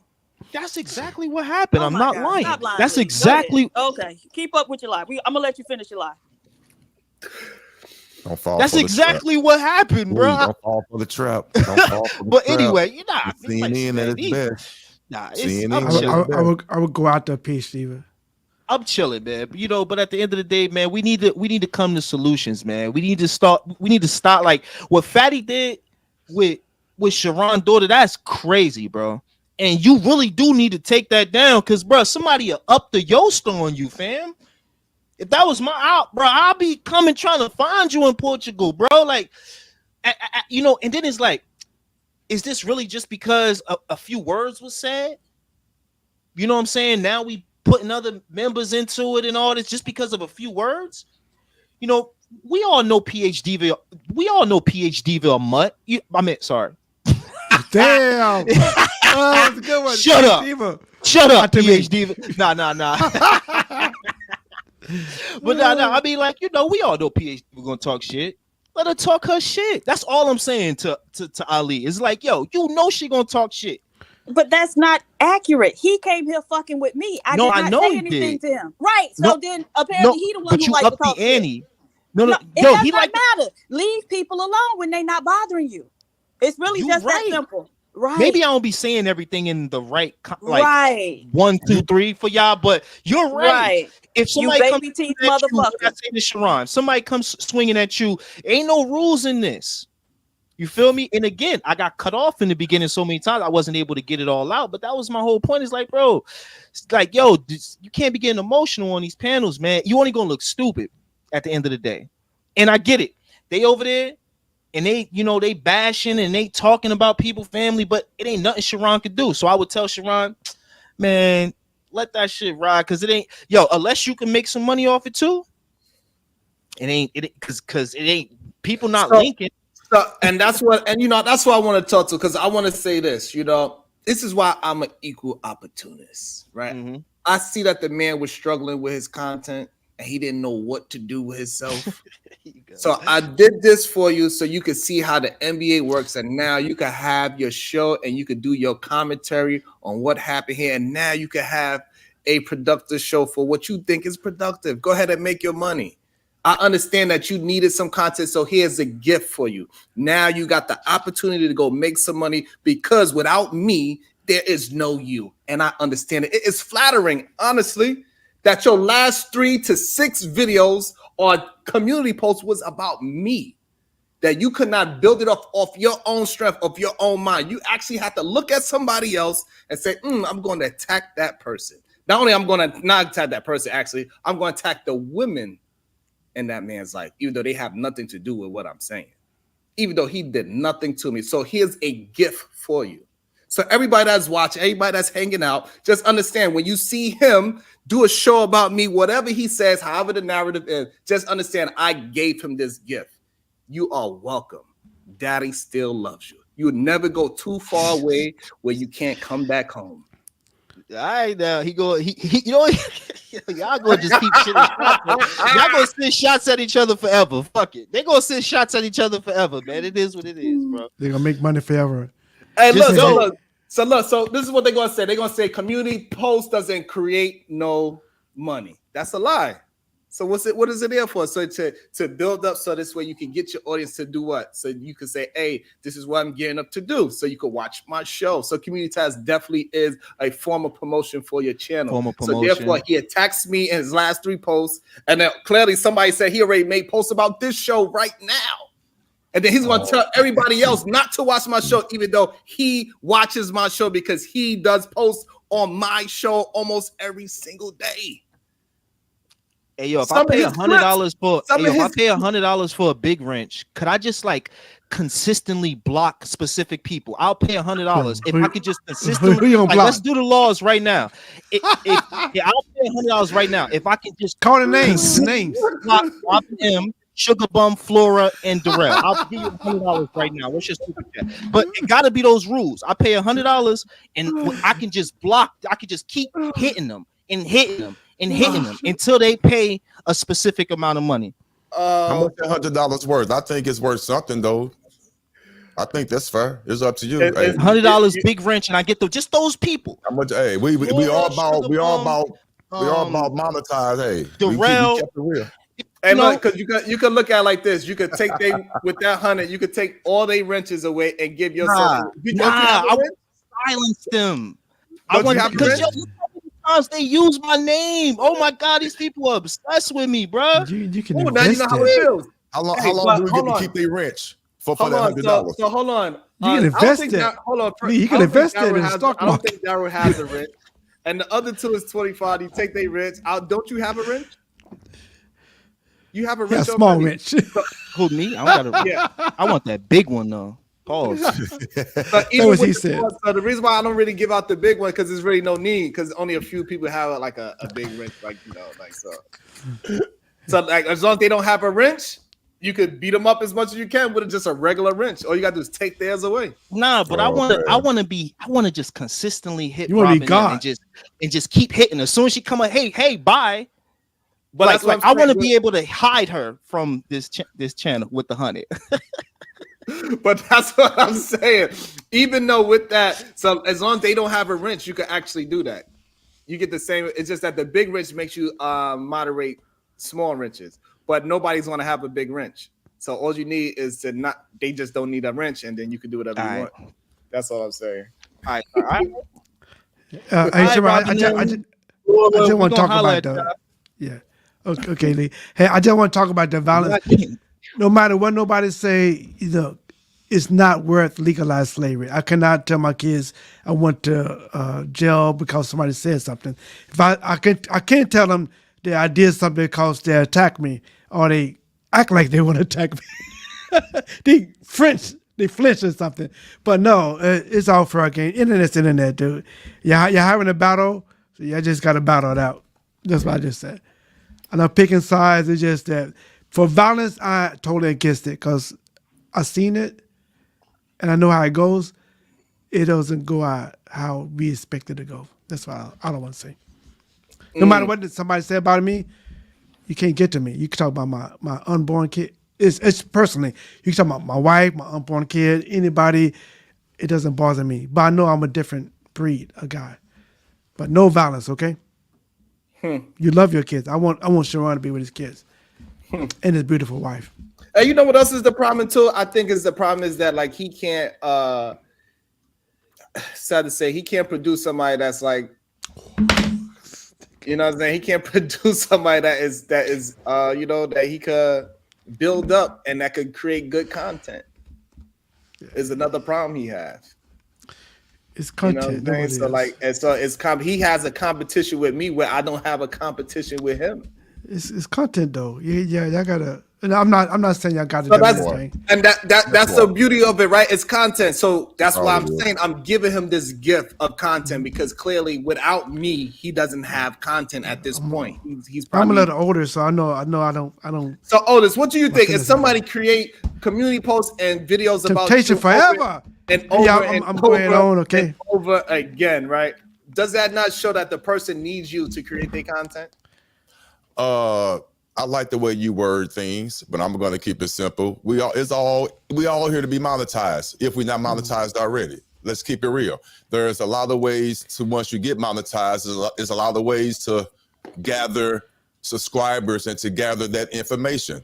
That's exactly what happened. I'm not lying. Stop lying. That's Lee. exactly okay. Keep up with your lie. I'm gonna let you finish your lie. Don't fall. That's exactly what happened, bro. Don't fall for the trap. Don't fall for the but trap. anyway, CNN at its best. Nah, I would go out there, PhD. I'm chilling, man. But at the end of the day, man, we need to come to solutions, man. We need to start like what Fatty did with Sharon's daughter. That's crazy, bro. And you really do need to take that down, because, bro, somebody will up the yost on you, fam. If that was I'll be coming trying to find you in Portugal, bro. Like, and then it's like, is this really just because a few words was said? You know what I'm saying? Now we putting other members into it and all this just because of a few words. We all know PhDville. We all know PhDville mutt. Sorry. Damn. That's a good one. Shut up, PhD. Nah. But I mean, like, we all know PhD. We're gonna talk shit. Let her talk her shit. That's all I'm saying to Ali. It's like, yo, she gonna talk shit. But that's not accurate. He came here fucking with me. I did not say anything to him. Right. So then apparently he the one who liked to talk shit. No, It yo, does he not like matter. Leave people alone when they not bothering you. It's really You just right. that simple. Right. Maybe I don't be saying everything in the right, like Right. 1, 2, 3 for y'all, but you're right. Right. If You somebody comes baby teeth at you, what I motherfucker. say to Sharon, if somebody comes swinging at you, ain't no rules in this. You feel me? And again, I got cut off in the beginning so many times I wasn't able to get it all out. But that was my whole point. It's like, bro, it's like, yo, you can't be getting emotional on these panels, man. You only gonna look stupid at the end of the day. And I get it. They over there and they, you know, they bashing and they talking about people, family, but it ain't nothing Sharon could do. So I would tell Sharon, man, let that shit ride, because it ain't, yo, unless you can make some money off it too. It ain't because it ain't people not linking. So, and that's what, and you know, that's what I want to talk to, because I want to say this, you know, this is why I'm an equal opportunist, right? Mm-hmm. I see that the man was struggling with his content and he didn't know what to do with himself. So I did this for you so you could see how the NBA works, and now you can have your show and you could do your commentary on what happened here, and now you can have a productive show for what you think is productive. Go ahead and make your money. I understand that you needed some content, so here's a gift for you. Now you got the opportunity to go make some money, because without me, there is no you. And I understand it. It is flattering, honestly, that your last 3 to 6 videos or community posts was about me, that you could not build it off your own strength, of your own mind. You actually have to look at somebody else and say, I'm going to attack that person. Not only I'm going to not attack that person, actually, I'm going to attack the women in that man's life, even though they have nothing to do with what I'm saying, even though he did nothing to me. So here's a gift for you. So everybody that's watching, everybody that's hanging out, just understand, when you see him do a show about me, whatever he says, however the narrative is, just understand I gave him this gift. You are welcome. Daddy still loves you. You would never go too far away where you can't come back home. All right, now he you know, y'all gonna just keep shooting shots. Y'all gonna send shots at each other forever. Fuck it, they gonna send shots at each other forever, man. It is what it is, bro. They're gonna make money forever. Hey, look, so this is what they're gonna say. They're gonna say community post doesn't create no money. That's a lie. So what is it there for? So to build up, so this way you can get your audience to do what? So you can say, hey, this is what I'm gearing up to do. So you can watch my show. So community ties definitely is a form of promotion for your channel. So therefore, he attacks me in his last 3 posts. And then clearly somebody said he already made posts about this show right now. And then he's going to tell everybody else not to watch my show, even though he watches my show, because he does post on my show almost every single day. Hey yo, if I pay $100 for a big wrench, could I just like consistently block specific people? I'll pay $100 if I could just consistently. Like, let's do the laws right now. I'll pay $100 right now if I can just call the names. Block M, Sugar Bum, Flora, and Darrell. I'll give you $100 right now. What's your super chat? But it got to be those rules. I pay $100 and I can just block. I can just keep hitting them and hitting them and hitting them until they pay a specific amount of money. How much $100 worth? I think it's worth something though. I think that's fair. It's up to you. $100 big wrench, and I get just those people. How much? Hey, we all about monetize. Hey, Darrell. we kept it real. Hey, look, because you can look at it like this. You could take with that 100, you could take all they wrenches away and give yourself. I would silence them. I want because they use my name. Oh my God, these people are obsessed with me, bro. You can. Now you know how it feels. How long do we get to keep their wrench for that $100? So hold on. You can invest it. Hold on. You can invest it in the stock I don't market. think Daryl has a wrench, and the other 2 is 25. You take their wrench out. Don't you have a wrench? You have a wrench. Yeah, small wrench. Who, me? I don't got a. Yeah. I want that big one though. Pause. But even what he said. So the reason why I don't really give out the big one, because there's really no need, because only a few people have like a big wrench, like so. So like as long as they don't have a wrench, you could beat them up as much as you can with just a regular wrench. All you gotta do is take theirs away. Nah, but I want to just consistently hit Robin and just keep hitting. As soon as she come up, hey, bye. But like I want to be able to hide her from this channel with the 100. But that's what I'm saying. Even though with that, so as long as they don't have a wrench, you can actually do that. You get the same. It's just that the big wrench makes you moderate small wrenches. but nobody's gonna have a big wrench. So all you need is to not. They just don't need a wrench, and then you can do whatever you want. That's all I'm saying. All right. Hey, Sharon, I just want to talk about okay, Lee. Hey, I just want to talk about the violence. No matter what nobody say, it's not worth legalized slavery. I cannot tell my kids I went to jail because somebody said something. If I can't tell them that I did something because they attacked me or they act like they want to attack me. They flinch or something. But no, it's all for a game. Internet's internet, dude. You're having a battle, so you just got to battle it out. That's what I just said. I'm not picking sides. It's just that for violence, I totally against it because I've seen it and I know how it goes. It doesn't go out how we expect it to go. That's what I don't want to say. No matter what somebody say about me, you can't get to me. You can talk about my unborn kid. It's personally. You can talk about my wife, my unborn kid, anybody. It doesn't bother me. But I know I'm a different breed, a guy. But no violence, okay? You love your kids. I want Sharon to be with his kids and his beautiful wife. And you know what else is the problem too? I think is the problem is that like he can't sad to say he can't produce somebody that's like, you know what I'm saying? He can't produce somebody that is that he could build up and that could create good content. Is another problem he has. It's content. You know what I'm saying? So he has a competition with me where I don't have a competition with him. It's content though. Yeah, y'all gotta. I'm not saying y'all got to do anything. And that's the beauty of it, right? It's content. So that's why I'm saying I'm giving him this gift of content because clearly without me, he doesn't have content at this point. He's probably, I'm a little older, so I know I don't. So Otis, what do you think? If somebody create community posts and videos about Temptation forever and over I'm going on, okay, and over again, right? Does that not show that the person needs you to create their content? I like the way you word things, but I'm going to keep it simple. We all here to be monetized. If we're not monetized already, let's keep it real. There's a lot of ways to, once you get monetized, there's a lot of ways to gather subscribers and to gather that information.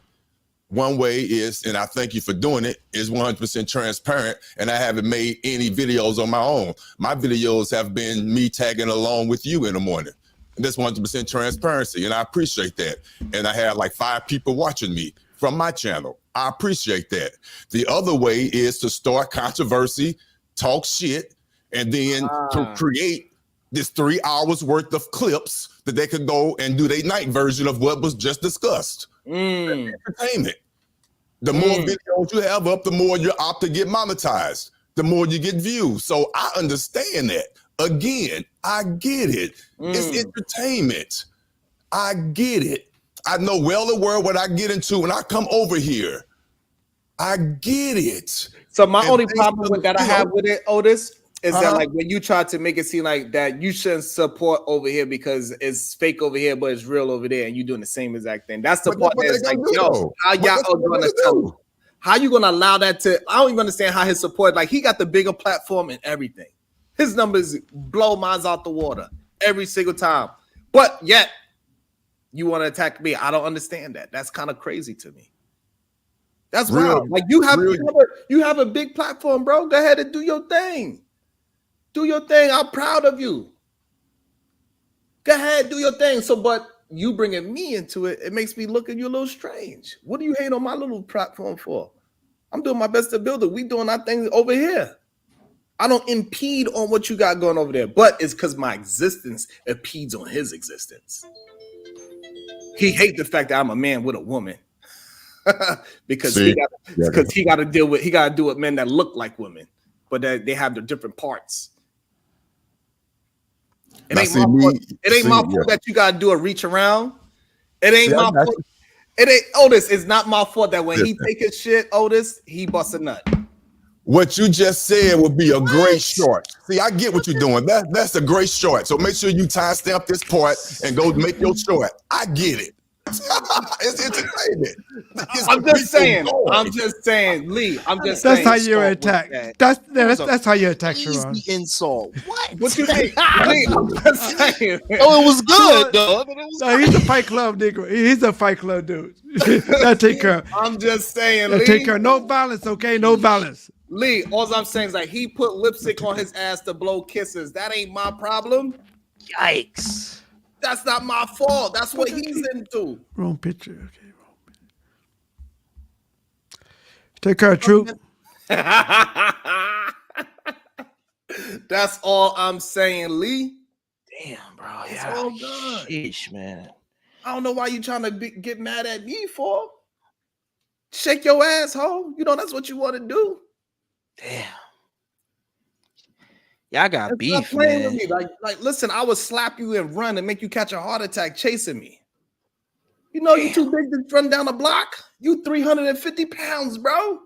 One way is, and I thank you for doing it, is 100% transparent, and I haven't made any videos on my own. My videos have been me tagging along with you in the morning. And that's 100% transparency, and I appreciate that. And I had like 5 people watching me from my channel. I appreciate that. The other way is to start controversy, talk shit, and then to create this 3 hours worth of clips that they could go and do their night version of what was just discussed. Entertainment. The more videos you have up, the more you're opt to get monetized, the more you get views. So I understand that. Again, I get it. It's entertainment. I get it. I know well and well what I get into when I come over here. I get it. So my only problem with that I have with it, Otis, is that like when you try to make it seem like that you shouldn't support over here because it's fake over here, but it's real over there, and you're doing the same exact thing. That's the part that's like, yo, how y'all gonna tell? How you gonna allow that to? I don't even understand how his support. Like he got the bigger platform and everything. His numbers blow mine out the water every single time. But yet, you want to attack me. I don't understand that. That's kind of crazy to me. That's wild. Like you have a big platform, bro. Go ahead and do your thing. Do your thing. I'm proud of you. Go ahead, do your thing. So, but you bringing me into it, it makes me look at you a little strange. What do you hate on my little platform for? I'm doing my best to build it. We doing our thing over here. I don't impede on what you got going over there, but it's because my existence impedes on his existence. He hates the fact that I'm a man with a woman because he got to deal with men that look like women, but that they have their different parts. It ain't my fault that you got to do a reach around. It ain't my fault. It ain't Otis. It's not my fault that when he take his shit, Otis, he busts a nut. What you just said would be a great short. See, I get what you're doing. That's a great short. So make sure you timestamp this part and go make your short. I get it. It's entertainment. It's I'm to just saying. people I'm joy. just saying, Lee. I'm just That's saying. how you attack. That's how you attack Easy Sharon. insult. What? What you mean, That's Lee? I'm good. just saying. Oh, it was good, Sharon, though. It was no, he's a Fight Club nigga. He's a Fight Club dude. That take care. I'm just saying, That take Lee. care. No violence, okay? No violence. Lee, all I'm saying is like he put lipstick on his ass to blow kisses. That ain't my problem. Yikes. That's not my fault. That's what he's into. Wrong picture. Okay, wrong picture. Take care, Troop. That's all I'm saying, Lee. Damn, bro. It's Yeah. all good. Sheesh, man. I don't know why you trying to get mad at me for. Shake your asshole. You know that's what you want to do. Damn. Yeah, I got Stop beef, playing man. with me. Like, listen, I would slap you and run and make you catch a heart attack chasing me. You know you too big to run down the block. You 350 pounds, bro.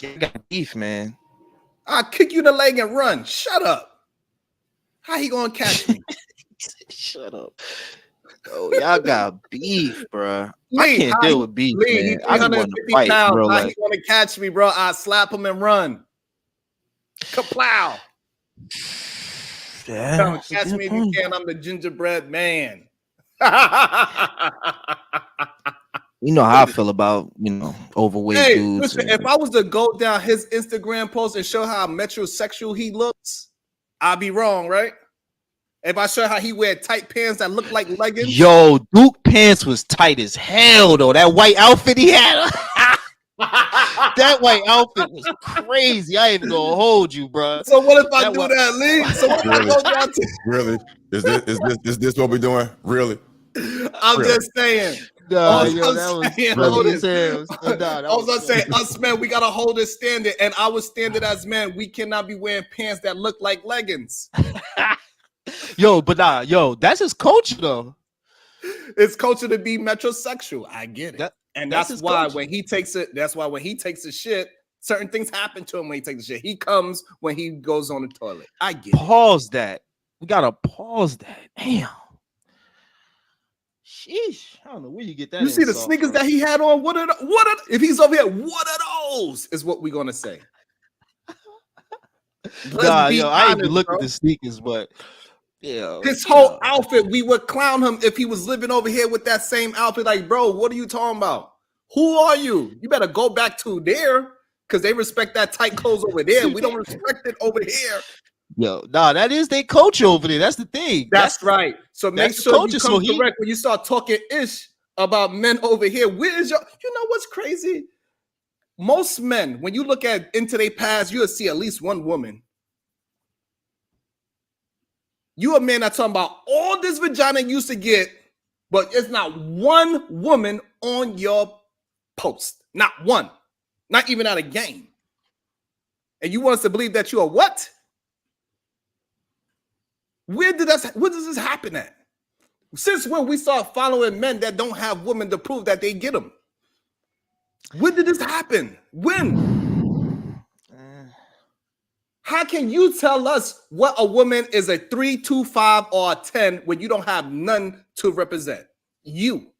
Yeah, I got beef, man. I'll kick you in the leg and run. Shut up. How he gonna catch me? Shut up. Oh, y'all got beef, bro. I Lee, can't deal with beef, Lee, man. he I just want to 350 fight, pounds. bro. How Like, he gonna catch me, bro? I slap him and run. Kaplow. yeah, Come that's a catch good me if you point. can. I'm the gingerbread man. You know how I feel about, overweight Hey, dudes. listen, if I was to go down his Instagram post and show how metrosexual he looks, I'd be wrong, right? If I show how he wear tight pants that look like leggings, Yo, Duke pants was tight as hell, though. That white outfit he had. That white outfit was crazy. I ain't even gonna hold you, bro. So what if I That do wa- that, Lee? So what if I Really? go down to? Really? Is this what we're doing? Really? I'm Really? just saying. Nah, All yo, I'm that was saying, Really? hold funny it. as hell. Nah, that All was I'm saying, funny. us men, we gotta hold a standard, and our standard as men, we cannot be wearing pants that look like leggings. Yo, but nah, yo, that's his culture, though. It's culture to be metrosexual. I get it. And that's that's his why culture. when he takes it, that's why when he takes a shit, certain things happen to him when he takes a shit. He comes when he goes on the toilet. I get it. Pause that. We gotta pause that. Damn. Sheesh. I don't know where you get that. You see the insult sneakers from. that he had on? What are if he's over here, what are those? Is what we're gonna say. Nah, yo, I ain't even looked bro. at the sneakers, but yeah, His whole outfit, we would clown him if he was living over here with that same outfit. Like, bro, what are you talking about? Who are you? You better go back to there because they respect that tight clothes over there. We don't respect it over here. Yo, nah, that is their culture over there. That's the thing. That's right. So make that's the sure culture, you so come he- correct when you start talking ish about men over here. Where is your? You know what's crazy? Most men, when you look at into their past, you'll see at least one woman. You a man that's talking about all this vagina you used to get, but it's not one woman on your post. Not one. Not even at a game. And you want us to believe that you are what? Where does this happen at? Since when we start following men that don't have women to prove that they get them? When did this happen? When? How can you tell us what a woman is a 3, 2, 5, or a 10 when you don't have none to represent? You.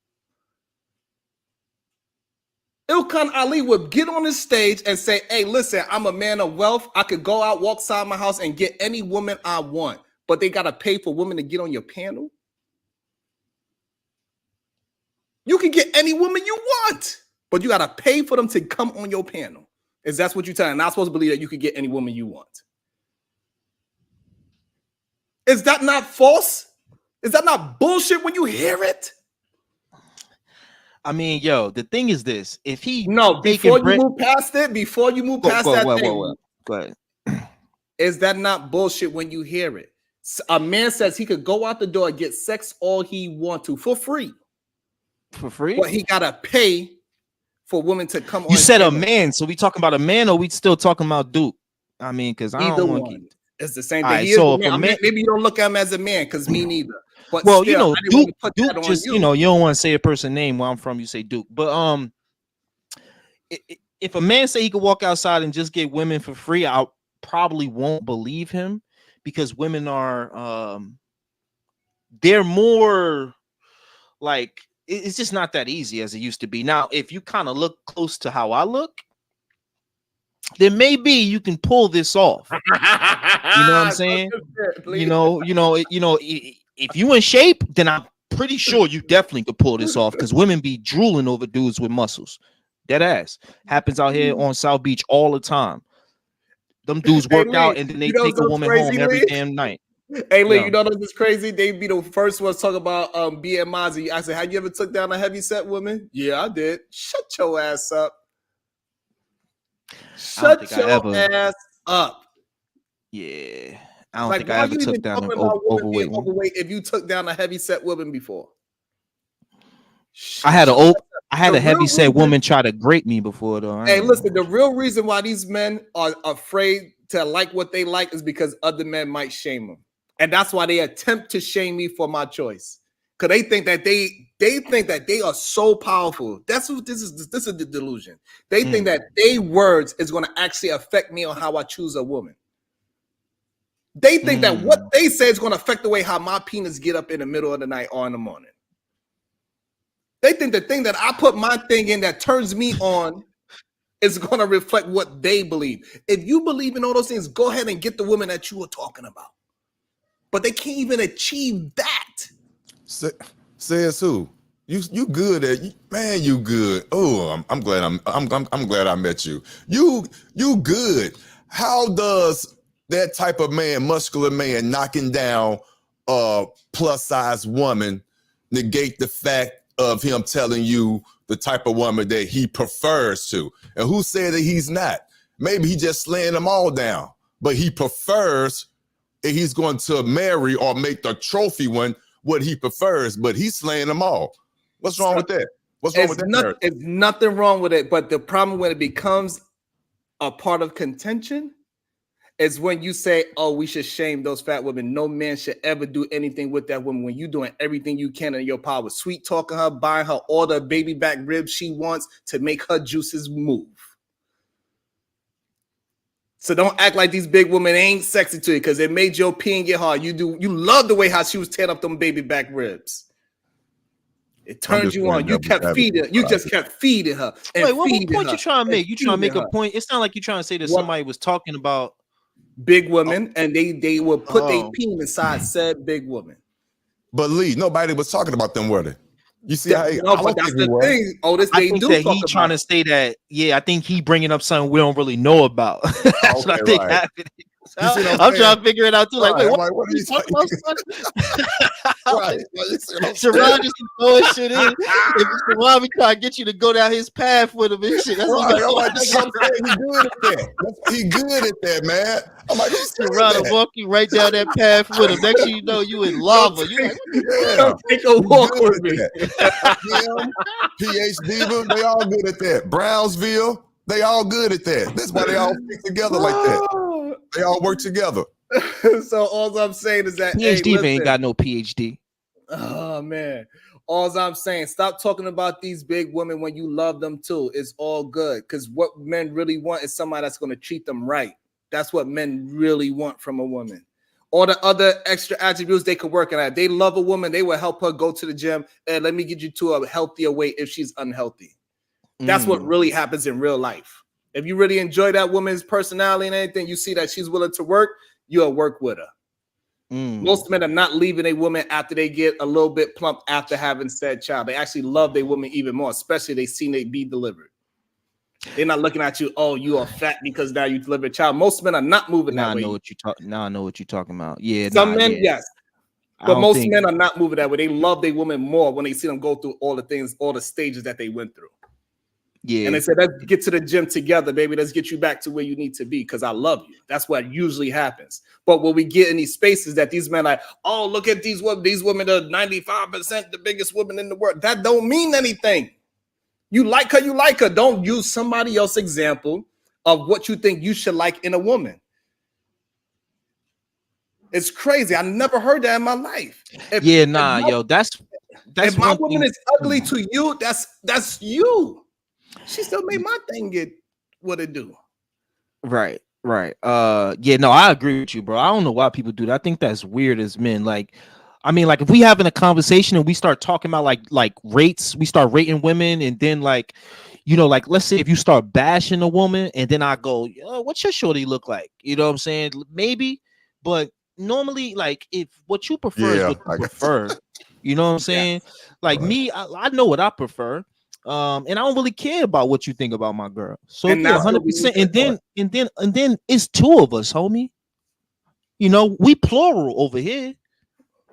Ilkan Ali would get on the stage and say, hey, listen, I'm a man of wealth. I could go out, walk outside my house, and get any woman I want. But they got to pay for women to get on your panel? You can get any woman you want, but you got to pay for them to come on your panel. Is that what you're telling? Not supposed to believe that you could get any woman you want. Is that not false? Is that not bullshit when you hear it? I mean, yo, the thing is this: if he before you move past it, before you move past that thing, go ahead. Is that not bullshit when you hear it? A man says he could go out the door and get sex all he want to for free. For free? But he gotta pay for women to come on. You said a man, so we talking about a man, or we still talking about Duke? I mean, because I Either don't want one. to keep. It's the same All thing. right, He is so a man. if a man- Maybe you don't look at him as a man, because me neither. But Well, still, you know, I didn't want to put Duke that on just you. you don't want to say a person name where I'm from. You say Duke, but if a man say he could walk outside and just get women for free, I probably won't believe him because women are they're more like it's just not that easy as it used to be. Now, if you kind of look close to how I look, then maybe you can pull this off. You know what I'm saying? If you in shape, then I'm pretty sure you definitely could pull this off, because women be drooling over dudes with muscles. Dead ass. Happens out here on South Beach all the time. Them dudes work Lee, out and then they take a woman home every damn night. Hey Lee, Yeah. you know what's crazy? They be the first ones talk about BMIs. I said, have you ever took down a heavy set woman? Yeah, I did. Shut your ass up. Shut your ass up. Yeah. I don't Like, think why I ever you took even down an talking about women overweight being woman. overweight if you took down a heavy set woman before? I had a The heavy real set reason- woman try to grape me before though. I Hey, ain't- listen, the real reason why these men are afraid to like what they like is because other men might shame them. And that's why they attempt to shame me for my choice. Because they think that they are so powerful. That's what this is the delusion. They think that their words is going to actually affect me on how I choose a woman. They think that what they say is going to affect the way how my penis get up in the middle of the night or in the morning. They think the thing that I put my thing in that turns me on is going to reflect what they believe. If you believe in all those things, go ahead and get the woman that you were talking about. But they can't even achieve that. Says who? You good at man? You good? Oh, I'm glad I'm glad I met you. You good? How does that type of man, muscular man, knocking down a plus size woman, negate the fact of him telling you the type of woman that he prefers to? And who said that he's not? Maybe he just slaying them all down, but he prefers. He's going to marry or make the trophy one what he prefers, but he's slaying them all. What's wrong with that? What's wrong with that? It's nothing wrong with it, but the problem when it becomes a part of contention is when you say, oh, we should shame those fat women. No man should ever do anything with that woman when you're doing everything you can in your power. Sweet talking her, buying her all the baby back ribs she wants to make her juices move. So don't act like these big women ain't sexy to you because it made your peeing get hard. You love the way how she was tearing up them baby back ribs. It turned you on. You kept feeding. You just kept feeding her. Wait, what point you trying to make? You trying to make a point? It's not like you trying to say that somebody was talking about big women and they will put their peen inside said big woman. But Lee, nobody was talking about them, were they? You see how but that's the thing. Otis, I they think do that talk he about trying to say that. Yeah, I think he bringing up something we don't really know about. That's what I think happened. I'm trying to figure it out too. Like, wait, what are you talking about? Sharon just throwing shit in. If Sharon be trying to get you to go down his path with him and shit. That's what he good at that, man. I'm like, Sharon will walk you right down that path with him. Next thing you know, you in lava. You like, take a walk with me. PH Diva, they all good at that. Brownsville, they all good at that. That's why they all stick together like that. They all work together. So all I'm saying is that PhD ain't got no PhD. Oh man. All I'm saying, stop talking about these big women when you love them too. It's all good. Because what men really want is somebody that's going to treat them right. That's what men really want from a woman. All the other extra attributes they could work on. They love a woman, they will help her go to the gym and let me get you to a healthier weight if she's unhealthy. That's what really happens in real life. If you really enjoy that woman's personality and anything, you see that she's willing to work, you'll work with her. Most men are not leaving a woman after they get a little bit plump after having said child. They actually love their woman even more, especially if they seen it be delivered. They're not looking at you, oh, you are fat because now you delivered a child. Most men are not moving that way. Now I know what you're talking about. Yeah, some men, yes. But most men are not moving that way. They love their woman more when they see them go through all the things, all the stages that they went through. Yeah. And they said, let's get to the gym together, baby. Let's get you back to where you need to be because I love you. That's what usually happens. But when we get in these spaces that these men are like, oh, look at these women. These women are 95% the biggest women in the world. That don't mean anything. You like her, you like her. Don't use somebody else's example of what you think you should like in a woman. It's crazy. I never heard that in my life. If my woman is ugly to you, that's you. She still made my thing get what it do. Right. Yeah, no, I agree with you, bro. I don't know why people do that. I think that's weird as men. Like, I mean, like if we having a conversation and we start talking about like rates, we start rating women, and then like, you know, like let's say if you start bashing a woman, and then I go, what's your shorty look like? You know what I'm saying? Maybe, but normally, like if what you prefer is what you prefer, you know what I'm saying? Like me, I know what I prefer. And I don't really care about what you think about my girl. So And yeah, that's what we 100%. need And then it's two of us, homie. You know, we plural over here.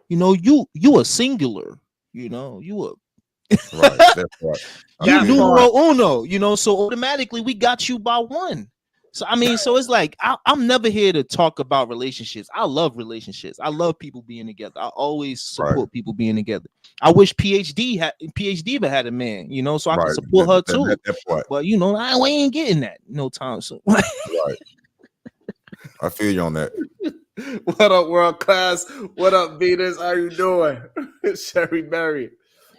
You know, you a singular. You know, you a Right. That's right. you numero uno. You know, so automatically we got you by one. So I mean, so it's like I'm never here to talk about relationships. I love relationships. I love people being together. I always support people being together. I wish PhD but had a man, you know, so I can support her too. But you know, we ain't getting that no time soon. Right. I feel you on that. What up, world class? What up, Venus? How you doing? Sherry Berry.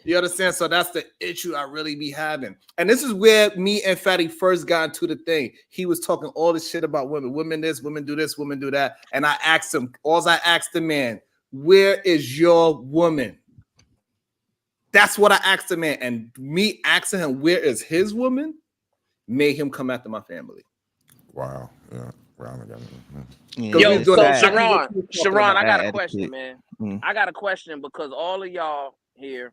You understand? So that's the issue I really be having. And this is where me and Fatty first got into the thing. He was talking all this shit about women. Women this, women do this, women do that. And I asked him, I asked the man, where is your woman? That's what I asked the man. And me asking him, where is his woman, made him come after my family. Wow. Yeah. Yo, so Sharon, I got a question, man. I got a question because all of y'all here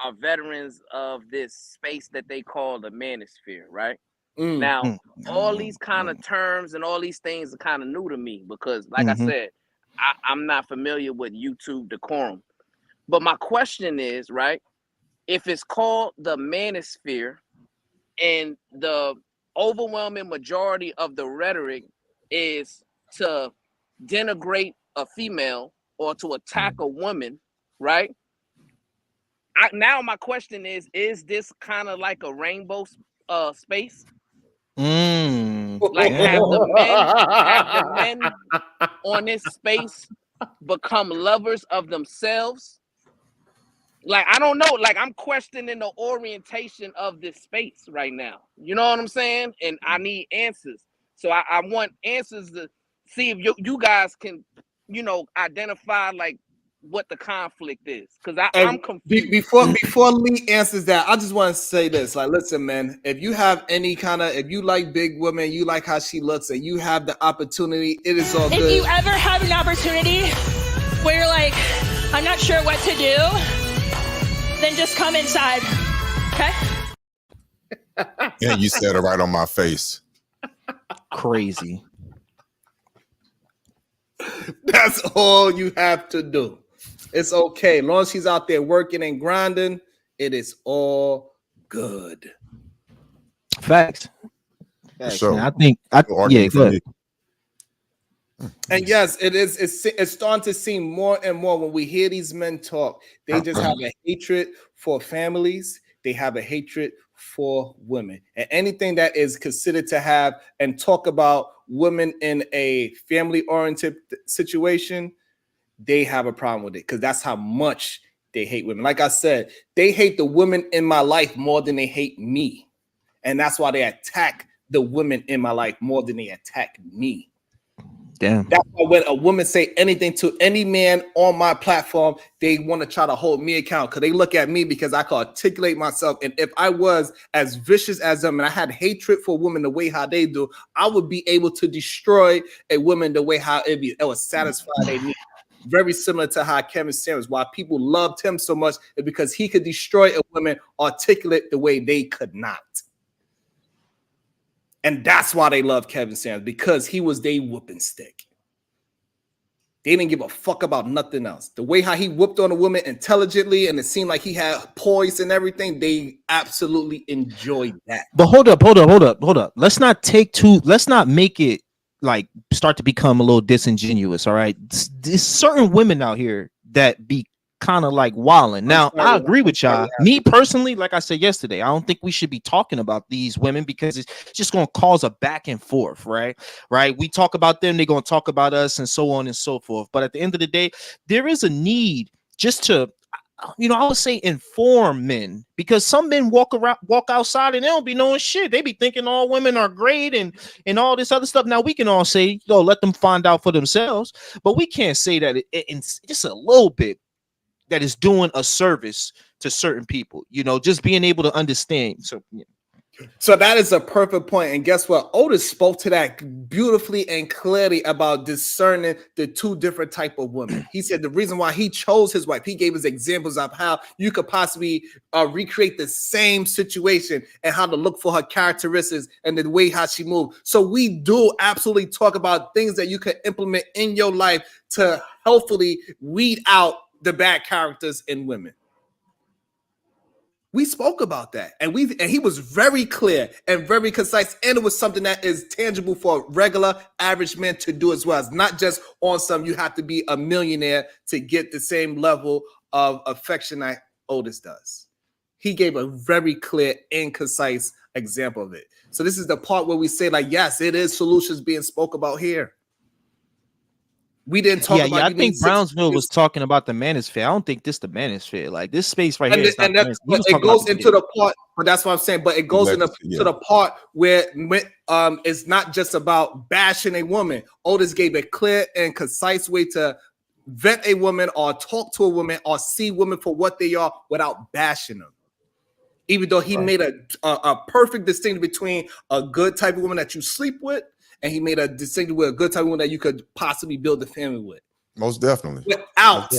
are veterans of this space that they call the manosphere, right? Now, all these kind of terms and all these things are kind of new to me because, like I said, I'm not familiar with YouTube decorum. But my question is, right, if it's called the manosphere and the overwhelming majority of the rhetoric is to denigrate a female or to attack a woman, right? Now my question is this kind of like a rainbow space? Like have the men on this space become lovers of themselves? Like, I don't know. Like, I'm questioning the orientation of this space right now. You know what I'm saying? And I need answers. So I want answers to see if you guys can, you know, identify like what the conflict is. Because I'm confused. Before Lee answers that, I just want to say this. Like, listen, man, if you have any kind of, if you like big women, you like how she looks, and you have the opportunity, it is all good. If you ever have an opportunity where you're like, I'm not sure what to do, then just come inside, okay? And you said it right on my face. Crazy. That's all you have to do. It's okay. As long as she's out there working and grinding, it is all good. Facts. Sure. Man, I think, yeah, good. And yes, it is. It's starting to seem more and more when we hear these men talk. They just have a hatred for families. They have a hatred for women, and anything that is considered to have and talk about women in a family-oriented situation, they have a problem with it because that's how much they hate women. Like I said, they hate the women in my life more than they hate me, and that's why they attack the women in my life more than they attack me. Damn. That's why when a woman say anything to any man on my platform, they want to try to hold me account because they look at me because I can articulate myself. And if I was as vicious as them and I had hatred for women the way how they do, I would be able to destroy a woman the way how it would satisfy their needs. Very similar to how Kevin Samuels, why people loved him so much, is because he could destroy a woman articulate the way they could not. And that's why they love Kevin Samuels, because he was their whooping stick. They didn't give a fuck about nothing else. The way how he whooped on a woman intelligently and it seemed like he had poise and everything, they absolutely enjoyed that. But hold up. Let's not make it like start to become a little disingenuous, all right? There's certain women out here that be kind of like wilding. Now, I agree with y'all. Me personally, like I said yesterday, I don't think we should be talking about these women because it's just going to cause a back and forth, right? We talk about them, they're going to talk about us and so on and so forth. But at the end of the day, there is a need just to, you know, I would say inform men, because some men walk outside and they don't be knowing shit. They be thinking all women are great and all this other stuff. Now we can all say, let them find out for themselves, but we can't say that it's just a little bit. that is doing a service to certain people. You know, just being able to understand. So yeah. So that is a perfect point. And guess what? Otis spoke to that beautifully and clearly about discerning the two different type of women. He said the reason why he chose his wife, he gave us examples of how you could possibly recreate the same situation and how to look for her characteristics and the way how she moved. So we do absolutely talk about things that you can implement in your life to helpfully weed out the bad characters in women. We spoke about that, and he was very clear and very concise, and it was something that is tangible for regular average men to do as well. It's not just on some you have to be a millionaire to get the same level of affection that Otis does. He gave a very clear and concise example of it. So this is the part where we say, like, yes, it is solutions being spoke about here. We didn't talk about. I think Brownsville was talking about the manosphere. I don't think this the manosphere. Like this space right here. It goes into the part, but that's what I'm saying. But it goes into the part where it's not just about bashing a woman. Otis gave a clear and concise way to vet a woman or talk to a woman or see women for what they are without bashing them. Even though he made a perfect distinction between a good type of woman that you sleep with, and he made a distinction with a good type of woman that you could possibly build a family with. Most definitely. Without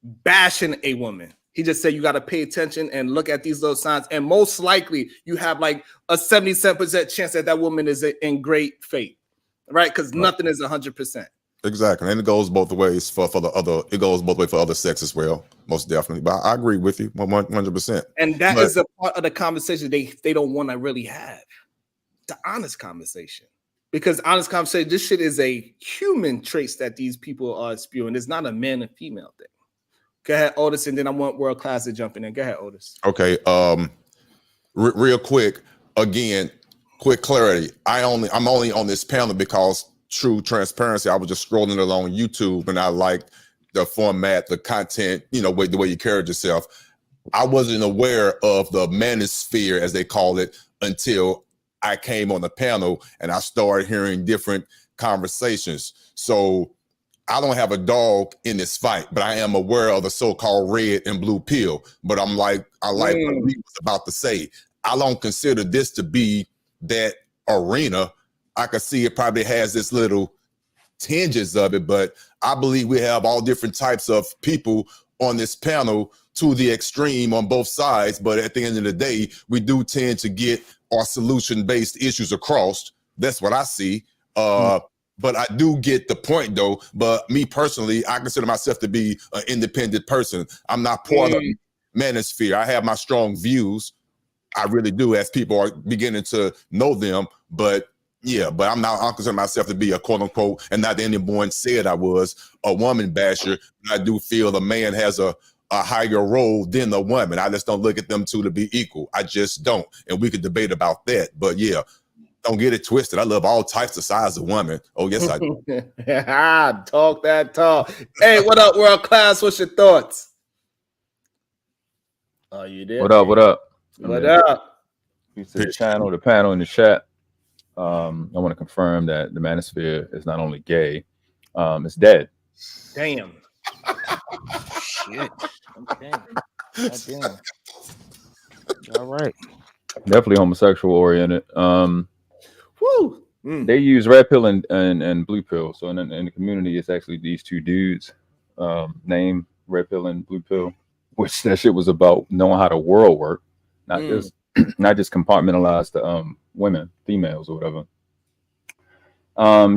bashing a woman. He just said you got to pay attention and look at these little signs. And most likely you have like a 77% chance that woman is in great faith, right? Because nothing is 100%. Exactly. And it goes both ways for the other. It goes both ways for other sex as well. Most definitely. But I agree with you 100%. And that is a part of the conversation they don't want to really have. The honest conversation. Because honest conversation, this shit is a human traits that these people are spewing. It's not a man and female thing. Go ahead, Otis, and then I want World Class to jump in there. Go ahead, Otis. Okay. Real quick, again, quick clarity. I'm only on this panel because true transparency. I was just scrolling along YouTube and I liked the format, the content, you know, the way you carried yourself. I wasn't aware of the manosphere, as they call it, until I came on the panel and I started hearing different conversations. So I don't have a dog in this fight, but I am aware of the so-called red and blue pill. But I like what he was about to say. I don't consider this to be that arena. I can see it probably has this little tinges of it, but I believe we have all different types of people on this panel to the extreme on both sides. But at the end of the day, we do tend to get our solution-based issues across. That's what I see. But I do get the point though. But me personally, I consider myself to be an independent person. I'm not part of manosphere. I have my strong views. I really do, as people are beginning to know them. But yeah, but I consider myself to be a quote unquote, and not anyone said I was, a woman basher. I do feel the man has a higher role than the woman. I just don't look at them two to be equal. I just don't. And we could debate about that. But yeah, don't get it twisted. I love all types of size of women. Oh, yes, I do. Talk that talk. Hey, what up, World Class? What's your thoughts? Oh, you did? What up? What up? What up? Peace to the channel, the panel, in the chat. I want to confirm that the manosphere is not only gay, it's dead. Damn. Shit. Okay. Damn. All right. Definitely homosexual oriented. Woo. They use red pill and blue pill. So in the community, it's actually these two dudes named red pill and blue pill, which that shit was about knowing how the world worked, not just compartmentalized women, females or whatever.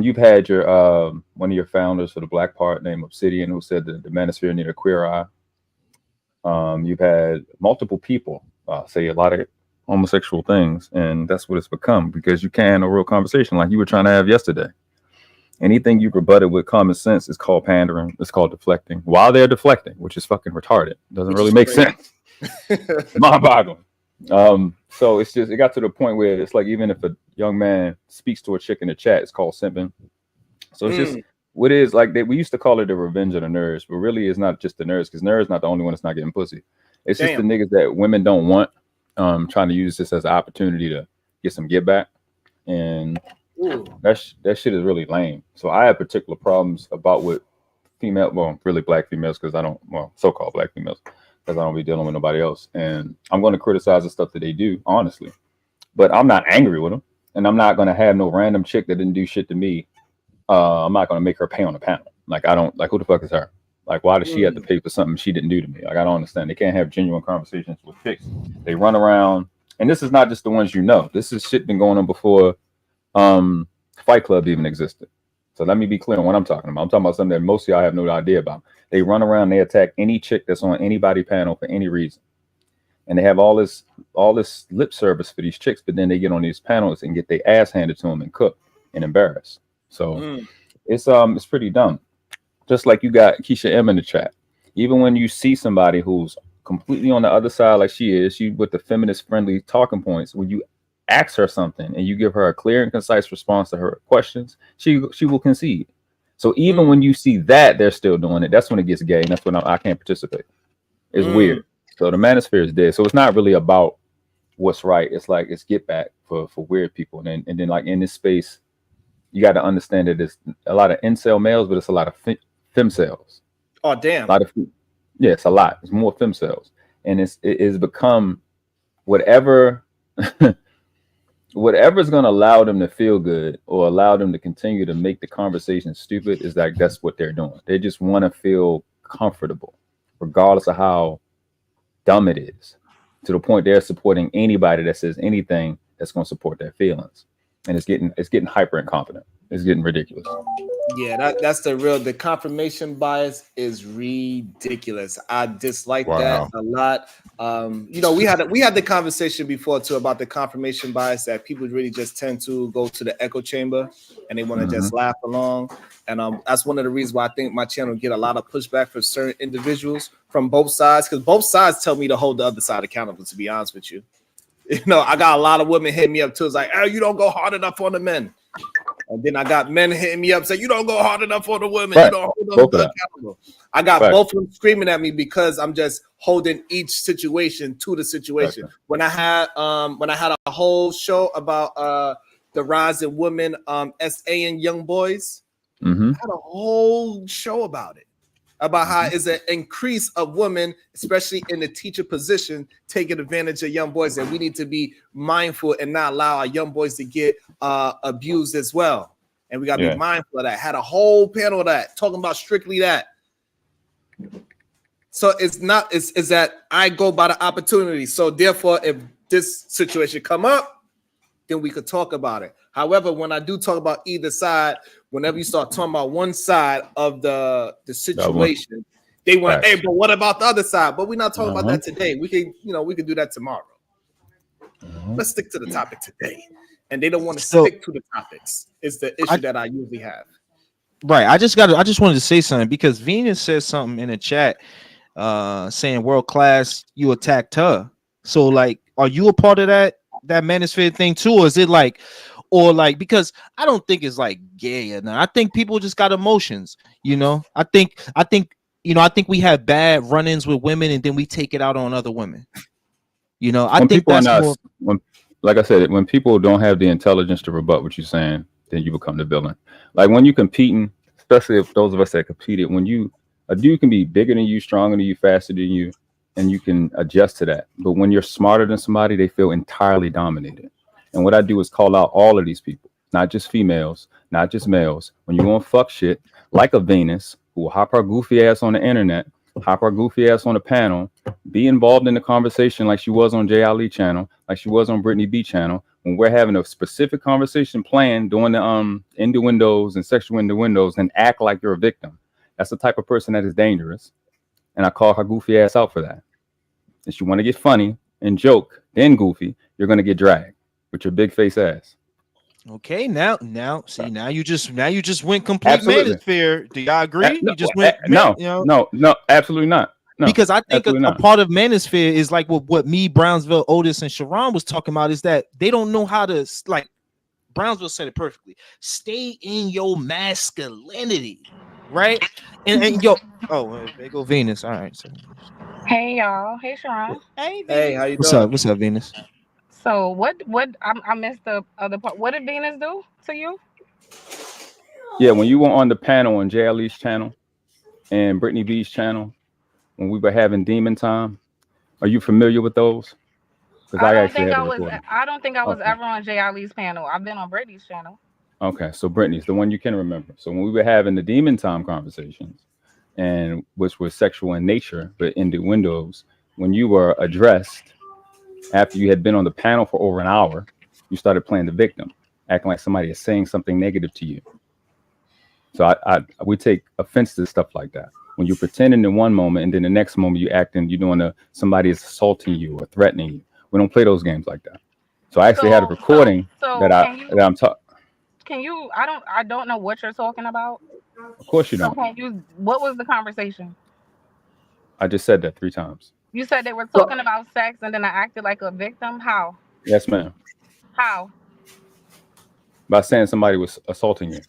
You've had your one of your founders for the Black Part named Obsidian, who said that the manosphere needed a queer eye. You've had multiple people say a lot of homosexual things, and that's what it's become, because you can't have a real conversation like you were trying to have yesterday. Anything you rebutted with common sense is called pandering. It's called deflecting. While they're deflecting, which is fucking retarded, doesn't really make sense. Mind-boggling. So it's just, it got to the point where it's like, even if a young man speaks to a chick in the chat, it's called simping. So it's just what is like we used to call it the revenge of the nerds, but really it's not just the nerds, because nerds not the only one that's not getting pussy. It's just the niggas that women don't want, trying to use this as an opportunity to get some get back. And that shit is really lame. So I have particular problems about what female, well, really black females, because I don't, well, so-called black females, because I don't be dealing with nobody else. And I'm going to criticize the stuff that they do, honestly. But I'm not angry with them. And I'm not going to have no random chick that didn't do shit to me. I'm not going to make her pay on the panel. Like, I don't, like, who the fuck is her? Like, why does she have to pay for something she didn't do to me? Like, I don't understand. They can't have genuine conversations with chicks. They run around, and this is not just the ones you know. This is shit been going on before Fight Club even existed. So let me be clear on what I'm talking about. I'm talking about something that most of y'all have no idea about. They run around, they attack any chick that's on anybody panel for any reason. And they have all this lip service for these chicks, but then they get on these panels and get their ass handed to them and cooked and embarrassed. So it's pretty dumb. Just like you got Keisha M in the chat. Even when you see somebody who's completely on the other side like she is, she with the feminist friendly talking points, when you ask her something and you give her a clear and concise response to her questions, she will concede. So even when you see that they're still doing it, that's when it gets gay, and that's when I can't participate. It's weird. So the manosphere is dead. So it's not really about what's right. It's like it's get back for weird people. And then like in this space, you got to understand that there's a lot of incel males, but it's a lot of femcels. Oh damn! A lot of it's a lot. It's more femcels, and it is become whatever whatever's going to allow them to feel good or allow them to continue to make the conversation stupid. Is like that's what they're doing. They just want to feel comfortable, regardless of how dumb it is, to the point they're supporting anybody that says anything that's going to support their feelings, and it's getting hyper incompetent. It's getting ridiculous. Yeah, that's the confirmation bias is ridiculous. I dislike that a lot. You know, we had the conversation before too about the confirmation bias, that people really just tend to go to the echo chamber and they want to just laugh along. And that's one of the reasons why I think my channel get a lot of pushback from certain individuals from both sides, because both sides tell me to hold the other side accountable, to be honest with you. You know, I got a lot of women hitting me up too. It's like, oh, you don't go hard enough on the men. And then I got men hitting me up saying, you don't go hard enough on the women. Right. You don't hold them accountable. I got Right. both of them screaming at me because I'm just holding each situation to the situation. Right. When I had a whole show about the rise in women, SA and young boys, I had a whole show about it. About how it's an increase of women, especially in the teacher position, taking advantage of young boys, and we need to be mindful and not allow our young boys to get abused as well. And we got to be mindful of that. Had a whole panel of that talking about strictly that. So it's that I go by the opportunity. So therefore, if this situation come up, then we could talk about it. However, when I do talk about either side, whenever you start talking about one side of the situation, they want, hey, but what about the other side? But we're not talking about that today. We can do that tomorrow. Let's stick to the topic today. And they don't want to stick to the topics. It's the issue that I usually have. Right. I just wanted to say something because Venus says something in the chat saying world class, you attacked her. So like, are you a part of that manosphere thing too? Or is it like, because I don't think it's like gay or not. I think people just got emotions, you know. I think we have bad run-ins with women and then we take it out on other women. You know, I think that's more. Like I said, when people don't have the intelligence to rebut what you're saying, then you become the villain. Like when you're competing, especially if those of us that competed, a dude can be bigger than you, stronger than you, faster than you, and you can adjust to that. But when you're smarter than somebody, they feel entirely dominated. And what I do is call out all of these people, not just females, not just males. When you want to fuck shit, like a Venus, who will hop her goofy ass on the internet, hop her goofy ass on the panel, be involved in the conversation like she was on Jay Ali channel, like she was on Brittany B channel, when we're having a specific conversation planned, doing the innuendos and sexual innuendos, and act like you're a victim. That's the type of person that is dangerous. And I call her goofy ass out for that. If you want to get funny and joke, then goofy, you're going to get dragged with your big face ass. Okay, now you just went complete manosphere. Do y'all agree? No, you just went no, absolutely not. No, because I think a part of manosphere is like what me, Brownsville, Otis, and Sharon was talking about is that they don't know how to, like Brownsville said it perfectly. Stay in your masculinity, right? And yo, there go Venus. All right. So. Hey y'all. Hey Sharon. Hey, how you What's doing? up? What's up, Venus? So what I missed the other part. What did Venus do to you? Yeah, when you were on the panel on Jay Ali's channel, and Brittany B's channel when we were having Demon Time? Are you familiar with those? Because I actually have a recording. I don't think I was Okay. ever on Jay Ali's panel. I've been on Brittany's channel. Okay, so Brittany's the one you can remember. So when we were having the Demon Time conversations, and which was sexual in nature, but innuendos, when you were addressed after you had been on the panel for over an hour, you started playing the victim, acting like somebody is saying something negative to you. So we take offense to stuff like that. When you're pretending in one moment and then the next moment you acting, you're doing somebody is assaulting you or threatening you. We don't play those games like that. So I actually had a recording that I'm talking. Can you? I don't know what you're talking about. Of course you So don't. can you? What was the conversation? I just said that 3 times. You said they were talking about sex, and then I acted like a victim. How? Yes, ma'am. How? By saying somebody was assaulting you.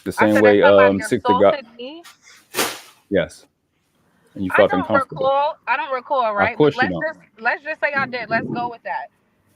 The same I said way somebody 60 got. assaulted me. Yes. And you felt uncomfortable. I don't recall, right? Of course But you don't. let's just say I did. Let's go with that.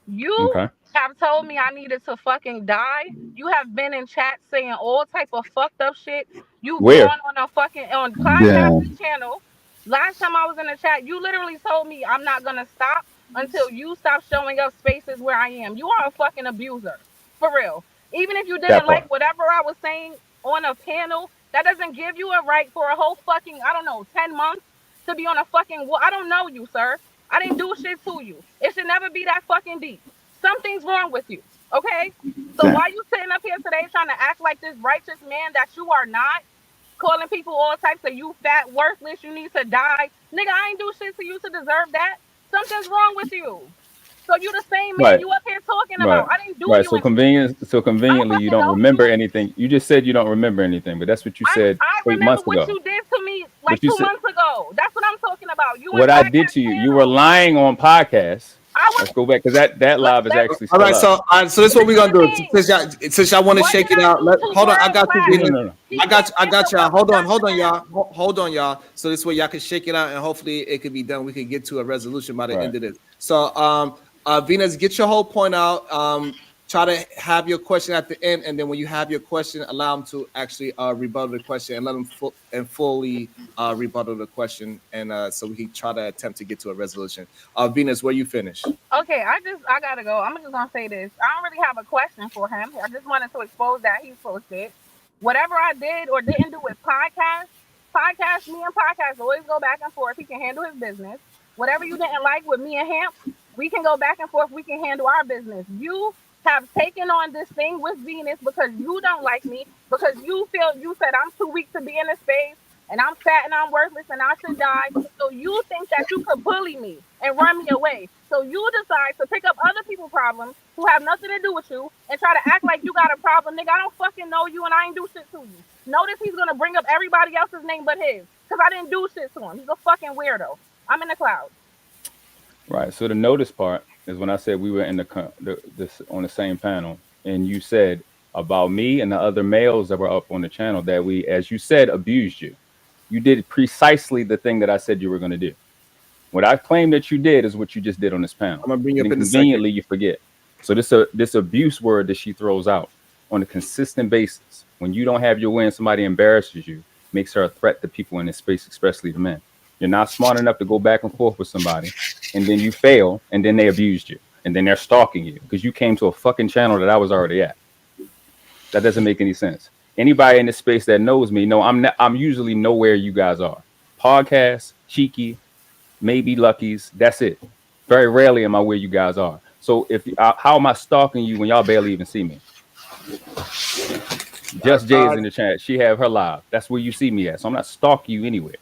You Okay. have told me I needed to fucking die. You have been in chat saying all type of fucked up shit. You've Where? gone on a fucking podcast channel. Last time I was in the chat, you literally told me I'm not gonna stop until you stop showing up spaces where I am. You are a fucking abuser. For real. Even if you That didn't like part. whatever I was saying on a panel, that doesn't give you a right for a whole fucking, I don't know, 10 months to be on a fucking, I don't know you, sir. I didn't do shit to you. It should never be that fucking deep. Something's wrong with you, okay? So why you sitting up here today trying to act like this righteous man that you are not, calling people all types of you fat, worthless, you need to die. Nigga, I ain't do shit to you to deserve that. Something's wrong with you. So you the same man Right. you up here talking Right. about. I didn't do Right. you So conveniently you don't remember anything. You just said you don't remember anything, but that's what you said I 8 remember months what ago. you did to me like But you 2 said months ago. That's what I'm talking about. You what I did to you. You were lying on podcasts. Let's go back because that live is actually All still right, up. so this is what we're gonna do. Since y'all want to shake it out, hold on. I got you, Venus. No. I got y'all. Hold on, y'all. Hold on, y'all. So this way y'all can shake it out, and hopefully it could be done. We can get to a resolution by the end of this. So, Venus, get your whole point out. Try to have your question at the end, and then when you have your question, allow them to actually rebuttal the question and let them fully rebuttal the question, and so we can try to attempt to get to a resolution. Venus, where you finish? Okay, I gotta go. I'm just gonna say this. I don't really have a question for him. I just wanted to expose that he's full of shit. Whatever I did or didn't do with me and podcast always go back and forth. He can handle his business. Whatever you didn't like with me and him, we can go back and forth. We can handle our business. You have taken on this thing with Venus because you don't like me, because you said I'm too weak to be in this space, and I'm fat and I'm worthless and I should die. So you think that you could bully me and run me away. So you decide to pick up other people's problems who have nothing to do with you and try to act like you got a problem. Nigga, I don't fucking know you and I ain't do shit to you. Notice he's gonna bring up everybody else's name but his, because I didn't do shit to him. He's a fucking weirdo. I'm in the clouds. Right. So the notice part is when I said we were in on the same panel, and you said about me and the other males that were up on the channel that we, as you said, abused you. You did precisely the thing that I said you were going to do. What I claim that you did is what you just did on this panel. I'm gonna bring you up in a conveniently you forget. So this abuse word that she throws out on a consistent basis, when you don't have your way and somebody embarrasses you, makes her a threat to people in this space, especially the men. You're not smart enough to go back and forth with somebody, and then you fail, and then they abused you, and then they're stalking you because you came to a fucking channel that I was already at. That doesn't make any sense. Anybody in this space that knows me, know I'm usually nowhere you guys are. Podcasts, cheeky, maybe Lucky's. That's it. Very rarely am I where you guys are. So how am I stalking you when y'all barely even see me? Just Jay's in the chat. She have her live. That's where you see me at. So I'm not stalking you anywhere.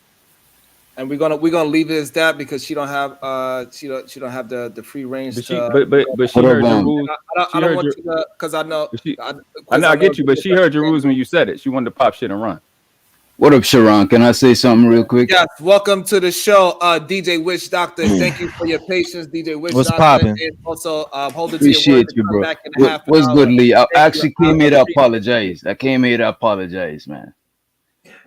And we're gonna leave it as that because she don't have she don't have the free range. But she heard your rules. I don't want you to, because I know. I get you, but she heard your rules when you said it. She wanted to pop shit and run. What up, Sharon? Can I say something real quick? Yes, welcome to the show, DJ Witch Doctor. Thank you for your patience, DJ Witch What's Doctor. poppin'? And also, hold it Appreciate to you, your word. bro. Back in half an What's hour. good, Lee? I Thank you. actually came here to apologize. I came here to apologize, man.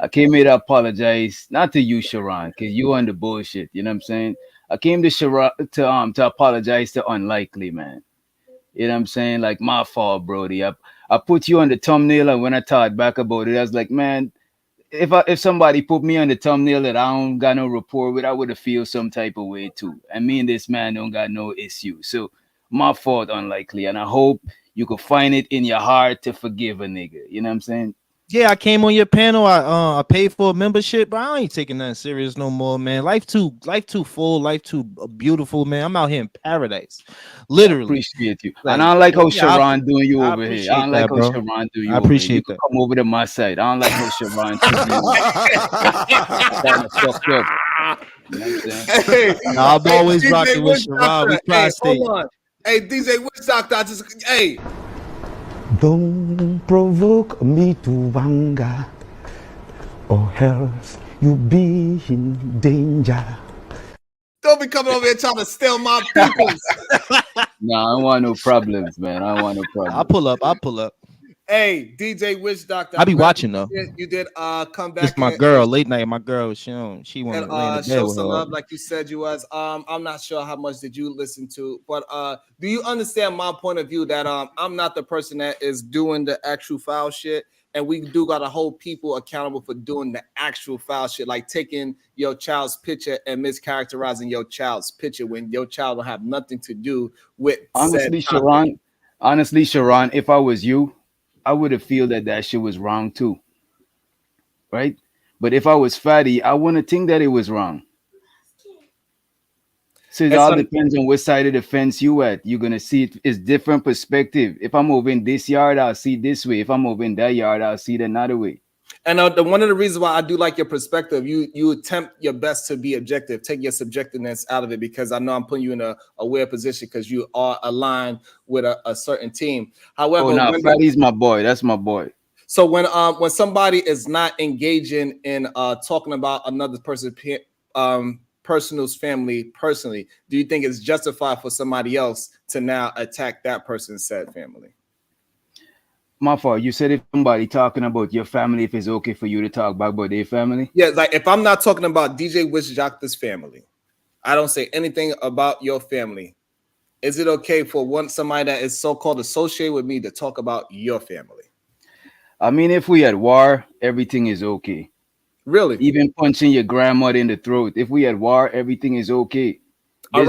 I came here to apologize, not to you, Sharon, because you on the bullshit. You know what I'm saying? I came to Sharon to apologize to Unlikely, man. You know what I'm saying? Like, my fault, Brody. I put you on the thumbnail, and when I thought back about it, I was like, man, if somebody put me on the thumbnail that I don't got no rapport with, I would have feel some type of way too. And me and this man don't got no issue. So my fault, unlikely. And I hope you could find it in your heart to forgive a nigga. You know what I'm saying? Yeah, I came on your panel. I paid for a membership, but I ain't taking that serious no more, man. Life too full, life too beautiful, man. I'm out here in paradise, literally. Appreciate you, and I don't like how yeah, Sharon doing you I over here. I appreciate don't like that, how bro. Sharon do you I over here. You appreciate can that. come over to my side. I don't like how Sharon treat you. Kind of fucked up. You know what I'm saying? Hey, Nah, I'm hey, always DJ rocking with Witch Sharon. We Doctor. Hey, tri-state. hold on. Hey, DJ Witch Doctor, I just hey. Don't provoke me to anger, or else you be in danger. Don't be coming over here trying to steal my peoples. Nah, I don't want no problems, man. I don't want no problems. I'll pull up. Hey, DJ Witch Doctor. I be I'm glad watching though. You did come back. It's my girl, late night. My girl, she want to lay in the bed Show with some her. love like you said you was. I'm not sure how much did you listen to, but do you understand my point of view that I'm not the person that is doing the actual foul shit, and we do gotta hold people accountable for doing the actual foul shit, like taking your child's picture and mischaracterizing your child's picture when your child don't have nothing to do with Honestly, said topic. Sharon, if I was you, I would have feel that shit was wrong too, right? But if I was Fatty, I wouldn't think that it was wrong. So it And all so- depends on which side of the fence you at. You're gonna see it's different perspective. If I'm over in this yard, I'll see this way. If I'm over in that yard, I'll see it another way. And one of the reasons why I do like your perspective, you attempt your best to be objective, take your subjectiveness out of it, because I know I'm putting you in a weird position because you are aligned with a certain team. However, Oh no, Fatty's my boy. That's my boy. so when somebody is not engaging in talking about another person's personal's family personally, do you think it's justified for somebody else to now attack that person's said family? My fault. You said if somebody talking about your family, if it's okay for you to talk back about their family. Yeah, like if I'm not talking about DJ Witch Doctor's family, I don't say anything about your family. Is it okay for somebody that is so-called associated with me to talk about your family? I mean, if we at war, everything is okay. Really? Even punching your grandmother in the throat. If we at war, everything is okay. This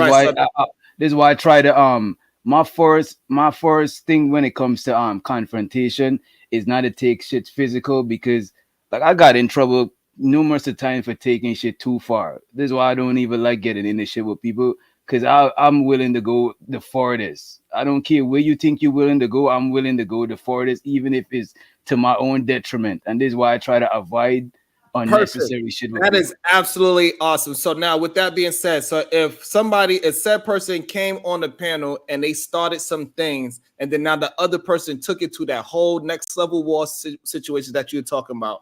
is why I try to my first thing when it comes to confrontation is not to take shit physical, because like I got in trouble numerous of times for taking shit too far. This is why I don't even like getting in the shit with people, because I'm willing to go the farthest. I don't care where you think you're willing to go. I'm willing to go the farthest, even if it's to my own detriment. And this is why I try to avoid unnecessary shit. That is absolutely awesome. So now, with that being said, so if a said person came on the panel and they started some things, and then now the other person took it to that whole next level war situation that you're talking about,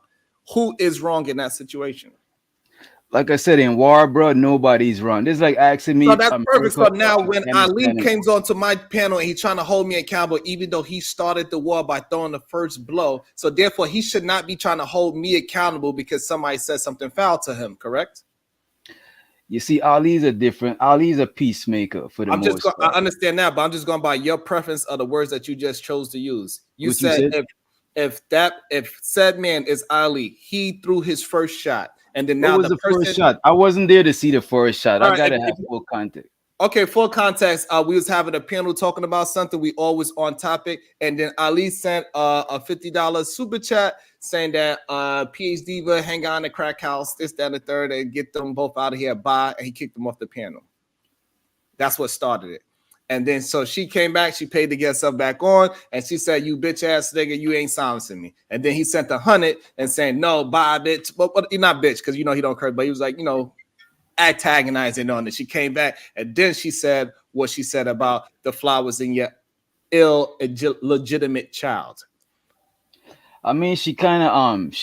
who is wrong in that situation? Like I said, in war, bro, nobody's wrong. This is like asking me. So that's perfect. So now when Ali comes onto my panel and he's trying to hold me accountable, even though he started the war by throwing the first blow, so therefore he should not be trying to hold me accountable because somebody said something foul to him, correct? You see, Ali's a peacemaker for the most part. I understand that, but I'm just going by your preference of the words that you just chose to use. You said if said man is Ali, he threw his first shot. And then now what was the first shot? I wasn't there to see the first shot. I gotta have full context. Okay, full context. We was having a panel talking about something. We always on topic, and then Ali sent a $50 super chat saying that PhD Diva hang out in the crack house, this, that, and the third, and get them both out of here. Bye, and he kicked them off the panel. That's what started it. And then so she came back, she paid to get stuff back on, and she said, "You bitch ass nigga, you ain't silencing me." And then he sent 100 and saying, "No, bye, bitch." But you're not bitch, because you know he don't curse, but he was like, you know, antagonizing on it. She came back, and then she said what she said about the flowers in your illegitimate child. I mean, she kind of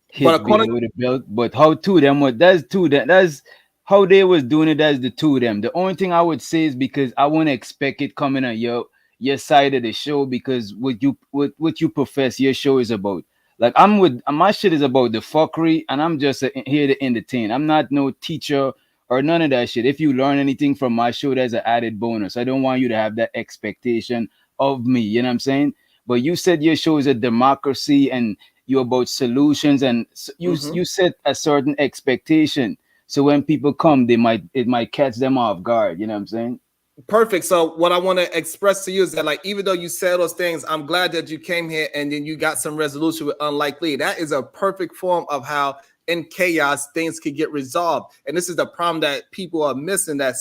hit me with a belt, but how two them? That's how they was doing it. That's the two of them. The only thing I would say is because I wouldn't expect it coming on your side of the show, because what you profess your show is about. Like my shit is about the fuckery, and I'm just here to entertain. I'm not no teacher or none of that shit. If you learn anything from my show, that's an added bonus. I don't want you to have that expectation of me. You know what I'm saying? But you said your show is a democracy, and you're about solutions, and you set a certain expectation. So when people come, it might catch them off guard. You know what I'm saying? Perfect. So what I want to express to you is that, like, even though you said those things, I'm glad that you came here and then you got some resolution with unlikely. That is a perfect form of how in chaos things can get resolved. And this is the problem that people are missing. That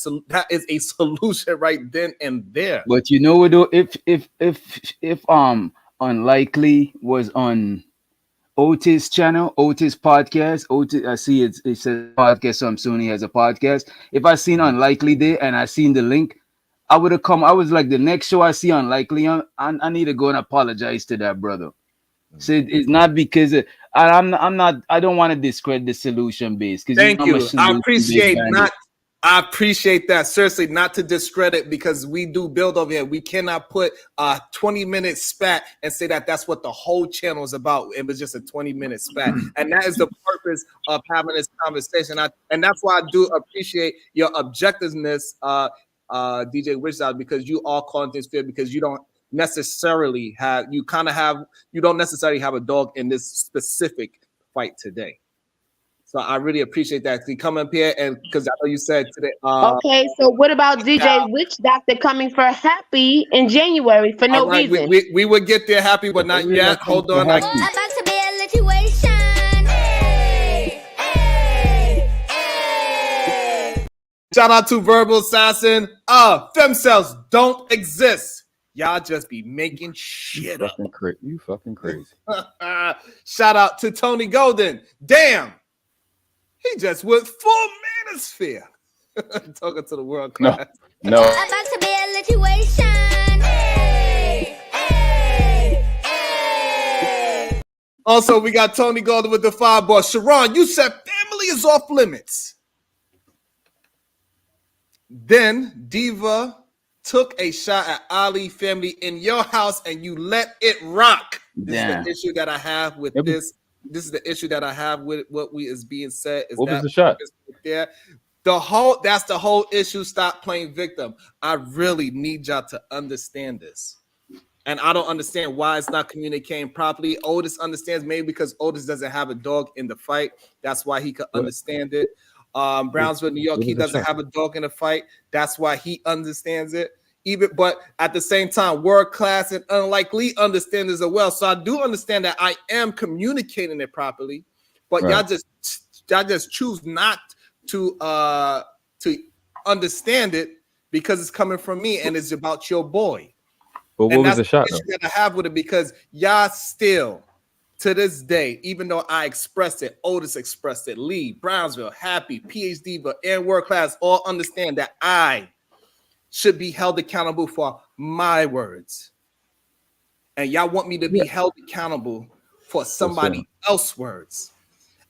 is a solution right then and there. But you know what though, if unlikely was on Otis channel, Otis podcast, Otis, I see it says podcast, so I'm assuming he has a podcast. If I seen unlikely there and I seen the link, I would have come. I was like, the next show I see unlikely on, I need to go and apologize to that brother. So it's not because I'm not. I don't want to discredit the solution base. Thank you. I appreciate that. Seriously, not to discredit, because we do build over here. We cannot put a 20-minute spat and say that that's what the whole channel is about. It was just a 20-minute spat. And that is the purpose of having this conversation. And that's why I do appreciate your objectiveness, DJ Wishdown, because you are calling things fair, because you don't necessarily have, you don't necessarily have a dog in this specific fight today. So I really appreciate that. You come up here, and because I know you said today. Okay, so what about DJ Witch Doctor coming for Happy in January for no reason? We would get there, Happy, but not yet. Hold on. About to be a situation. Hey, hey, hey. Shout out to Verbal Assassin. Fem cells don't exist. Y'all just be making shit up. You fucking crazy. Shout out to Tony Golden. Damn. He just went full manosphere. Talking to the world class. No. About to be a situation. Hey, hey, hey. Also, we got Tony Golden with the 5 ball. Sharon, you said family is off limits. Then Diva took a shot at Ali family in your house and you let it rock. This is the issue that I have with this. This is the issue that I have with what is being said. Is what was the shot? There, that's the whole issue. Stop playing victim. I really need y'all to understand this, and I don't understand why it's not communicating properly. Otis understands, maybe because Otis doesn't have a dog in the fight. That's why he could understand it. Brownsville, New York, he doesn't have a dog in the fight. That's why he understands it. But at the same time, world class and unlikely understand this as well. So I do understand that I am communicating it properly, but y'all just choose not to understand it because it's coming from me and it's about your boy. But what was the shot? Issue that I have with it, because y'all still to this day, even though I expressed it, Otis expressed it, Lee, Brownsville, Happy, PhD, and world class all understand that I should be held accountable for my words. And y'all want me to be held accountable for somebody else's words.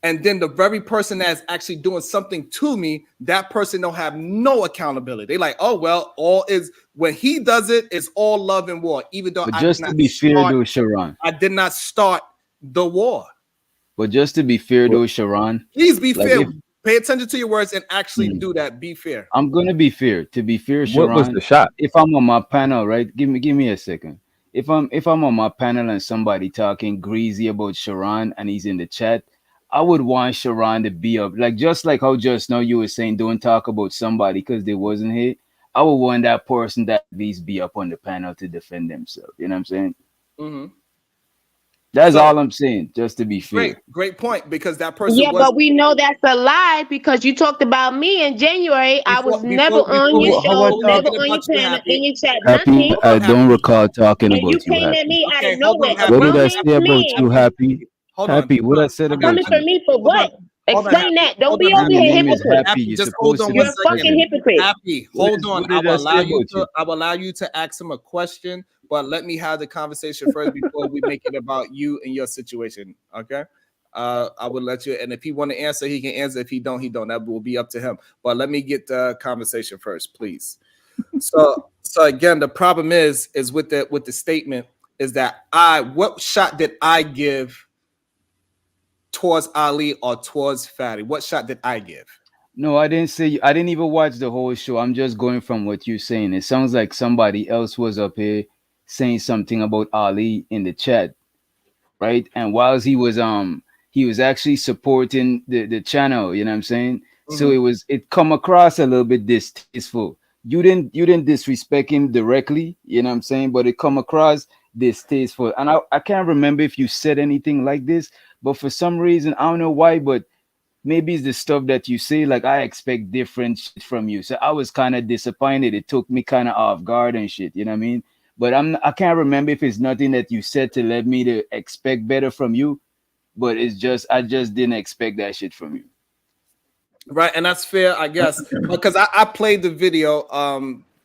And then the very person that's actually doing something to me, that person don't have no accountability. They like, oh, well, when he does it, it's all love and war. Even though but just to be fair though, Sharon, I did not start the war. But just to be fair though, Sharon, please be fair. Pay attention to your words and actually do that. Be fair. I'm gonna be fair. To be fair, Sharon, what was the shot? If I'm on my panel, right? Give me a second. If I'm on my panel and somebody talking greasy about Sharon and he's in the chat, I would want Sharon to be up, like just like how just now you were saying, don't talk about somebody because they wasn't here. I would want that person that at least be up on the panel to defend themselves. You know what I'm saying? Mm-hmm. That's all I'm saying, just to be fair. Great point, because that person. Yeah, but we know that's a lie because you talked about me in January. I was never on your show, never on your panel, in your chat, Happy, nothing. I don't recall talking And about you you. came Happy. at me out of nowhere. What did I say about you, Happy? Happy, what I said about Coming you? for me for what? Explain that. Don't be over here hypocrite. Just hold on. You're a fucking hypocrite. Happy, hold on. I will allow you to ask him a question, but let me have the conversation first before we make it about you and your situation. Okay. I would let you, and if he want to answer, he can answer. If he don't, he don't. That will be up to him. But let me get the conversation first, please. So again, the problem is with the statement is that what shot did I give towards Ali or towards Fatty? What shot did I give? No, I didn't say. I didn't even watch the whole show. I'm just going from what you're saying. It sounds like somebody else was up here saying something about Ali in the chat. right? And whilst he was actually supporting the channel, you know what I'm saying? So it come across a little bit distasteful. You didn't disrespect him directly, you know what I'm saying? But it come across distasteful. And I can't remember if you said anything like this, but for some reason, I don't know why, but maybe it's the stuff that you say, like I expect different shit from you. So I was kind of disappointed. It took me kind of off guard and shit, you know what I mean? But I can't remember if it's nothing that you said to let me to expect better from you, but it's just I just didn't expect that shit from you. Right, and that's fair, I guess, because I played the video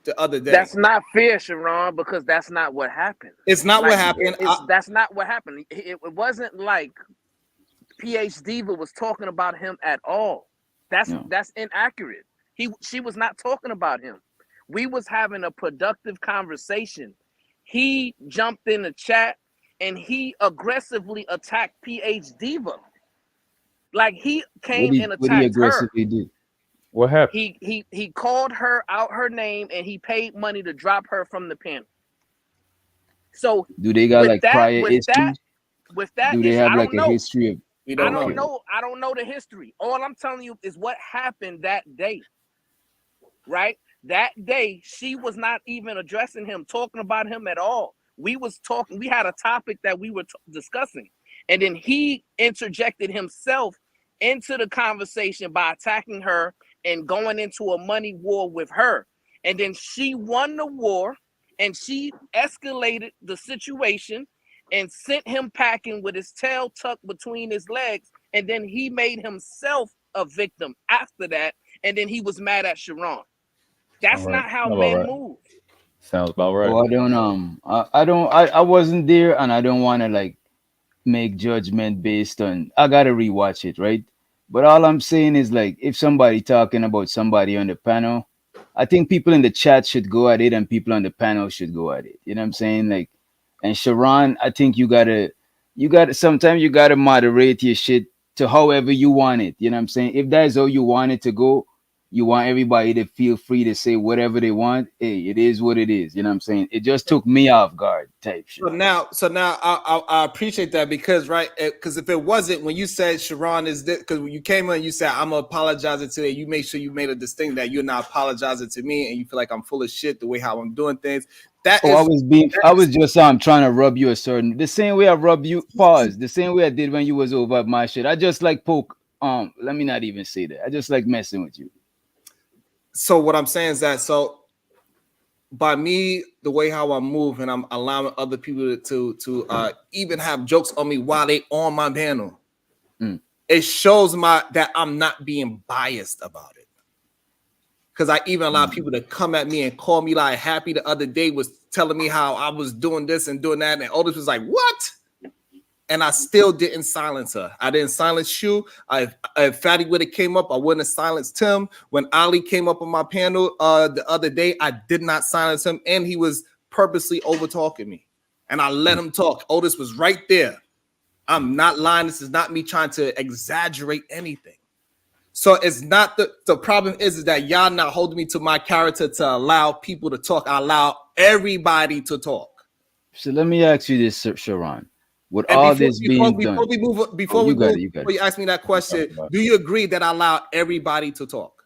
the other day. That's not fair, Sharon, because that's not what happened. It's not what happened. That's not what happened. It wasn't like PH Diva was talking about him at all. That's inaccurate. She was not talking about him. We was having a productive conversation. He jumped in the chat and he aggressively attacked PH Diva. Like he came and attacked what he aggressively her. did? What happened? He called her out her name and he paid money to drop her from the panel. So do they got like prior issues? With that, do they have like a history of? I don't know. I don't know the history. All I'm telling you is what happened that day. Right? That day, she was not even addressing him, talking about him at all. We was talking. We had a topic that we were discussing, and then he interjected himself into the conversation by attacking her and going into a money war with her. And then she won the war, and she escalated the situation and sent him packing with his tail tucked between his legs. And then he made himself a victim after that. And then he was mad at Sharon. That's not how men move. Sounds about right. Well, I wasn't there, and I don't want to like make judgment based on. I gotta rewatch it, right? But all I'm saying is like, if somebody talking about somebody on the panel, I think people in the chat should go at it, and people on the panel should go at it. You know what I'm saying? Like, and Sharon, I think you gotta sometimes you gotta moderate your shit to however you want it. You know what I'm saying? If that's how you want it to go, you want everybody to feel free to say whatever they want. Hey, it is what it is. You know what I'm saying? It just took me off guard type shit. So now I appreciate that because because if it wasn't when you said Sharon is this, because when you came in, you said I'm apologizing today. You make sure you made a distinction that you're not apologizing to me, and you feel like I'm full of shit the way how I'm doing things. I was just trying to rub you a certain the same way I rub you. Pause. The same way I did when you was over at my shit. I just like poke. Let me not even say that. I just like messing with you. So what I'm saying is that by me, the way how I move and I'm allowing other people to even have jokes on me while they on my panel, it shows that I'm not being biased about it. Because I even allow people to come at me and call me like Happy the other day was telling me how I was doing this and doing that, and Otis was like, "What?" And I still didn't silence her. I didn't silence you. If Fatty would have came up, I wouldn't have silenced him. When Ali came up on my panel the other day, I did not silence him, and he was purposely over talking me. And I let him talk. Otis was right there. I'm not lying. This is not me trying to exaggerate anything. So it's not the problem is that y'all not holding me to my character to allow people to talk. I allow everybody to talk. So let me ask you this, Sharon. With all this being done, before you ask me that question, do you agree that I allow everybody to talk?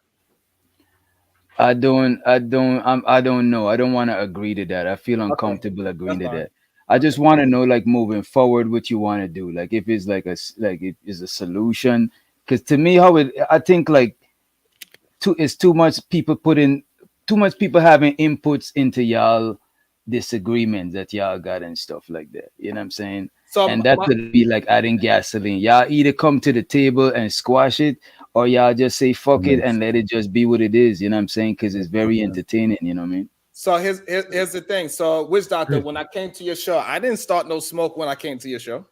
I don't know. I don't want to agree to that. I feel uncomfortable agreeing to that. I just want to know, like, moving forward, what you want to do. Like, if it's like it is a solution. Because to me, I think like it's too much people having inputs into y'all disagreements that y'all got and stuff like that. You know what I'm saying? And that could be like adding gasoline. Y'all either come to the table and squash it, or y'all just say fuck it and let it just be what it is. You know what I'm saying? Because it's very entertaining. You know what I mean? So here's the thing. So Witch Doctor, when I came to your show, I didn't start no smoke when I came to your show.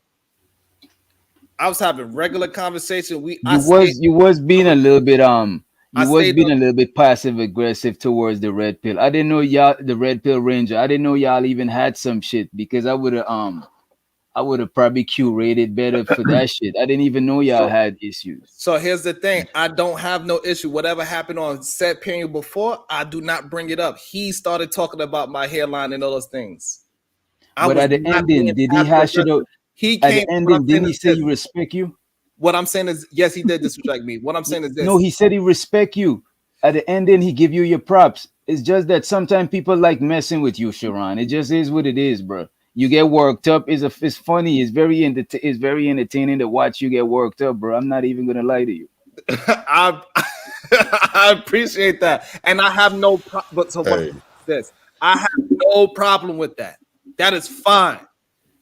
I was having regular conversation. You was being a little bit a little bit passive aggressive towards the red pill. I didn't know y'all, the red pill ranger. I didn't know y'all even had some shit, because I would have probably curated better for that shit. I didn't even know y'all had issues. So here's the thing. I don't have no issue. Whatever happened on set period before, I do not bring it up. He started talking about my hairline and all those things. But at the ending, did he hash it out? He At came. the What I'm ending, saying didn't he is say this. you respect you? What I'm saying is, yes, he did disrespect me. What I'm saying is this. No, he said he respect you. At the ending, he give you your props. It's just that sometimes people like messing with you, Sharon. It just is what it is, bro. You get worked up. It's funny. It's very entertaining to watch you get worked up, bro. I'm not even gonna lie to you. I I appreciate that, and I have no problem. But so what? This I have no problem with that. That is fine.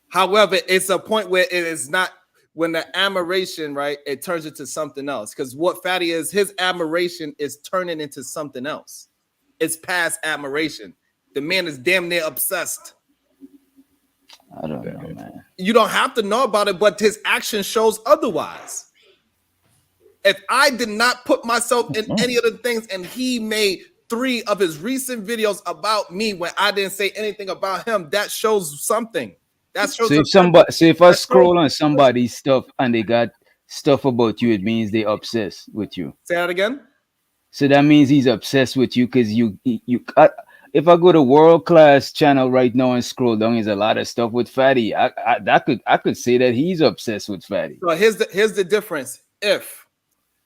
However, it's a point where it is not. When the admiration, right, it turns into something else. Because what Fatty is, his admiration is turning into something else. It's past admiration. The man is damn near obsessed. I don't know, man. You don't have to know about it, but his action shows otherwise. If I did not put myself in any of the things and he made 3 of his recent videos about me when I didn't say anything about him, that shows something. That shows So if I scroll on somebody's stuff and they got stuff about you, it means they obsessed with you. Say that again. So that means he's obsessed with you because if I go to World Class channel right now and scroll down, there's a lot of stuff with Fatty. I could say that he's obsessed with Fatty. So here's the difference. If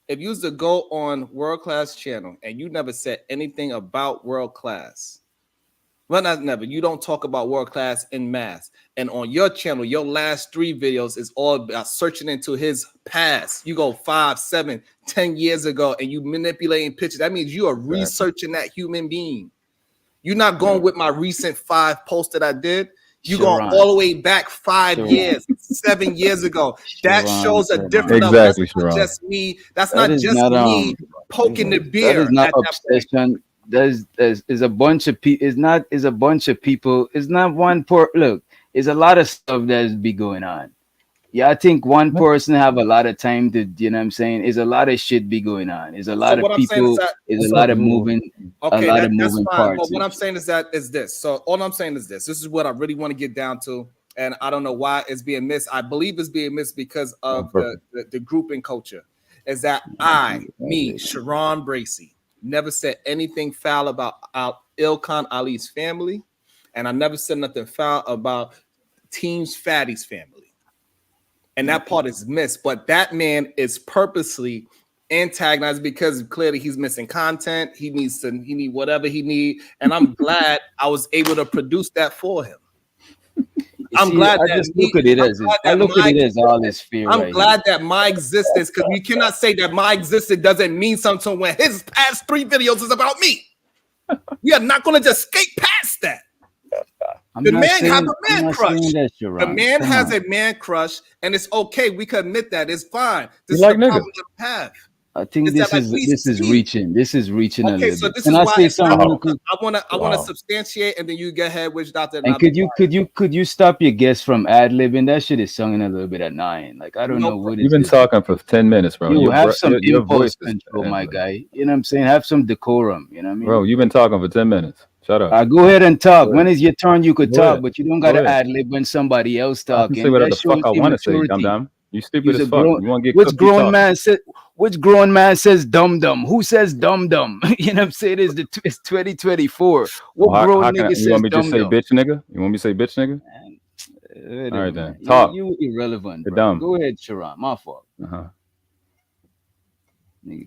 you used to go on World Class channel and you never said anything about World Class, well, not never. You don't talk about World Class in mass. And on your channel, your last 3 videos is all about searching into his past. You go 5, 7, 10 years ago and you manipulating pictures. That means you are researching that human being. You're not going with my recent 5 posts that I did. You're going all the way back 5 years, 7 years ago. That shows a different level. That's not just me. That's not just me poking the beer. That is not at that point. obsession. There's a bunch of people. It's a bunch of people. It's not one look. It's a lot of stuff that's be going on. Yeah, I think one person have a lot of time to, you know what I'm saying? It's a lot of shit be going on. It's a lot of people. It's a lot of moving. Okay, a lot of that's moving fine. parts. But what I'm saying is this. So all I'm saying is this. This is what I really want to get down to. And I don't know why it's being missed. I believe it's being missed because of the grouping culture. Is that me, Sharon Bracy, never said anything foul about Ilkan Ali's family. And I never said nothing foul about Team Fatty's family. And that part is missed. But that man is purposely antagonized because clearly he's missing content. He need whatever he need. And I'm glad I was able to produce that for him. I'm glad I just look at it as all this fear. I'm glad that my existence, because you cannot say that my existence doesn't mean something when his past 3 videos is about me. We are not going to just skate past that. The man has a man crush. The man has a man crush, and it's okay. We can admit that. It's fine. This is the problem we have. I think this is reaching. This is reaching a Okay, little so bit. this Can is I why say something? I want to substantiate, and then you go ahead, which doctor. And could you stop your guest from ad-libbing? That shit is sung a little bit at 9. Like I don't know what you've been talking for 10 minutes, bro. You have some impulse control, my guy. You know what I'm saying? Have some decorum. You know what I mean? Bro, you've been talking for 10 minutes. Shut up. Go ahead and talk. When it's your turn, you could talk, but you don't got to ad-lib when somebody else talking. I can say whatever the fuck I want to say, dumb. You stupid as fuck. You want to get which grown man says dum dum? Who says dum dum? You know what I'm saying? It's 2024. What grown nigga says dum dum? You want me to say bitch nigga? You want me to say bitch nigga? All right then. Talk. You irrelevant. You're dumb. Go ahead, Sharon. My fault.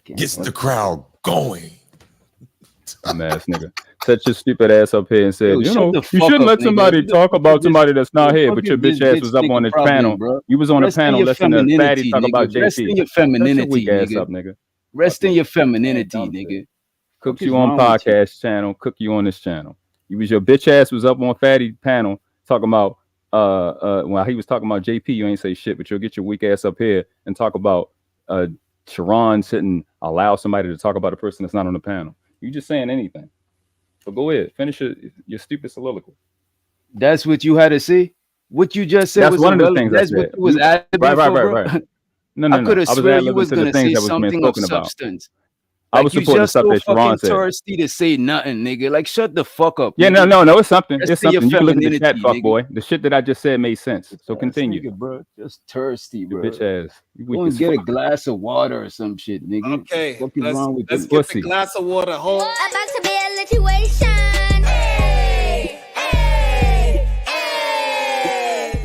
Gets the crowd going. Dumb ass nigga. Set your stupid ass up here and said, Yo, you know, you shouldn't let somebody talk about somebody that's not here, but your bitch ass was up on this panel. You was on a panel listening to Fatty talk about JP. Rest in your femininity, weak ass up, nigga. Rest in your femininity, nigga. Cook you on podcast channel, cook you on this channel. You was your bitch ass was up on Fatty panel talking about while he was talking about JP, you ain't say shit, but you'll get your weak ass up here and talk about Sharon shouldn't allow somebody to talk about a person that's not on the panel. You just saying anything. So go ahead, finish your stupid soliloquy. That's what you had to say. What you just said was one of the things. That's what was right. No. I could have sworn you was gonna say something of substance. I was supporting stuff that Sharon said. Thirsty to say nothing, nigga. Like shut the fuck up. Yeah, nigga. no, it's something. It's something. You can look at the chat, fuck boy. The shit that I just said made sense. So continue, nigga, bro. Just thirsty, bro. Your bitch ass. Go and get a glass of water or some shit, nigga. Okay, what is wrong with let's get the glass of water. Hold. About to be a situation. Hey, hey, hey.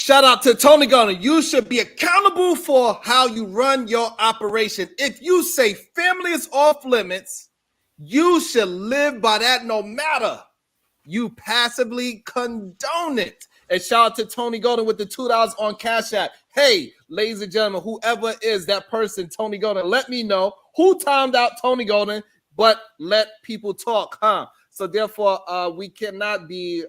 Shout out to Tony Garner. You should be accountable for how you run your operation. If you say family is off limits, you should live by that no matter. You passively condone it. And shout out to Tony Golden with the $2 on Cash App. Hey, ladies and gentlemen, whoever is that person, Tony Golden, let me know who timed out Tony Golden, but let people talk, huh? So therefore, we cannot be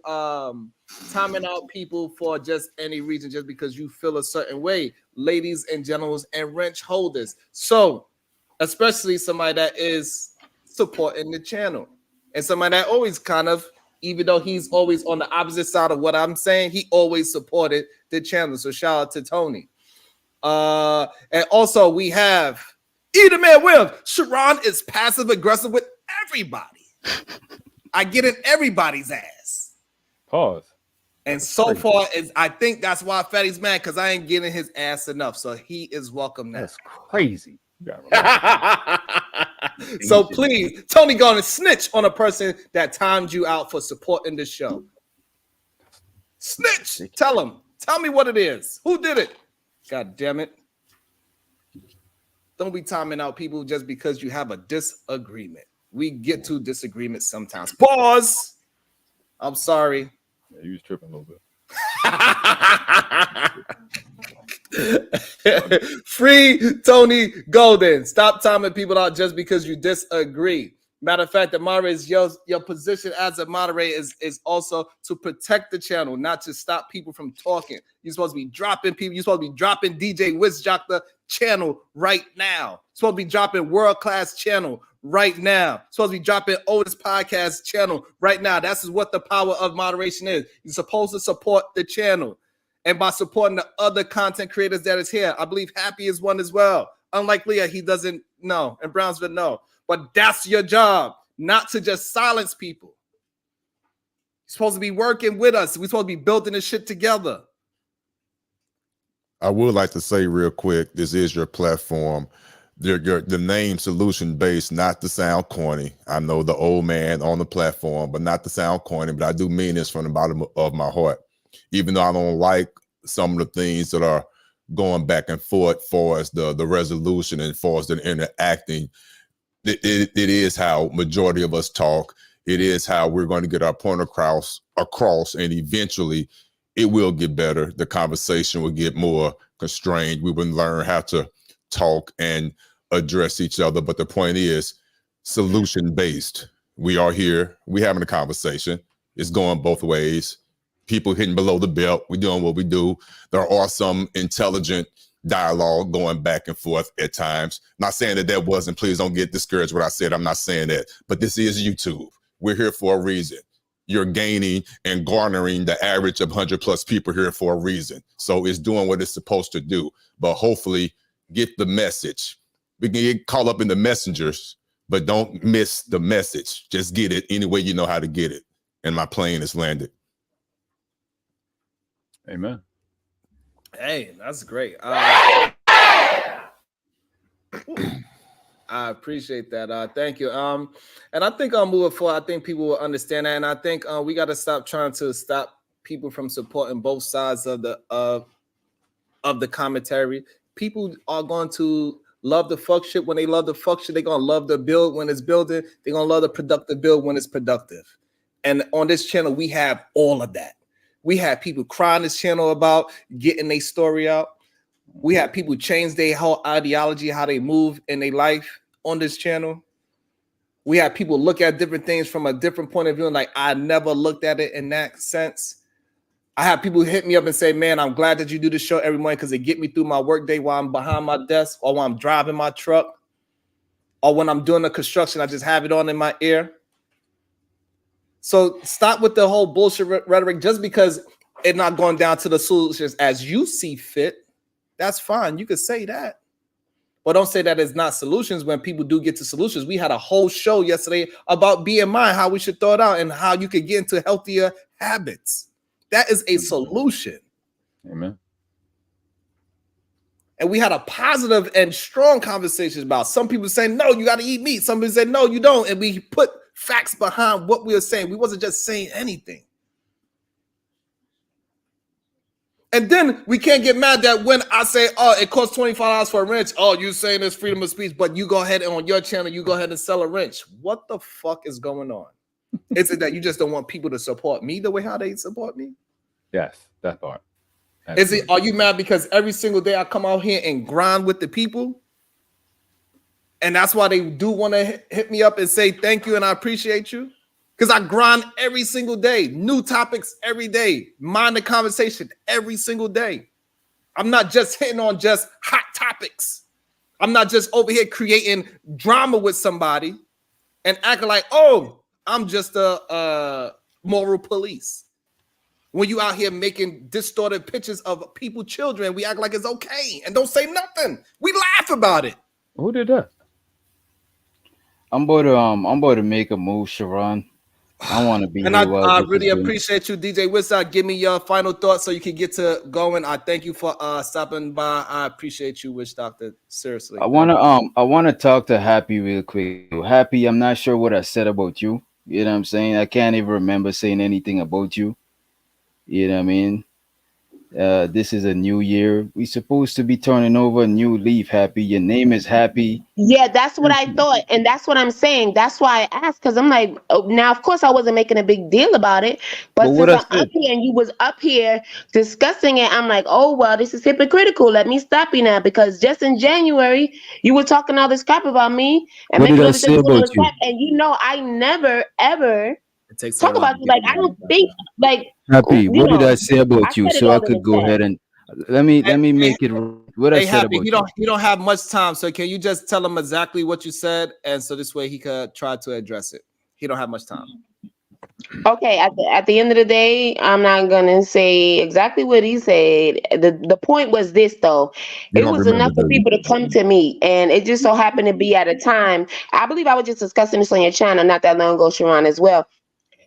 timing out people for just any reason, just because you feel a certain way, ladies and gentlemen and wrench holders. So especially somebody that is supporting the channel and somebody that always kind of, even though he's always on the opposite side of what I'm saying, he always supported the channel. So shout out to Tony. And also we have Edaman Williams. Sharon is passive aggressive with everybody. I get in everybody's ass. Pause. And so far as I think that's why Fatty's mad, because I ain't getting his ass enough. So he is welcome now. That's crazy. So please, Tony, gonna snitch on a person that timed you out for supporting the show. Snitch. Tell him. Tell me what it is. Who did it? God damn it. Don't be timing out people just because you have a disagreement. We get to disagreements sometimes. Pause. I'm sorry. Yeah, you was tripping a little bit. Free Tony Golden. Stop timing people out just because you disagree. Matter of fact, the moderator, your position as a moderator is also to protect the channel, not to stop people from talking. You're supposed to be dropping people. You're supposed to be dropping DJ Wizjock the channel right now. You're supposed to be dropping World Class channel right now. You're supposed to be dropping Otis Podcast channel right now. That's what the power of moderation is. You're supposed to support the channel. And by supporting the other content creators that is here, I believe Happy is one as well. Unlike Leah, he doesn't know. And Brownsville, no. But that's your job, not to just silence people. You're supposed to be working with us. We're supposed to be building this shit together. I would like to say real quick, this is your platform. The name Solution Based, not to sound corny. I know the old man on the platform, but not to sound corny. But I do mean this from the bottom of my heart. Even though I don't like some of the things that are going back and forth for as the resolution and for as the interacting, it is how majority of us talk. It is how we're going to get our point across, and eventually it will get better. The conversation will get more constrained. We will learn how to talk and address each other. But the point is solution based. We are here. We having a conversation. It's going both ways. People hitting below the belt. We're doing what we do. There are some intelligent dialogue going back and forth at times. Not saying that wasn't. Please don't get discouraged what I said. I'm not saying that. But this is YouTube. We're here for a reason. You're gaining and garnering the average of 100+ people here for a reason. So it's doing what it's supposed to do. But hopefully get the message. We can get caught up in the messengers, but don't miss the message. Just get it any way you know how to get it. And my plane is landed. Amen. Hey, that's great. I appreciate that. Thank you. And I think I'm moving forward. I think people will understand that, and I think we got to stop trying to stop people from supporting both sides of the commentary. People are going to love the fuck shit when they love the fuck shit. They're gonna love the build when it's building. They're gonna love the productive build when it's productive. And on this channel, we have all of that. We have people crying this channel about getting their story out. We have people change their whole ideology, how they move in their life on this channel. We have people look at different things from a different point of view. And like, I never looked at it in that sense. I have people hit me up and say, man, I'm glad that you do the show every morning because it get me through my work day while I'm behind my desk or while I'm driving my truck or when I'm doing the construction, I just have it on in my ear. So stop with the whole bullshit rhetoric just because it's not going down to the solutions as you see fit. That's fine. You could say that. But don't say that it's not solutions when people do get to solutions. We had a whole show yesterday about BMI, how we should throw it out and how you could get into healthier habits. That is a solution. Amen. And we had a positive and strong conversation about some people saying, no, you got to eat meat. Some people say, no, you don't. And we put facts behind what we were saying. We wasn't just saying anything. And then we can't get mad that when I say, oh, it costs $25 for a wrench. Oh, you saying it's freedom of speech, but you go ahead and on your channel, you go ahead and sell a wrench. What the fuck is going on? Is it that you just don't want people to support me the way how they support me? Yes, that part. Is it? Are you mad because every single day I come out here and grind with the people? And that's why they do want to hit me up and say thank you and I appreciate you. Because I grind every single day, new topics every day, mind the conversation every single day. I'm not just hitting on just hot topics. I'm not just over here creating drama with somebody and acting like, oh, I'm just a moral police. When you out here making distorted pictures of people, children, we act like it's okay and don't say nothing. We laugh about it. Who did that? I'm about to make a move, Sharon. I want to be And here while I this really is going. appreciate you, DJ Wizard. Give me your final thoughts so you can get to going. I thank you for stopping by. I appreciate you, Witch Doctor. Seriously. I wanna talk to Happy real quick. Happy, I'm not sure what I said about you. You know what I'm saying? I can't even remember saying anything about you. You know what I mean? This is a new year. We supposed to be turning over a new leaf, Happy. Your name is Happy. Yeah, that's what I thought, and that's what I'm saying. That's why I asked, because I'm like, oh, now of course I wasn't making a big deal about it, but what since I I'm said, up here and you was up here discussing it, I'm like, oh well, this is hypocritical. Let me stop you now, because just in January you were talking all this crap about me and what did making I all this say about you? crap, and you know I never ever It takes so talk long about to you. get Like I me don't think like Happy, you what did know I say I about you? said it So I all in could the go chat. ahead and let me make it right. What I Hey, said Happy, about you you. don't have much time, so can you just tell him exactly what you said, and so this way he could try to address it. He don't have much time. Okay, at the end of the day, I'm not gonna say exactly what he said. The point was this though. You It don't was remember, enough for do you? people to come to me, and it just so happened to be at a time. I believe I was just discussing this on your channel not that long ago, Sharon, as well.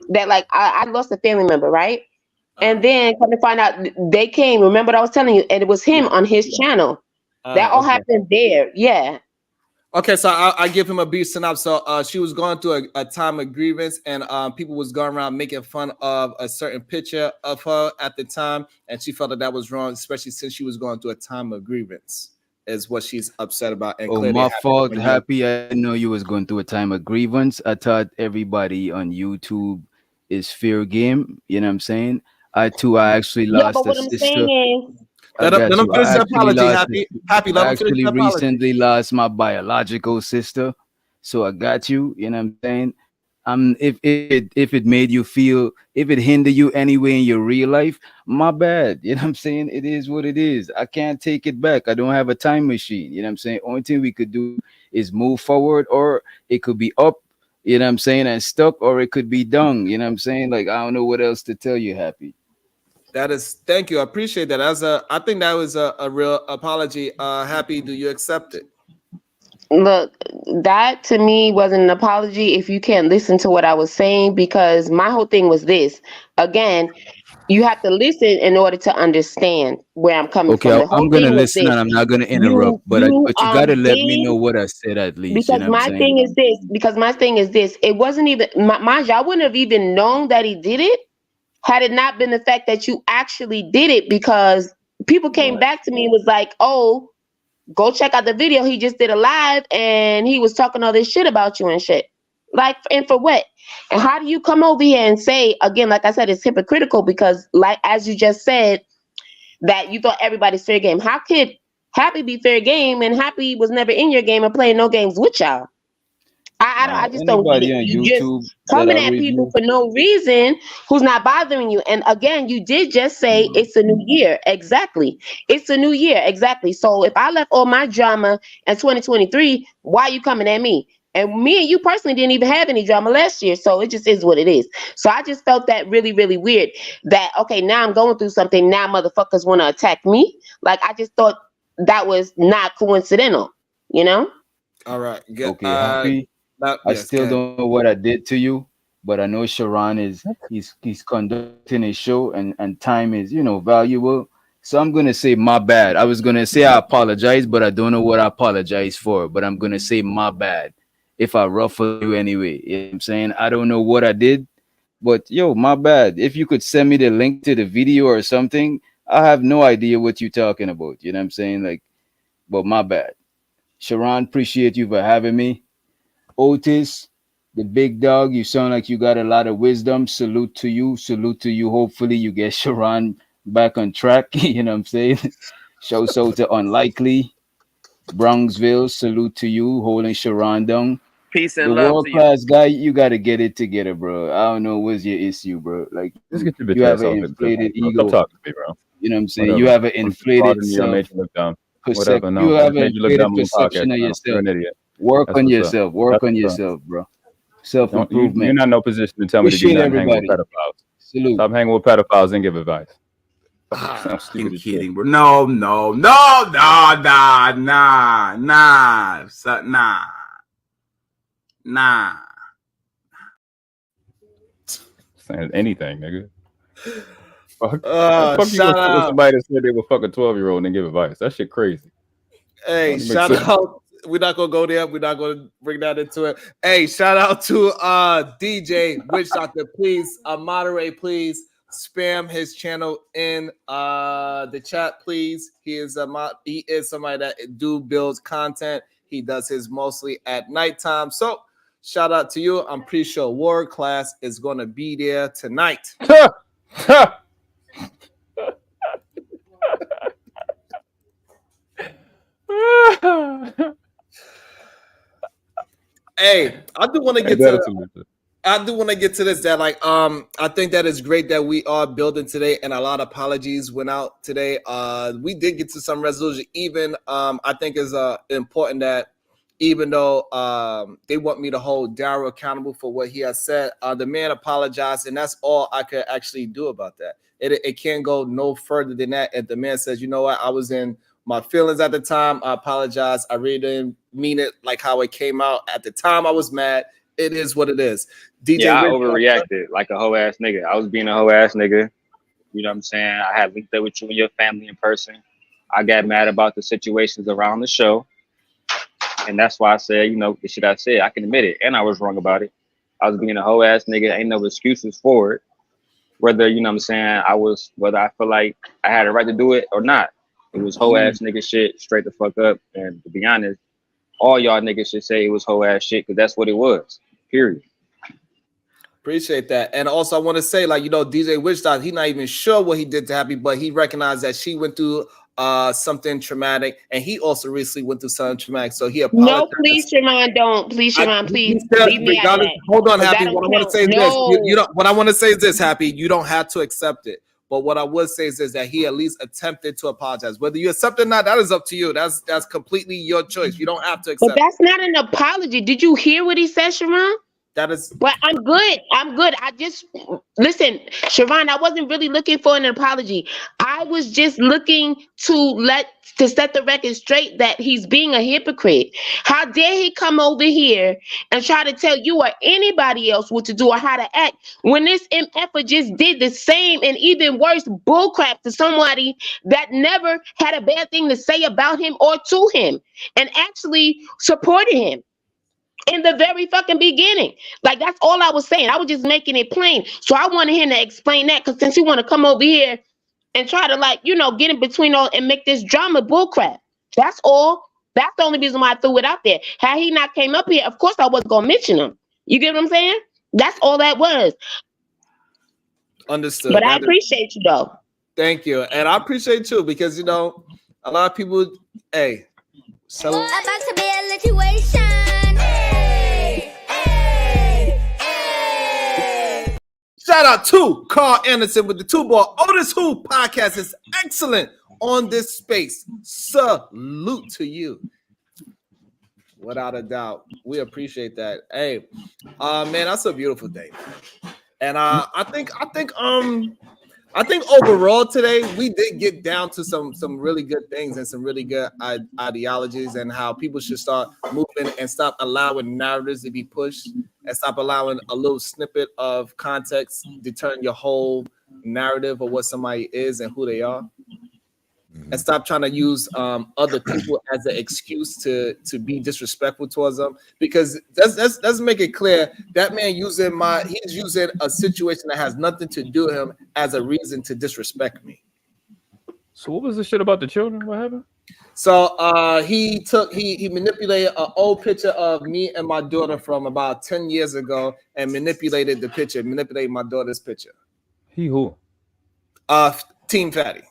That like I lost a family member, right? And then come to find out they came. Remember what I was telling you, and it was him on his channel. That all Okay. happened there. Yeah. Okay, so I give him a brief synopsis. So she was going through a time of grievance, and people was going around making fun of a certain picture of her at the time, and she felt that was wrong, especially since she was going through a time of grievance, is what she's upset about. And Oh, clearly, my happened fault, when you. Happy. I didn't know you was going through a time of grievance. I thought everybody on YouTube is fair game. You know what I'm saying? I actually Yeah, lost but a what I'm sister. saying is, I Let got him you. finish the apology. Happy. I Let him finish actually the apology. recently lost my biological sister. So I got you. You know what I'm saying? If it made you feel, if it hinder you anyway in your real life, my bad. You know what I'm saying? It is what it is. I can't take it back. I don't have a time machine. You know what I'm saying? Only thing we could do is move forward, or it could be up, you know what I'm saying, and stuck, or it could be dung. You know what I'm saying? Like, I don't know what else to tell you, Happy. That is, thank you. I appreciate that. I think that was a real apology. Happy, do you accept it? look, that to me wasn't an apology if you can't listen to what I was saying, because my whole thing was this. Again, you have to listen in order to understand where I'm coming Okay, from. The whole I'm gonna thing was listen this. and I'm not gonna interrupt, You you but you gotta let me know saying, what I said at least. You because know what I'm my saying? thing is this, it wasn't even mind you, I wouldn't have even known that he did it had it not been the fact that you actually did it, because people came back to me and was like, oh, go check out the video. He just did a live and he was talking all this shit about you and shit. Like, and for what? And how do you come over here and say, again, like I said, it's hypocritical, because like, as you just said, that you thought everybody's fair game. How could Happy be fair game and Happy was never in your game and playing no games with y'all? I just don't get Anybody it. on You just YouTube that coming I at people review, for no reason who's not bothering you. And again, you did just say it's a new year. Exactly. It's a new year. Exactly. So if I left all my drama in 2023, why are you coming at me? And me and you personally didn't even have any drama last year. So it just is what it is. So I just felt that really, really weird that, okay, now I'm going through something. Now motherfuckers want to attack me. Like, I just thought that was not coincidental, you know? All right. okay, Happy. I Yes, still can. don't know what I did to you, but I know Sharon is he's conducting a show, and time is, you know, valuable. So I'm gonna say my bad. I was gonna say I apologize, but I don't know what I apologize for. But I'm gonna say my bad if I ruffle you anyway. You know what I'm saying? I don't know what I did, but yo, my bad. If you could send me the link to the video or something, I have no idea what you're talking about. You know what I'm saying? Like, but my bad. Sharon, appreciate you for having me. Otis, the big dog, you sound like you got a lot of wisdom. Salute to you. Salute to you. Hopefully you get Sharon back on track. You know what I'm saying? Shout out to Unlikely. Bronxville, salute to you, holding Sharon down. Peace and The love world to you. class guy, you gotta get it together, bro. I don't know what's your issue, bro. Like Just get your you bitch have ass an off it, bro. inflated Stop ego. talking to me, bro. You know what I'm saying? Whatever. You have an I'm inflated proud of you. I made self. you look dumb. Whatever. No, You I have just an made you look inflated dumb on the perception podcast, of man. You're yourself. an idiot. Work That's on what's up. yourself. Work That's on what's up. yourself, bro. You're Self-improvement. not in no position to tell me to do Appreciate nothing. Hang with everybody. pedophiles. Salute. Stop hanging with pedophiles and give advice. Sounds stupid I'm as shit. kidding, bro. No, nah. Saying anything, nigga. Fuck. Fuck you Shout gonna with out. somebody that said they would fuck a 12-year-old and give advice. That shit crazy. Hey, Don't make shout sense. out. We're not gonna go there. We're not gonna bring that into it. Hey, shout out to DJ Witch Doctor. Please moderate, please spam his channel in the chat, please. He is somebody that builds content. He does his mostly at nighttime. So shout out to you. I'm pretty sure World Class is gonna be there tonight. Hey, I do want to get to this. That I think that is great that we are building today, and a lot of apologies went out today. We did get to some resolution. Even I think is important that even though they want me to hold Daryl accountable for what he has said, the man apologized, and that's all I could actually do about that. It can't go no further than that. If the man says, you know what, I was in my feelings at the time, I apologize. I really didn't mean it like how it came out at the time. I was mad. It is what it is. DJ, Yeah, I Rick, overreacted like a hoe ass nigga. I was being a hoe ass nigga. You know what I'm saying? I had linked up with you and your family in person. I got mad about the situations around the show. And that's why I said, you know, the shit I said, I can admit it. And I was wrong about it. I was being a hoe ass nigga. Ain't no excuses for it. Whether, you know what I'm saying, whether I feel like I had a right to do it or not. It was hoe ass nigga shit, straight the fuck up. And to be honest, all y'all niggas should say it was hoe ass shit, because that's what it was. Period. appreciate that. And also I want to say, like, you know, DJ Witch Doctor, he not even sure what he did to Happy, but he recognized that she went through something traumatic, and he also recently went through something traumatic. So he apologized. No, please, Sharon, don't. Please, Sharon, please. Leave me out of that. Hold on, 'Cause Happy. that What I don't want to count. say is No. this. You don't. What I want to say is this, Happy. You don't have to accept it. But what I would say is this, that he at least attempted to apologize. Whether you accept it or not, that is up to you. That's completely your choice. You don't have to But accept it. that's not an apology. Did you hear what he said, Sharon? That is. But I'm good. I'm good. I just listen, Sharon. I wasn't really looking for an apology. I was just looking to set the record straight that he's being a hypocrite. How dare he come over here and try to tell you or anybody else what to do or how to act when this MF just did the same and even worse bullcrap to somebody that never had a bad thing to say about him or to him and actually supported him in the very fucking beginning. Like, that's all I was saying. I was just making it plain. So I wanted him to explain that, because since he want to come over here and try to, like, you know, get in between all and make this drama bullcrap. That's all. That's the only reason why I threw it out there. Had he not came up here, of course I wasn't gonna mention him. You get what I'm saying? That's all that was. Understood. But I appreciate you though. Thank you. And I appreciate you, because, you know, a lot of people, hey, so About to be a situation. Hey, hey, hey. shout out to Carl Anderson with the 2-ball. Otis Who podcast is excellent on this space. Salute to you. Without a doubt. We appreciate that. Hey, man, that's a beautiful day. And I think overall today we did get down to some really good things and some really good ideologies, and how people should start moving and stop allowing narratives to be pushed and stop allowing a little snippet of context determine your whole narrative of what somebody is and who they are. And stop trying to use other people as an excuse to be disrespectful towards them, because let's make it clear that man he's using a situation that has nothing to do with him as a reason to disrespect me. So what was the shit about the children? What happened? So he manipulated an old picture of me and my daughter from about 10 years ago and manipulated my daughter's picture. He who? Team Fatty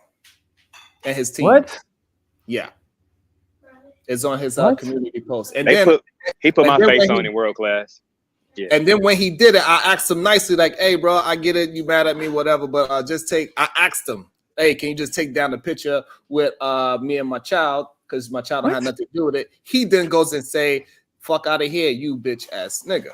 and his team. What? Yeah. It's on his community post. And he put my face on in in world class. Yeah. And then when he did it, I asked him nicely, like, hey, bro, I get it. You mad at me, whatever. But I asked him, hey, can you just take down the picture with me and my child? Because my child don't have nothing to do with it. He then goes and say, fuck out of here, you bitch ass nigga.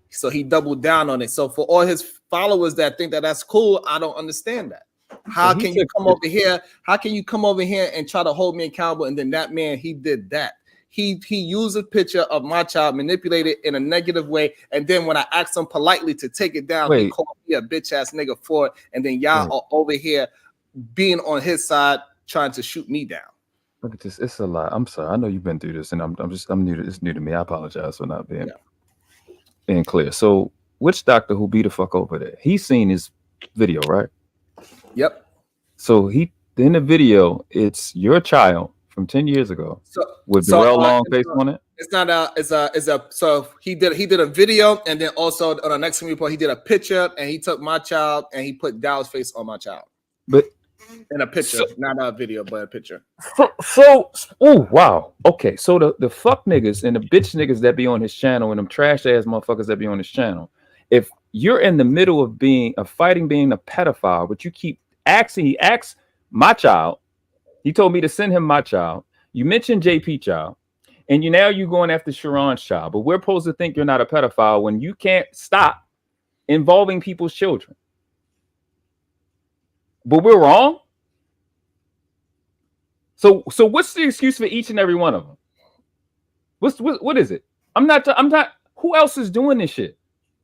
So he doubled down on it. So for all his followers that think that that's cool, I don't understand that. How can you come over here? How can you come over here and try to hold me accountable? And then that man, he did that. He used a picture of my child, manipulated in a negative way, and then when I asked him politely to take it down, he called me a bitch ass nigga for it. And then y'all are over here being on his side, trying to shoot me down. Look at this. It's a lot. I'm sorry. I know you've been through this, and I'm new to it's new to me. I apologize for not being clear. So which doctor who beat the fuck over there? He's seen his video, right? Yep. So in the video, it's your child from 10 years ago with Darrell long face on it. It's not so he did a video, and then also on the next report he did a picture, and he took my child and he put Dow's face on my child. But in a picture, not a video, but a picture. Oh wow. Okay, so the fuck niggas and the bitch niggas that be on his channel and them trash ass motherfuckers that be on his channel, if you're in the middle of being a pedophile, but you keep asking, he asks my child, he told me to send him my child. You mentioned JP child, and now you're going after Sharon's child, but we're supposed to think you're not a pedophile when you can't stop involving people's children. But we're wrong. So what's the excuse for each and every one of them? What is it? I'm not. Who else is doing this shit?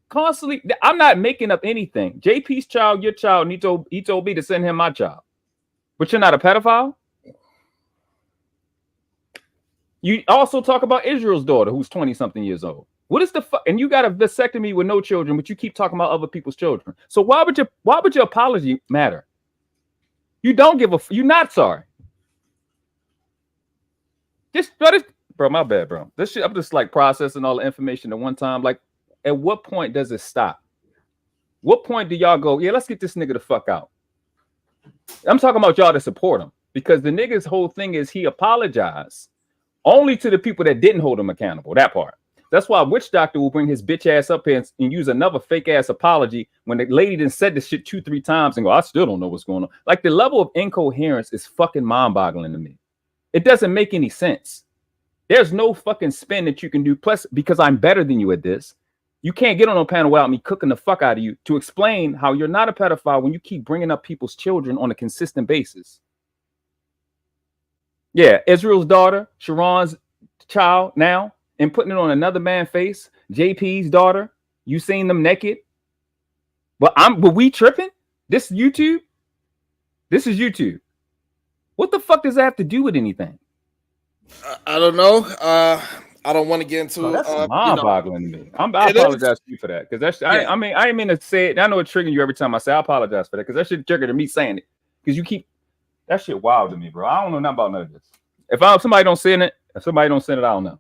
Constantly. I'm not making up anything. JP's child, your child, and he told me to send him my child. But you're not a pedophile? You also talk about Israel's daughter, who's 20-something years old. What is the fuck? And you got a vasectomy with no children, but you keep talking about other people's children. So why would your apology matter? You don't give a. You're not sorry. Bro, my bad, bro. This shit, I'm just like processing all the information at one time. Like, at what point does it stop? What point do y'all go, yeah, let's get this nigga the fuck out? I'm talking about y'all to support him, because the nigga's whole thing is he apologized only to the people that didn't hold him accountable. That part. That's why Witch Doctor will bring his bitch ass up here and use another fake ass apology when the lady done said this shit 2-3 times and go, I still don't know what's going on. Like, the level of incoherence is fucking mind-boggling to me. It doesn't make any sense. There's no fucking spin that you can do. Plus, because I'm better than you at this, you can't get on a panel without me cooking the fuck out of you to explain how you're not a pedophile when you keep bringing up people's children on a consistent basis. Yeah, Israel's daughter, Sharon's child now, and putting it on another man's face. JP's daughter, you seen them naked. But we tripping? This YouTube? This is YouTube. What the fuck does that have to do with anything? I don't know. I don't want to get into. That's mind-boggling to me. I apologize to you for that, because that's. I mean, I didn't mean to say it. I know it's triggering you every time I say I apologize for that, because that shit triggered me saying it. Because you keep that shit wild to me, bro. I don't know nothing about none of this. If somebody don't send it, I don't know.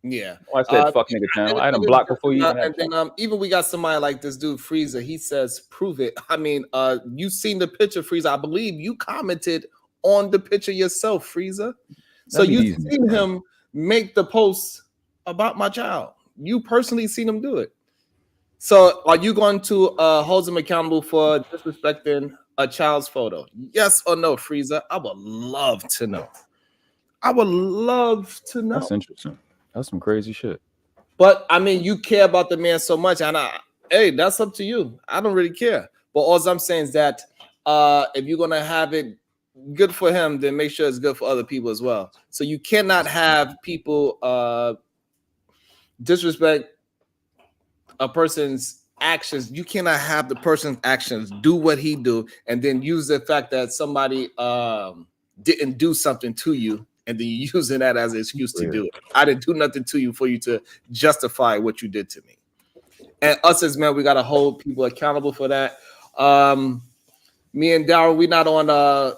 Yeah. I said fuck nigga channel. I had them blocked before you even. And then even we got somebody like this dude Freezer. He says, "Prove it." I mean, you seen the picture, Freezer? I believe you commented on the picture yourself, Freezer. So you seen him make the post about my child. You personally seen him do it. So are you going to hold him accountable for disrespecting a child's photo? Yes or no, Freezer? I would love to know. I would love to know. That's interesting. That's some crazy shit. But I mean, you care about the man so much, and hey, that's up to you. I don't really care. But all I'm saying is that if you're gonna have it good for him, then make sure it's good for other people as well. So you cannot have people disrespect a person's actions. You cannot have the person's actions do what he do, and then use the fact that somebody didn't do something to you, and then you using that as an excuse to do it. I didn't do nothing to you for you to justify what you did to me. And us as men, we gotta hold people accountable for that. Me and Daryl, we not on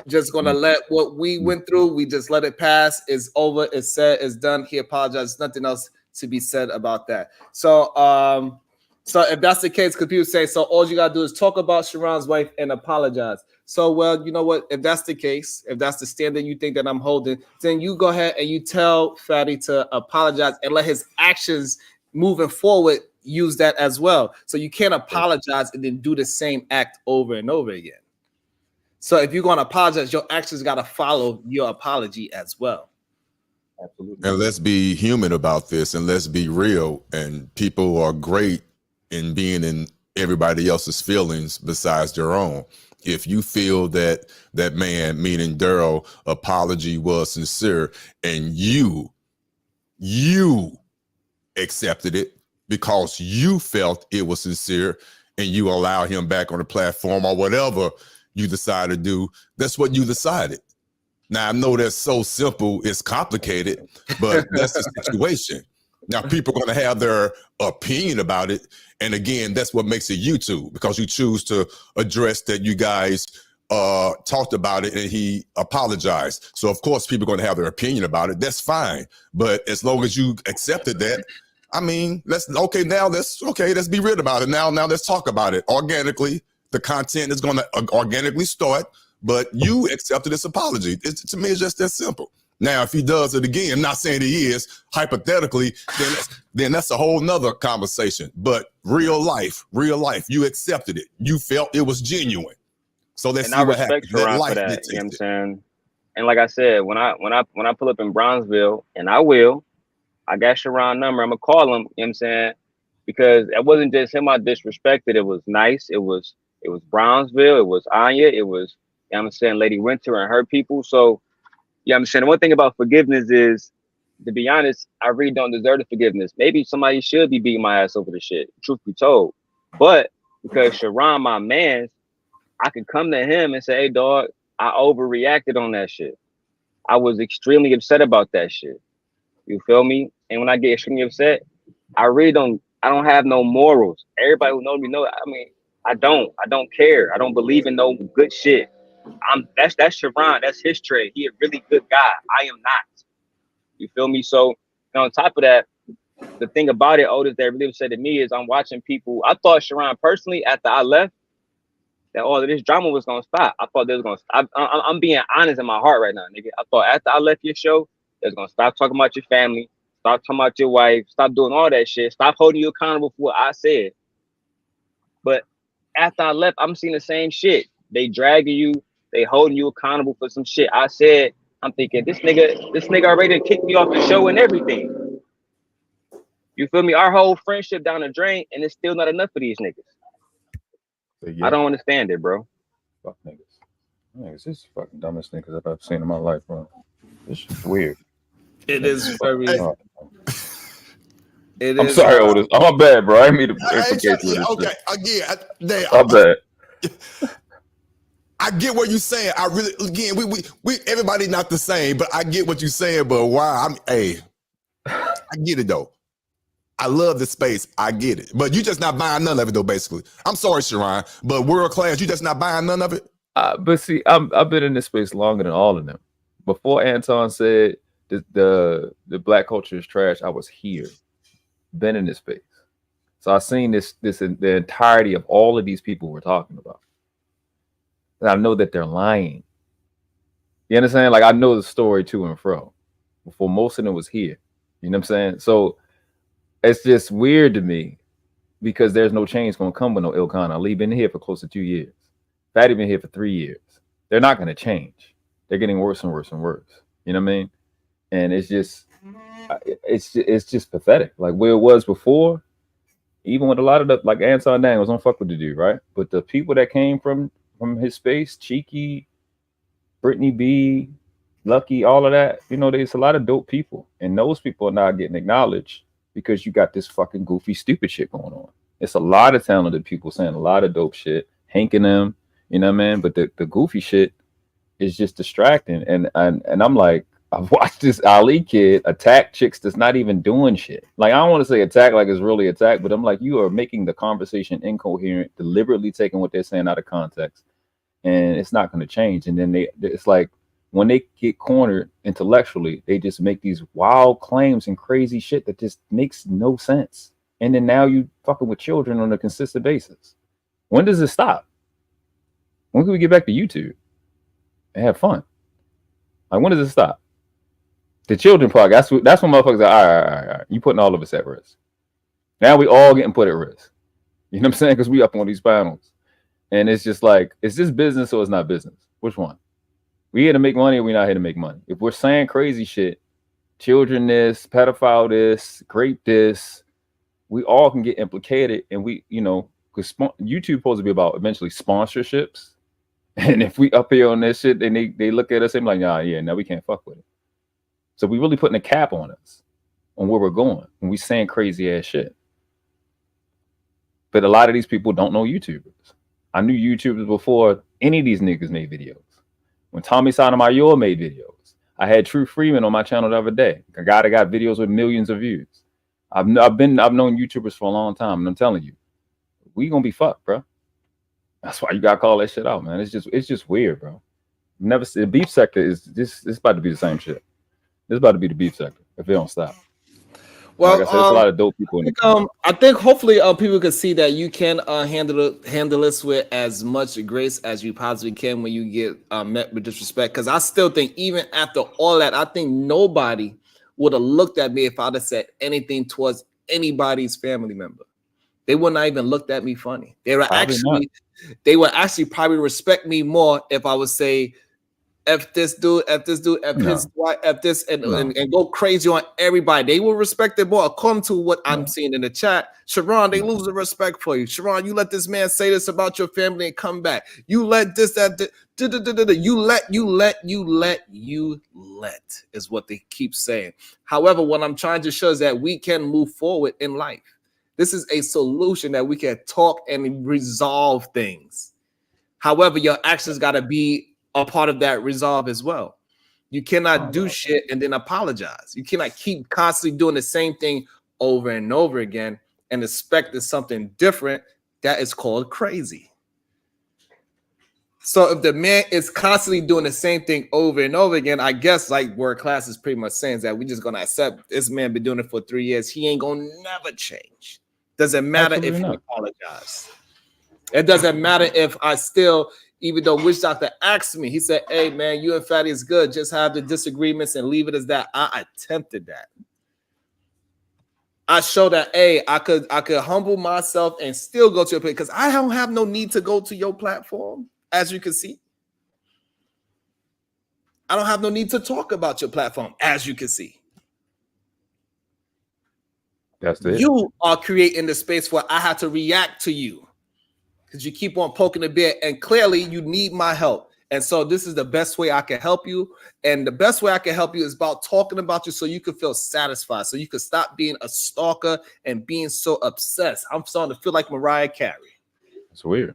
just gonna let what we went through. We just let it pass. It's over. It's said. It's done. He apologized. Nothing else to be said about that. So, so if that's the case, because people say so, all you gotta do is talk about Sharon's wife and apologize. So, well, you know what? If that's the case, if that's the standard you think that I'm holding, then you go ahead and you tell Fatty to apologize and let his actions moving forward use that as well. So you can't apologize and then do the same act over and over again. So if you're gonna apologize, your actions gotta follow your apology as well. Absolutely. And let's be human about this, and let's be real. And people are great in being in everybody else's feelings besides their own. If you feel that that man, meaning Daryl, apology was sincere, and you accepted it because you felt it was sincere, and you allow him back on the platform or whatever you decide to do, that's what you decided. Now, I know that's so simple, it's complicated, but that's the situation. Now, people are going to have their opinion about it. And again, that's what makes it YouTube, because you choose to address that you guys talked about it and he apologized. So, of course, people are going to have their opinion about it. That's fine. But as long as you accepted that, I mean, let's be real about it. Now let's talk about it organically. The content is going to organically start. But you accepted this apology. To me, it's just that simple. Now, if he does it again, I'm not saying he is, hypothetically, then that's a whole nother conversation. But real life, you accepted it. You felt it was genuine. So let's see what happens. Sharon for that, you know what I'm saying? And like I said, when I pull up in Brownsville, and I got Sharon's number, I'm gonna call him, you know what I'm saying? Because it wasn't just him I disrespected, it was Nice, it was Brownsville, it was Anya, it was, you know what I'm saying, Lady Winter and her people. So, yeah, I'm saying the one thing about forgiveness is, to be honest, I really don't deserve the forgiveness. Maybe somebody should be beating my ass over the shit, truth be told. But because Sharon, my man, I could come to him and say, hey, dog, I overreacted on that shit. I was extremely upset about that shit. You feel me? And when I get extremely upset, I don't have no morals. Everybody who knows me knows, I mean, I don't care. I don't believe in no good shit. That's Sharon. That's his trade. He a really good guy. I am not. You feel me? So, and on top of that, the thing about it, Otis, that really said to me is I'm watching people. I thought Sharon personally, after I left, that all of this drama was gonna stop. I thought they was gonna stop. I'm being honest in my heart right now, nigga. I thought after I left your show, they was gonna stop talking about your family, stop talking about your wife, stop doing all that shit, stop holding you accountable for what I said. But after I left, I'm seeing the same shit. They dragging you. They holding you accountable for some shit I said. I'm thinking this nigga already kicked me off the show and everything. You feel me? Our whole friendship down the drain, and it's still not enough for these niggas. Yeah. I don't understand it, bro. Fuck niggas. Niggas, this is fucking dumbest niggas I've ever seen in my life, bro. This is weird. It is very. I'm sorry, Otis. I'm bad, bro. I mean to implicate you with this okay, shit. again, I'm bad. I get what you're saying. I really, again, we everybody not the same, but I get what you're saying. But why? I get it though. I love the space. I get it. But you just not buying none of it though, basically. I'm sorry, Sharon, but world class, you just not buying none of it? But see, I've been in this space longer than all of them. Before Anton said the black culture is trash, I was here. Been in this space. So I've seen this the entirety of all of these people we're talking about. And I know that they're lying. You understand? Like I know the story to and fro. Before most of them was here. You know what I'm saying? So it's just weird to me because there's no change gonna come with no Ilkan Ali. Been here for close to 2 years. Fatty been here for 3 years. They're not gonna change. They're getting worse and worse and worse. You know what I mean? And it's just pathetic. Like where it was before, even with a lot of the like Anton Dang was on fuck with the dude, right? But the people that came from his space, Cheeky, Brittany B, Lucky, all of that, you know, there's a lot of dope people, and those people are not getting acknowledged because you got this fucking goofy, stupid shit going on. It's a lot of talented people saying a lot of dope shit, Hank and them, you know what I mean? But the goofy shit is just distracting, and I'm like, I've watched this Ali kid attack chicks that's not even doing shit. Like, I don't want to say attack like it's really attack, but I'm like, you are making the conversation incoherent, deliberately taking what they're saying out of context. and it's not going to change. And then it's like when they get cornered intellectually, they just make these wild claims and crazy shit that just makes no sense. And then now you fucking with children on a consistent basis. When does it stop? When can we get back to YouTube and have fun? Like, when does it stop? The children part, that's when motherfuckers are, all right. You putting all of us at risk. Now we all getting put at risk. You know what I'm saying? Because we up on these panels. And it's just like, is this business or it's not business? Which one? We here to make money or we not here to make money? If we're saying crazy shit, children this, pedophile this, grape this, we all can get implicated. And we, you know, because YouTube supposed to be about eventually sponsorships. And if we up here on this shit, then they look at us and be like, no, we can't fuck with it. So we really putting a cap on us, on where we're going, when we saying crazy ass shit. But a lot of these people don't know YouTubers. I knew YouTubers before any of these niggas made videos. When Tommy Sotomayor made videos, I had True Freeman on my channel the other day, a guy that got videos with millions of views. I've known YouTubers for a long time, and I'm telling you, we gonna be fucked, bro. That's why you gotta call that shit out, man. It's just weird, bro. Never the beef sector is this. It's about to be the same shit. It's about to be the beef sector if they don't stop. Well, like I said, there's a lot of dope people in the I think hopefully people can see that you can handle this with as much grace as you possibly can when you get met with disrespect. Because I still think even after all that, I think nobody would have looked at me if I'd have said anything towards anybody's family member. They would not even looked at me funny. They would actually probably respect me more if I would say, F this dude, F this dude, F his wife, F this, and go crazy on everybody. They will respect it more according to what I'm seeing in the chat. Sharon, they lose the respect for you. Sharon, you let this man say this about your family and come back. You let this, you let is what they keep saying. However, what I'm trying to show is that we can move forward in life. This is a solution that we can talk and resolve things. However, your actions got to be a part of that resolve as well. You cannot do shit and then apologize. You cannot keep constantly doing the same thing over and over again and expect there's something different. That is called crazy. So if the man is constantly doing the same thing over and over again, I guess like word class is pretty much saying that we're just gonna accept this man been doing it for 3 years. He ain't gonna never change. Doesn't matter if you apologize. It doesn't matter if I still, even though Witch Doctor asked me, he said, hey man, you and Fatty is good. Just have the disagreements and leave it as that. I attempted that. I showed that, hey, I could humble myself and still go to your place because I don't have no need to go to your platform, as you can see. I don't have no need to talk about your platform, as you can see. That's it. You are creating the space where I have to react to you because you keep on poking the bear, and clearly you need my help. And so this is the best way I can help you. And the best way I can help you is about talking about you so you can feel satisfied, so you can stop being a stalker and being so obsessed. I'm starting to feel like Mariah Carey. It's weird.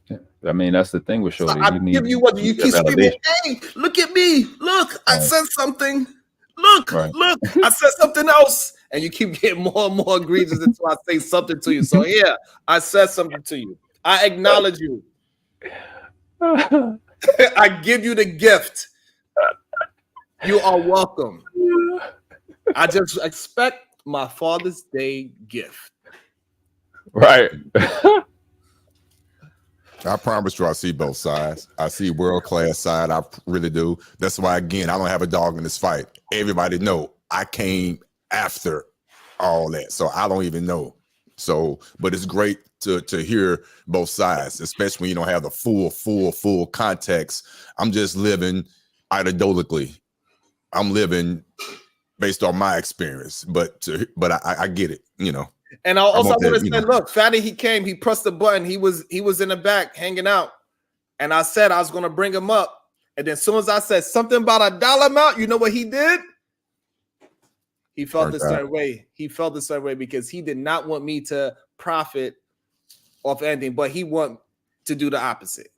Yeah. I mean, that's the thing with Shorty. So I give you what you keep screaming, hey, look at me. Look, I said something. Look, look, I said something else. And you keep getting more and more egregious until I say something to you. So yeah, I said something to you. I acknowledge you. I give you the gift. You are welcome. I just expect my Father's Day gift. Right. I promise you I see both sides. I see world-class side. I really do. That's why, again, I don't have a dog in this fight. Everybody know I came after all that. So I don't even know. So, but it's great to hear both sides, especially when you don't have the full context. I'm just living anecdotally. I'm living based on my experience, but I get it, you know. And I also want to say, look, Fatty, he came, he pressed the button, he was in the back hanging out, and I said I was going to bring him up, and then as soon as I said something about a dollar amount, you know what he did? He felt the certain way. He felt the certain way because he did not want me to profit off anything, but he want to do the opposite.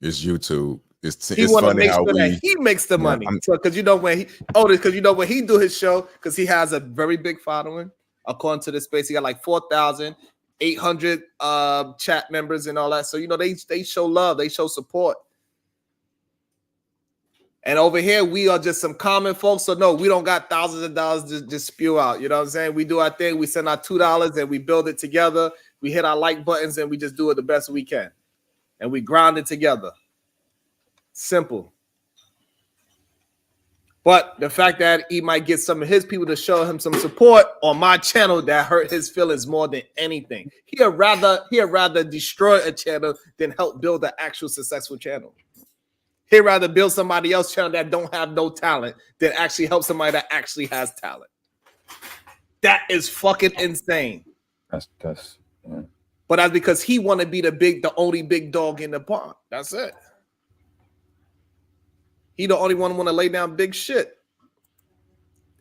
It's YouTube. He want to make sure that he makes the money. Because you know when he do his show, because he has a very big following. According to the space, he got like 4,000, 800 chat members and all that. So, you know, they show love, they show support. And over here, we are just some common folks. So no, we don't got thousands of dollars to just spew out. You know what I'm saying? We do our thing. We send our $2 and we build it together. We hit our like buttons and we just do it the best we can. And we grind it together. Simple. But the fact that he might get some of his people to show him some support on my channel, that hurt his feelings more than anything. He'd rather destroy a channel than help build an actual successful channel. He'd rather build somebody else's channel that don't have no talent than actually help somebody that actually has talent. That is fucking insane. That's yeah. But that's because he want to be the only big dog in the pond. That's it. He the only one want to lay down big shit.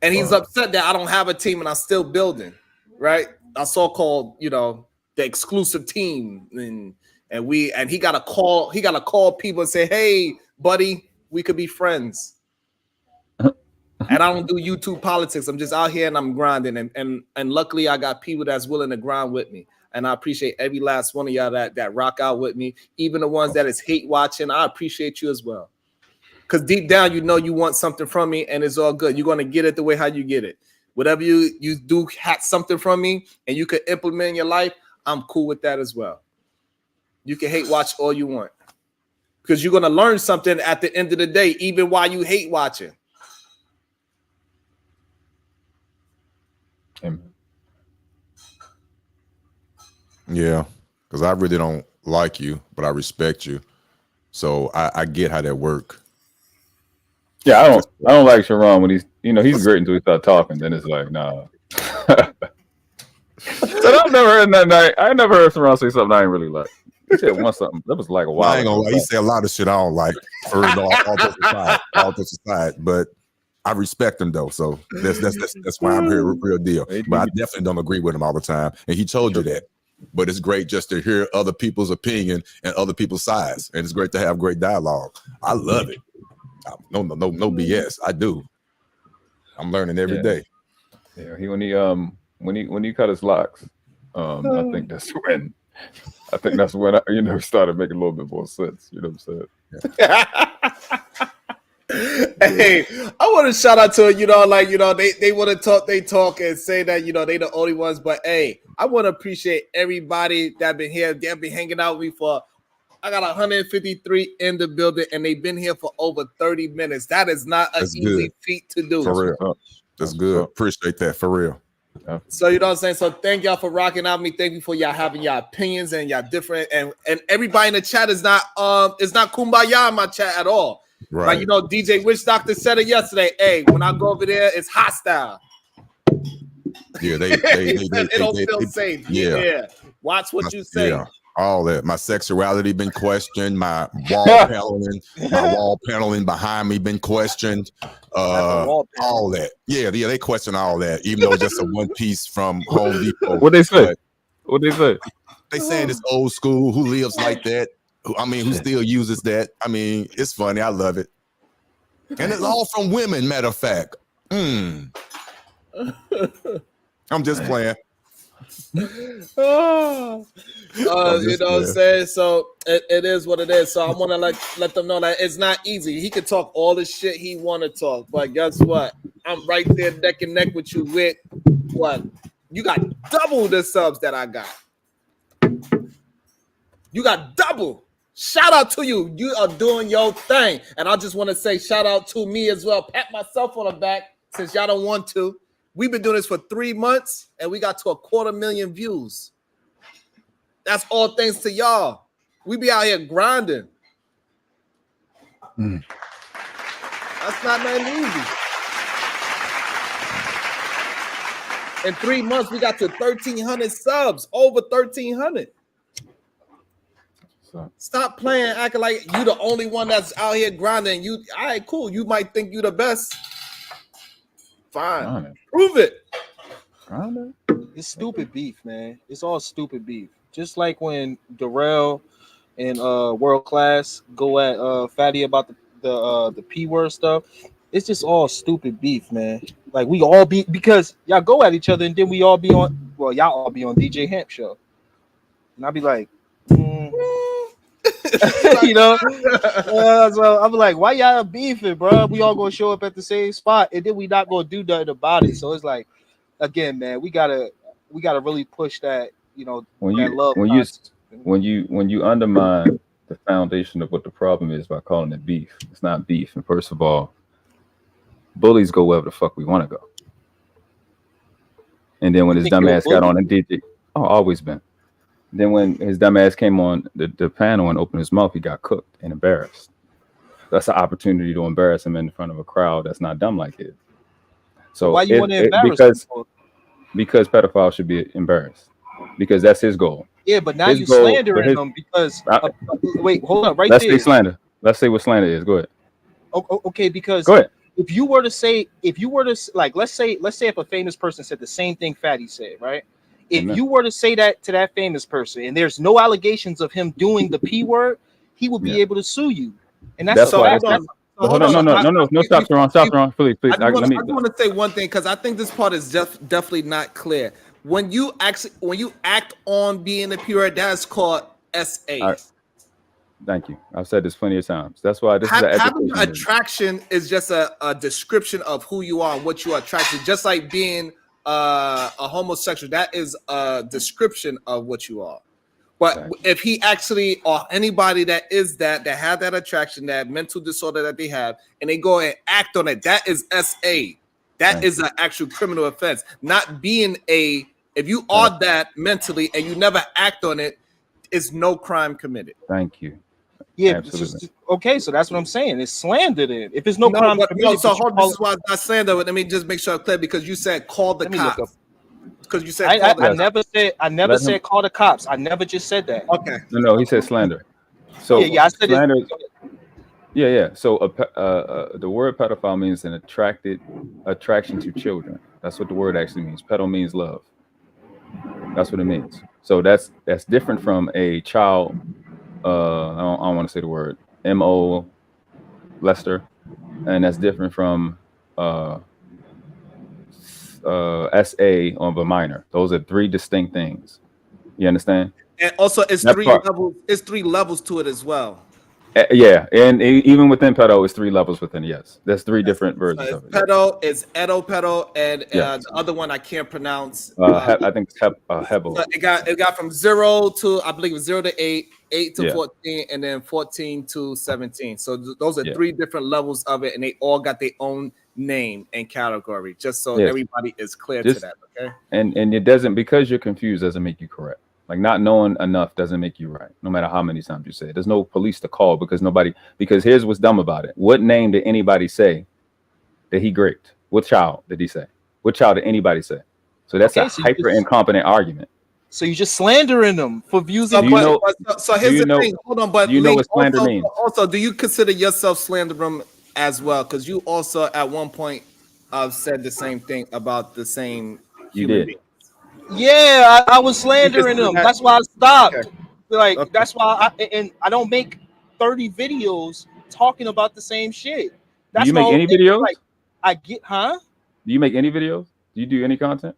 And he's upset that I don't have a team and I'm still building, right? A so-called, you know, the exclusive team. And he gotta call people and say, hey, buddy, we could be friends. And I don't do YouTube politics. I'm just out here and I'm grinding. And luckily I got people that's willing to grind with me. And I appreciate every last one of y'all that rock out with me. Even the ones that is hate watching, I appreciate you as well. Because deep down, you know you want something from me and it's all good. You're going to get it the way how you get it. Whatever you do have something from me and you could implement in your life, I'm cool with that as well. You can hate watch all you want. Because you're going to learn something at the end of the day, even while you hate watching. Yeah, because I really don't like you, but I respect you. So I get how that work. Yeah, I don't like Sharon when he's great until he start talking. Then it's like, nah. So I've never heard that night. I never heard Sharon say something I ain't really like. He said one something that was like a while. I ain't gonna lie. He said a lot of shit I don't like. All jokes aside, but I respect him though. So that's why I'm here, real deal. But I definitely don't agree with him all the time, and he told you that. But it's great just to hear other people's opinion and other people's sides, and it's great to have great dialogue. I love it. No BS. I do. I'm learning every day. Yeah, when he cut his locks, I think that's when I started making a little bit more sense. You know what I'm saying? Yeah. Hey, I want to shout out to they want to talk, they talk and say that they the only ones, but hey, I want to appreciate everybody that been here. They've been hanging out with me for. I got 153 in the building, and they've been here for over 30 minutes. That is not an easy feat to do. For real. That's good. Appreciate that. For real. So you know what I'm saying? So thank y'all for rocking out with me. Thank you for y'all having y'all opinions and y'all different and everybody in the chat is not kumbaya in my chat at all. Right. Like DJ Witch Doctor said it yesterday. Hey, when I go over there, it's hostile. Yeah, they don't feel safe. Yeah. Watch what you say. Yeah. All that. My sexuality been questioned. My wall paneling behind me been questioned. All that. Yeah, they question all that. Even though it's just a one piece from Home Depot. What they say? What they say? They saying it's old school. Who lives like that? Who still uses that? I mean, it's funny. I love it. And it's all from women. Matter of fact. I'm just playing. You know what I'm saying? So it is what it is. So I want to let them know that it's not easy. He can talk all the shit he want to talk, but guess what? I'm right there neck and neck with you with what? You got double the subs that I got. You got double. Shout out to you. You are doing your thing. And I just want to say shout out to me as well. Pat myself on the back since y'all don't want to. We've been doing this for 3 months and we got to 250,000 views. That's all thanks to y'all. We be out here grinding. That's not nothing easy. In 3 months, we got to 1,300 subs, over 1,300. Stop playing, acting like you the only one that's out here grinding. You, all right, cool. You might think you the best. Fine. Prove it. It's stupid beef, man. It's all stupid beef. Just like when Darrell and World Class go at Fatty about the P word stuff. It's just all stupid beef, man. Like we all be because y'all go at each other and then we all be on. Well, y'all all be on DJ Hamp show. and I'd be like, you know, so I'm like, why y'all beefing, bro? We all gonna show up at the same spot, and then we not gonna do nothing about it. So it's like, again, man, we gotta really push that, you know, that love concept. when you undermine the foundation of what the problem is by calling it beef, it's not beef. And first of all, bullies go wherever the fuck we want to go. And then when his dumb ass got on and did it, always been. Then when his dumb ass came on the panel and opened his mouth, he got cooked and embarrassed. That's an opportunity to embarrass him in front of a crowd that's not dumb like it. So why you want to embarrass him? Because pedophiles should be embarrassed. Because that's his goal. Yeah, but now you slandering them because wait, hold up, let's say slander. Let's say what slander is. Go ahead. Okay, because go ahead. If you were to like, let's say if a famous person said the same thing Fatty said, right? If you were to say that to that famous person and there's no allegations of him doing the P word, he would be able to sue you. And that's why. Hold on, no, stop, Ron, please. I just want to say one thing because I think this part is definitely not clear. When you act on being a P word, that's called SA. Thank you. I've said this plenty of times. That's why this is an having attraction is just a description of who you are and what you are attracted to. Just like being a homosexual, that is a description of what you are. But if he actually, or anybody that have that attraction, that mental disorder that they have, and they go and act on it, that is SA. That is an actual criminal offense. Not being if you are that mentally and you never act on it, is no crime committed. Thank you. Yeah, absolutely. Okay, so that's what I'm saying. It's slander then. If it's no crime committed, so hold on, this is why it's not slander. Let me just make sure I'm clear because you said call the cops. Because you said I never said call the cops. I never just said that. Okay. No, he said slander. So yeah, I said slander. Yeah. So the word pedophile means an attraction to children. That's what the word actually means. Pedo means love. That's what it means. So that's different from a child. I don't want to say the word M.O. Lester, and that's different from S.A. of a minor. Those are three distinct things. You understand? And also, it's three levels. It's 3 levels to it as well. Yeah, and even within pedo, it's 3 levels within. Yes, there's 3 different versions of it. Pedo, it's edo-pedo, and the other one I can't pronounce. I think it's Hebo. So it got from 0 to, I believe, 0 to 8, 8 to 14, and then 14 to 17. So those are 3 different levels of it, and they all got their own name and category. Just so everybody is clear to that. Okay. And it doesn't, because you're confused, doesn't make you correct. Like, not knowing enough doesn't make you right, no matter how many times you say it. There's no police to call because here's what's dumb about it. What name did anybody say that he raped? What child did he say? What child did anybody say? So that's a hyper incompetent argument. So you're just slandering them for views. So here's the thing. Hold on, but do you know what slander means? Also, do you consider yourself slandering as well? Because you also at one point said the same thing about the same human being. Yeah, I was slandering them. That's why I stopped. Okay. Like that's why I don't make 30 videos talking about the same shit. That's do you make any videos? Like, I get, huh? Do you make any videos? Do you do any content?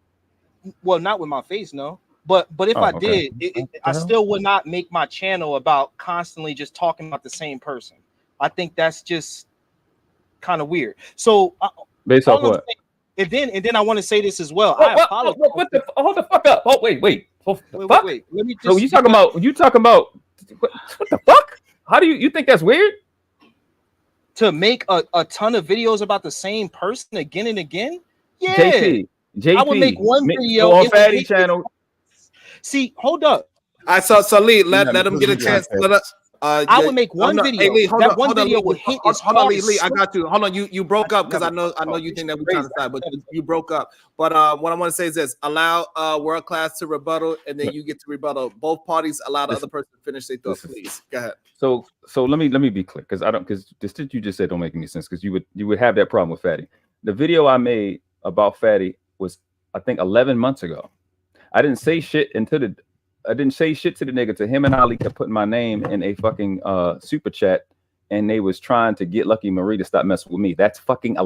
Well, not with my face, no. But if I did, I still would not make my channel about constantly just talking about the same person. I think that's just kind of weird. So based off what? And then I want to say this as well. I apologize. Hold the fuck up. Oh, wait. Wait. Let me just. So you talking about what the fuck? How do you think that's weird? To make a ton of videos about the same person again and again? Yeah. JP. I would make one video on Fatty channel. See, hold up. I saw Lee. Let him get a chance. I would make one video. Hey, Lee, that one video would hit as hard on, Lee. I got you. Hold on. You broke up because I know you think that we're trying to side, but you broke up. But what I want to say is this: allow world class to rebuttal, and then you get to rebuttal. Both parties allow the other person to finish their thought. Please go ahead. So let me be clear, because the shit you just said don't make any sense, because you would have that problem with Fatty. The video I made about Fatty was, I think, 11 months ago. I didn't say shit to the nigga. To him and Ali kept putting my name in a fucking super chat, and they was trying to get Lucky Marie to stop messing with me. That's fucking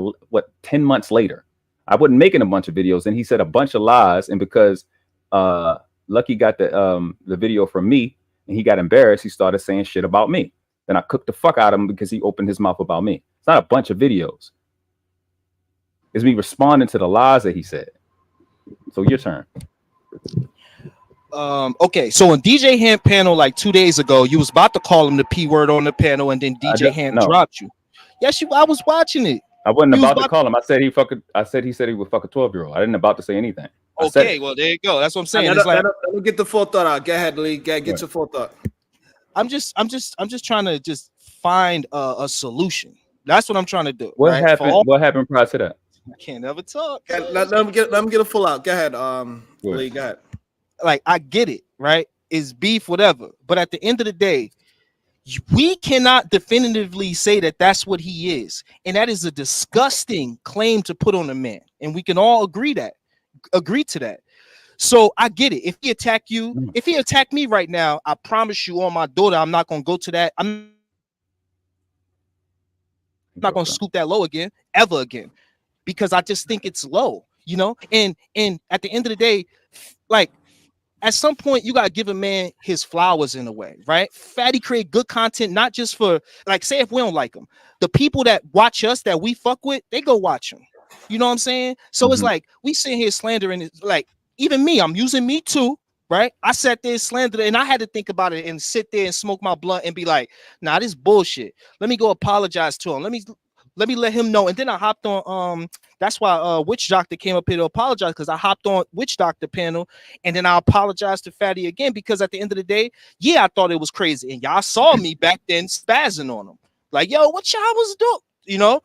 10 months later. I wasn't making a bunch of videos, and he said a bunch of lies, and because Lucky got the video from me, and he got embarrassed. He started saying shit about me. Then I cooked the fuck out of him because he opened his mouth about me. It's not a bunch of videos. It's me responding to the lies that he said. So your turn. Okay, so on DJ Hamp panel like 2 days ago, you was about to call him the P word on the panel, and then DJ Hamp dropped you. Yes, I was watching it. I wasn't about to call him. I said he said he would fuck a 12-year-old. I didn't about to say anything. Okay, well there you go. That's what I'm saying. Let me get the full thought out. Go ahead, Lee. Get your full thought. I'm just trying to just find a solution. That's what I'm trying to do. What right? happened? What happened prior to that? I can't ever talk. Let me get a full out. Go ahead, Lee. Go ahead. Like I get it, right? It's beef, whatever. But at the end of the day, we cannot definitively say that that's what he is, and that is a disgusting claim to put on a man. And we can all agree to that. So I get it. If he attack you, if he attack me right now, I promise you on my daughter, I'm not gonna go to that. I'm not gonna scoop that low again, ever again, because I just think it's low, you know. And at the end of the day, like at some point you gotta give a man his flowers in a way, right? Fatty create good content, not just for like, say if we don't like him, the people that watch us that we fuck with, they go watch him. You know what I'm saying? So it's like we sit here slandering it, like even me, I'm using me too, right? I sat there slandered, and I had to think about it and sit there and smoke my blunt and be like, nah, this bullshit. Let me go apologize to him. Let me let him know. And then I hopped on that's why Witch Doctor came up here to apologize, because I hopped on Witch Doctor panel, and then I apologized to Fatty again, because at the end of the day, yeah, I thought it was crazy. And y'all saw me back then spazzing on him. Like, yo, what y'all was doing? You know?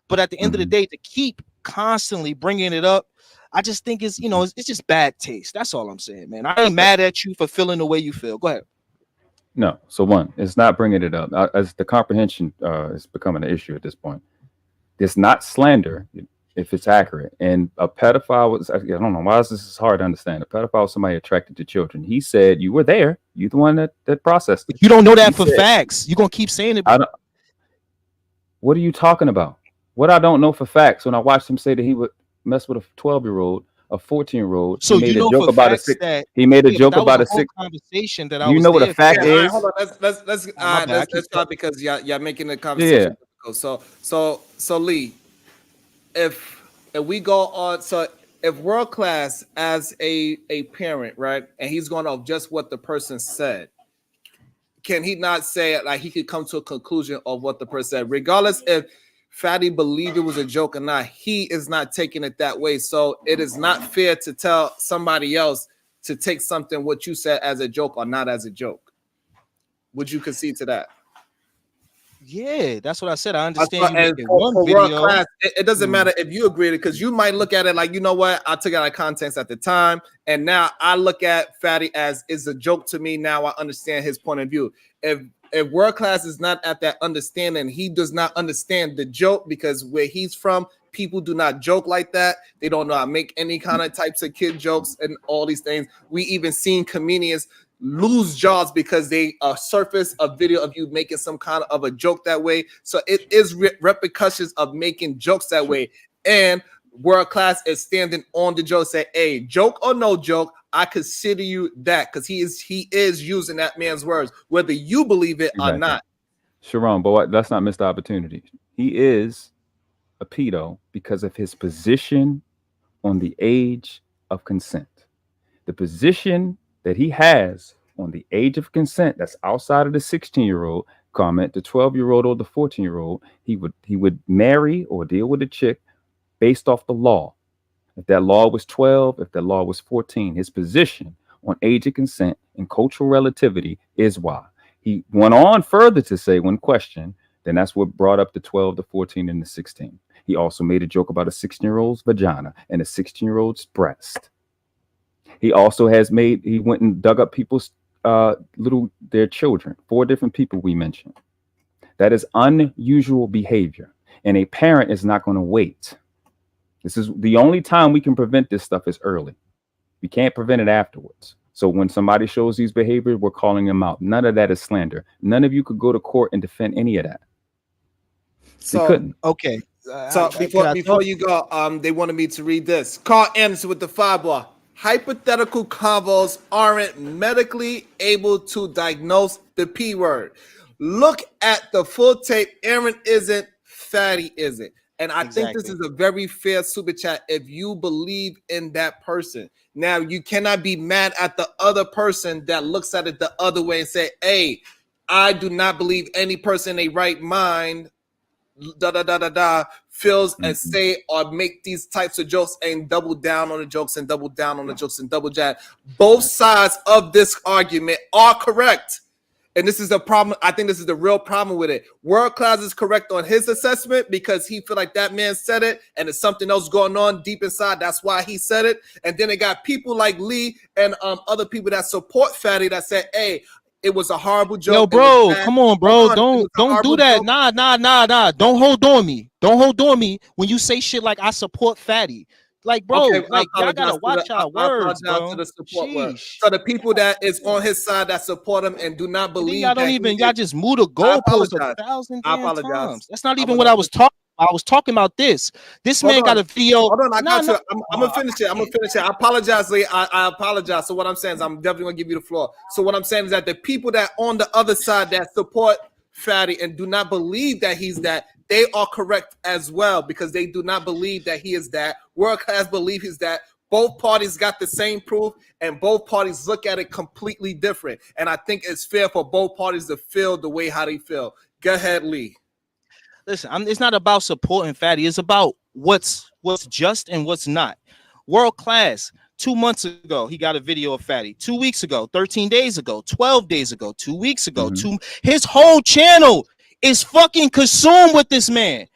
But at the end of the day, to keep constantly bringing it up, I just think it's, you know, it's just bad taste. That's all I'm saying, man. I ain't mad at you for feeling the way you feel. Go ahead. No. So one, it's not bringing it up. As the comprehension is becoming an issue at this point. It's not slander if it's accurate. And a pedophile was, I don't know why this is hard to understand. A pedophile is somebody attracted to children. He said you were there. You're the one that processed it. You don't know that for facts. You're gonna keep saying it. What are you talking about? What I don't know for facts, when I watched him say that he would mess with a 12-year-old, a 14-year-old. So he made you know a joke for about a facts six. that He made a joke about a six. Conversation that I You was know what a there fact for. All right, is? hold on. Let's start, because y'all making the conversation difficult. So Lee, if we go on, so if World Class as a parent, right, and he's going off just what the person said, can he not say it, like he could come to a conclusion of what the person said, regardless if Fatty believed it was a joke or not? He is not taking it that way. So it is not fair to tell somebody else to take something what you said as a joke or not as a joke. Would you concede to that? Yeah, that's what I said. I understand you making for one World video. Class, it doesn't matter if you agree with it, because you might look at it like, you know what, I took it out of context at the time, and now I look at Fatty as is a joke to me. Now I understand his point of view. If World Class is not at that understanding, he does not understand the joke, because where he's from, people do not joke like that. They don't know how to make any kind of types of kid jokes and all these things. We even seen comedians lose jobs because they surface a video of you making some kind of a joke that way. So it is repercussions of making jokes that way. And World Class is standing on the joke, say, hey, joke or no joke, I consider you that, because he is using that man's words, whether you believe it or not. Sharon, but that's not missed opportunity. He is a pedo because of his position on the age of consent. The position that he has on the age of consent, that's outside of the 16-year-old comment, the 12-year-old or the 14-year-old, he would marry or deal with a chick based off the law. If that law was 12, if that law was 14, his position on age of consent and cultural relativity is why. He went on further to say, when questioned, then that's what brought up the 12, the 14, and the 16. He also made a joke about a 16-year-old's vagina and a 16-year-old's breast. He also he went and dug up people's their children, 4 different people we mentioned. That is unusual behavior. And a parent is not going to wait. This is the only time we can prevent this stuff is early. We can't prevent it afterwards. So when somebody shows these behaviors, we're calling them out. None of that is slander. None of you could go to court and defend any of that. So, they couldn't. Okay. So before you go, they wanted me to read this. Carl Anderson with the 5 bar. hypothetical convos aren't medically able to diagnose the P word. Look at the full tape. Aaron isn't, Fatty isn't. And I think this is a very fair super chat if you believe in that person. Now, you cannot be mad at the other person that looks at it the other way and say, hey, I do not believe any person in a right mind feels and say or make these types of jokes and double down on the jokes and double down on the jokes and double jab. Both sides of this argument are correct. And this is the problem. I think this is the real problem with it. World Class is correct on his assessment because he feel like that man said it and there's something else going on deep inside. That's why he said it. And then it got people like Lee and other people that support Fatty that said, hey, it was a horrible joke. Yo, bro, come on, bro. Don't do that. Joke. Nah. Don't hold on me. Don't hold on me when you say shit like I support Fatty. Like, bro, okay, like y'all gotta watch our words, bro. To the support word. So the people that is on his side that support him and do not believe y'all don't even y'all just move the goalpost 1,000 times. That's not even what I was talking. I was talking about this. This man got a video. Hold on, I got you. I'm gonna finish it. I apologize, Lee. I apologize. So what I'm saying is I'm definitely gonna give you the floor. So what I'm saying is that the people that on the other side that support Fatty and do not believe that he's that, they are correct as well because they do not believe that he is that. World Class believe he's that. Both parties got the same proof and both parties look at it completely different. And I think it's fair for both parties to feel the way how they feel. Go ahead, Lee. Listen, it's not about supporting Fatty. It's about what's just and what's not. World Class, 2 months ago, he got a video of Fatty. 2 weeks ago, 13 days ago, 12 days ago, 2 weeks ago. His whole channel is fucking consumed with this man.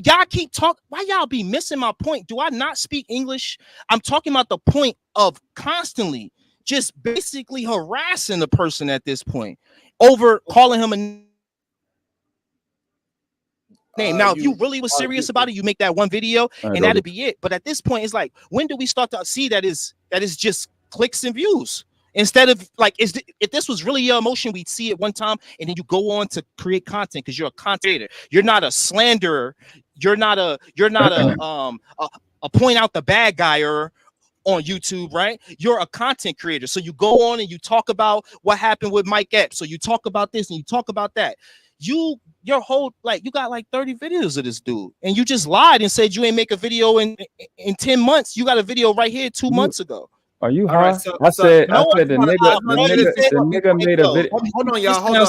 Y'all keep talking. Why y'all be missing my point? Do I not speak English? I'm talking about the point of constantly just basically harassing the person at this point over calling him a name. Now, if you really was serious about it, you make that one video and that'd be it. But at this point, it's like, when do we start to see that is just clicks and views? Instead of like, if this was really your emotion, we'd see it one time and then you go on to create content because you're a content creator. You're not a slanderer. You're not a point out the bad guyer on YouTube, right? You're a content creator. So you go on and you talk about what happened with Mike Epps. So you talk about this and you talk about that. Your whole, like, you got like 30 videos of this dude and you just lied and said you ain't make a video in 10 months. You got a video right here 2 months ago. Are you high? Right, I said the nigga made a video. Hold on, y'all. Hold on.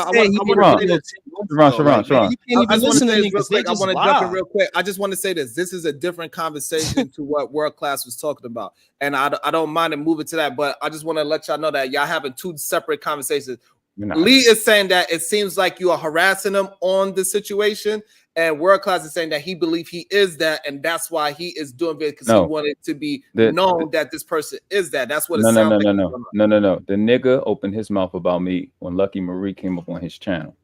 Sharon. I want to jump in real quick. I just want to say this. This is a different conversation to what World Class was talking about. And I don't mind it moving to that, but I just want to let y'all know that y'all having two separate conversations. Lee is saying that it seems like you are harassing him on the situation, and World Class is saying that he believes he is that, and that's why he is doing it because he wanted to be known that this person is that. That's what it sounds like. No. The nigga opened his mouth about me when Lucky Marie came up on his channel.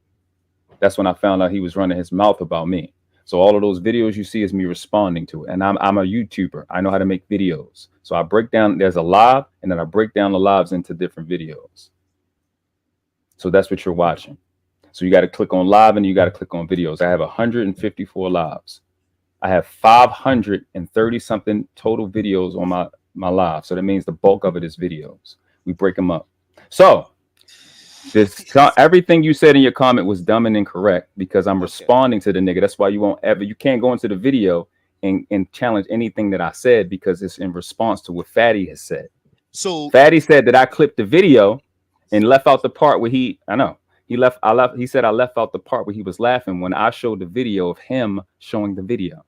That's when I found out he was running his mouth about me. So all of those videos you see is me responding to it, and I'm a YouTuber. I know how to make videos. So I break down. There's a live, and then I break down the lives into different videos. So that's what you're watching. So you got to click on live and you got to click on videos. I have 154 lives. I have 530 something total videos on my live. So that means the bulk of it is videos. We break them up. So everything you said in your comment was dumb and incorrect because I'm responding to the nigga. That's why you can't go into the video and challenge anything that I said because it's in response to what Fatty has said. So Fatty said that I clipped the video and left out the part where he said I left out the part where he was laughing when I showed the video of him showing the video.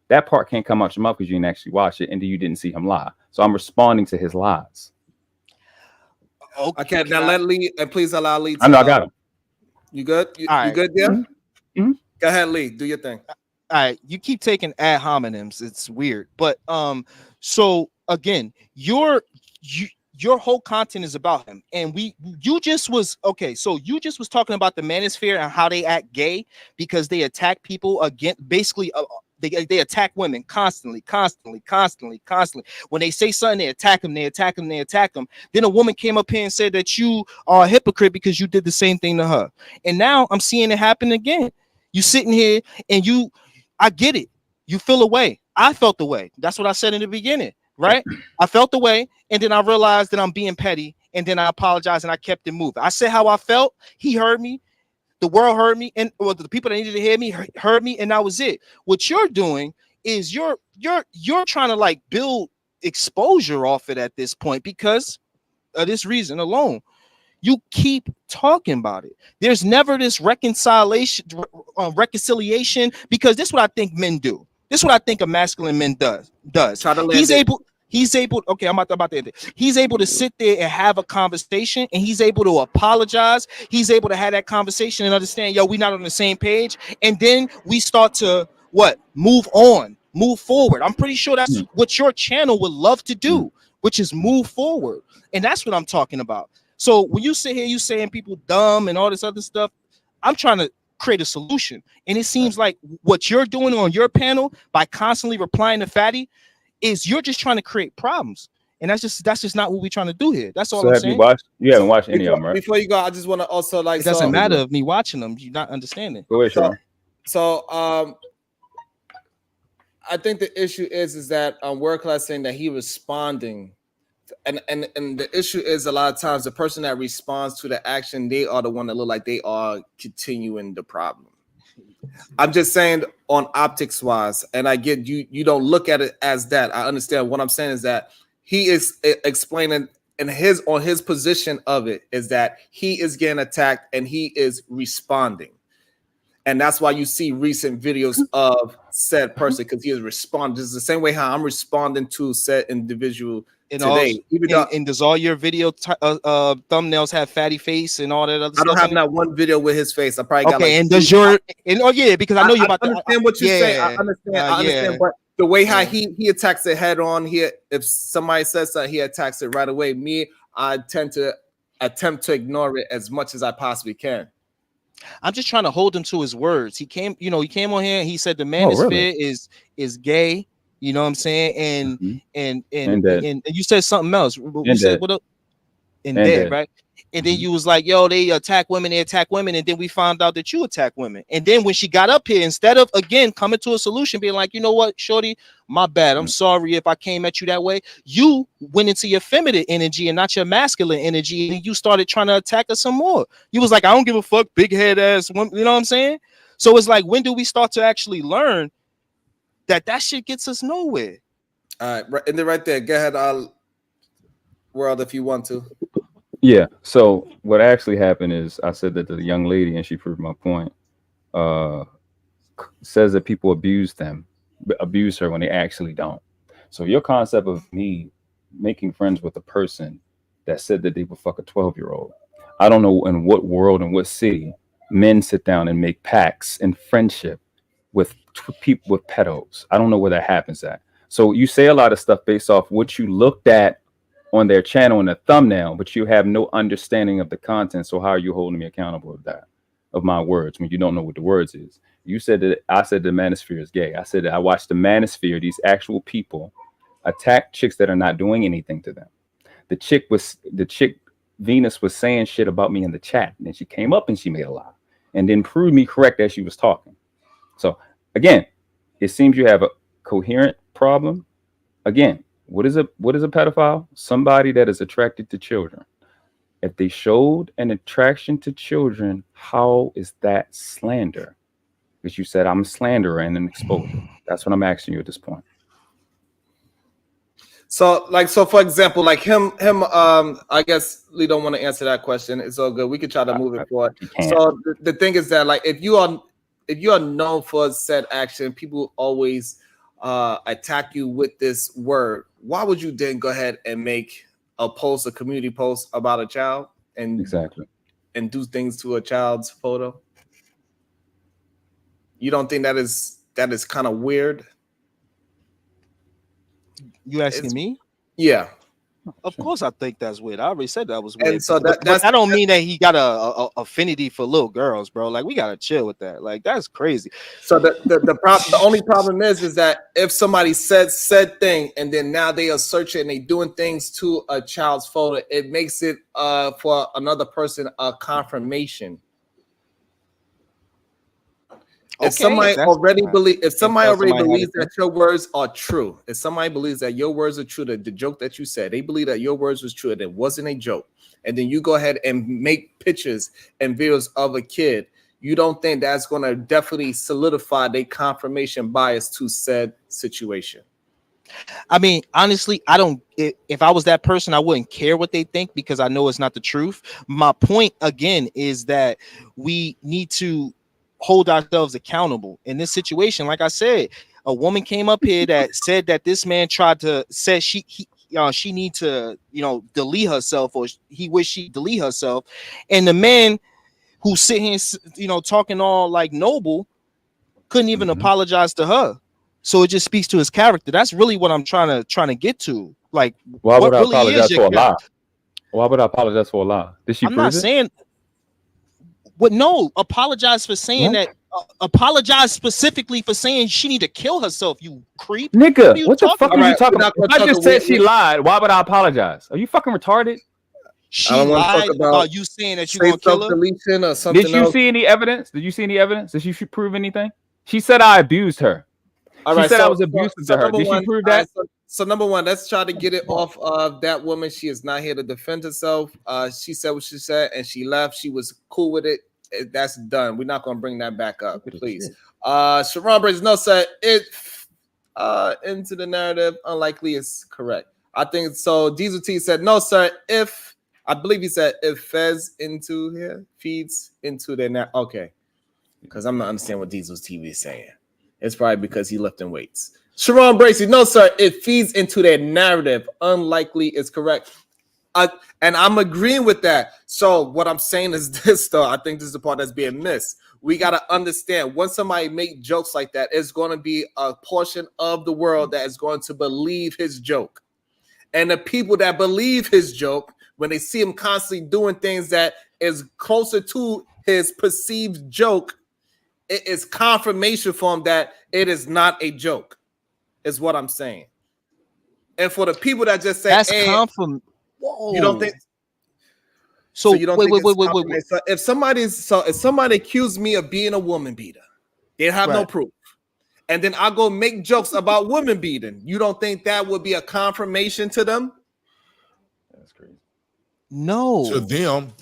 That part can't come out your mouth because you didn't actually watch it and you didn't see him lie. So I'm responding to his lies. Okay, now let Lee, and please allow Lee to, I know I got him. You good? You good there? Mm-hmm. Go ahead, Lee. Do your thing. All right, you keep taking ad hominems. It's weird. But so again, your whole content is about him, and you just was talking about the manosphere and how they act gay because they attack people again. Basically, they attack women constantly. When they say something, they attack them. Then a woman came up here and said that you are a hypocrite because you did the same thing to her, and now I'm seeing it happen again. You sitting here and I get it. You feel away. I felt the way. That's what I said in the beginning. right? I felt the way, and then I realized that I'm being petty, and then I apologized and I kept it moving. I said how I felt. He heard me. The world heard me, and well, the people that needed to hear me heard me, and that was it. What you're doing is you're trying to like build exposure off it at this point because of this reason alone. You keep talking about it. There's never this reconciliation, because this is what I think men do. This is what I think a masculine man does. Try to land He's it. able. Okay, I'm about to end it. He's able to sit there and have a conversation, and he's able to apologize. He's able to have that conversation and understand, yo, we're not on the same page. And then we start to move on, move forward. I'm pretty sure that's what your channel would love to do, which is move forward. And that's what I'm talking about. So when you sit here, you saying people dumb and all this other stuff, I'm trying to create a solution. And it seems like what you're doing on your panel by constantly replying to Fatty is you're just trying to create problems. And that's just not what we're trying to do here. That's all I'm saying. You haven't watched any of them, right? Before you go, I just want to also like. It doesn't matter of me watching them. You're not understanding. Go ahead, Sean. So I think the issue is that World Class saying that he responding. And the issue is a lot of times the person that responds to the action, they are the one that look like they are continuing the problem. I'm just saying on optics wise, and I get you don't look at it as that. I understand. What I'm saying is that he is explaining and on his position of it is that he is getting attacked and he is responding. And that's why you see recent videos of said person, because he is responding. It's the same way how I'm responding to said individual today. And does all your video thumbnails have Fatty face and all that other stuff? I don't have not one video with his face. I probably got like and does your because I know you about to understand what you're saying. I understand, but the way how he attacks it head on here, if somebody says that, he attacks it right away. Me, I tend to attempt to ignore it as much as I possibly can. I'm just trying to hold him to his words. He came on here and he said the manosphere is gay. You know what I'm saying? And you said something else. You said what up? And dead, right? And then you was like, yo, they attack women, and then we found out that you attack women. And then when she got up here, instead of again coming to a solution, being like, you know what, shorty, my bad. I'm sorry if I came at you that way. You went into your feminine energy and not your masculine energy, and you started trying to attack us some more. You was like, I don't give a fuck, big head ass woman. You know what I'm saying? So it's like, when do we start to actually learn that shit gets us nowhere? All right, and then right there, go ahead, World, if you want to. Yeah. So what actually happened is I said that to the young lady, and she proved my point. Says that people abuse her when they actually don't. So your concept of me making friends with a person that said that they would fuck a 12-year-old. I don't know in what world and what city men sit down and make pacts in friendship with people with pedos. I don't know where that happens at. So you say a lot of stuff based off what you looked at on their channel in the thumbnail, but you have no understanding of the content. So how are you holding me accountable of that, of my words, when you don't know what the words is? You said that I said the manosphere is gay. I said that I watched the manosphere, these actual people attack chicks that are not doing anything to them. The chick Venus was saying shit about me in the chat, and then she came up and she made a lie and then proved me correct as she was talking. So again, it seems you have a coherent problem. Again, what is a pedophile? Somebody that is attracted to children. If they showed an attraction to children, how is that slander? Because you said I'm a slanderer and an exposure. That's what I'm asking you at this point. So for example, like him, I guess Lee don't want to answer that question. It's all good. We could try to move it forward. So the thing is that, like, if you are known for said action, people always attack you with this word. Why would you then go ahead and make a community post about a child and do things to a child's photo? You don't think that is kind of weird? You asking me? Yeah. Of course, I think that's weird. I already said that was weird. And so but that don't mean that he got a affinity for little girls, bro. Like, we gotta chill with that. Like, that's crazy. So the only problem is that if somebody said thing and then now they are searching and they doing things to a child's photo, it makes it for another person a confirmation. If somebody already believes that your words are true, if somebody believes that your words are true, that the joke that you said, they believe that your words was true, that it wasn't a joke, and then you go ahead and make pictures and videos of a kid, you don't think that's going to definitely solidify their confirmation bias to said situation? I mean, honestly, I don't. If I was that person, I wouldn't care what they think because I know it's not the truth. My point again is that we need to hold ourselves accountable in this situation. Like I said, a woman came up here that said that this man said she need to delete herself, or he wished she delete herself, and the man who's sitting here talking all like noble couldn't even apologize to her. So it just speaks to his character. That's really what I'm trying to get to. Like, why would I really apologize for a lie? Why would I apologize for a lie? Did she? I'm not saying. What? No, apologize for saying that. Apologize specifically for saying she need to kill herself. You creep, nigga. What the fuck are you talking about? If I just said she lied, why would I apologize? Are you fucking retarded? She lied about you saying that you gonna kill her. Deletion or something. Did you see any evidence? Did you see any evidence? Did she prove anything? She said I abused her. She said I was abusive to her. Did she prove that? So number one, let's try to get it off of that woman. She is not here to defend herself. She said what she said and she left. She was cool with it. That's done. We're not gonna bring that back up, please. Sharon Briggs, no, sir. It into the narrative, unlikely is correct. I think so. Diesel T said, no, sir. If I believe he said if feeds into their okay. Because I'm not understanding what Diesel's TV is saying. It's probably because he lifting weights. Sharon Bracey, no, sir. It feeds into their narrative. Unlikely is correct. And I'm agreeing with that. So what I'm saying is this, though. I think this is the part that's being missed. We got to understand when somebody make jokes like that, it's going to be a portion of the world that is going to believe his joke. And the people that believe his joke, when they see him constantly doing things that is closer to his perceived joke, it is confirmation for him that it is not a joke, is what I'm saying. And for the people that just say, that's hey, you don't think so? You don't think wait. So if somebody accused me of being a woman beater, they have no proof, and then I go make jokes about women beating, you don't think that would be a confirmation to them? That's crazy. No, to them.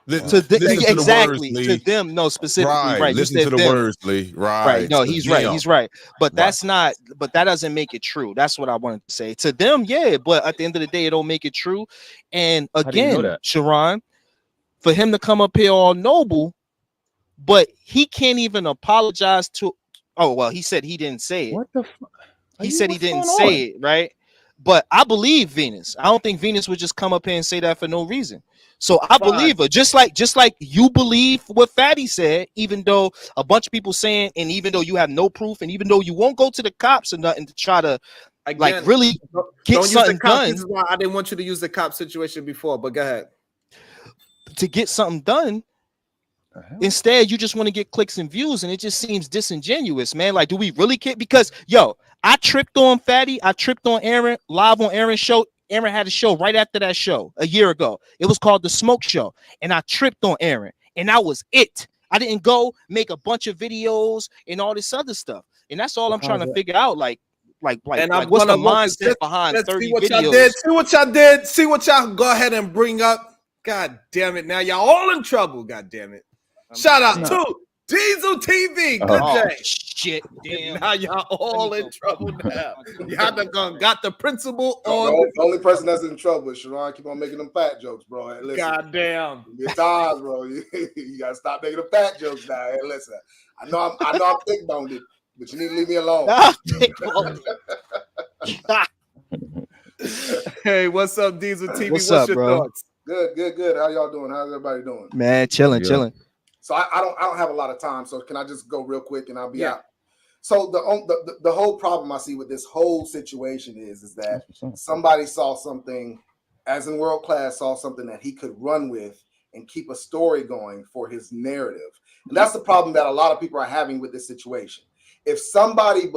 Exactly to them, no, specifically, right? Listen to the words, Lee. Right. No, he's right. He's right. But that's not. But that doesn't make it true. That's what I wanted to say. To them, yeah. But at the end of the day, it don't make it true. And again, Sharon, for him to come up here all noble, but he can't even apologize to. Oh well, he said he didn't say it. What the fuck? He said he didn't say it, right? But I believe Venus. I don't think Venus would just come up here and say that for no reason. So I believe her, just like you believe what Fatty said, even though a bunch of people saying, and even though you have no proof, and even though you won't go to the cops or nothing to try to really get something done. This is why I didn't want you to use the cop situation before, but go ahead. To get something done, instead you just want to get clicks and views, and it just seems disingenuous, man. Like, do we really care? Because I tripped on Fatty, I tripped on Aaron live on Aaron's show. Aaron had a show right after that show a year ago. It was called The Smoke Show. And I tripped on Aaron. And that was it. I didn't go make a bunch of videos and all this other stuff. And that's all I'm trying to figure out. Like what's the mindset behind 30 videos? See what y'all go ahead and bring up. God damn it. Now y'all all in trouble. God damn it. Shout out to Diesel TV. Good day. Shit. Damn. Now y'all all in trouble now. Y'all got the principal on. The only person that's in trouble is Sharon. Keep on making them fat jokes, bro. Hey, listen, God damn. It's times, bro. You gotta stop making them fat jokes now. Hey, listen. I know I'm thick-boned it, but you need to leave me alone. Hey, what's up, Diesel TV? What's up, your bro? thoughts? Good. How y'all doing? How's everybody doing? Man, chilling. So I don't have a lot of time. So can I just go real quick and I'll be out? So the whole problem I see with this whole situation is that somebody saw something, as in World Class saw something that he could run with and keep a story going for his narrative. And that's the problem that a lot of people are having with this situation. If somebody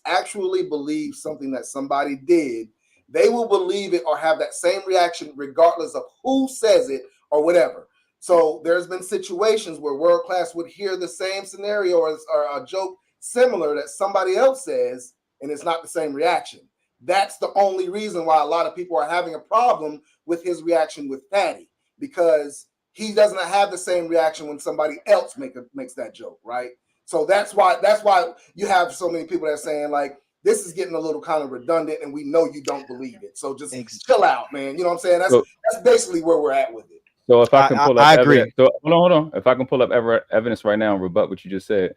actually believes something that somebody did, they will believe it or have that same reaction regardless of who says it or whatever. So there's been situations where world class would hear the same scenario or a joke similar that somebody else says, and it's not the same reaction. That's the only reason why a lot of people are having a problem with his reaction with Patty, because he doesn't have the same reaction when somebody else makes that joke, right? So that's why you have so many people that are saying like, this is getting a little kind of redundant, and we know you don't believe it. So just chill out, man. You know what I'm saying? That's basically where we're at with it. So if I can pull up I agree. evidence, so hold on. If I can pull up evidence right now and rebut what you just said,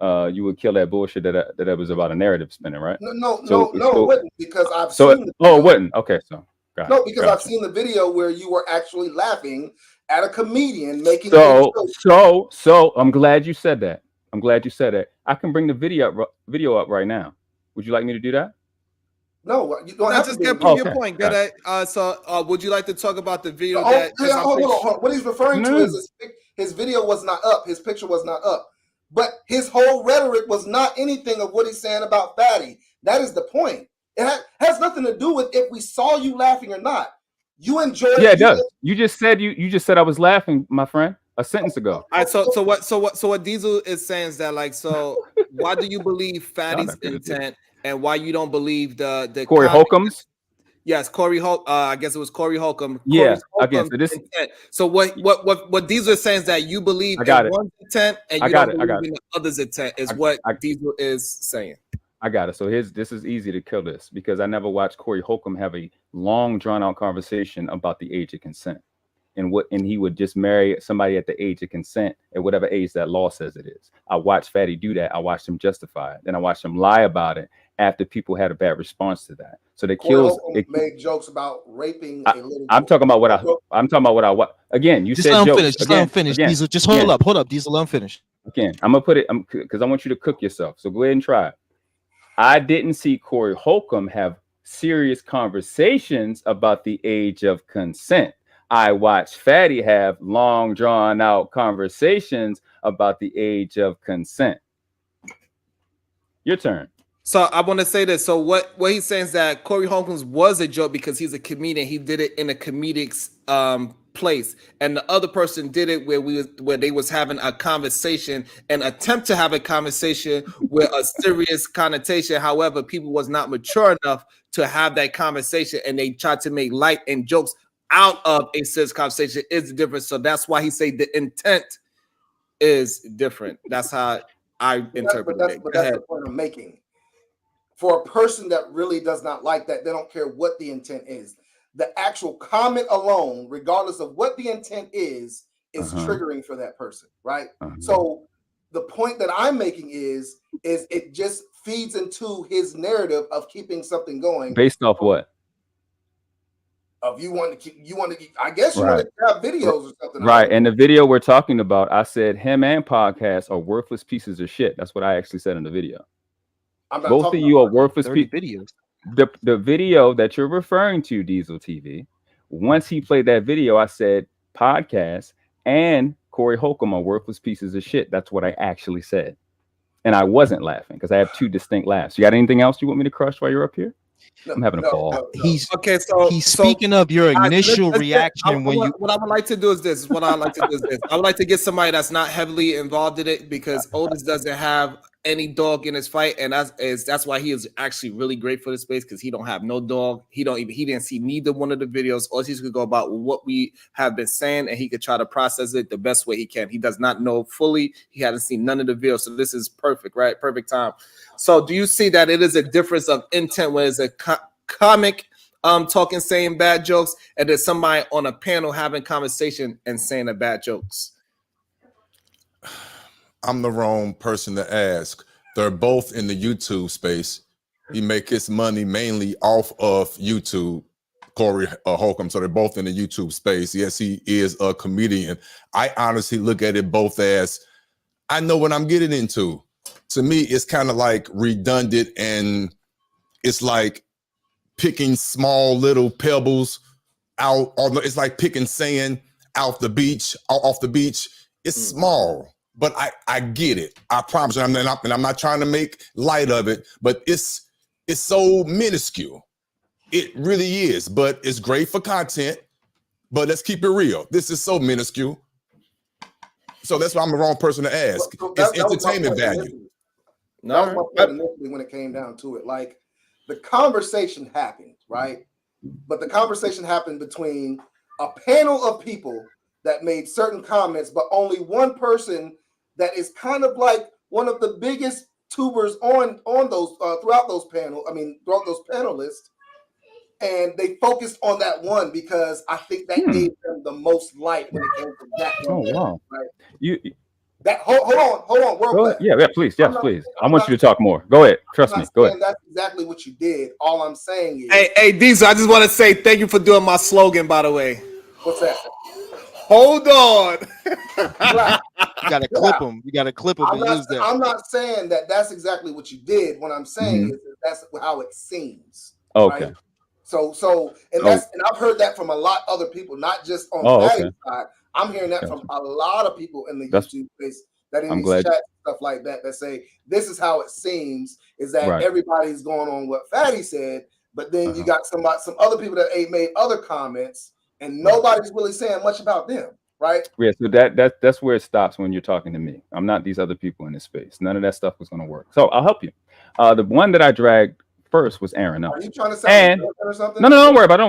you would kill that bullshit that was about a narrative spinning, right? No, it wouldn't, because I've seen it wouldn't. Okay, so I've seen the video where you were actually laughing at a comedian making so I'm glad you said that. I can bring the video up right now. Would you like me to do that? No, you don't have just to get your point. Would you like to talk about the video? Hold on. What he's referring to is his video was not up. His picture was not up. But his whole rhetoric was not anything of what he's saying about Fatty. That is the point. It has nothing to do with if we saw you laughing or not. You enjoyed. Yeah, it does. You just said I was laughing, my friend, a sentence ago. All right. So what Diesel is saying is that, like, so why do you believe Fatty's intent and why you don't believe the Corey Holcomb's? Yes, Corey Holcomb. I guess it was Corey Holcomb. Yeah. Again, so this. Intent. So what Diesel is saying is that you believe in one's intent and you don't believe in the other's intent is what Diesel is saying. I got it. So this is easy to kill this, because I never watched Corey Holcomb have a long, drawn out conversation about the age of consent and he would just marry somebody at the age of consent at whatever age that law says it is. I watched Fatty do that. I watched him justify it. Then I watched him lie about it after people had a bad response to that. So the kills made jokes about raping a little. I'm talking about what I again. You just said let him jokes. finish. Just let him finish. Diesel, just hold up. Diesel, let him finish. Again, I'm gonna put it because I want you to cook yourself. So go ahead and try it. I didn't see Corey Holcomb have serious conversations about the age of consent. I watched Fatty have long, drawn out conversations about the age of consent. Your turn. So I want to say this. So what he's saying is that Corey Holcomb's was a joke because he's a comedian. He did it in a comedic place, and the other person did it where they was having a conversation, an attempt to have a conversation with a serious connotation. However, people was not mature enough to have that conversation, and they tried to make light and jokes out of a serious conversation. Is the difference. So that's why he say the intent is different. That's how I interpret it. But that's the point I'm making. For a person that really does not like that, they don't care what the intent is. The actual comment alone, regardless of what the intent is triggering for that person, right? So the point that I'm making is it just feeds into his narrative of keeping something going. Based off what? Of you want to I guess you want to have videos or something. Right. And the video we're talking about, I said him and podcast are worthless pieces of shit. That's what I actually said in the video. Both of you are worthless videos. The video that you're referring to, Diesel TV, once he played that video, I said podcast and Corey Holcomb are worthless pieces of shit. That's what I actually said. And I wasn't laughing because I have two distinct laughs. You got anything else you want me to crush while you're up here? I'm having a ball. He's speaking of your initial reaction when you. What I would like to do is this. I would like to get somebody that's not heavily involved in it, because Otis doesn't have any dog in his fight, and that's why he is actually really great for the space, because he don't have no dog. He didn't see neither one of the videos. All he's could go about what we have been saying, and he could try to process it the best way he can. He does not know fully. He hasn't seen none of the videos, so this is perfect, right? Perfect time. So do you see that it is a difference of intent when it's a comic talking, saying bad jokes, and there's somebody on a panel having conversation and saying the bad jokes? I'm the wrong person to ask. They're both in the YouTube space. He make his money mainly off of YouTube, Corey Holcomb. So they're both in the YouTube space. Yes, he is a comedian. I honestly look at it both as, I know what I'm getting into. To me, it's kind of like redundant, and it's like picking small little pebbles out, or it's like picking sand off the beach. It's small, but I get it. I promise you. And I'm not trying to make light of it, but it's so minuscule. It really is, but it's great for content. But let's keep it real. This is so minuscule. So that's why I'm the wrong person to ask. So It's that was my entertainment point value. initially. That was my point initially when it came down to it. Like the conversation happened, right? But the conversation happened between a panel of people that made certain comments, but only one person that is kind of like one of the biggest tubers on those throughout those panelists, and they focused on that one because I think that gave them the most light when it came to that one. Oh wow! Right? You that hold on, world go class. ahead. Yeah, please, yes, please. I want you to talk more. Go ahead. Trust me. Go ahead. That's exactly what you did. All I'm saying is, Hey, Diesel, I just want to say thank you for doing my slogan, by the way. What's that? Hold on. You gotta clip them. You gotta clip them and use that. I'm not saying that that's exactly what you did. What I'm saying is that that's how it seems. Okay. Right? So and I've heard that from a lot of other people, not just on Maddie's side. I'm hearing that from a lot of people in the YouTube space that in these chats and stuff like that say this is how it seems, is that everybody's going on what Fatty said, but then you got some other people that made other comments and nobody's really saying much about them, right? Yeah, so that's where it stops when you're talking to me. I'm not these other people in this space. None of that stuff was going to work. So I'll help you. The one that I dragged first was Aaron. Are you trying to sound or something? No, don't worry about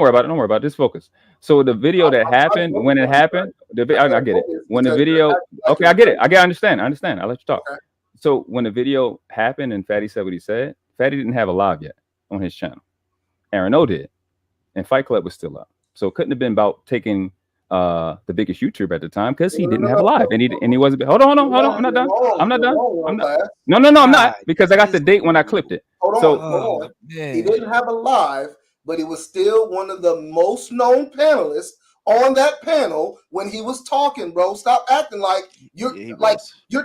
it. Just focus. So the video that happened, when it happened, I get it. When the video, okay, I get it. I understand. I'll let you talk. Okay. So when the video happened and Fatty said what he said, Fatty didn't have a live yet on his channel. Aaron O did, and Fight Club was still up. So it couldn't have been about taking the biggest YouTuber at the time because he didn't have a live and he wasn't. Hold on. I'm not done. No, I'm not, because I got the date when I clipped it. Hold on. He didn't have a live, but he was still one of the most known panelists on that panel when he was talking, bro. Stop acting like you're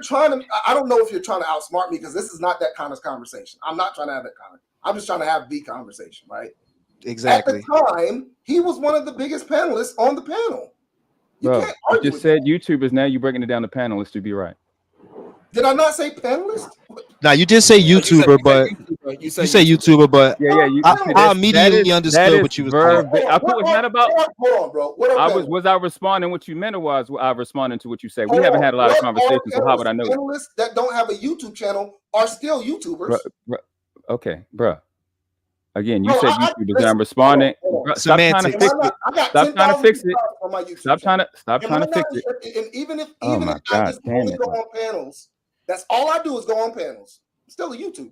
trying to. I don't know if you're trying to outsmart me, because this is not that kind of conversation. I'm not trying to have that kind of. I'm just trying to have the conversation, right? Exactly. At the time, he was one of the biggest panelists on the panel. You just said YouTubers. Now you're breaking it down to panelists to be right. Did I not say panelist? Now you did say YouTuber, but you say YouTuber, but I immediately understood what you was saying. I put what's not about. Hold on, bro. Was I responding what you meant, or was I responding to what you said? We haven't had a lot of conversations, so how would I know? Panelists that don't have a YouTube channel are still YouTubers. Okay, bro. Again, you said YouTubers, and I'm responding. Stop trying to fix it. Stop trying to fix it. Stop trying to fix it. And even if I just only go on panels, that's all I do is go on panels. I'm still a YouTuber.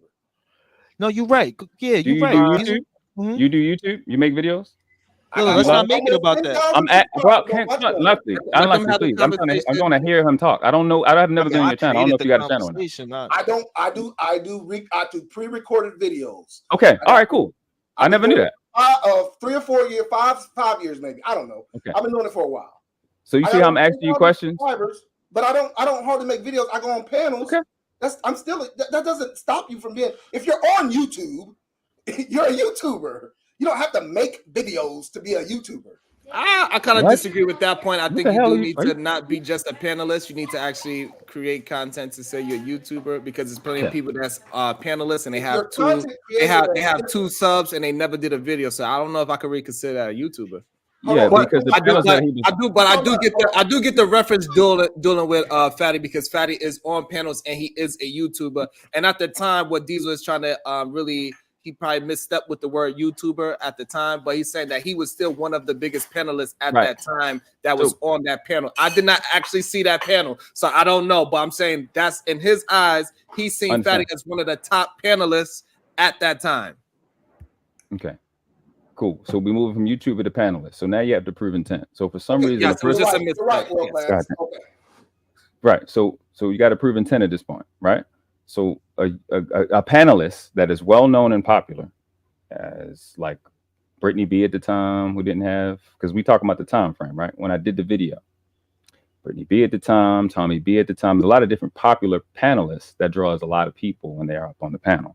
No, you're right. Yeah, you're right. You do YouTube? You make videos? Let's not make it about that. Honestly, please. I'm going to hear him talk. I don't know. I've never been on your channel. I don't know if you got a channel or not. I do pre-recorded videos. Okay. All right. Cool. I never knew that. 3 or 4 years, 5 years maybe. I don't know. Okay. I've been doing it for a while. So you see how I'm asking you questions? But I don't hardly make videos. I go on panels. Okay. That doesn't stop you from being. If you're on YouTube, you're a YouTuber. You don't have to make videos to be a YouTuber. I kind of disagree with that point. I think you do need to not be just a panelist. You need to actually create content to say you're a YouTuber, because there's plenty of people that's panelists and they have two subs and they never did a video. So I don't know if I could really consider that a YouTuber. Yeah, because I do get the reference dealing with Fatty, because Fatty is on panels and he is a YouTuber. And at the time, what Diesel is trying to he probably misstepped with the word YouTuber at the time, but he's saying that he was still one of the biggest panelists at that time that was on that panel. I did not actually see that panel, so I don't know, but I'm saying that's in his eyes, he's seen Fatty as one of the top panelists at that time. Okay. Cool. So we move from YouTuber to panelist. So now you have to prove intent. So for some reason, right. So you got to prove intent at this point, right? So a panelist that is well known and popular, as like Brittany B at the time, who didn't have, because we talking about the time frame, right? When I did the video, Brittany B at the time, Tommy B at the time, there's a lot of different popular panelists that draws a lot of people when they are up on the panel.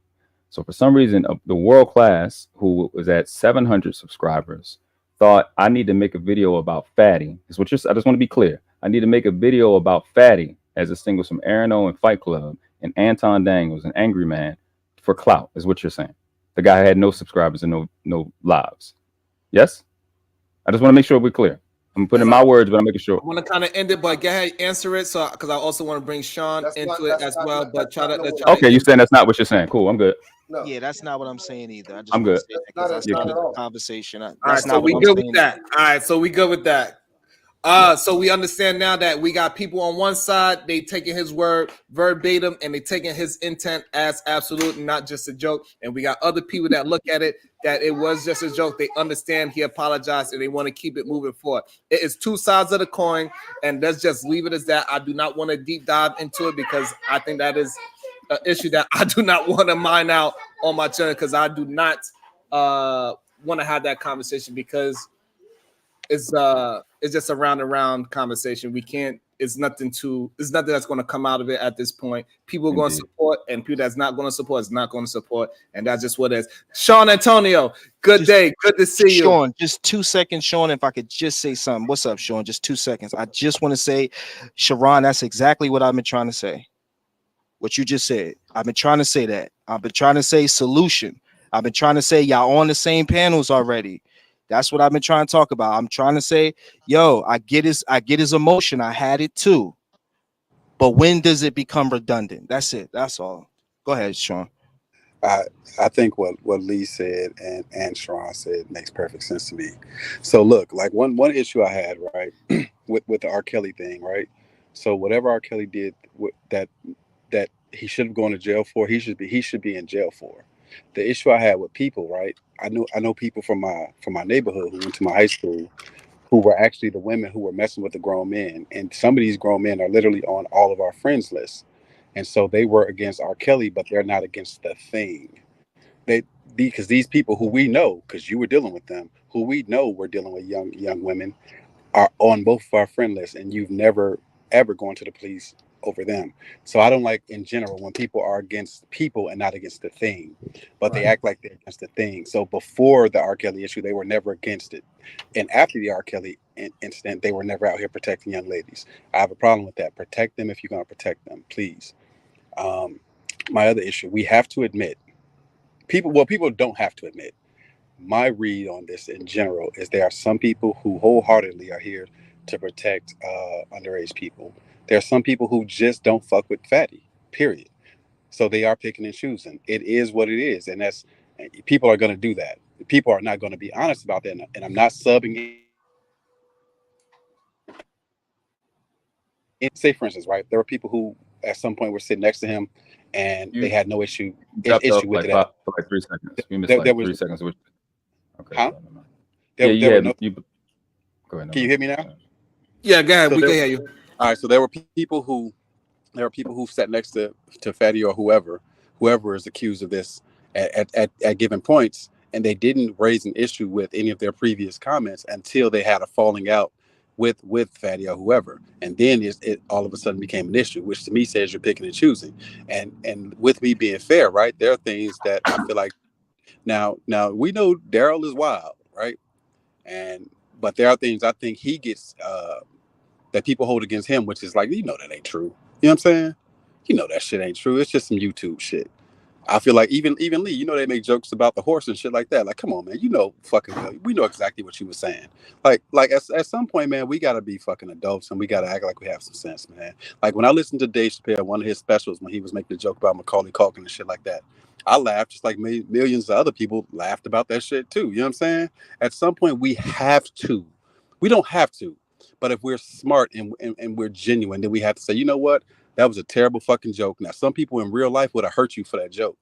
So for some reason, the world class, who was at 700 subscribers, thought I need to make a video about Fatty. I just want to be clear. I need to make a video about Fatty as distinguished from Aaron O and Fight Club and Anton Daniels, an angry man, for clout, is what you're saying. The guy had no subscribers and no lives. Yes? I just want to make sure we're clear. I'm putting my words, but I'm making sure. I want to kind of end it, but go ahead, answer it. So, because I also want to bring Sean into it as well. But try to. Okay, you saying that's not what you're saying? Cool, I'm good. No. Yeah, that's not what I'm saying either. I just I'm want to good. say that because I started the conversation. All right, That's so not we what I'm good with saying. that. All right, so we good with that. So we understand now that we got people on one side, they taking his word verbatim and they taking his intent as absolute and not just a joke. And we got other people that look at it that it was just a joke. They understand he apologized and they want to keep it moving forward. It is two sides of the coin, and let's just leave it as that. I do not want to deep dive into it because I think that is an issue that I do not want to mine out on my channel because I do not want to have that conversation because it's just a round and round conversation. We can't. It's nothing that's going to come out of it at this point. People are going to support, and people that's not going to support is not going to support, and that's just what it is. Sean Antonio, good day, good to see you. Sean, just 2 seconds, Sean. If I could just say something. What's up, Sean? Just 2 seconds. I just want to say, Sharon, that's exactly what I've been trying to say. What you just said. I've been trying to say that. I've been trying to say solution. I've been trying to say y'all on the same panels already. That's what I've been trying to talk about. I'm trying to say, yo, I get his emotion. I had it too. But when does it become redundant? That's it. That's all. Go ahead, Sean. I think what Lee said and Sharon said makes perfect sense to me. So look, like one issue I had, right, with the R. Kelly thing, right? So whatever R. Kelly did that he should have gone to jail for, he should be in jail for. The issue I had with people, right? I know people from my neighborhood who went to my high school who were actually the women who were messing with the grown men, and some of these grown men are literally on all of our friends lists, and so they were against R. Kelly, but they're not against the thing. Because these people who we know, because you were dealing with them, who we know were dealing with young women, are on both of our friend lists, and you've never ever gone to the police over them. So I don't like in general when people are against people and not against the thing, but they act like they're against the thing. So before the R. Kelly issue, they were never against it, and after the R. Kelly incident, they were never out here protecting young ladies. I have a problem with that. Protect them if you're going to protect them, please. My other issue, we have to admit, people don't have to admit. My read on this in general is there are some people who wholeheartedly are here to protect underage people. There are some people who just don't fuck with fatty, period. So they are picking and choosing. It is what it is. And that's, people are going to do that. People are not going to be honest about that. And I'm not subbing. Say, for instance, right, there were people who at some point were sitting next to him and they had no issue with like it. For like 3 seconds. You missed like 3 seconds. Okay. Huh? Go ahead. Can you hear me now? Yeah, go ahead. So we can hear you. All right. So there were people who sat next to Fatty or whoever is accused of this at given points, and they didn't raise an issue with any of their previous comments until they had a falling out with Fatty or whoever, and then it all of a sudden became an issue, which to me says you're picking and choosing. And with me being fair, right, there are things that I feel like now we know Daryl is wild, right, but there are things I think he gets that people hold against him, which is like, that ain't true. You know what I'm saying? That shit ain't true. It's just some YouTube shit. I feel like even Lee, they make jokes about the horse and shit like that. Like, come on, man, fucking well, we know exactly what you were saying. Like at some point, man, we gotta be fucking adults and we gotta act like we have some sense, man. Like when I listened to Dave Chappelle, one of his specials, when he was making a joke about Macaulay Culkin and shit like that, I laughed just like millions of other people laughed about that shit too. You know what I'm saying? At some point, we don't have to. But if we're smart and we're genuine, then we have to say, you know what? That was a terrible fucking joke. Now, some people in real life would have hurt you for that joke,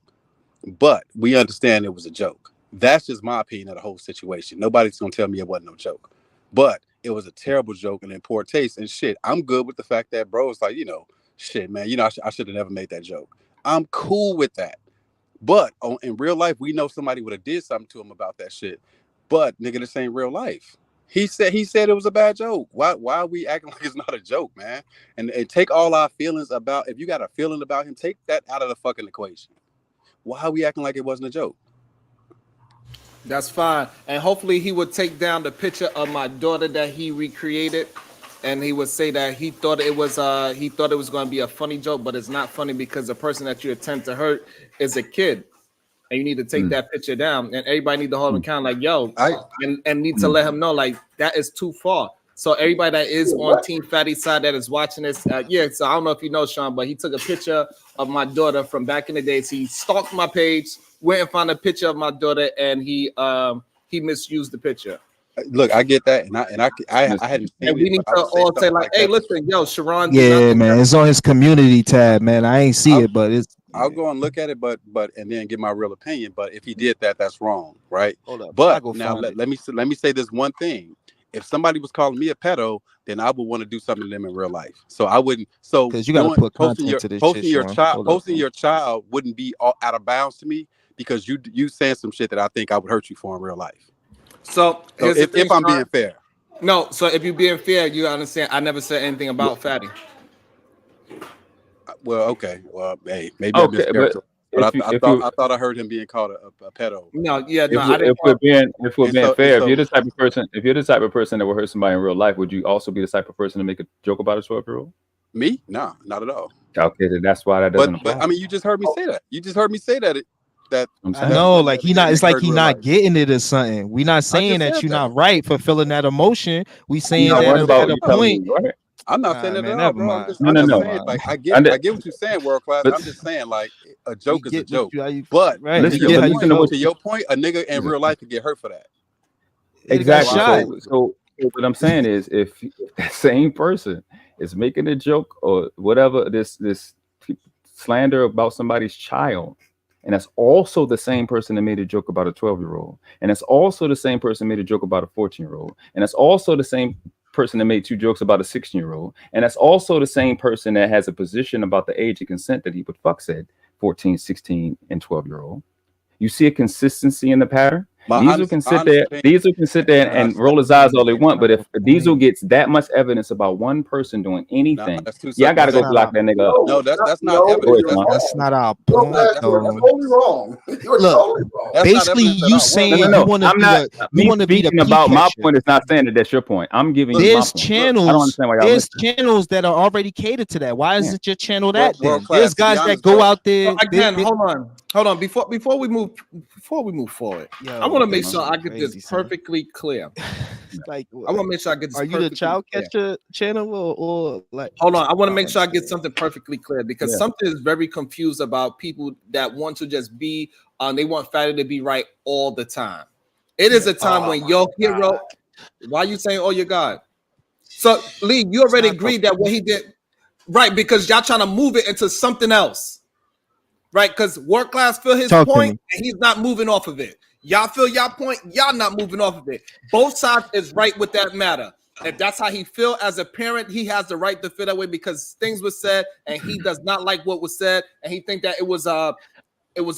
but we understand it was a joke. That's just my opinion of the whole situation. Nobody's going to tell me it wasn't no joke, but it was a terrible joke and in poor taste and shit. I'm good with the fact that bro is like, shit, man, I should have never made that joke. I'm cool with that. But in real life, we know somebody would have did something to him about that shit. But nigga, this ain't real life. He said it was a bad joke. Why are we acting like it's not a joke, man? And take all our feelings about, if you got a feeling about him, take that out of the fucking equation. Why are we acting like it wasn't a joke? That's fine. And hopefully he would take down the picture of my daughter that he recreated, and he would say that he thought it was going to be a funny joke, but it's not funny because the person that you attempt to hurt is a kid. And you need to take that picture down, and everybody need to hold him account, like, yo, and need to let him know, like, that is too far. So everybody that is on Team Fatty side that is watching this, yeah. So I don't know if you know Sean, but he took a picture of my daughter from back in the days. He stalked my page, went and found a picture of my daughter, and he misused the picture. Look, I get that, and I hadn't seen And we it, need but I to would say all something say like, hey, that. listen, yo, Sharon did not Yeah, do man, that. it's on his community tab, man. I ain't see it, but it's. I'll go and look at it, but and then give my real opinion. But if he did that, that's wrong, right? Hold up, But I go now find it. let me say this one thing. If somebody was calling me a pedo, then I would want to do something to them in real life. So I wouldn't. So Because you got to put content to this shit, Sean. posting your child wouldn't be all out of bounds to me because you saying some shit that I think I would hurt you for in real life. So here's the thing, if I'm Sean. being fair. No, so if you're being fair, you understand. I never said anything about Fatty. Well, okay. Well, hey, maybe I Okay, but mischaracterized. But if I thought I heard him being called a pedo. No, yeah, no, if I didn't. we're being fair, so- if you're the type of person that will hurt somebody in real life, would you also be the type of person to make a joke about a 12-year-old? Me? No, not at all. Okay, then that's why that doesn't apply. But I mean, you just heard me say that. You just heard me say that. I know, like he not. It's like he not getting it or something. We not saying that said you're that. not right for feeling that emotion. We saying not that worried about at a you telling point. me, right? I'm not Nah, saying that man, at all, never bro. mind. I'm just No. saying, like I get what you're saying, world class. But- I'm just saying, like a joke is a get what joke. you- But right, listen, we get how you feel. to your point, a nigga in real life could get hurt for that. Exactly. shot. So what I'm saying is, if that same person is making a joke or whatever, this slander about somebody's child, and that's also the same person that made a joke about a 12-year-old, and that's also the same person that made a joke about a 14-year-old, and that's also the same person that made 2 jokes about a 16-year-old, and that's also the same person that has a position about the age of consent that he would fuck said 14, 16, and 12-year-old. You see a consistency in the pattern. Diesel can sit there and roll his eyes all they want, but if Diesel gets that much evidence about one person doing anything, I gotta go block that nigga up. No, that's not evidence. That's not our point. That's totally wrong. You're totally wrong. Basically, you saying you want to I'm not. Me speaking about my point is not saying that that's your point. I'm giving you my there's point. channels. I don't understand why y'all There's listen. channels that are already catered to that. Why isn't your channel that World then? class, There's to be guys honest, that go bro. out there. Again, hold on. Before we move forward, I want to make sure I get this perfectly clear. Like, I want to make sure I get this. Are you the perfectly child clear. catcher channel or like? Hold on, I want to make sure I get something perfectly clear because Yeah. something is very confused about people that want to just be. They want Fatty to be right all the time. It is a time when your hero. Why are you saying, "Oh, your God"? So Lee, you already agreed that what he did, right? Because y'all trying to move it into something else, right? Because work class feel his Talk to point, me. and he's not moving off of it. Y'all feel y'all point, y'all not moving off of it. Both sides is right with that matter. If that's how he feel as a parent, he has the right to feel that way because things were said, and he does not like what was said, and he think that it was a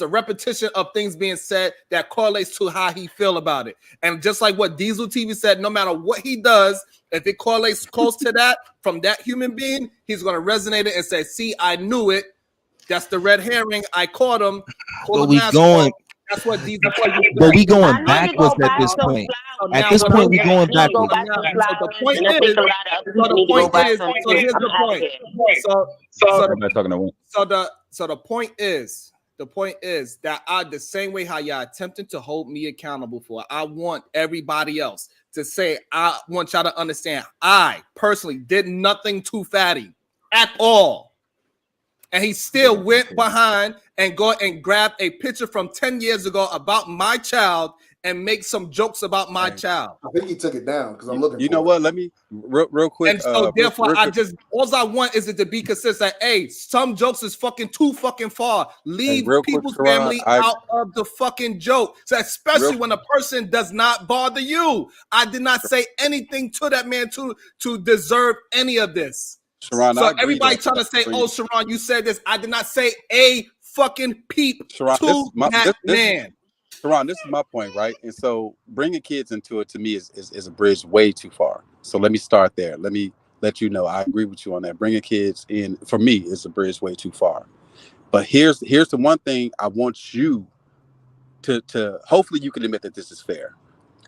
repetition of things being said that correlates to how he feel about it. And just like what Diesel TV said, no matter what he does, if it correlates close to that from that human being, he's going to resonate it and say, "See, I knew it. That's the red herring. I caught him." But we going. That's what Diesel. But we going backwards at this point. At this point, we going backwards. The point is, so here's the point. Everybody talking to one. So the point is that the same way how y'all attempting to hold me accountable for it, I want everybody else to say, I want y'all to understand, I personally did nothing to Fatty at all. And he still went behind and go and grab a picture from 10 years ago about my child and make some jokes about my child. I think he took it down because I'm looking. You know what? Let me real quick. And so therefore, real I quick. just all I want is it to be consistent. Hey, some jokes is fucking too fucking far. Leave real quick, people's Sharon, family out of the fucking joke. So especially when a person does not bother you. I did not say anything to that man to deserve any of this. Sharon, So I agree everybody that- trying to say, for "Oh, you. Sharon, you said this." I did not say a fucking peep Sharon, to that man. Sharon, this is my point, right? And so bringing kids into it to me is a bridge way too far. So let me start there. Let me let you know I agree with you on that. Bringing kids in for me is a bridge way too far. But here's the one thing I want you to hopefully you can admit that this is fair.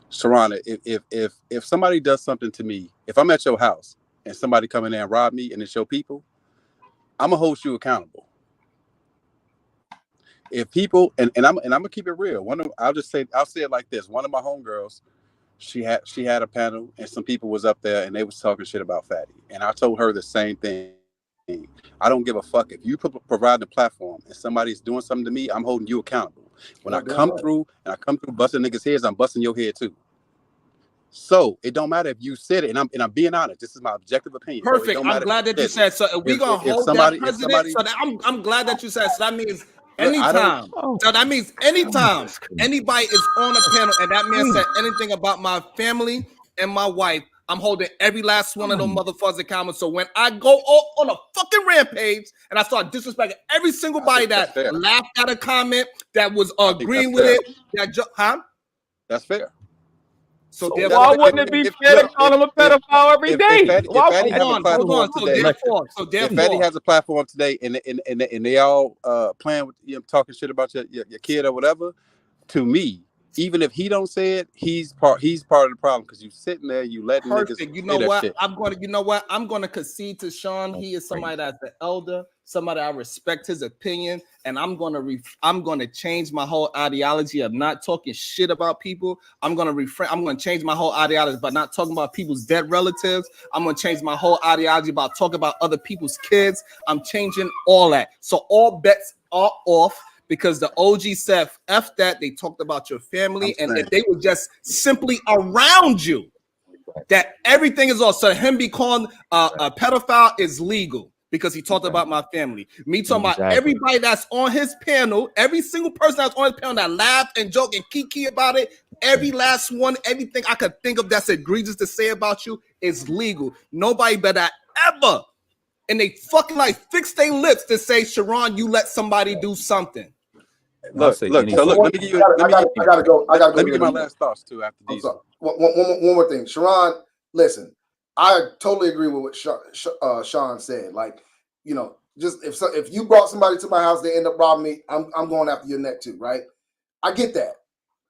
Sharon, if somebody does something to me, if I'm at your house and somebody come in there and rob me and it's your people, I'm gonna hold you accountable. If people and I'm gonna keep it real. I'll say it like this. One of my homegirls, she had a panel, and some people was up there, and they was talking shit about Fatty. And I told her the same thing. I don't give a fuck if you provide the platform and somebody's doing something to me. I'm holding you accountable. When I come through busting niggas' heads, I'm busting your head too. So it don't matter if you said it, and I'm being honest. This is my objective opinion. Perfect. So I'm glad that you said so. If we gonna hold that president, so that I'm glad that you said so. That means anytime. So that means anytime anybody is on a panel and that man said anything about my family and my wife, I'm holding every last one of them motherfuckers accountable. So when I go on a fucking rampage and I start disrespecting every single body that laughed at a comment, that was agreeing with it, that's fair. So why wouldn't it be fair to call him a pedophile every day? If Fatty has a platform today, if Fatty has a platform today, and they all playing with talking shit about your kid or whatever, to me, even if he don't say it, he's part of the problem, because you sitting there, you letting niggas you know say what? that shit. I'm gonna concede to Sean. He is somebody that's the elder, somebody I respect his opinion, and I'm gonna change my whole ideology of not talking shit about people. I'm gonna change my whole ideology about not talking about people's dead relatives. I'm gonna change my whole ideology about talking about other people's kids. I'm changing all that. So all bets are off. Because the OG said, F that, they talked about your family, and if they were just simply around you, that everything is all. So him be called a pedophile is legal because he talked about my family. Me talking about everybody that's on his panel, every single person that's on his panel that laughed and joked and kiki about it, every last one, everything I could think of that's egregious to say about you is legal. Nobody better ever, and they fucking fix their lips to say, Sharon, you let somebody do something. Look. So look. Let me give you. I gotta go. Let me give my last thoughts too after these. One more thing, Sharon. Listen, I totally agree with what Sean said. Like, just if you brought somebody to my house, they end up robbing me, I'm going after your neck too, right? I get that,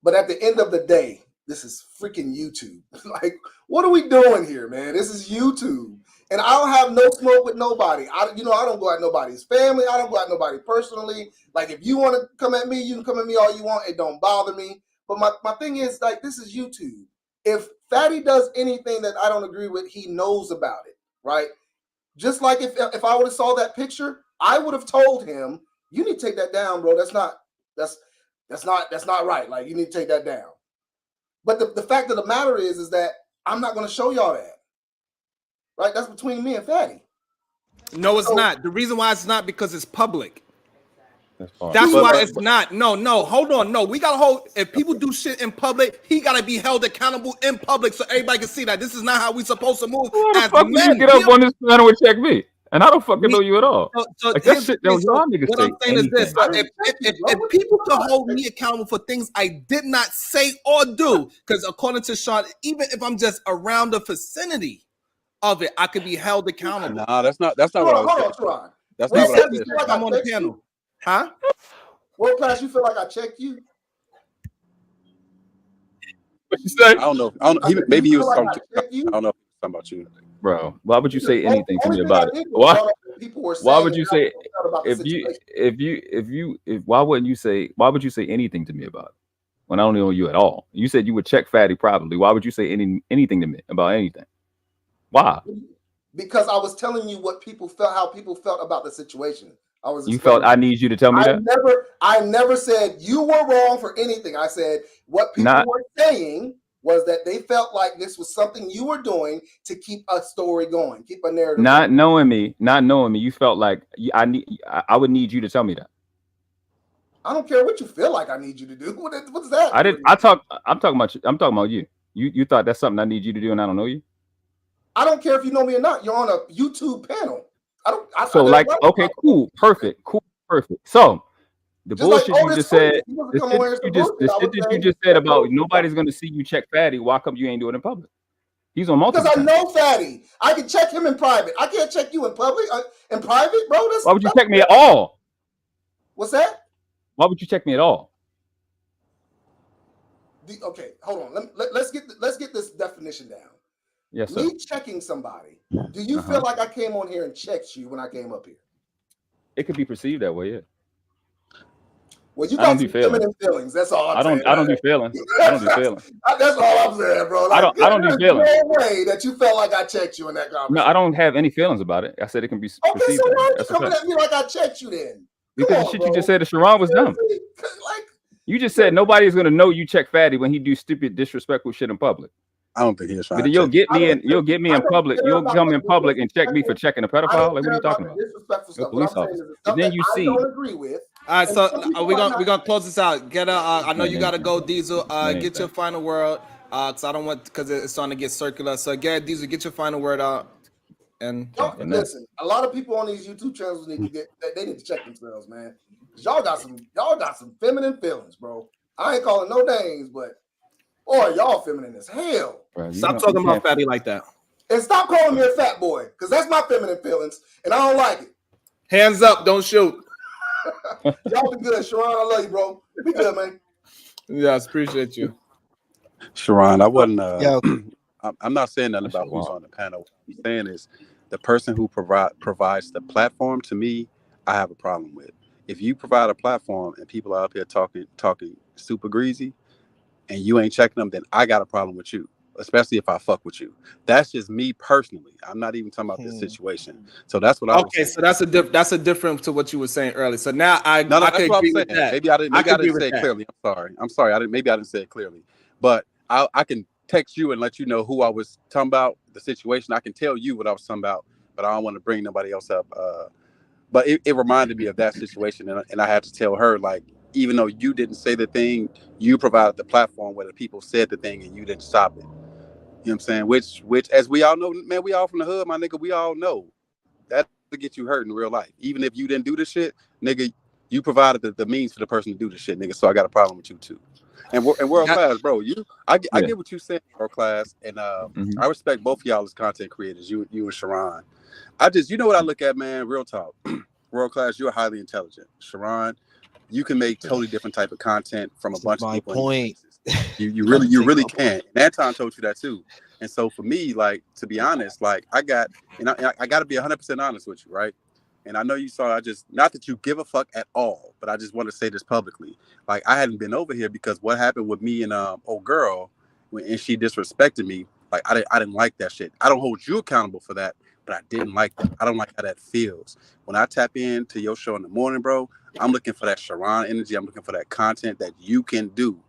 but at the end of the day, this is freaking YouTube. Like, what are we doing here, man? This is YouTube. And I don't have no smoke with nobody. I don't go at nobody's family. I don't go at nobody personally. Like, if you want to come at me, you can come at me all you want. It don't bother me. But my thing is, like, this is YouTube. If Fatty does anything that I don't agree with, he knows about it, right? Just like if I would have saw that picture, I would have told him, you need to take that down, bro. That's not right. Like, you need to take that down. But the fact of the matter is that I'm not going to show y'all that. Right? That's between me and Fatty. No, it's not. The reason why it's not because it's public. That's why it's not. No, hold on. No, we gotta hold. If people do shit in public, he gotta be held accountable in public so everybody can see that. This is not how we supposed to move. Why the fuck did you get up on this panel and check me? And I don't fucking know you at all. So like that shit, y'all niggas what I'm saying is this: if people can hold me accountable for things I did not say or do, because according to Sean, even if I'm just around the vicinity of it, I could be held accountable. Nah, that's not what I was saying. That's not what I said. Like I'm on the panel. Huh? What class you feel like I checked you? What you say? I don't know. Maybe he was talking. I don't know if he was talking about you, bro. Why would you say anything to me about it? Why would you say why wouldn't you say? Why would you say anything to me about it when I don't know you at all? You said you would check Fatty probably. Why would you say anything to me about anything? Why? Because I was telling you what people felt, how people felt about the situation. You felt I need you to tell me that? I never said you were wrong for anything. I said what people were saying was that they felt like this was something you were doing to keep a story going, keep a narrative. Not knowing me, you felt like I would need you to tell me that. I don't care what you feel like I need you to do. What's that? I'm talking about you. You thought that's something I need you to do and I don't know you? I don't care if you know me or not. You're on a YouTube panel. Okay, cool, perfect. So the bullshit you just said, the shit that you just said about nobody's gonna see you check Fatty. Why come you ain't doing it in public? He's on multiple. Because I know Fatty. I can check him in private. I can't check you in public. In private, bro. Why would you check me at all? What's that? Why would you check me at all? Okay, hold on. Let's get this definition down. Yes, sir. Me checking somebody. Do you feel like I came on here and checked you when I came up here? It could be perceived that way, yeah. Well, you I don't got do some feelings. feminine feelings. That's all I'm saying. I don't do feelings. I don't do feelings. That's all I'm saying, bro. Like, I don't do there's feelings. no way that you felt like I checked you in that No, conversation. I don't have any feelings about it. I said it can be Okay, perceived so that way. why are you That's a coming fact. at me like I checked you then? Because the shit you just said to Sharon was dumb. Like, You just said nobody's gonna know you check Fatty when he do stupid, disrespectful shit in public. I don't think he was trying But to then you'll check. get me in. You'll get me I in don't public. care You'll about come the in public and check me for checking a I pedophile. don't Like, what care are you about talking the about? disrespectful You're a stuff. What I'm police saying is officer. the But stuff then that you I see. don't agree with. All right, And so some are people we might gonna close this out? Get I know you gotta anything. go, Diesel. Anything. Get your final word. Cause I don't want because it's starting to get circular. So get Diesel, get your final word out. And Listen, a lot of people on these YouTube channels need to they need to check themselves, man. Cause y'all got some feminine feelings, bro. I ain't calling no names, but boy, y'all feminine as hell. Bro, stop talking about Fatty like that. And stop calling me a fat boy, because that's my feminine feelings, and I don't like it. Hands up, don't shoot. Y'all be good, Sharon. I love you, bro. Be good, man. Yes, appreciate you. Sharon, I wasn't. Yo. I'm not saying nothing about who's on the panel. What I'm saying is the person who provides the platform to me, I have a problem with. If you provide a platform and people are up here talking super greasy, and you ain't checking them, then I got a problem with you. Especially if I fuck with you. That's just me personally. I'm not even talking about this situation. So that's what I was saying. So that's a different to what you were saying earlier. So now I No, I that's can what agree I'm with saying. that. Maybe I didn't agree say with it that. clearly. I'm sorry. Maybe I didn't say it clearly. But I can text you and let you know who I was talking about, the situation. I can tell you what I was talking about, but I don't want to bring nobody else up. But it reminded me of that situation, and I had to tell her, like, even though you didn't say the thing, you provided the platform where the people said the thing and you didn't stop it. You know what I'm saying? Which, as we all know, man, we all from the hood, my nigga. We all know that will get you hurt in real life. Even if you didn't do this shit, nigga, you provided the means for the person to do this shit, nigga. So I got a problem with you too. And world class, bro. I get what you saying, world class, and I respect both of y'all as content creators. You and Sharon. You know what I look at, man. Real talk, world class. You're highly intelligent, Sharon. You can make totally different type of content from a bunch of people. Point. You really can. And Anton told you that too. And so for me, like, to be honest, like I got to be 100% honest with you, right? And I know you saw, not that you give a fuck at all, but I just want to say this publicly. Like, I hadn't been over here because what happened with me and old girl, and she disrespected me. Like, I didn't like that shit. I don't hold you accountable for that, but I didn't like that. I don't like how that feels. When I tap into your show in the morning, bro, I'm looking for that Sharon energy. I'm looking for that content that you can do.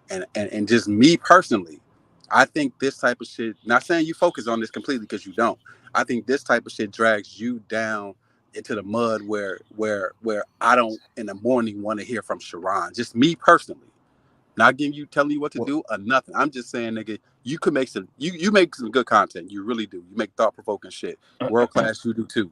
And just me personally, I think this type of shit, not saying you focus on this completely because you don't. I think this type of shit drags you down into the mud where I don't in the morning want to hear from Sharon. Just me personally. Not telling you what to do or nothing. I'm just saying, nigga, you could make you make some good content. You really do. You make thought-provoking shit. World class, you do too.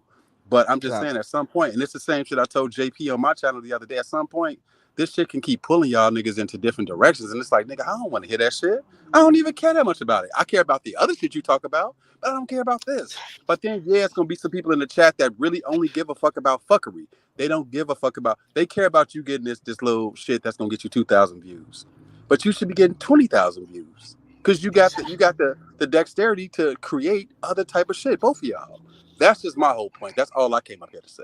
But I'm just saying, at some point, and it's the same shit I told JP on my channel the other day, at some point, this shit can keep pulling y'all niggas into different directions. And it's like, nigga, I don't want to hear that shit. I don't even care that much about it. I care about the other shit you talk about, but I don't care about this. But then, yeah, it's going to be some people in the chat that really only give a fuck about fuckery. They don't give a fuck about, they care about you getting this little shit that's going to get you 2,000 views. But you should be getting 20,000 views because you got the dexterity to create other type of shit, both of y'all. That's just my whole point. That's all I came up here to say.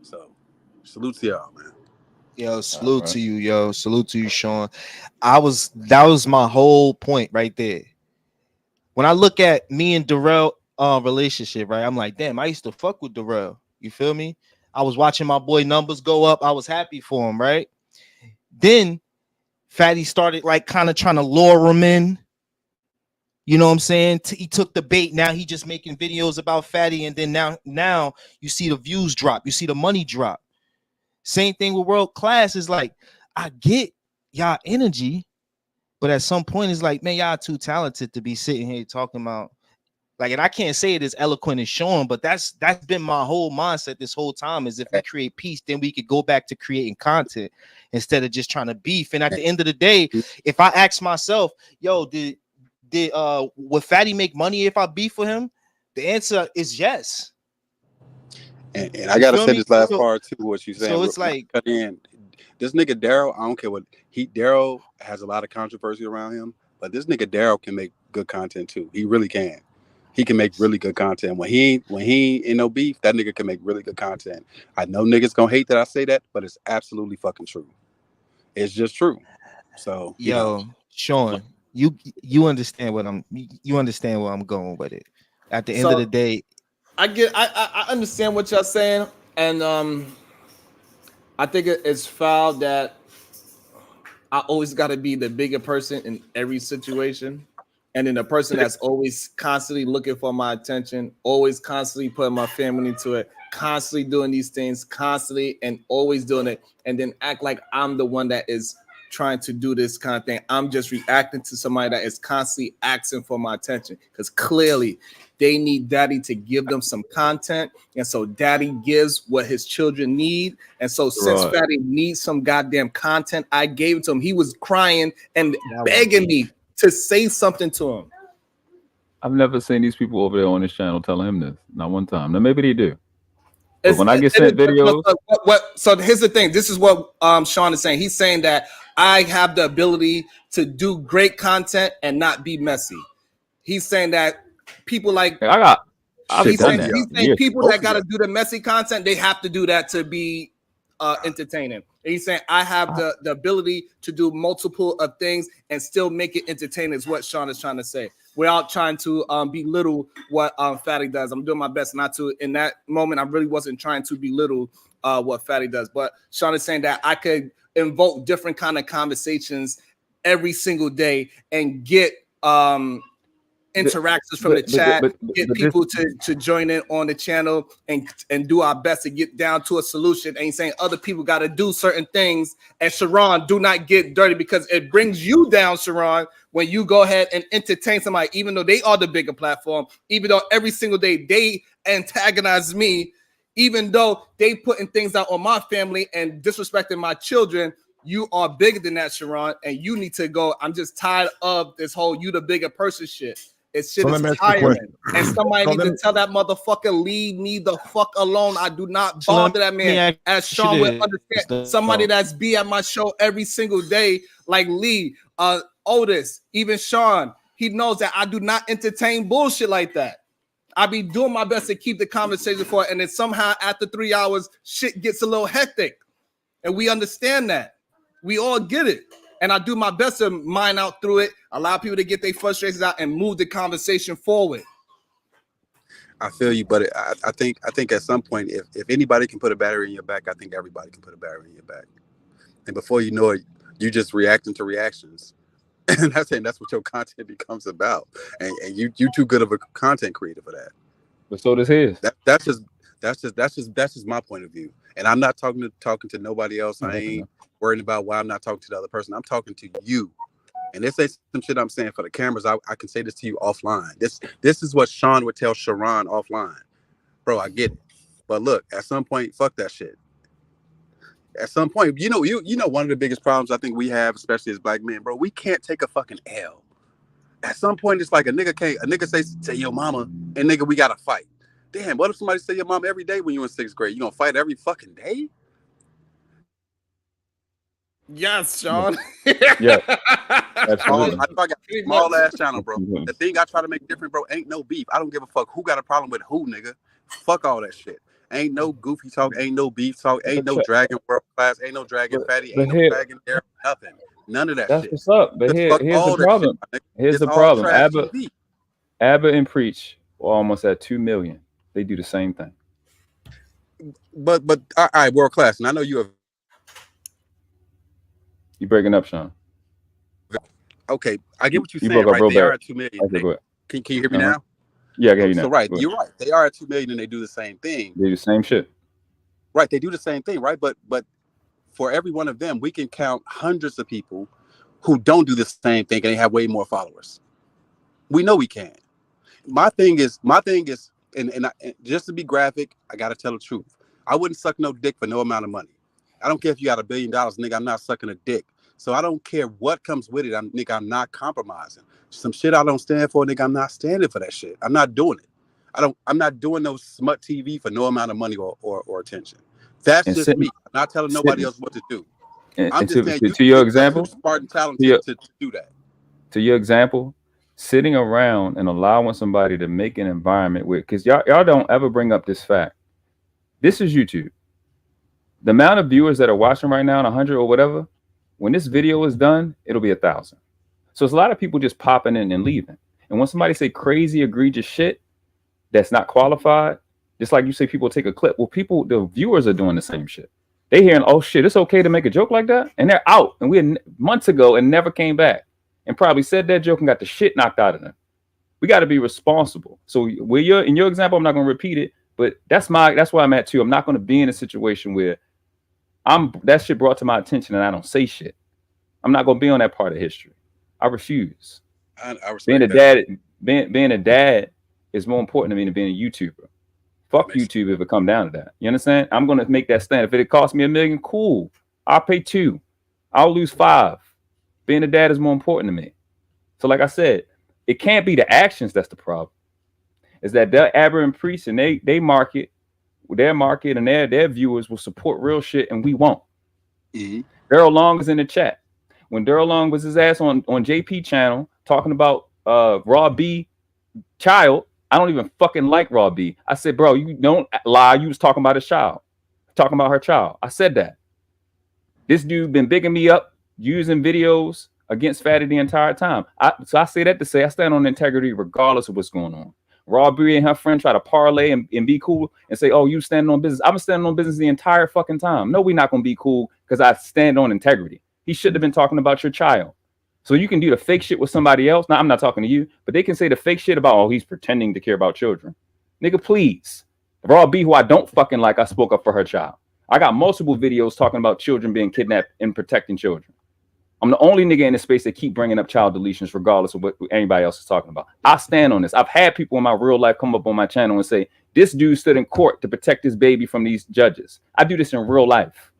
So, salute to y'all, man. Yo, salute to you, yo. Salute to you, Sean. That was my whole point right there. When I look at me and Darrell relationship, right? I'm like, damn, I used to fuck with Darrell. You feel me? I was watching my boy numbers go up. I was happy for him, right? Then Fatty started like kind of trying to lure him in. You know what I'm saying? He took the bait. Now he just making videos about Fatty, and then now you see the views drop. You see the money drop. Same thing with world class. Is like, I get y'all energy, but at some point it's like, man, y'all too talented to be sitting here talking about, like, and I can't say it as eloquent as Sean, but that's been my whole mindset this whole time, is if we create peace, then we could go back to creating content instead of just trying to beef. And at the end of the day, if I ask myself, yo, would Fatty make money if I beef with him? The answer is yes. And I gotta say this last part too, what you saying. So it's like, this nigga Daryl, I don't care what Daryl has a lot of controversy around him, but this nigga Daryl can make good content too. He really can. He can make really good content. When he in no beef, that nigga can make really good content. I know niggas gonna hate that I say that, but it's absolutely fucking true. It's just true. So Yo, Sean, you understand what you understand where I'm going with it. At the end of the So day, I understand what y'all saying, and I think it's foul that I always got to be the bigger person in every situation. And then the person that's always constantly looking for my attention, always constantly putting my family into it, constantly doing these things, constantly and always doing it, and then act like I'm the one that is trying to do this kind of thing. I'm just reacting to somebody that is constantly asking for my attention because clearly they need daddy to give them some content. And so daddy gives what his children need. And so since Right. Fatty needs some goddamn content, I gave it to him. He was crying and begging me to say something to him. I've never seen these people over there on this channel telling him this. Not one time. Now maybe they do. But when I get sent videos, so here's the thing. This is what Sean is saying. He's saying that I have the ability to do great content and not be messy. He's saying that people like he's saying people that got to do the messy content, they have to do that to be entertaining. And he's saying I have the ability to do multiple of things and still make it entertaining is what Sean is trying to say. Without trying to belittle what Fatty does. I'm doing my best not to. In that moment, I really wasn't trying to belittle what Fatty does. But Sean is saying that I could invoke different kind of conversations every single day and get interactions from the chat, get people to join in on the channel and do our best to get down to a solution. And he's saying other people got to do certain things. And Sharon, do not get dirty because it brings you down, Sharon, when you go ahead and entertain somebody, even though they are the bigger platform, even though every single day they antagonize me, even though they putting things out on my family and disrespecting my children. You are bigger than that, Sharon, and you need to go. I'm just tired of this whole you the bigger person shit. It's shit is tiring. And somebody needs to tell that motherfucker, leave me the fuck alone. I do not bother that man. As Sean would understand, somebody that's be at my show every single day, like Lee, Otis, even Sean, he knows that I do not entertain bullshit like that. I be doing my best to keep the conversation for it, and then somehow after 3 hours, shit gets a little hectic. And we understand that. We all get it. And I do my best to mine out through it, allow people to get their frustrations out and move the conversation forward. I feel you, but I think at some point, if anybody can put a battery in your back, I think everybody can put a battery in your back. And before you know it, you just reacting to reactions. And that's what your content becomes about. And you too good of a content creator for that. But so does his. That's just my point of view. And I'm not talking to nobody else. I ain't worrying about why I'm not talking to the other person. I'm talking to you. And this ain't some shit I'm saying for the cameras. I can say this to you offline. This is what Sean would tell Sharon offline. Bro, I get it. But look, at some point, fuck that shit. At some point, you know one of the biggest problems I think we have, especially as black men, bro, we can't take a fucking L. At some point, it's like a nigga say your mama, and nigga, we gotta fight. Damn, what if somebody say your mom every day when you in 6th grade? You gonna fight every fucking day? Yes, Sean. Yeah. Absolutely. I got a small ass channel, bro. The thing I try to make different, bro, ain't no beef. I don't give a fuck who got a problem with who, nigga. Fuck all that shit. Ain't no goofy talk, ain't no beef talk, ain't no dragon world class, ain't no dragon fatty, ain't no dragon there, nothing. None of that shit. That's what's up. But here's the problem. Here's the problem. Abba and Preach are almost at 2 million. They do the same thing. But all right, world class. And I know you have. You breaking up, Sean? Okay, I get what you're saying. Right, they are at 2 million. Okay, can you hear me now? Yeah, I can hear you now. So right, you're right. They are at 2 million and they do the same thing. They do the same shit. Right, they do the same thing, right? But for every one of them, we can count hundreds of people who don't do the same thing and they have way more followers. We know we can. My thing is, and just to be graphic, I gotta tell the truth. I wouldn't suck no dick for no amount of money. I don't care if you got $1 billion, nigga. I'm not sucking a dick. So I don't care what comes with it. I'm not compromising. Some shit I don't stand for, nigga. I'm not standing for that shit. I'm not doing it. I'm not doing no smut TV for no amount of money or attention. That's just me. I'm not telling nobody else what to do. I'm just saying, to your example, smart and talented to do that. To your example, sitting around and allowing somebody to make an environment where, because y'all don't ever bring up this fact. This is YouTube. The amount of viewers that are watching right now, 100 or whatever, When this video is done, it'll be 1,000. So it's a lot of people just popping in and leaving. And when somebody say crazy, egregious shit that's not qualified, just like you say, people take a clip. Well, the viewers are doing the same shit. They hearing, oh shit, it's okay to make a joke like that, and they're out. And we had months ago and never came back, and probably said that joke and got the shit knocked out of them. We got to be responsible. So in your example, I'm not going to repeat it, but that's where I'm at too. I'm not going to be in a situation where that shit brought to my attention and I don't say shit. I'm not going to be on that part of history. I refuse. I respect being a that. dad, being a dad is more important to me than being a YouTuber. Fuck YouTube if it come down to that. You understand? I'm going to make that stand. If it costs me $1 million, cool. I'll pay 2. I'll lose 5. Being a dad is more important to me. So like I said, it can't be the actions that's the problem. Is that they're aberrant priests and they market, their market and their viewers will support real shit and we won't. Mm-hmm. Daryl Long is in the chat. When Daryl Long was his ass on JP channel talking about Raw B child, I don't even fucking like Raw B. I said, bro, you don't lie. You was talking about his child, talking about her child. I said that. This dude been bigging me up using videos against Fatty the entire time. So I say that to say I stand on integrity regardless of what's going on. Raw B and her friend try to parlay and be cool and say, oh, you standing on business. I've been standing on business the entire fucking time. No, we're not going to be cool because I stand on integrity. He should have been talking about your child. So you can do the fake shit with somebody else. Now, I'm not talking to you, but they can say the fake shit about, oh, he's pretending to care about children. Nigga, please. Raw B, who I don't fucking like, I spoke up for her child. I got multiple videos talking about children being kidnapped and protecting children. I'm the only nigga in this space that keep bringing up child deletions regardless of what anybody else is talking about. I stand on this. I've had people in my real life come up on my channel and say, this dude stood in court to protect his baby from these judges. I do this in real life.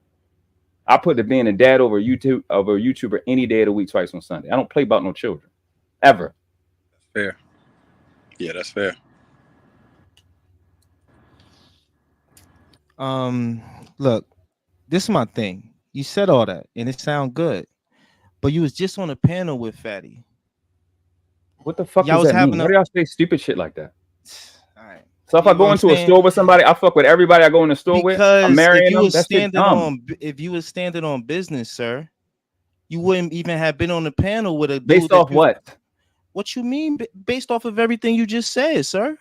I put the being a dad over a YouTuber any day of the week, twice on Sunday. I don't play about no children. Ever. Fair. Yeah, that's fair. Look, this is my thing. You said all that and it sound good. But you was just on a panel with Fatty. What the fuck does that mean? Why do y'all say stupid shit like that? All right. So if I go into a store with somebody, I fuck with everybody I go in the store with. I'm marrying them. That's dumb. If you was standing on business, sir, you wouldn't even have been on the panel with a dude. Based off what? What you mean? Based off of everything you just said, sir.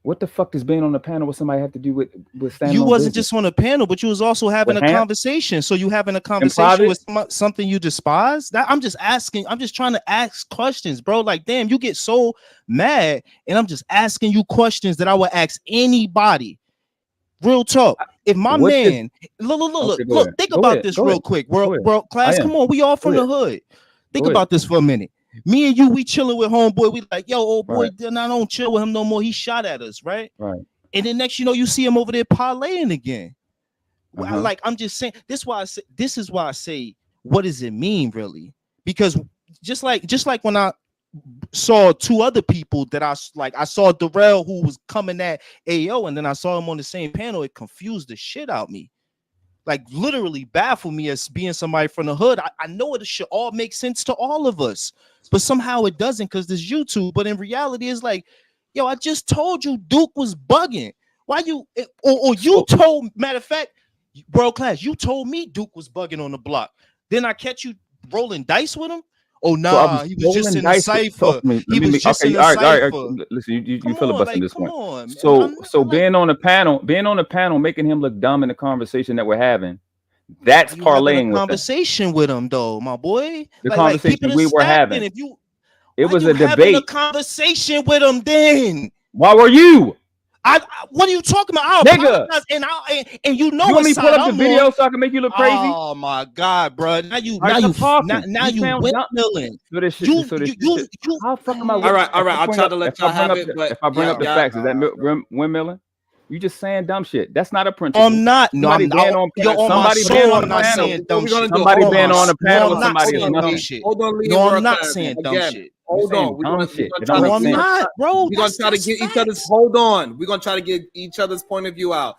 What the fuck does being on the panel with somebody have to do with standing? You on wasn't business? just on a panel, but you was also having a conversation. So you having a conversation with something you despise? I'm just asking. I'm just trying to ask questions, bro. Like, damn, you get so mad, and I'm just asking you questions that I would ask anybody. Real talk. If my man, look, think about this real quick, world class. Come on, we all from the hood. Think about this for a minute. Me and you, we chilling with homeboy. We like, yo, old boy, then I don't chill with him no more. He shot at us, right? Right. And then next, you see him over there parlaying again. Like, I'm just saying, this is why I say, what does it mean, really? Because just like when I saw 2 other people that I saw Darrell, who was coming at AO, and then I saw him on the same panel. It confused the shit out me. Like, literally baffled me as being somebody from the hood. I know it should all make sense to all of us, but somehow it doesn't because there's YouTube. But in reality, it's like, yo, I just told you Duke was bugging. Why you or you told, matter of fact, world class, you told me Duke was bugging on the block. Then I catch you rolling dice with him. Oh nah, he was just in the cipher. He was just in the cipher. Listen, you filibustering this one. So being on the panel, making him look dumb in the conversation that we're having, that's parlaying with conversation with him, though, my boy. The conversation we were having. It was a debate. A conversation with him. Then why were you? What are you talking about? Nigga. And you want me to pull up the video so I can make you look crazy? Oh my god, bro! Now you windmilling. How fuck am I? All right. I'll try to let y'all have it. But if I bring up the facts, is that windmilling? You just saying dumb shit. That's not a principle. I'm not. No, I'm not. Somebody been on the panel. Somebody been on the panel with somebody is nothing. Hold on, no, I'm not saying dumb shit. Hold on. I'm not, bro. We're gonna try to get each other's. Hold on. We're gonna try to get each other's point of view out.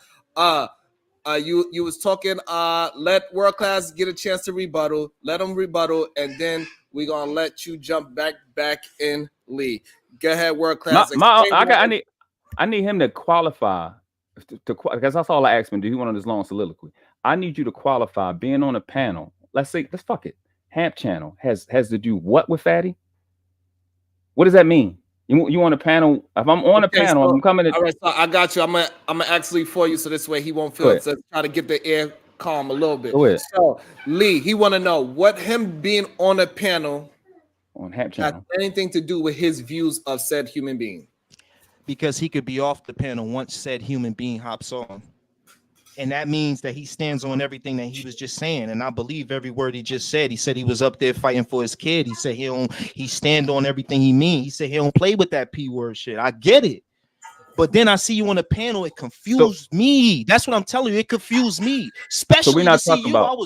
You was talking. Let world class get a chance to rebuttal. Let them rebuttal, and then we're gonna let you jump back in, Lee. Go ahead, world class. I need him to qualify because that's all I asked him to do. He wanted this long soliloquy. I need you to qualify being on a panel let's fuck it. Hamp channel has to do what with Fatty? What does that mean? You on a panel? If I'm on a panel, so, I'm coming to. All right, so I got you. I'm gonna actually for you, so this way he won't feel. So try to get the air calm a little bit. Go ahead. So Lee, he want to know what him being on a panel on Hamp has channel anything to do with his views of said human being. Because he could be off the panel once said human being hops on. And that means that he stands on everything that he was just saying. And I believe every word he just said. He said he was up there fighting for his kid. He said he stand on everything he mean. He said he don't play with that P word shit. I get it. But then I see you on a panel, it confused me. That's what I'm telling you. It confused me. Especially we're not to see talking you. about-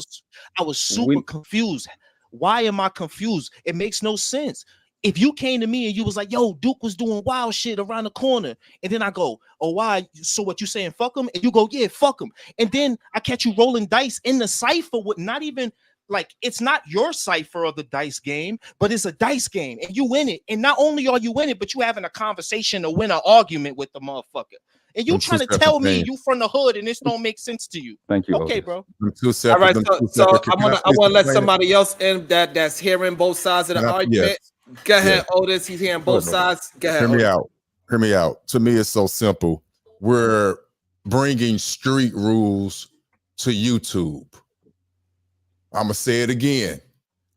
I was super confused. Why am I confused? It makes no sense. If you came to me and you was like, yo, Duke was doing wild shit around the corner, and then I go, oh, why? So what you saying, fuck him? And you go, yeah, fuck him. And then I catch you rolling dice in the cipher with not even, like, it's not your cipher of the dice game, but it's a dice game, and you win it. And not only are you winning, but you having a conversation to win an argument with the motherfucker. And you trying to tell me you from the hood and this don't make sense to you. Thank you. Okay, Otis. bro. All right, so I want to let somebody else in that's hearing both sides of the argument. Go ahead, Otis. He's hearing both sides. Go ahead. Hear me Otis. out. Hear me out. To me, it's so simple. We're bringing street rules to YouTube. I'm gonna say it again.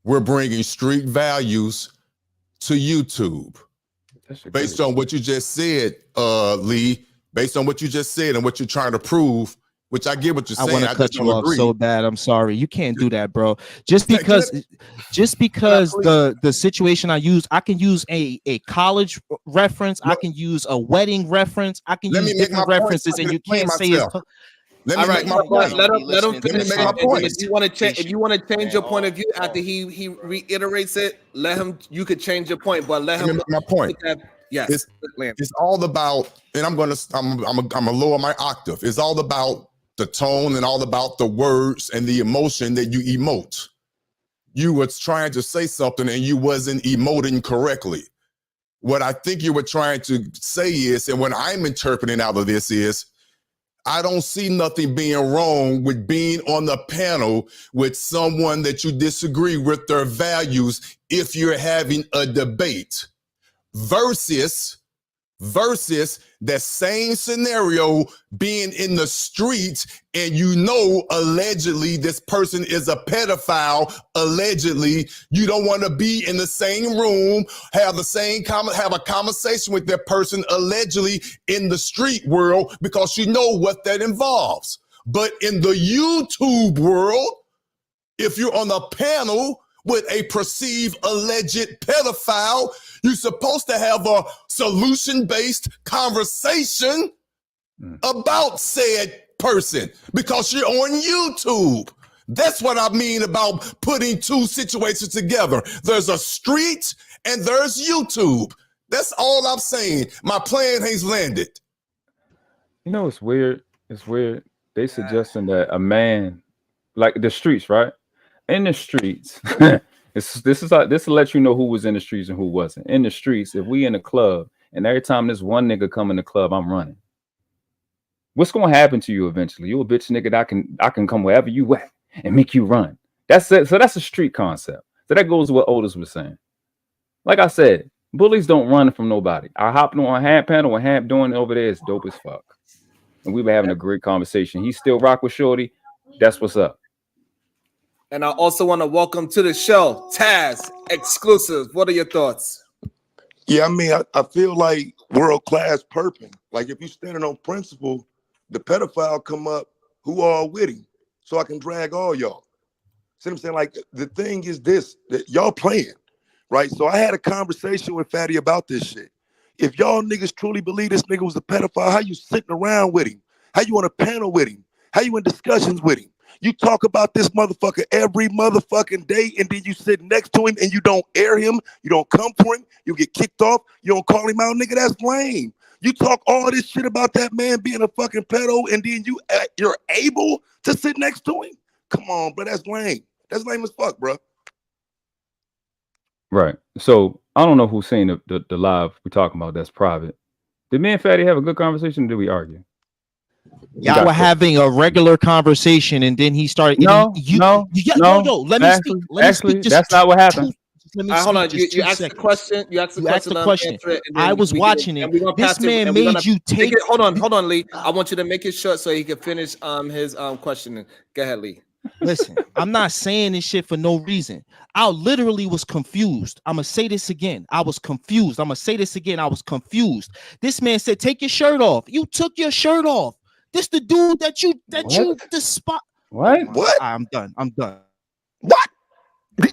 We're bringing street values to YouTube. Based on what you just said, Lee. Based on what you just said and what you're trying to prove, which I get what you're saying. I want to cut you off so bad. I'm sorry. You can't do that, bro. Just because the situation I use, I can use a college reference. I can use a wedding reference. I can use different references, and you can't say it's. Let me make my point. Let him finish. Let me make my point. If you want to change your point of view after he reiterates it, let him. You could change your point, but let him. Make my point. Yes, it's all about, and I'm gonna lower my octave. It's all about the tone and all about the words and the emotion that you emote. You were trying to say something and you wasn't emoting correctly. What I think you were trying to say is, and what I'm interpreting out of this is, I don't see nothing being wrong with being on the panel with someone that you disagree with their values if you're having a debate versus that same scenario being in the streets and allegedly this person is a pedophile. Allegedly, you don't want to be in the same room, have a conversation with that person allegedly in the street world because you know what that involves. But in the YouTube world, if you're on a panel with a perceived alleged pedophile, you're supposed to have a solution-based conversation about said person because you're on YouTube. That's what I mean about putting two situations together. There's a street and there's YouTube. That's all I'm saying. My plan has landed. You know, it's weird. It's weird. They suggesting that a man, like the streets, right? In the streets, this will let you know who was in the streets and who wasn't. In the streets, if we in a club and every time this one nigga come in the club, I'm running. What's gonna happen to you eventually? You a bitch nigga that I can come wherever you at and make you run. That's it. So that's a street concept. So that goes to what Otis was saying. Like I said, bullies don't run from nobody. I hopped on a Hamp panel, what Hamp doing over there is dope as fuck. And we've been having a great conversation. He still rock with Shorty. That's what's up. And I also want to welcome to the show, Taz, exclusive. What are your thoughts? Yeah, I mean, I feel like world-class perping. Like if you standing on principle, the pedophile come up, who all with him? So I can drag all y'all. See what I'm saying? Like the thing is this, that y'all playing, right? So I had a conversation with Fatty about this shit. If y'all niggas truly believe this nigga was a pedophile, how you sitting around with him? How you on a panel with him? How you in discussions with him? You talk about this motherfucker every motherfucking day, and then you sit next to him and you don't air him, you don't come for him, you get kicked off, you don't call him out, nigga, that's lame. You talk all this shit about that man being a fucking pedo, and then you're able to sit next to him? Come on, bro, that's lame. That's lame as fuck, bro. Right. So I don't know who's seen the live we're talking about that's private. Did me and Fatty have a good conversation or did we argue? Y'all were having a regular conversation, and then he started. No. Let me speak. Actually, that's not what happened. Let me hold on. speak. You asked the question. You asked the question. Answer it, and then I was watching it. This man made you take. Hold on, Lee. I want you to make it short so he can finish his questioning. Go ahead, Lee. Listen, I'm not saying this shit for no reason. I literally was confused. I'm gonna say this again. I was confused. I'm gonna say this again. I was confused. This man said, "Take your shirt off." You took your shirt off. This the dude that you despise. What? I'm done. What?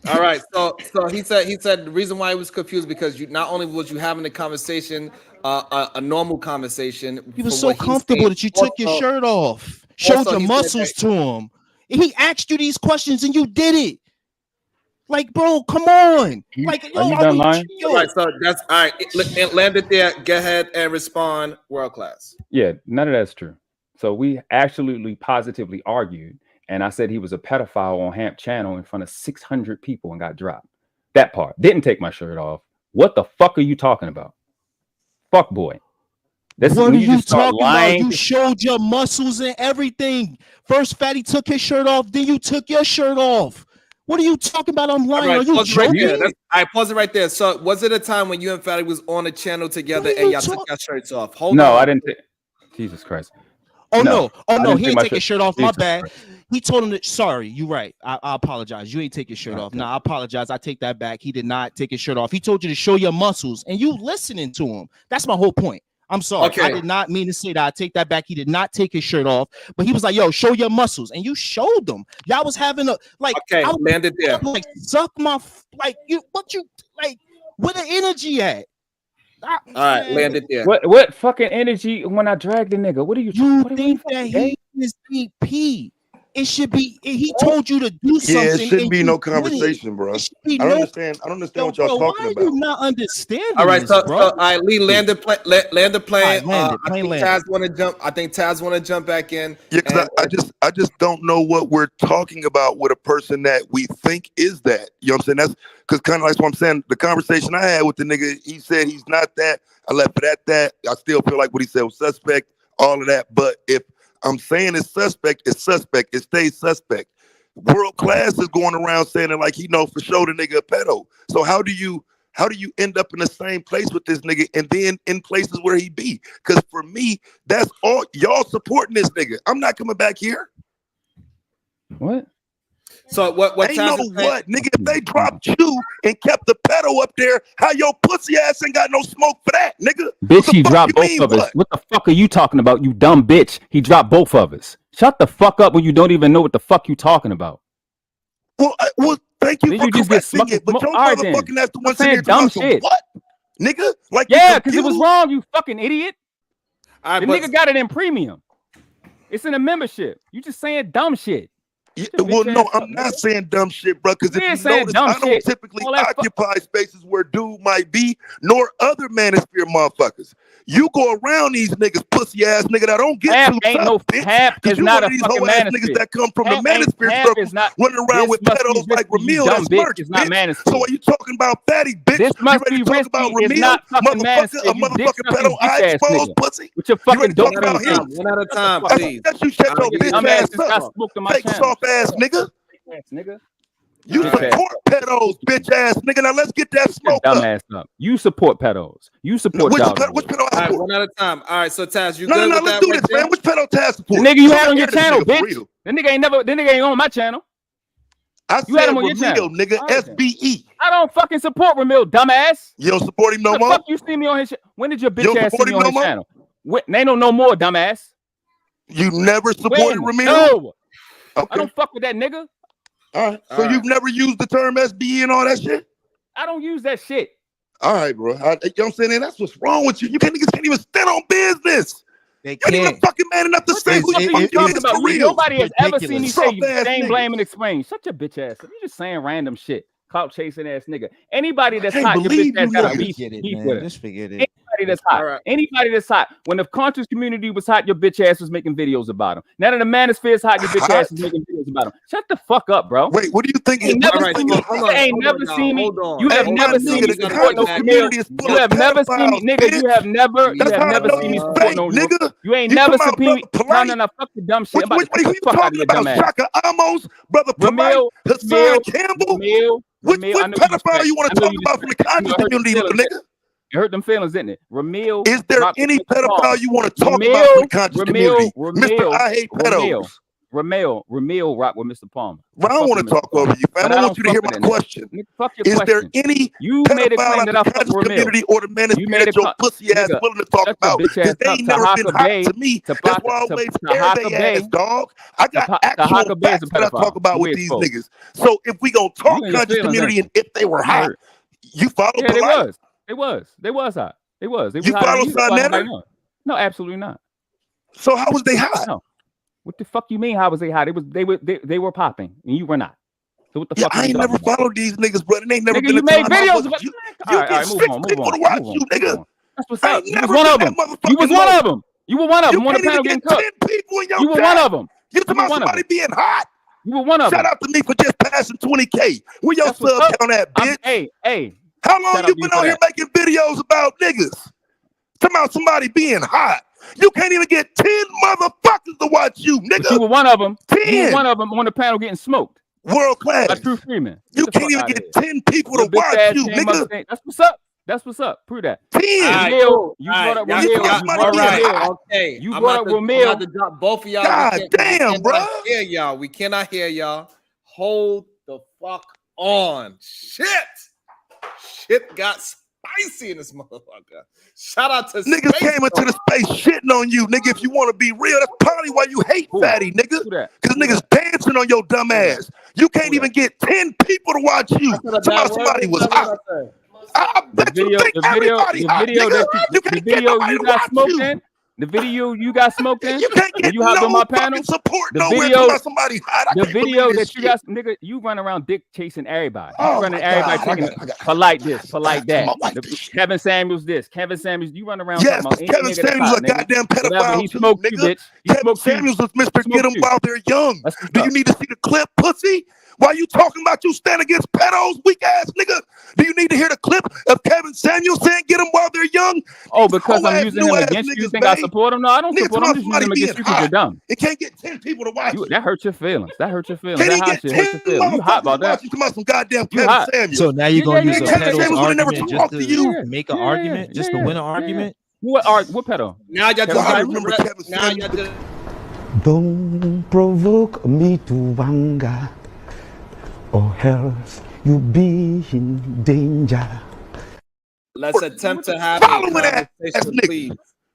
All right. So he said the reason why he was confused because you not only was you having a conversation, a normal conversation. He was so comfortable that you took your shirt off, showed your muscles to him. He asked you these questions and you did it. Like, bro, come on. Like, are you done lying? All right, so that's all right. It landed there. Go ahead and respond. World class. Yeah, none of that's true. So we absolutely positively argued, and I said he was a pedophile on Hamp channel in front of 600 people and got dropped. That part. Didn't take my shirt off. What the fuck are you talking about? Fuck boy. What are you talking about? You showed your muscles and everything. First, Fatty took his shirt off, then you took your shirt off. What are you talking about? I'm lying. Are you joking? I pause it right there. So, was it a time when you and Fatty was on a channel together and y'all took your shirts off? Hold on. I didn't. Jesus Christ. Oh no! He ain't take his shirt off. My bad. He told him that. Sorry, you're right. I apologize. You ain't take your shirt off. No, I apologize. I take that back. He did not take his shirt off. He told you to show your muscles, and you listening to him. That's my whole point. I'm sorry. Okay. I did not mean to say that. I take that back. He did not take his shirt off, but he was like, "Yo, show your muscles," and you showed them. Y'all was having a like. Okay, landed there. Like suck my like you. What you like? Where the energy at? All right, landed there. What fucking energy when I dragged the nigga? What are you? You think that he is DP? It should be. He told you to do something. Yeah, it shouldn't be no conversation, bro. I don't understand. I don't understand what y'all talking about. Why are you not understanding? All right, this, bro? all right, Lee, land the plane. Right, I think Taz want to jump. I think Taz want to jump back in. Yeah, because I just don't know what we're talking about with a person that we think is that. You know what I'm saying? That's because kind of like what I'm saying. The conversation I had with the nigga, he said he's not that. I left it at that. I still feel like what he said was suspect. All of that, but if I'm saying it's suspect, it's suspect. It stays suspect. World Class is going around saying it like he know for sure the nigga a pedo. So how do you end up in the same place with this nigga and then in places where he be? Because for me, that's all y'all supporting this nigga. I'm not coming back here. What? So what ain't no what, nigga, if they dropped you and kept the pedo up there, how your pussy ass ain't got no smoke for that, nigga? Bitch, he dropped both of us. What the fuck are you talking about, you dumb bitch? He dropped both of us. Shut the fuck up when you don't even know what the fuck you talking about. Well, thank you for correcting it, but your motherfucking ass the one saying dumb shit. What? Nigga? Like, yeah, because it was wrong, you fucking idiot. Right, the nigga got it in premium. It's in a membership. You just saying dumb shit. Yeah, well, no, I'm not saying dumb shit, bro. Because if you notice, I don't typically occupy spaces where dude might be, nor other manosphere motherfuckers. You go around these niggas, pussy ass nigga that don't get too tough, bitch. Because you one of these whole ass niggas that come from the manosphere circle, running around with pedos like Ramil. That's merch, bitch. So are you talking about Fatty, bitch? This must you ready be to talk about Ramil, motherfucker? A motherfucking pedo eye exposed pussy? With your fucking talk about him? One at a time, please. That you shut your bitch ass up. Fake soft ass nigga. You support pedos, bitch ass nigga. Now let's get that smoke up. You support pedos. You support which pedo I support? One at a time. All right, so Taz, you no, good with let's that do right this, there? man. Which pedo Taz support? The nigga you had on your channel, bitch. The nigga ain't on my channel. I you had said him on your channel, nigga. SBE. I don't fucking support Ramil, dumbass. You don't support him no more? Fuck you see me on his when did your bitch ass see me on his channel? They don't know more, dumbass. You never supported Ramil? No. Okay. I don't fuck with that nigga. All right. So you've never used the term SBE and all that shit? I don't use that shit. All right, bro. You know what I'm saying? And that's what's wrong with you. You niggas can't even stand on business. They can't even fucking man enough to say who you talking about. Nobody has ever seen me say you Soft-ass blame, niggas. blame, and explain. Shut your bitch ass up. You just saying random shit. Clout chasing ass nigga. Anybody that's can't hot, your believe bitch ass you got a niggas. beef Forget it, with man. her. Just forget it. Anybody anybody that's hot. Anybody that's hot. When the conscious community was hot, your bitch ass was making videos about them. Now that the manosphere is hot, your bitch ass is making videos about them. Shut the fuck up, bro. Wait, what do you think? You ain't never seen me. You have never seen me support no female. You have never seen me, nigga. You have never seen me support no nigga. You ain't never seen me. No, fuck the dumb shit. I'm about to get the fuck out of your dumb ass. Shaka Amos, brother Polite, Hassan Campbell. Which pedophile you want to talk about from the conscious community, nigga? You hurt them feelings, didn't it? Ramil. Is there any pedophile you want to talk about from the conscious community? Mr. I hate pedos. Ramil rock with Mr. Palmer. I don't want to talk over you, fam. I want you to hear my question. Is there any pedophile in the conscious community or the manosphere that your pussy ass willing to talk about? Because they ain't never been hot to me. That's why I always air they ass, dog. I got actual facts that I talk about with these niggas. So if we gonna talk conscious community and if they were hot, you follow Polite? They was hot. They was. You follow Sonetta? No, absolutely not. So how was they hot? No. What the fuck you mean? How was they hot? They were popping, and you were not. So what the fuck? I ain't never followed these niggas, brother. They ain't never been. You made videos. You get 6 people to watch you, nigga. That's what's up. You was one of them. You was one of them. You were one of them. On the panel getting cooked. 10 people in your You were one of them. You talking about somebody being hot? You were one of them. Shout out to me for just passing 20K. Where your sub count at, bitch? Hey. How long you been on here making videos about niggas? Talking about somebody being hot. You can't even get 10 motherfuckers to watch you, nigga. But you were one of them. 10. You were one of them on the panel getting smoked. World class. By True Freeman. You can't even get 10 people to watch you, nigga. That's what's up. That's what's up. Prove that. 10. You brought up Ramil. Okay. You brought up Ramil. I'm about to drop both of y'all. God damn, bro. We cannot hear y'all. Hold the fuck on. Shit got spicy in this motherfucker. Shout out to niggas came into the space shitting on you, nigga. If you want to be real, that's probably why you hate fatty, nigga. Because niggas dancing on your dumb ass. You can't even get 10 people to watch you. Somebody was hot. I bet you think everybody hot, nigga. You can't get nobody to watch you. The video you got smoked in. You can't get you hopped on my panel. Support the video, somebody hot. The video that you got, nigga, you run around dick chasing everybody. You running everybody taking polite this, polite that. Kevin Samuels this, Kevin Samuels. You run around. Yes, Kevin Samuels a goddamn pedophile. He smoked you, bitch. Kevin Samuels was Mr. Get them while they're young. Do you need to see the clip, pussy? Why you talking about you stand against pedos, weak ass nigga? Do you need to hear the clip of Kevin Samuels saying get them while they're young? Oh, because I'm using him against you. You think I support him? No, I don't support him. I'm just using him against you because you're dumb. It can't get 10 people to watch you. That hurts your feelings. That hurts your feelings. Can't That get hot shit hurts your feelings. You hot about that? You come out some goddamn Kevin Samuels. So now you're gonna use a pedo's argument just to you. Make an argument, just to win an argument. What pedo? Now y'all just remember Kevin Samuels. Don't provoke me to anger, or else you be in danger. Let's attempt to have a conversation, please.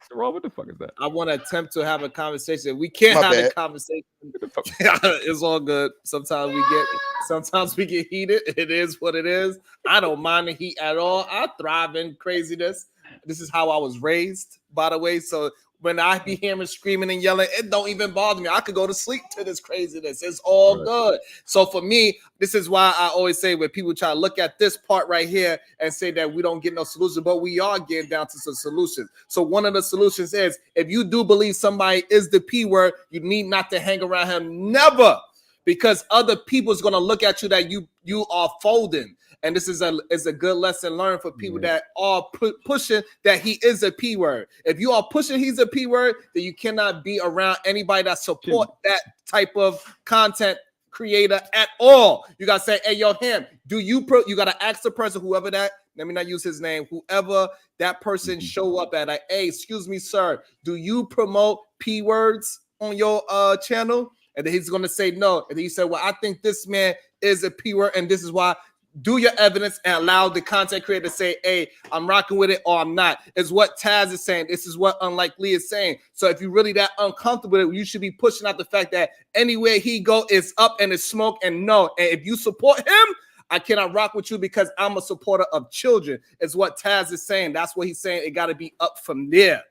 What the fuck is that? I want to attempt to have a conversation. We can't have a conversation. It's all good. Sometimes we get heated. It is what it is. I don't mind the heat at all. I thrive in craziness. This is how I was raised, by the way. So when I be hearing screaming and yelling, it don't even bother me. I could go to sleep to this craziness. It's all good. So for me, this is why I always say when people try to look at this part right here and say that we don't get no solution, but we are getting down to some solutions. So one of the solutions is if you do believe somebody is the P word, you need not to hang around him. Never. Because other people's going to look at you that you are folding. And this is a good lesson learned for people that are pushing that he is a P word. If you are pushing he's a P word, then you cannot be around anybody that support that type of content creator at all. You got to say, hey, yo, him, you got to ask the person, whoever that, let me not use his name, whoever that person show up at, like, hey, excuse me, sir, do you promote P words on your channel? And then he's going to say no. And then you say, well, I think this man is a P word, and this is why. Do your evidence and allow the content creator to say, hey, I'm rocking with it or I'm not. Is what Taz is saying. This is what Unlikely is saying. So if you're really that uncomfortable with it, you should be pushing out the fact that anywhere he go is up and it's smoke and no. And if you support him, I cannot rock with you because I'm a supporter of children, is what Taz is saying. That's what he's saying. It got to be up from there.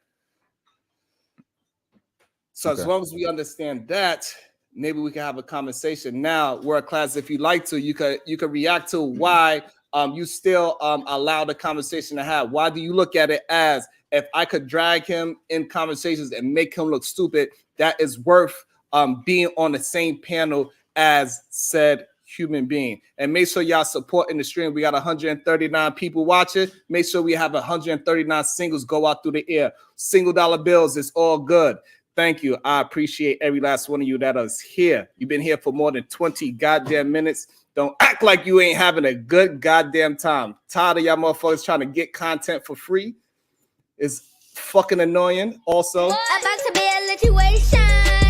So as long as we understand that, maybe we can have a conversation. Now, World Class, if you like to, you could react to why you still allow the conversation to have? Why do you look at it as, if I could drag him in conversations and make him look stupid, that is worth being on the same panel as said human being? And make sure y'all support in the stream. We got 139 people watching. Make sure we have 139 singles go out through the air. Single dollar bills, it's all good. Thank you. I appreciate every last one of you that is here. You've been here for more than 20 goddamn minutes. Don't act like you ain't having a good goddamn time. Tired of y'all motherfuckers trying to get content for free. It's fucking annoying. Also, About to be a situation.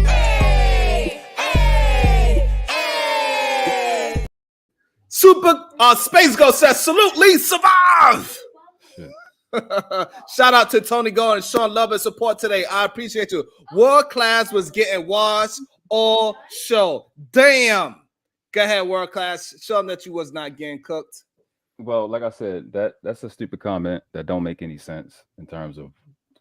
Hey, hey, hey. Super Space Ghost says, salute Lee, survive. Shout out to Tony Go and Sean Love and support today. I appreciate you. World Class was getting washed all show. Damn. Go ahead, World Class. Show them that you was not getting cooked. Well, like I said, that's a stupid comment that don't make any sense in terms of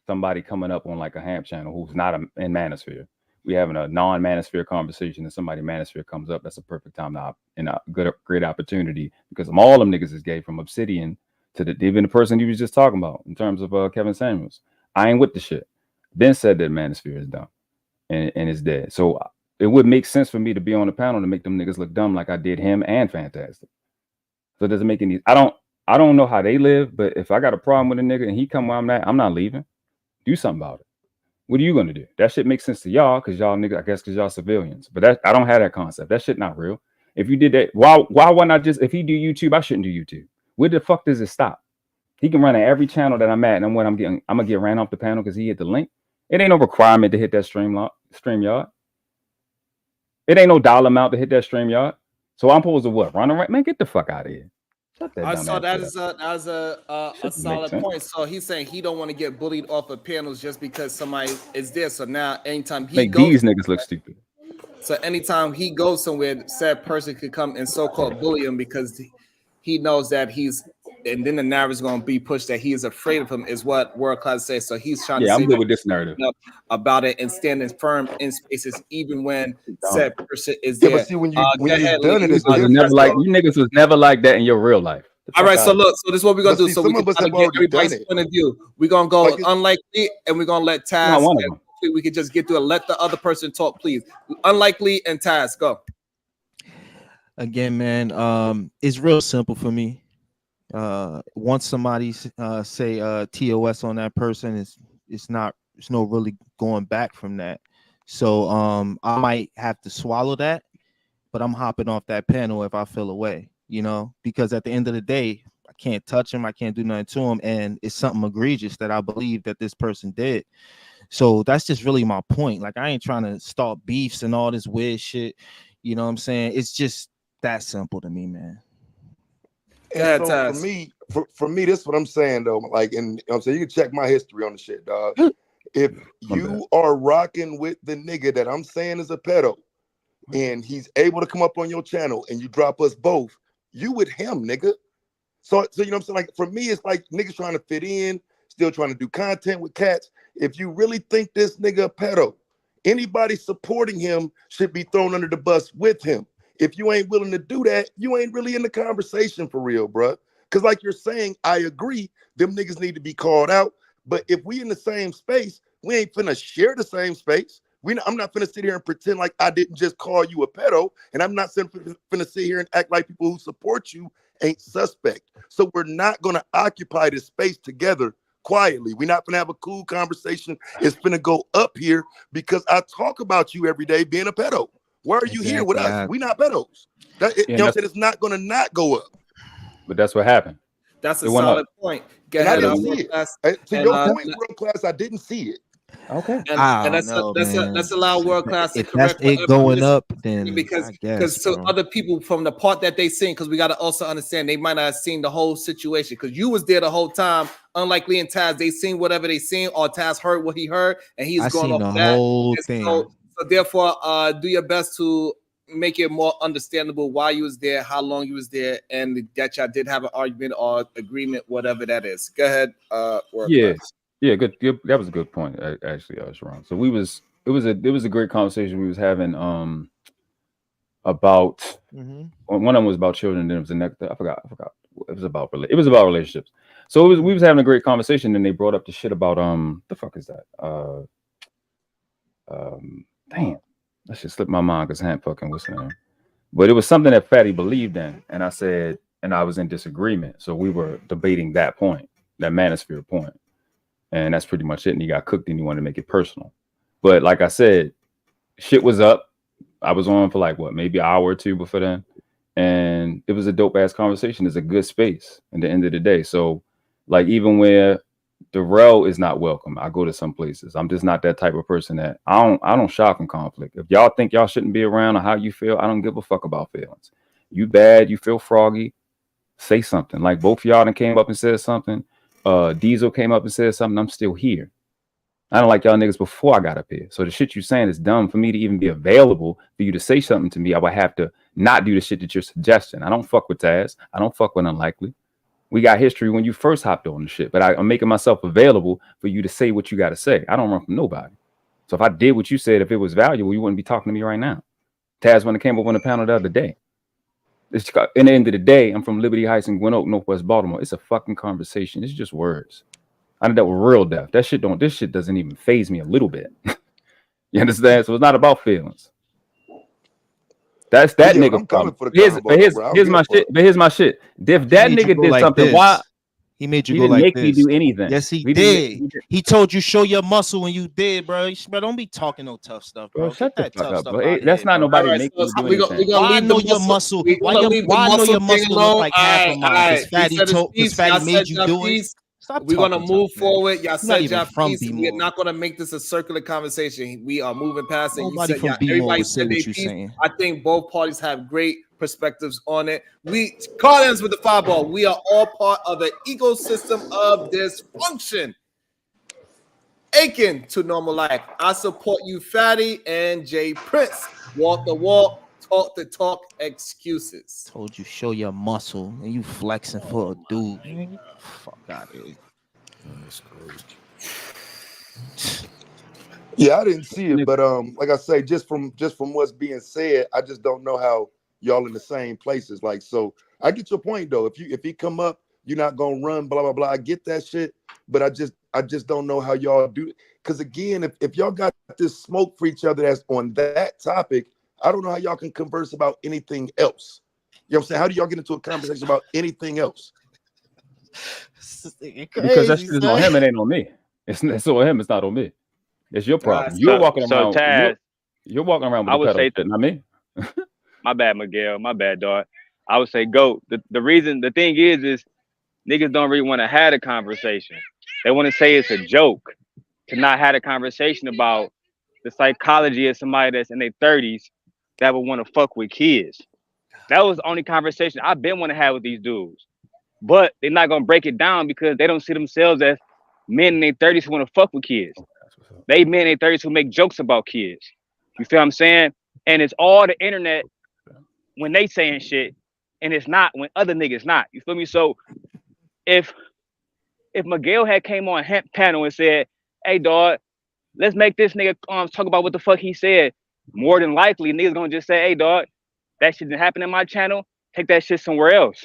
somebody coming up on like a Hamp channel who's not in Manosphere. We having a non-Manosphere conversation and somebody Manosphere comes up. That's a perfect time to and a great opportunity, because all them niggas is gay, from Obsidian to even the person you was just talking about in terms of Kevin Samuels. I ain't with the shit. Ben said that Manosphere is dumb and it's dead. So it would make sense for me to be on the panel to make them niggas look dumb like I did him and Fantastic. So it doesn't make any. I don't know how they live, but if I got a problem with a nigga and he come where I'm at, I'm not leaving. Do something about it. What are you gonna do? That shit makes sense to y'all because y'all niggas, I guess, because y'all civilians. But I don't have that concept. That shit not real. If you did that, why not just, if he do YouTube, I shouldn't do YouTube. Where the fuck does it stop? He can run at every channel that I'm at, and I'm gonna get ran off the panel because he hit the link. It ain't no requirement to hit that StreamYard. It ain't no dollar amount to hit that StreamYard. So I'm supposed to what? Run around? Man, get the fuck out of here. I saw that is a solid point. So he's saying he don't want to get bullied off of panels just because somebody is there. So now anytime he make goes, these niggas look stupid. So anytime he goes somewhere, said person could come and so-called bully him because he knows that and then the narrative is going to be pushed that he is afraid of him, is what World Class says. So he's trying to I'm say good with this narrative about it and standing firm in spaces, even when said person is there. But see, when you've done it, it's never like you niggas was never like that in your real life. All right, so look, so this is what we're gonna do. So we can try to get everybody's point of view. We're gonna go unlikely, and we're gonna let Taz. We can just get through it. Let the other person talk, please. Unlikely and Taz, go. Again, man, it's real simple for me. Once somebody say TOS on that person, it's no really going back from that. So I might have to swallow that, but I'm hopping off that panel if I feel away, because at the end of the day, I can't touch him, I can't do nothing to him, and it's something egregious that I believe that this person did. So that's just really my point. Like, I ain't trying to start beefs and all this weird shit. You know what I'm saying? It's just that simple to me, man. And so for me, this is what I'm saying though. Like, and I'm saying, you can check my history on the shit, dog. If you are rocking with the nigga that I'm saying is a pedo, and he's able to come up on your channel and you drop us both, you with him, nigga. So you know what I'm saying? Like, for me, it's like niggas trying to fit in, still trying to do content with cats. If you really think this nigga a pedo, anybody supporting him should be thrown under the bus with him. If you ain't willing to do that, you ain't really in the conversation for real, bro. Because like you're saying, I agree, them niggas need to be called out. But if we in the same space, we ain't finna share the same space. I'm not finna sit here and pretend like I didn't just call you a pedo, and I'm not finna sit here and act like people who support you ain't suspect. So we're not gonna occupy this space together quietly. We're not gonna have a cool conversation. It's finna go up here because I talk about you every day being a pedo. Why are you here with us? We not pedos. You know what I'm saying? It's not gonna not go up. But that's what happened. That's a solid point. I didn't see it. To your point, World Class, I didn't see it. Okay. And let's allow World Class to correct it going up, then because to other people from the part that they seen, because we got to also understand they might not have seen the whole situation, because you was there the whole time. Unlikely and Taz, they seen whatever they seen, or Taz heard what he heard, and he's going off the that whole thing. So therefore, do your best to make it more understandable why you was there, how long you was there, and that y'all did have an argument or agreement, whatever that is. Go ahead, World Class. Yeah, good. That was a good point, actually, Sharon. So it was a great conversation we was having about one of them was about children, then it was the next, I forgot it was about relationships. So we was having a great conversation, and they brought up the shit about the fuck is that? Damn, that shit slipped my mind because Hank fucking was saying. But it was something that Fatty believed in, and I said, and I was in disagreement. So we were debating that point, that manosphere point, and that's pretty much it. And he got cooked, and he wanted to make it personal. But like I said, shit was up. I was on for like maybe an hour or two before then, and it was a dope ass conversation. It's a good space at the end of the day. So like even where the rel is not welcome, I go to some places. I'm just not that type of person that I don't shy from conflict. If y'all think y'all shouldn't be around or how you feel, I don't give a fuck about feelings. You bad, you feel froggy, say something. Like both of y'all done came up and said something. Diesel came up and said something. I'm still here. I don't like y'all niggas before I got up here. So the shit you saying is dumb. For me to even be available for you to say something to me, I would have to not do the shit that you're suggesting. I don't fuck with Taz. I don't fuck with Unlikely. We got history when you first hopped on the shit, but I'm making myself available for you to say what you got to say. I don't run from nobody. So if I did what you said, if it was valuable, you wouldn't be talking to me right now. Taz, when it came up on the panel the other day, in the end of the day, I'm from Liberty Heights in Gwinnett Oak, Northwest Baltimore. It's a fucking conversation. It's just words. I did that with real death. This shit doesn't even faze me a little bit. You understand? So it's not about feelings. That's that nigga problem. Here's my shit. But here's my shit. If that nigga did something, why he made you go like make this? Me do anything? Yes, he did. He told you show your muscle when you did, bro. Bro, don't be talking no tough stuff, bro. Shut the fuck up, bro. That's That's not nobody making you do anything. Why I know your muscle? Why I know your muscle look like half of mine? Because Fatty made you do it. We're gonna move forward. Y'all said y'all piece. We're B-More. not gonna make this a circular conversation. We are moving past it. Nobody You from said, B-More everybody would say said what their you're piece. saying. I think both parties have great perspectives on it. We Collins with the fireball. We are all part of the ecosystem of dysfunction. Aching to normal life. I support you, Fatty and Jay Prince. Walk the walk. Talk the talk, excuses. Told you show your muscle and you flexing for a dude. Man, fuck out of here. Yeah, I didn't see it, but like I say, just from what's being said, I just don't know how y'all in the same places. Like, so I get your point though. If he come up, you're not gonna run, blah blah blah. I get that shit, but I just don't know how y'all do it. Because again, if y'all got this smoke for each other that's on that topic, I don't know how y'all can converse about anything else. You know what I'm saying? How do y'all get into a conversation about anything else? Because that shit is on him, it ain't on me. It's on him, it's not on me. It's your problem. You're walking around. Taz, you're walking around with I would say, shit, not me. My bad, Miguel. My bad, dog. I would say go. The thing is niggas don't really want to have a conversation. They want to say it's a joke to not have a conversation about the psychology of somebody that's in their 30s that would want to fuck with kids. That was the only conversation I've been want to have with these dudes. But they're not gonna break it down because they don't see themselves as men in their 30s who want to fuck with kids. They men in their 30s who make jokes about kids. You feel what I'm saying? And it's all the internet when they saying shit, and it's not when other niggas not. You feel me? So if Miguel had came on a panel and said, "Hey, dog, let's make this nigga talk about what the fuck he said," more than likely niggas gonna just say, "Hey, dog, that shit didn't happen in my channel. Take that shit somewhere else."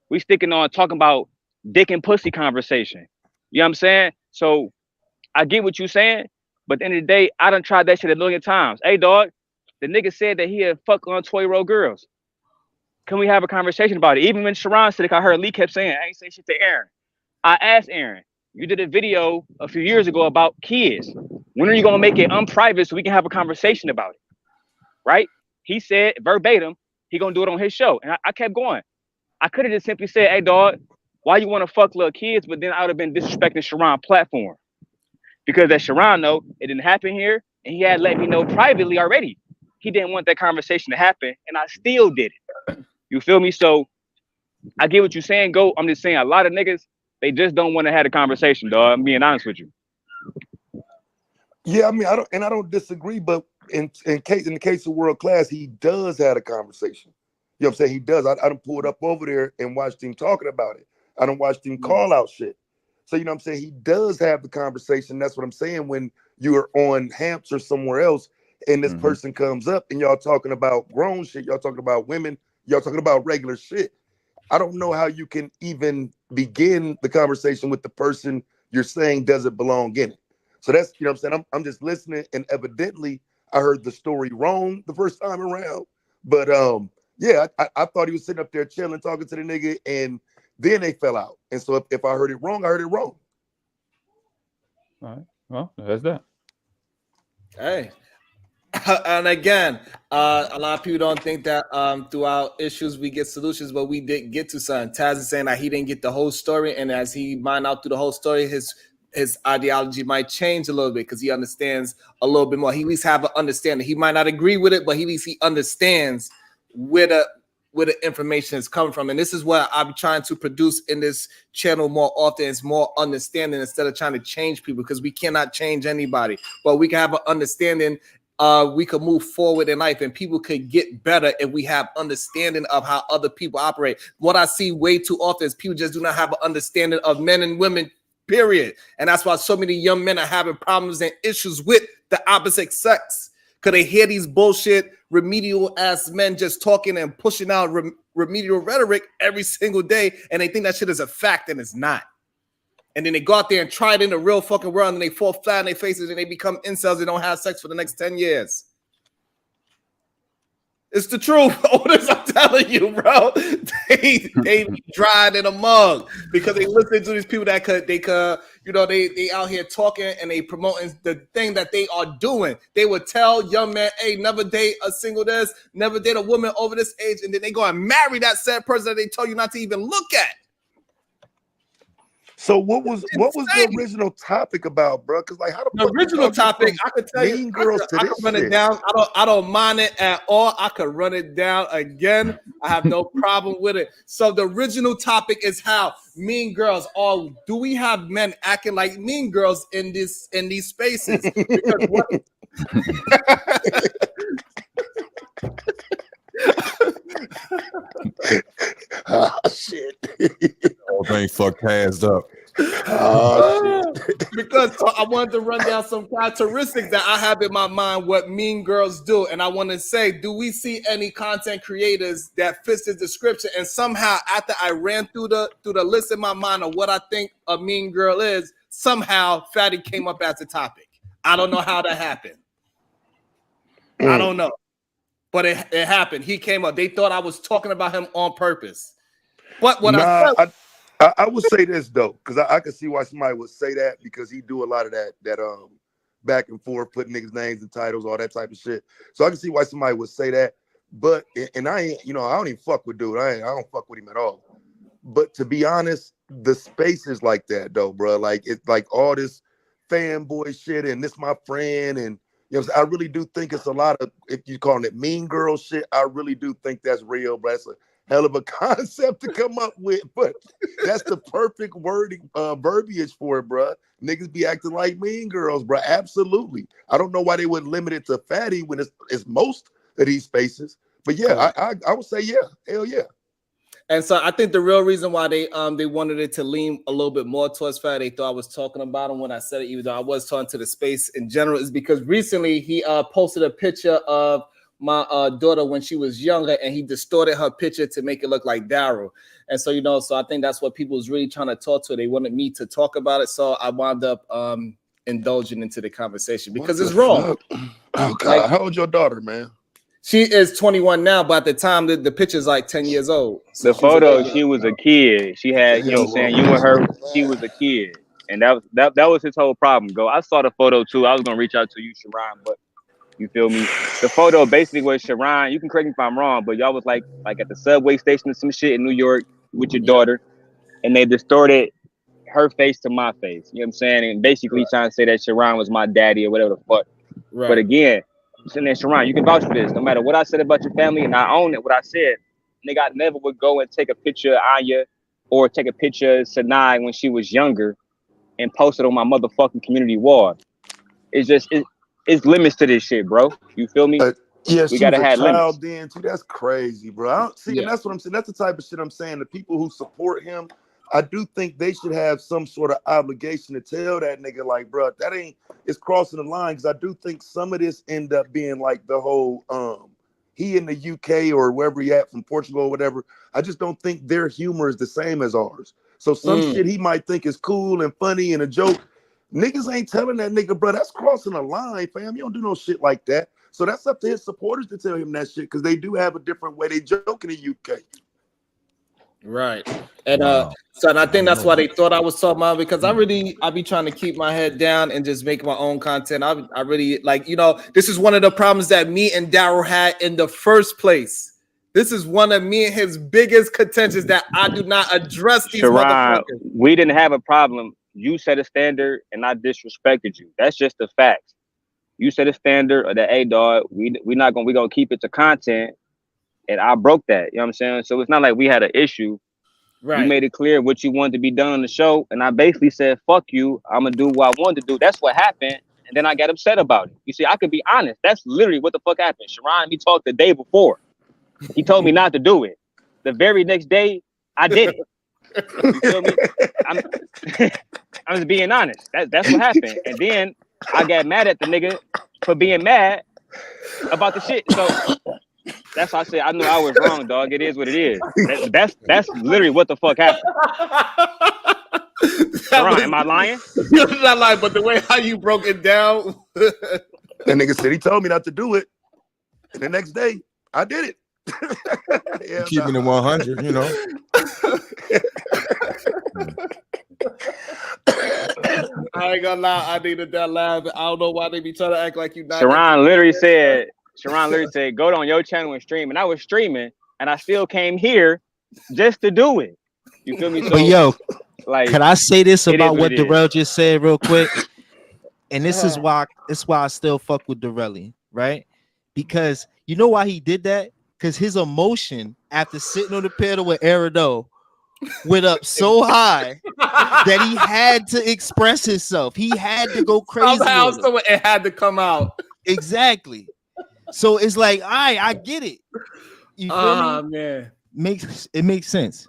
We sticking on talking about dick and pussy conversation. You know what I'm saying? So I get what you saying, but at the end of the day, I done tried that shit a million times. Hey, dog, the nigga said that he had fuck on 12-year-old girls. Can we have a conversation about it? Even when Sharon said it, I heard Lee kept saying, I ain't say shit to Aaron. I asked Aaron, you did a video a few years ago about kids. When are you gonna make it unprivate so we can have a conversation about it? Right? He said verbatim, he gonna do it on his show. And I kept going. I could have just simply said, hey, dog, why you want to fuck little kids? But then I would have been disrespecting Sharon's platform. Because as Sharon know, it didn't happen here. And he had let me know privately already. He didn't want that conversation to happen. And I still did it. You feel me? So I get what you're saying, Go. I'm just saying a lot of niggas, they just don't want to have a conversation, dog. I'm being honest with you. Yeah, I mean, I don't disagree, but in the case of World Class, he does have a conversation. You know what I'm saying? He does. I done pulled up over there and watched him talking about it. I done watched him call out shit. So, you know what I'm saying? He does have the conversation. That's what I'm saying. When you're on Hamps or somewhere else and this person comes up and y'all talking about grown shit, y'all talking about women, y'all talking about regular shit. I don't know how you can even begin the conversation with the person you're saying doesn't belong in it. So that's, you know what I'm saying? I'm just listening, and evidently I heard the story wrong the first time around. But yeah, I thought he was sitting up there chilling, talking to the nigga, and then they fell out. And so if I heard it wrong, I heard it wrong. All right. Well, that's that. Hey. And again, a lot of people don't think that through our issues we get solutions, but we did get to something. Taz is saying that he didn't get the whole story, and as he mined out through the whole story, his ideology might change a little bit because he understands a little bit more. He at least have an understanding. He might not agree with it, but at least he understands where the information is coming from. And this is what I'm trying to produce in this channel more often. It's more understanding instead of trying to change people, because we cannot change anybody, but we can have an understanding. We could move forward in life, and people could get better if we have understanding of how other people operate. What I see way too often is people just do not have an understanding of men and women, period. And that's why so many young men are having problems and issues with the opposite sex, because they hear these bullshit remedial ass men just talking and pushing out remedial rhetoric every single day, and they think that shit is a fact, and it's not. And then they go out there and try it in the real fucking world, and they fall flat on their faces, and they become incels and don't have sex for the next 10 years. It's the truth. Otis, I'm telling you, bro. They be dried in a mug because they listen to these people that they out here talking and they promoting the thing that they are doing. They would tell young men, hey, never date a single this, never date a woman over this age, and then they go and marry that said person that they told you not to even look at. So what was the original topic about, bro? Because like, how the original topic, I could tell you, I could run it down. I don't mind it at all. I could run it down again. I have no problem with it. So the original topic is how mean girls are. Do we have men acting like mean girls in these spaces? Because what? Oh shit! Whole thing fucked hands up. Oh shit! Because I wanted to run down some characteristics that I have in my mind what mean girls do, and I want to say, do we see any content creators that fits the description? And somehow, after I ran through the list in my mind of what I think a mean girl is, somehow Fatty came up as a topic. I don't know how that happened. I don't know. But it happened. He came up. They thought I was talking about him on purpose. But when I would say this though, because I could see why somebody would say that, because he do a lot of that back and forth, putting niggas' names and titles, all that type of shit. So I can see why somebody would say that. But and I ain't, I don't even fuck with dude. I don't fuck with him at all. But to be honest, the space is like that though, bro. Like it's like all this fanboy shit and this my friend and. You know, I really do think it's a lot of, if you're calling it mean girl shit, I really do think that's real, but that's a hell of a concept to come up with. But that's the perfect wording, verbiage for it, bro. Niggas be acting like mean girls, bro. Absolutely. I don't know why they would limit it to Fatty when it's most of these spaces. But yeah, I would say yeah, hell yeah. And so I think the real reason why they wanted it to lean a little bit more towards Fat, they thought I was talking about him when I said it, even though I was talking to the space in general, is because recently he posted a picture of my daughter when she was younger, and he distorted her picture to make it look like Daryl. And so, so I think that's what people was really trying to talk to. They wanted me to talk about it. So I wound up indulging into the conversation because it's wrong. Oh God, how old your daughter, man? She is 21 now, but at the time the picture's like 10 years old. So the photo, she was a kid. She had, you know what I'm saying, you and her, she was a kid. And that was his whole problem. I saw the photo too. I was gonna reach out to you, Sharon, but you feel me? The photo basically was Sharon. You can correct me if I'm wrong, but y'all was like at the subway station or some shit in New York with your daughter, and they distorted her face to my face. You know what I'm saying? And basically trying to say that Sharon was my daddy or whatever the fuck. Right. But again, and then Sharon, you can vouch for this. No matter what I said about your family, and I own it, what I said, nigga, I never would go and take a picture of Anya or take a picture of Sanai when she was younger and post it on my motherfucking community wall. It's just, it's limits to this shit, bro. You feel me? Yeah, we gotta have limits. Then too. That's crazy, bro. I don't see, and that's what I'm saying. That's the type of shit I'm saying. The people who support him, I do think they should have some sort of obligation to tell that nigga, like, bro, that ain't, it's crossing the line. Because I do think some of this end up being like the whole he in the UK or wherever he at from Portugal or whatever, I just don't think their humor is the same as ours. So some shit he might think is cool and funny and a joke. Niggas ain't telling that nigga, bro, that's crossing a line, fam. You don't do no shit like that. So that's up to his supporters to tell him that shit, because they do have a different way they joke in the UK. Right. And so and I think that's why they thought I was talking about, because I be trying to keep my head down and just make my own content. I really like, this is one of the problems that me and Daryl had in the first place. This is one of me and his biggest contentions, that I do not address these Sharon, motherfuckers. we didn't have a problem. You set a standard and I disrespected you. That's just the facts. You set a standard of that, hey dog, we gonna keep it to content, and I broke that. You know what I'm saying? So it's not like we had an issue. Right. You made it clear what you wanted to be done on the show, and I basically said, fuck you, I'm gonna do what I wanted to do. That's what happened, and then I got upset about it. You see, I could be honest. That's literally what the fuck happened. Sharon, he talked the day before. He told me not to do it. The very next day, I did it. You feel me? I'm just being honest. That's what happened. And then I got mad at the nigga for being mad about the shit. So that's why I said I knew I was wrong, dog. It is what it is. That's literally what the fuck happened. Sharon, am I lying? You're not lying, but the way how you broke it down. That nigga said he told me not to do it, and the next day I did it. Yeah, keeping it 100, you know. I ain't gonna lie, I needed that laugh. I don't know why they be trying to act like you not. Sharon literally said, go on your channel and stream. And I was streaming, and I still came here just to do it. You feel me? So, but yo, like, can I say this about what it Darrell just said real quick? And this is why I still fuck with Darrelli, right? Because you know why he did that? Because his emotion after sitting on the pedal with Erido went up so high that he had to express himself. He had to go crazy. Somehow it had to come out. Exactly. So it's like, I get it. You feel me? Man. It makes sense.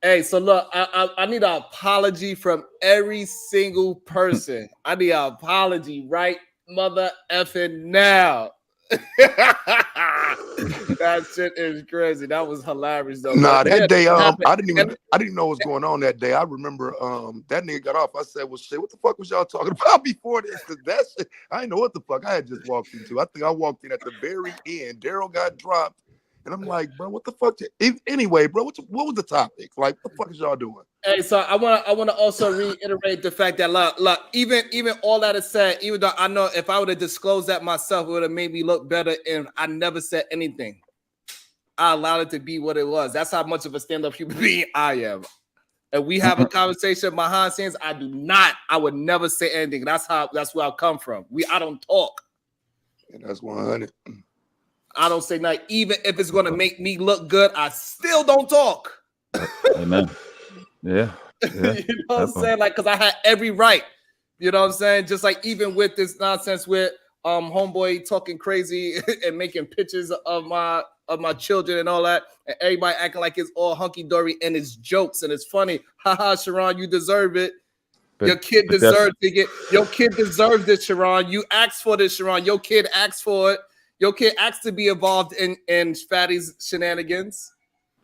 Hey, so look, I need an apology from every single person. I need an apology right mother effing now. That shit is crazy. That was hilarious though. Nah, that day, I didn't even know what was going on that day. I remember that nigga got off. I said, well, shit, what the fuck was y'all talking about before this? Because that shit, I didn't know what the fuck I had just walked into. I think I walked in at the very end. Daryl got dropped. And I'm like, bro, what the fuck? Anyway, bro, what was the topic? Like, what the fuck is y'all doing? Hey, so I wanna also reiterate the fact that look, even all that is said, even though I know if I would have disclosed that myself, it would have made me look better. And I never said anything. I allowed it to be what it was. That's how much of a stand-up human being I am. And we have a conversation behind scenes. I would never say anything. That's where I come from. I don't talk. And that's 100. I don't say nothing. Even if it's gonna make me look good, I still don't talk. Amen. Yeah. You know what I'm saying? Like, because I had every right. You know what I'm saying? Just like even with this nonsense with homeboy talking crazy and making pictures of my children and all that, and everybody acting like it's all hunky-dory and it's jokes and it's funny. Haha, Sharon, you deserve it. Your kid deserves this, Sharon. You asked for this, Sharon. Your kid asked for it. Your kid asked to be involved in Fatty's shenanigans.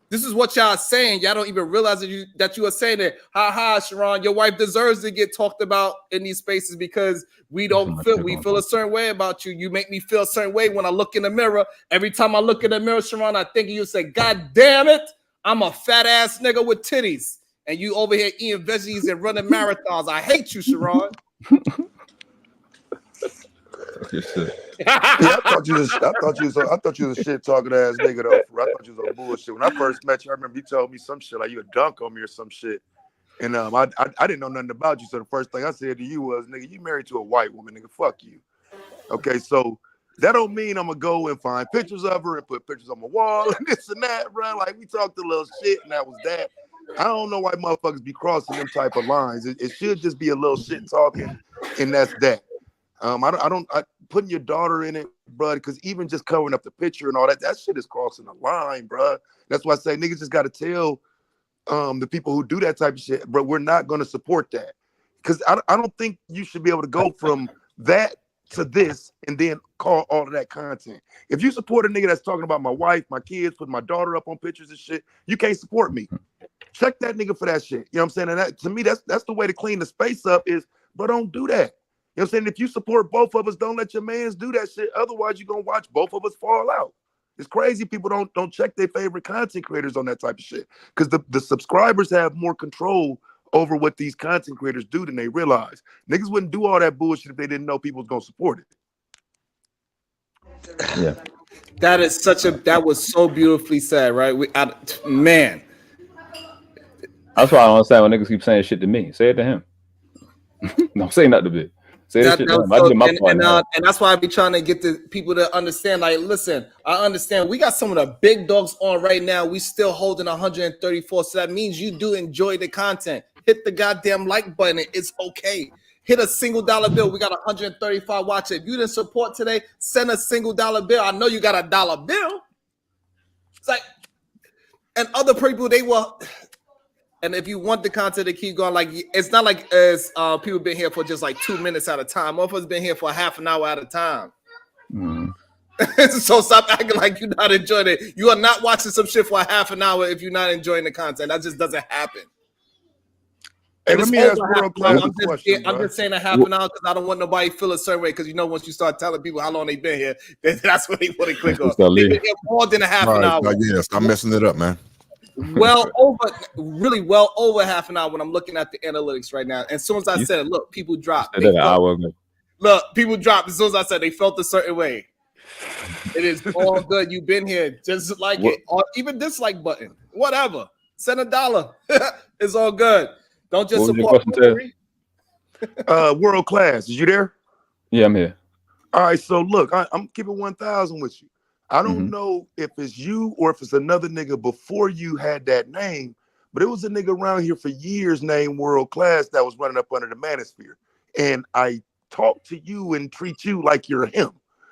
This is what y'all saying. Y'all don't even realize that you are saying it. Ha ha, Sharon, your wife deserves to get talked about in these spaces because we feel a certain way about you. You make me feel a certain way when I look in the mirror. Every time I look in the mirror, Sharon, I think you say, God damn it, I'm a fat ass nigga with titties. And you over here eating veggies and running marathons. I hate you, Sharon. I thought you was a shit talking ass nigga though. I thought you was on bullshit. When I first met you, I remember you told me some shit like you would dunk on me or some shit. And I didn't know nothing about you. So the first thing I said to you was, nigga, you married to a white woman, nigga, fuck you. Okay, so that don't mean I'm gonna go and find pictures of her and put pictures on my wall and this and that, bro. Like we talked a little shit and that was that. I don't know why motherfuckers be crossing them type of lines. It should just be a little shit talking and that's that. I putting your daughter in it, bro, because even just covering up the picture and all that shit is crossing the line, bro. That's why I say niggas just got to tell the people who do that type of shit, bro, we're not going to support that. Because I don't think you should be able to go from that to this and then call all of that content. If you support a nigga that's talking about my wife, my kids, putting my daughter up on pictures and shit, you can't support me. Check that nigga for that shit. You know what I'm saying? And that, to me, that's the way to clean the space up is, but don't do that. You know what I'm saying? If you support both of us, don't let your mans do that shit. Otherwise, you're gonna watch both of us fall out. It's crazy. People don't check their favorite content creators on that type of shit. Because the subscribers have more control over what these content creators do than they realize. Niggas wouldn't do all that bullshit if they didn't know people was gonna support it. Yeah. That was so beautifully said, right? Man. That's why I don't understand when niggas keep saying shit to me. Say it to him. Don't say nothing to me. Say that shit to him. I did my part. And that's why I be trying to get the people to understand. Like, listen, I understand we got some of the big dogs on right now. We still holding 134. So that means you do enjoy the content. Hit the goddamn like button. It's okay. Hit a $1 bill. We got 135 watching. If you didn't support today, send a $1 bill. I know you got a $1 bill. It's like, and other people, they will. And if you want the content to keep going, like, it's not like as people been here for just like 2 minutes at a time. Most of us been here for half an hour at a time. So stop acting like you're not enjoying it. You are not watching some shit for a half an hour if you're not enjoying the content. That just doesn't happen. Hey, let me ask World Class a question. I'm just saying a half an hour because I don't want nobody to feel a certain way. Because you know, once you start telling people how long they've been here, that's when they want to click on. They've been here more than a half an hour. Yeah, stop messing it up, man. Really well over half an hour when I'm looking at the analytics right now. And as soon as I said it, look, people dropped. Look, people dropped as soon as I said they felt a certain way. It is all good. You've been here. Just like it. Or even dislike button. Whatever. Send $1. It's all good. Don't just support. World Class, is you there? Yeah, I'm here. All right, so look, I'm keeping 1,000 with you. I don't know if it's you or if it's another nigga before you had that name, but it was a nigga around here for years named World Class that was running up under the manosphere. And I talk to you and treat you like you're him.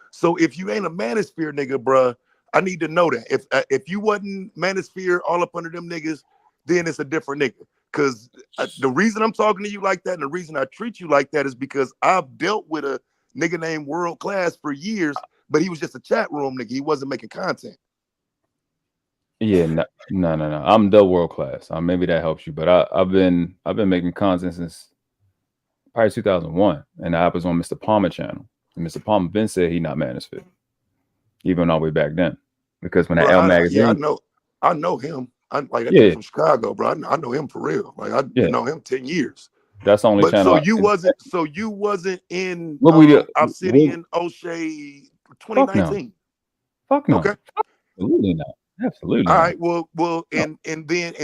So if you ain't a manosphere nigga, bruh, I need to know that. If you wasn't manosphere all up under them niggas, then it's a different nigga. Because the reason I'm talking to you like that and the reason I treat you like that is because I've dealt with a nigga named World Class for years, but he was just a chat room nigga. He wasn't making content. Yeah, no. I'm the World Class. Maybe that helps you, but I've been making content since probably 2001, and I was on Mr. Palmer channel. And Mr. Palmer been said he not manosphere, even all the way back then, because when that L magazine, I know him. I nigga from Chicago, bro. I know him for real. Like I know him 10 years. That's the only channel. So you wasn't in Obsidian O'Shea 2019. Fuck no. Okay. Absolutely not. Absolutely. All right. Well, and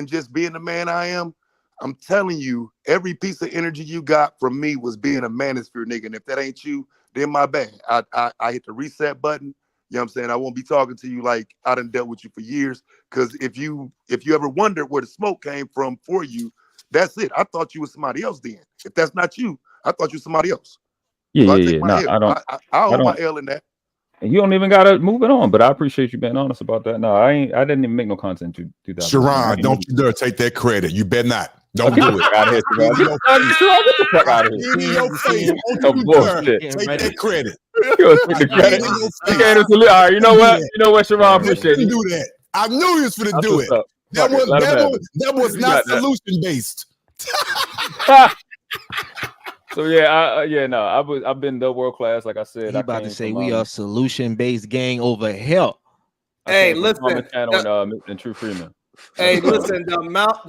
just being the man I am, I'm telling you, every piece of energy you got from me was being a manosphere nigga. And if that ain't you, then my bad. I hit the reset button. You know what I'm saying? I won't be talking to you like I done dealt with you for years. Because if you ever wondered where the smoke came from for you, that's it. I thought you was somebody else then. If that's not you, I thought you was somebody else. Yeah, so yeah. No, I hold my L in that. And you don't even gotta move it on, but I appreciate you being honest about that. No, I didn't even make no content in 2000. Sharon, don't you dare take that credit. You better not. Don't do it. Out of here, Sharon. Get the fuck out of here. In your face. Take that credit. You take the credit. All right, you know what? You know what, Sharon? Appreciate you. Do that. I knew he was going to do it. That was not solution based. So I've been the World Class, like I said. He about to say we are solution based gang over here. Hey, listen. And True Freeman. Hey, listen. The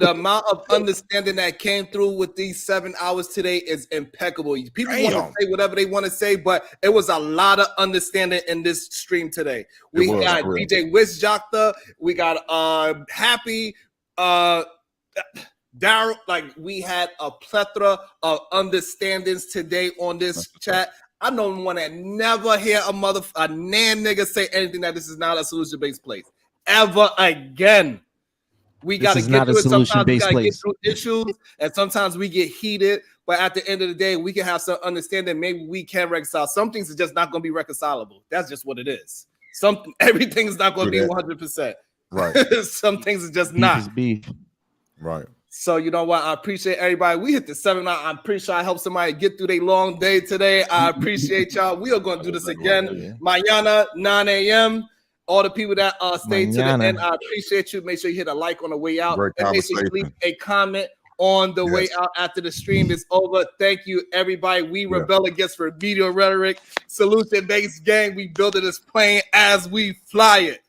amount of understanding that came through with these 7 hours today is impeccable. People want to say whatever they want to say, but it was a lot of understanding in this stream today. We got DJ Wisjocta, we got Happy, Daryl. Like, we had a plethora of understandings today on this chat. I don't want to never hear a nan nigga say anything that this is not a solution based place ever again. We got to get through it. Sometimes we got to get through issues, and sometimes we get heated. But at the end of the day, we can have some understanding. Maybe we can reconcile. Some things are just not going to be reconcilable. That's just what it is. Everything is not going to be 100%. Right. Some things are just not. Right. So you know what? I appreciate everybody. We hit the 7 hour. I'm pretty sure I helped somebody get through their long day today. I appreciate y'all. We are going to do this again. Mañana, 9 a.m. All the people that stayed to the end, I appreciate you. Make sure you hit a like on the way out. Great And make sure you leave a comment on the way out after the stream is over. Thank you, everybody. We rebel against remedial rhetoric. Solution-based gang. We build it as plane as we fly it.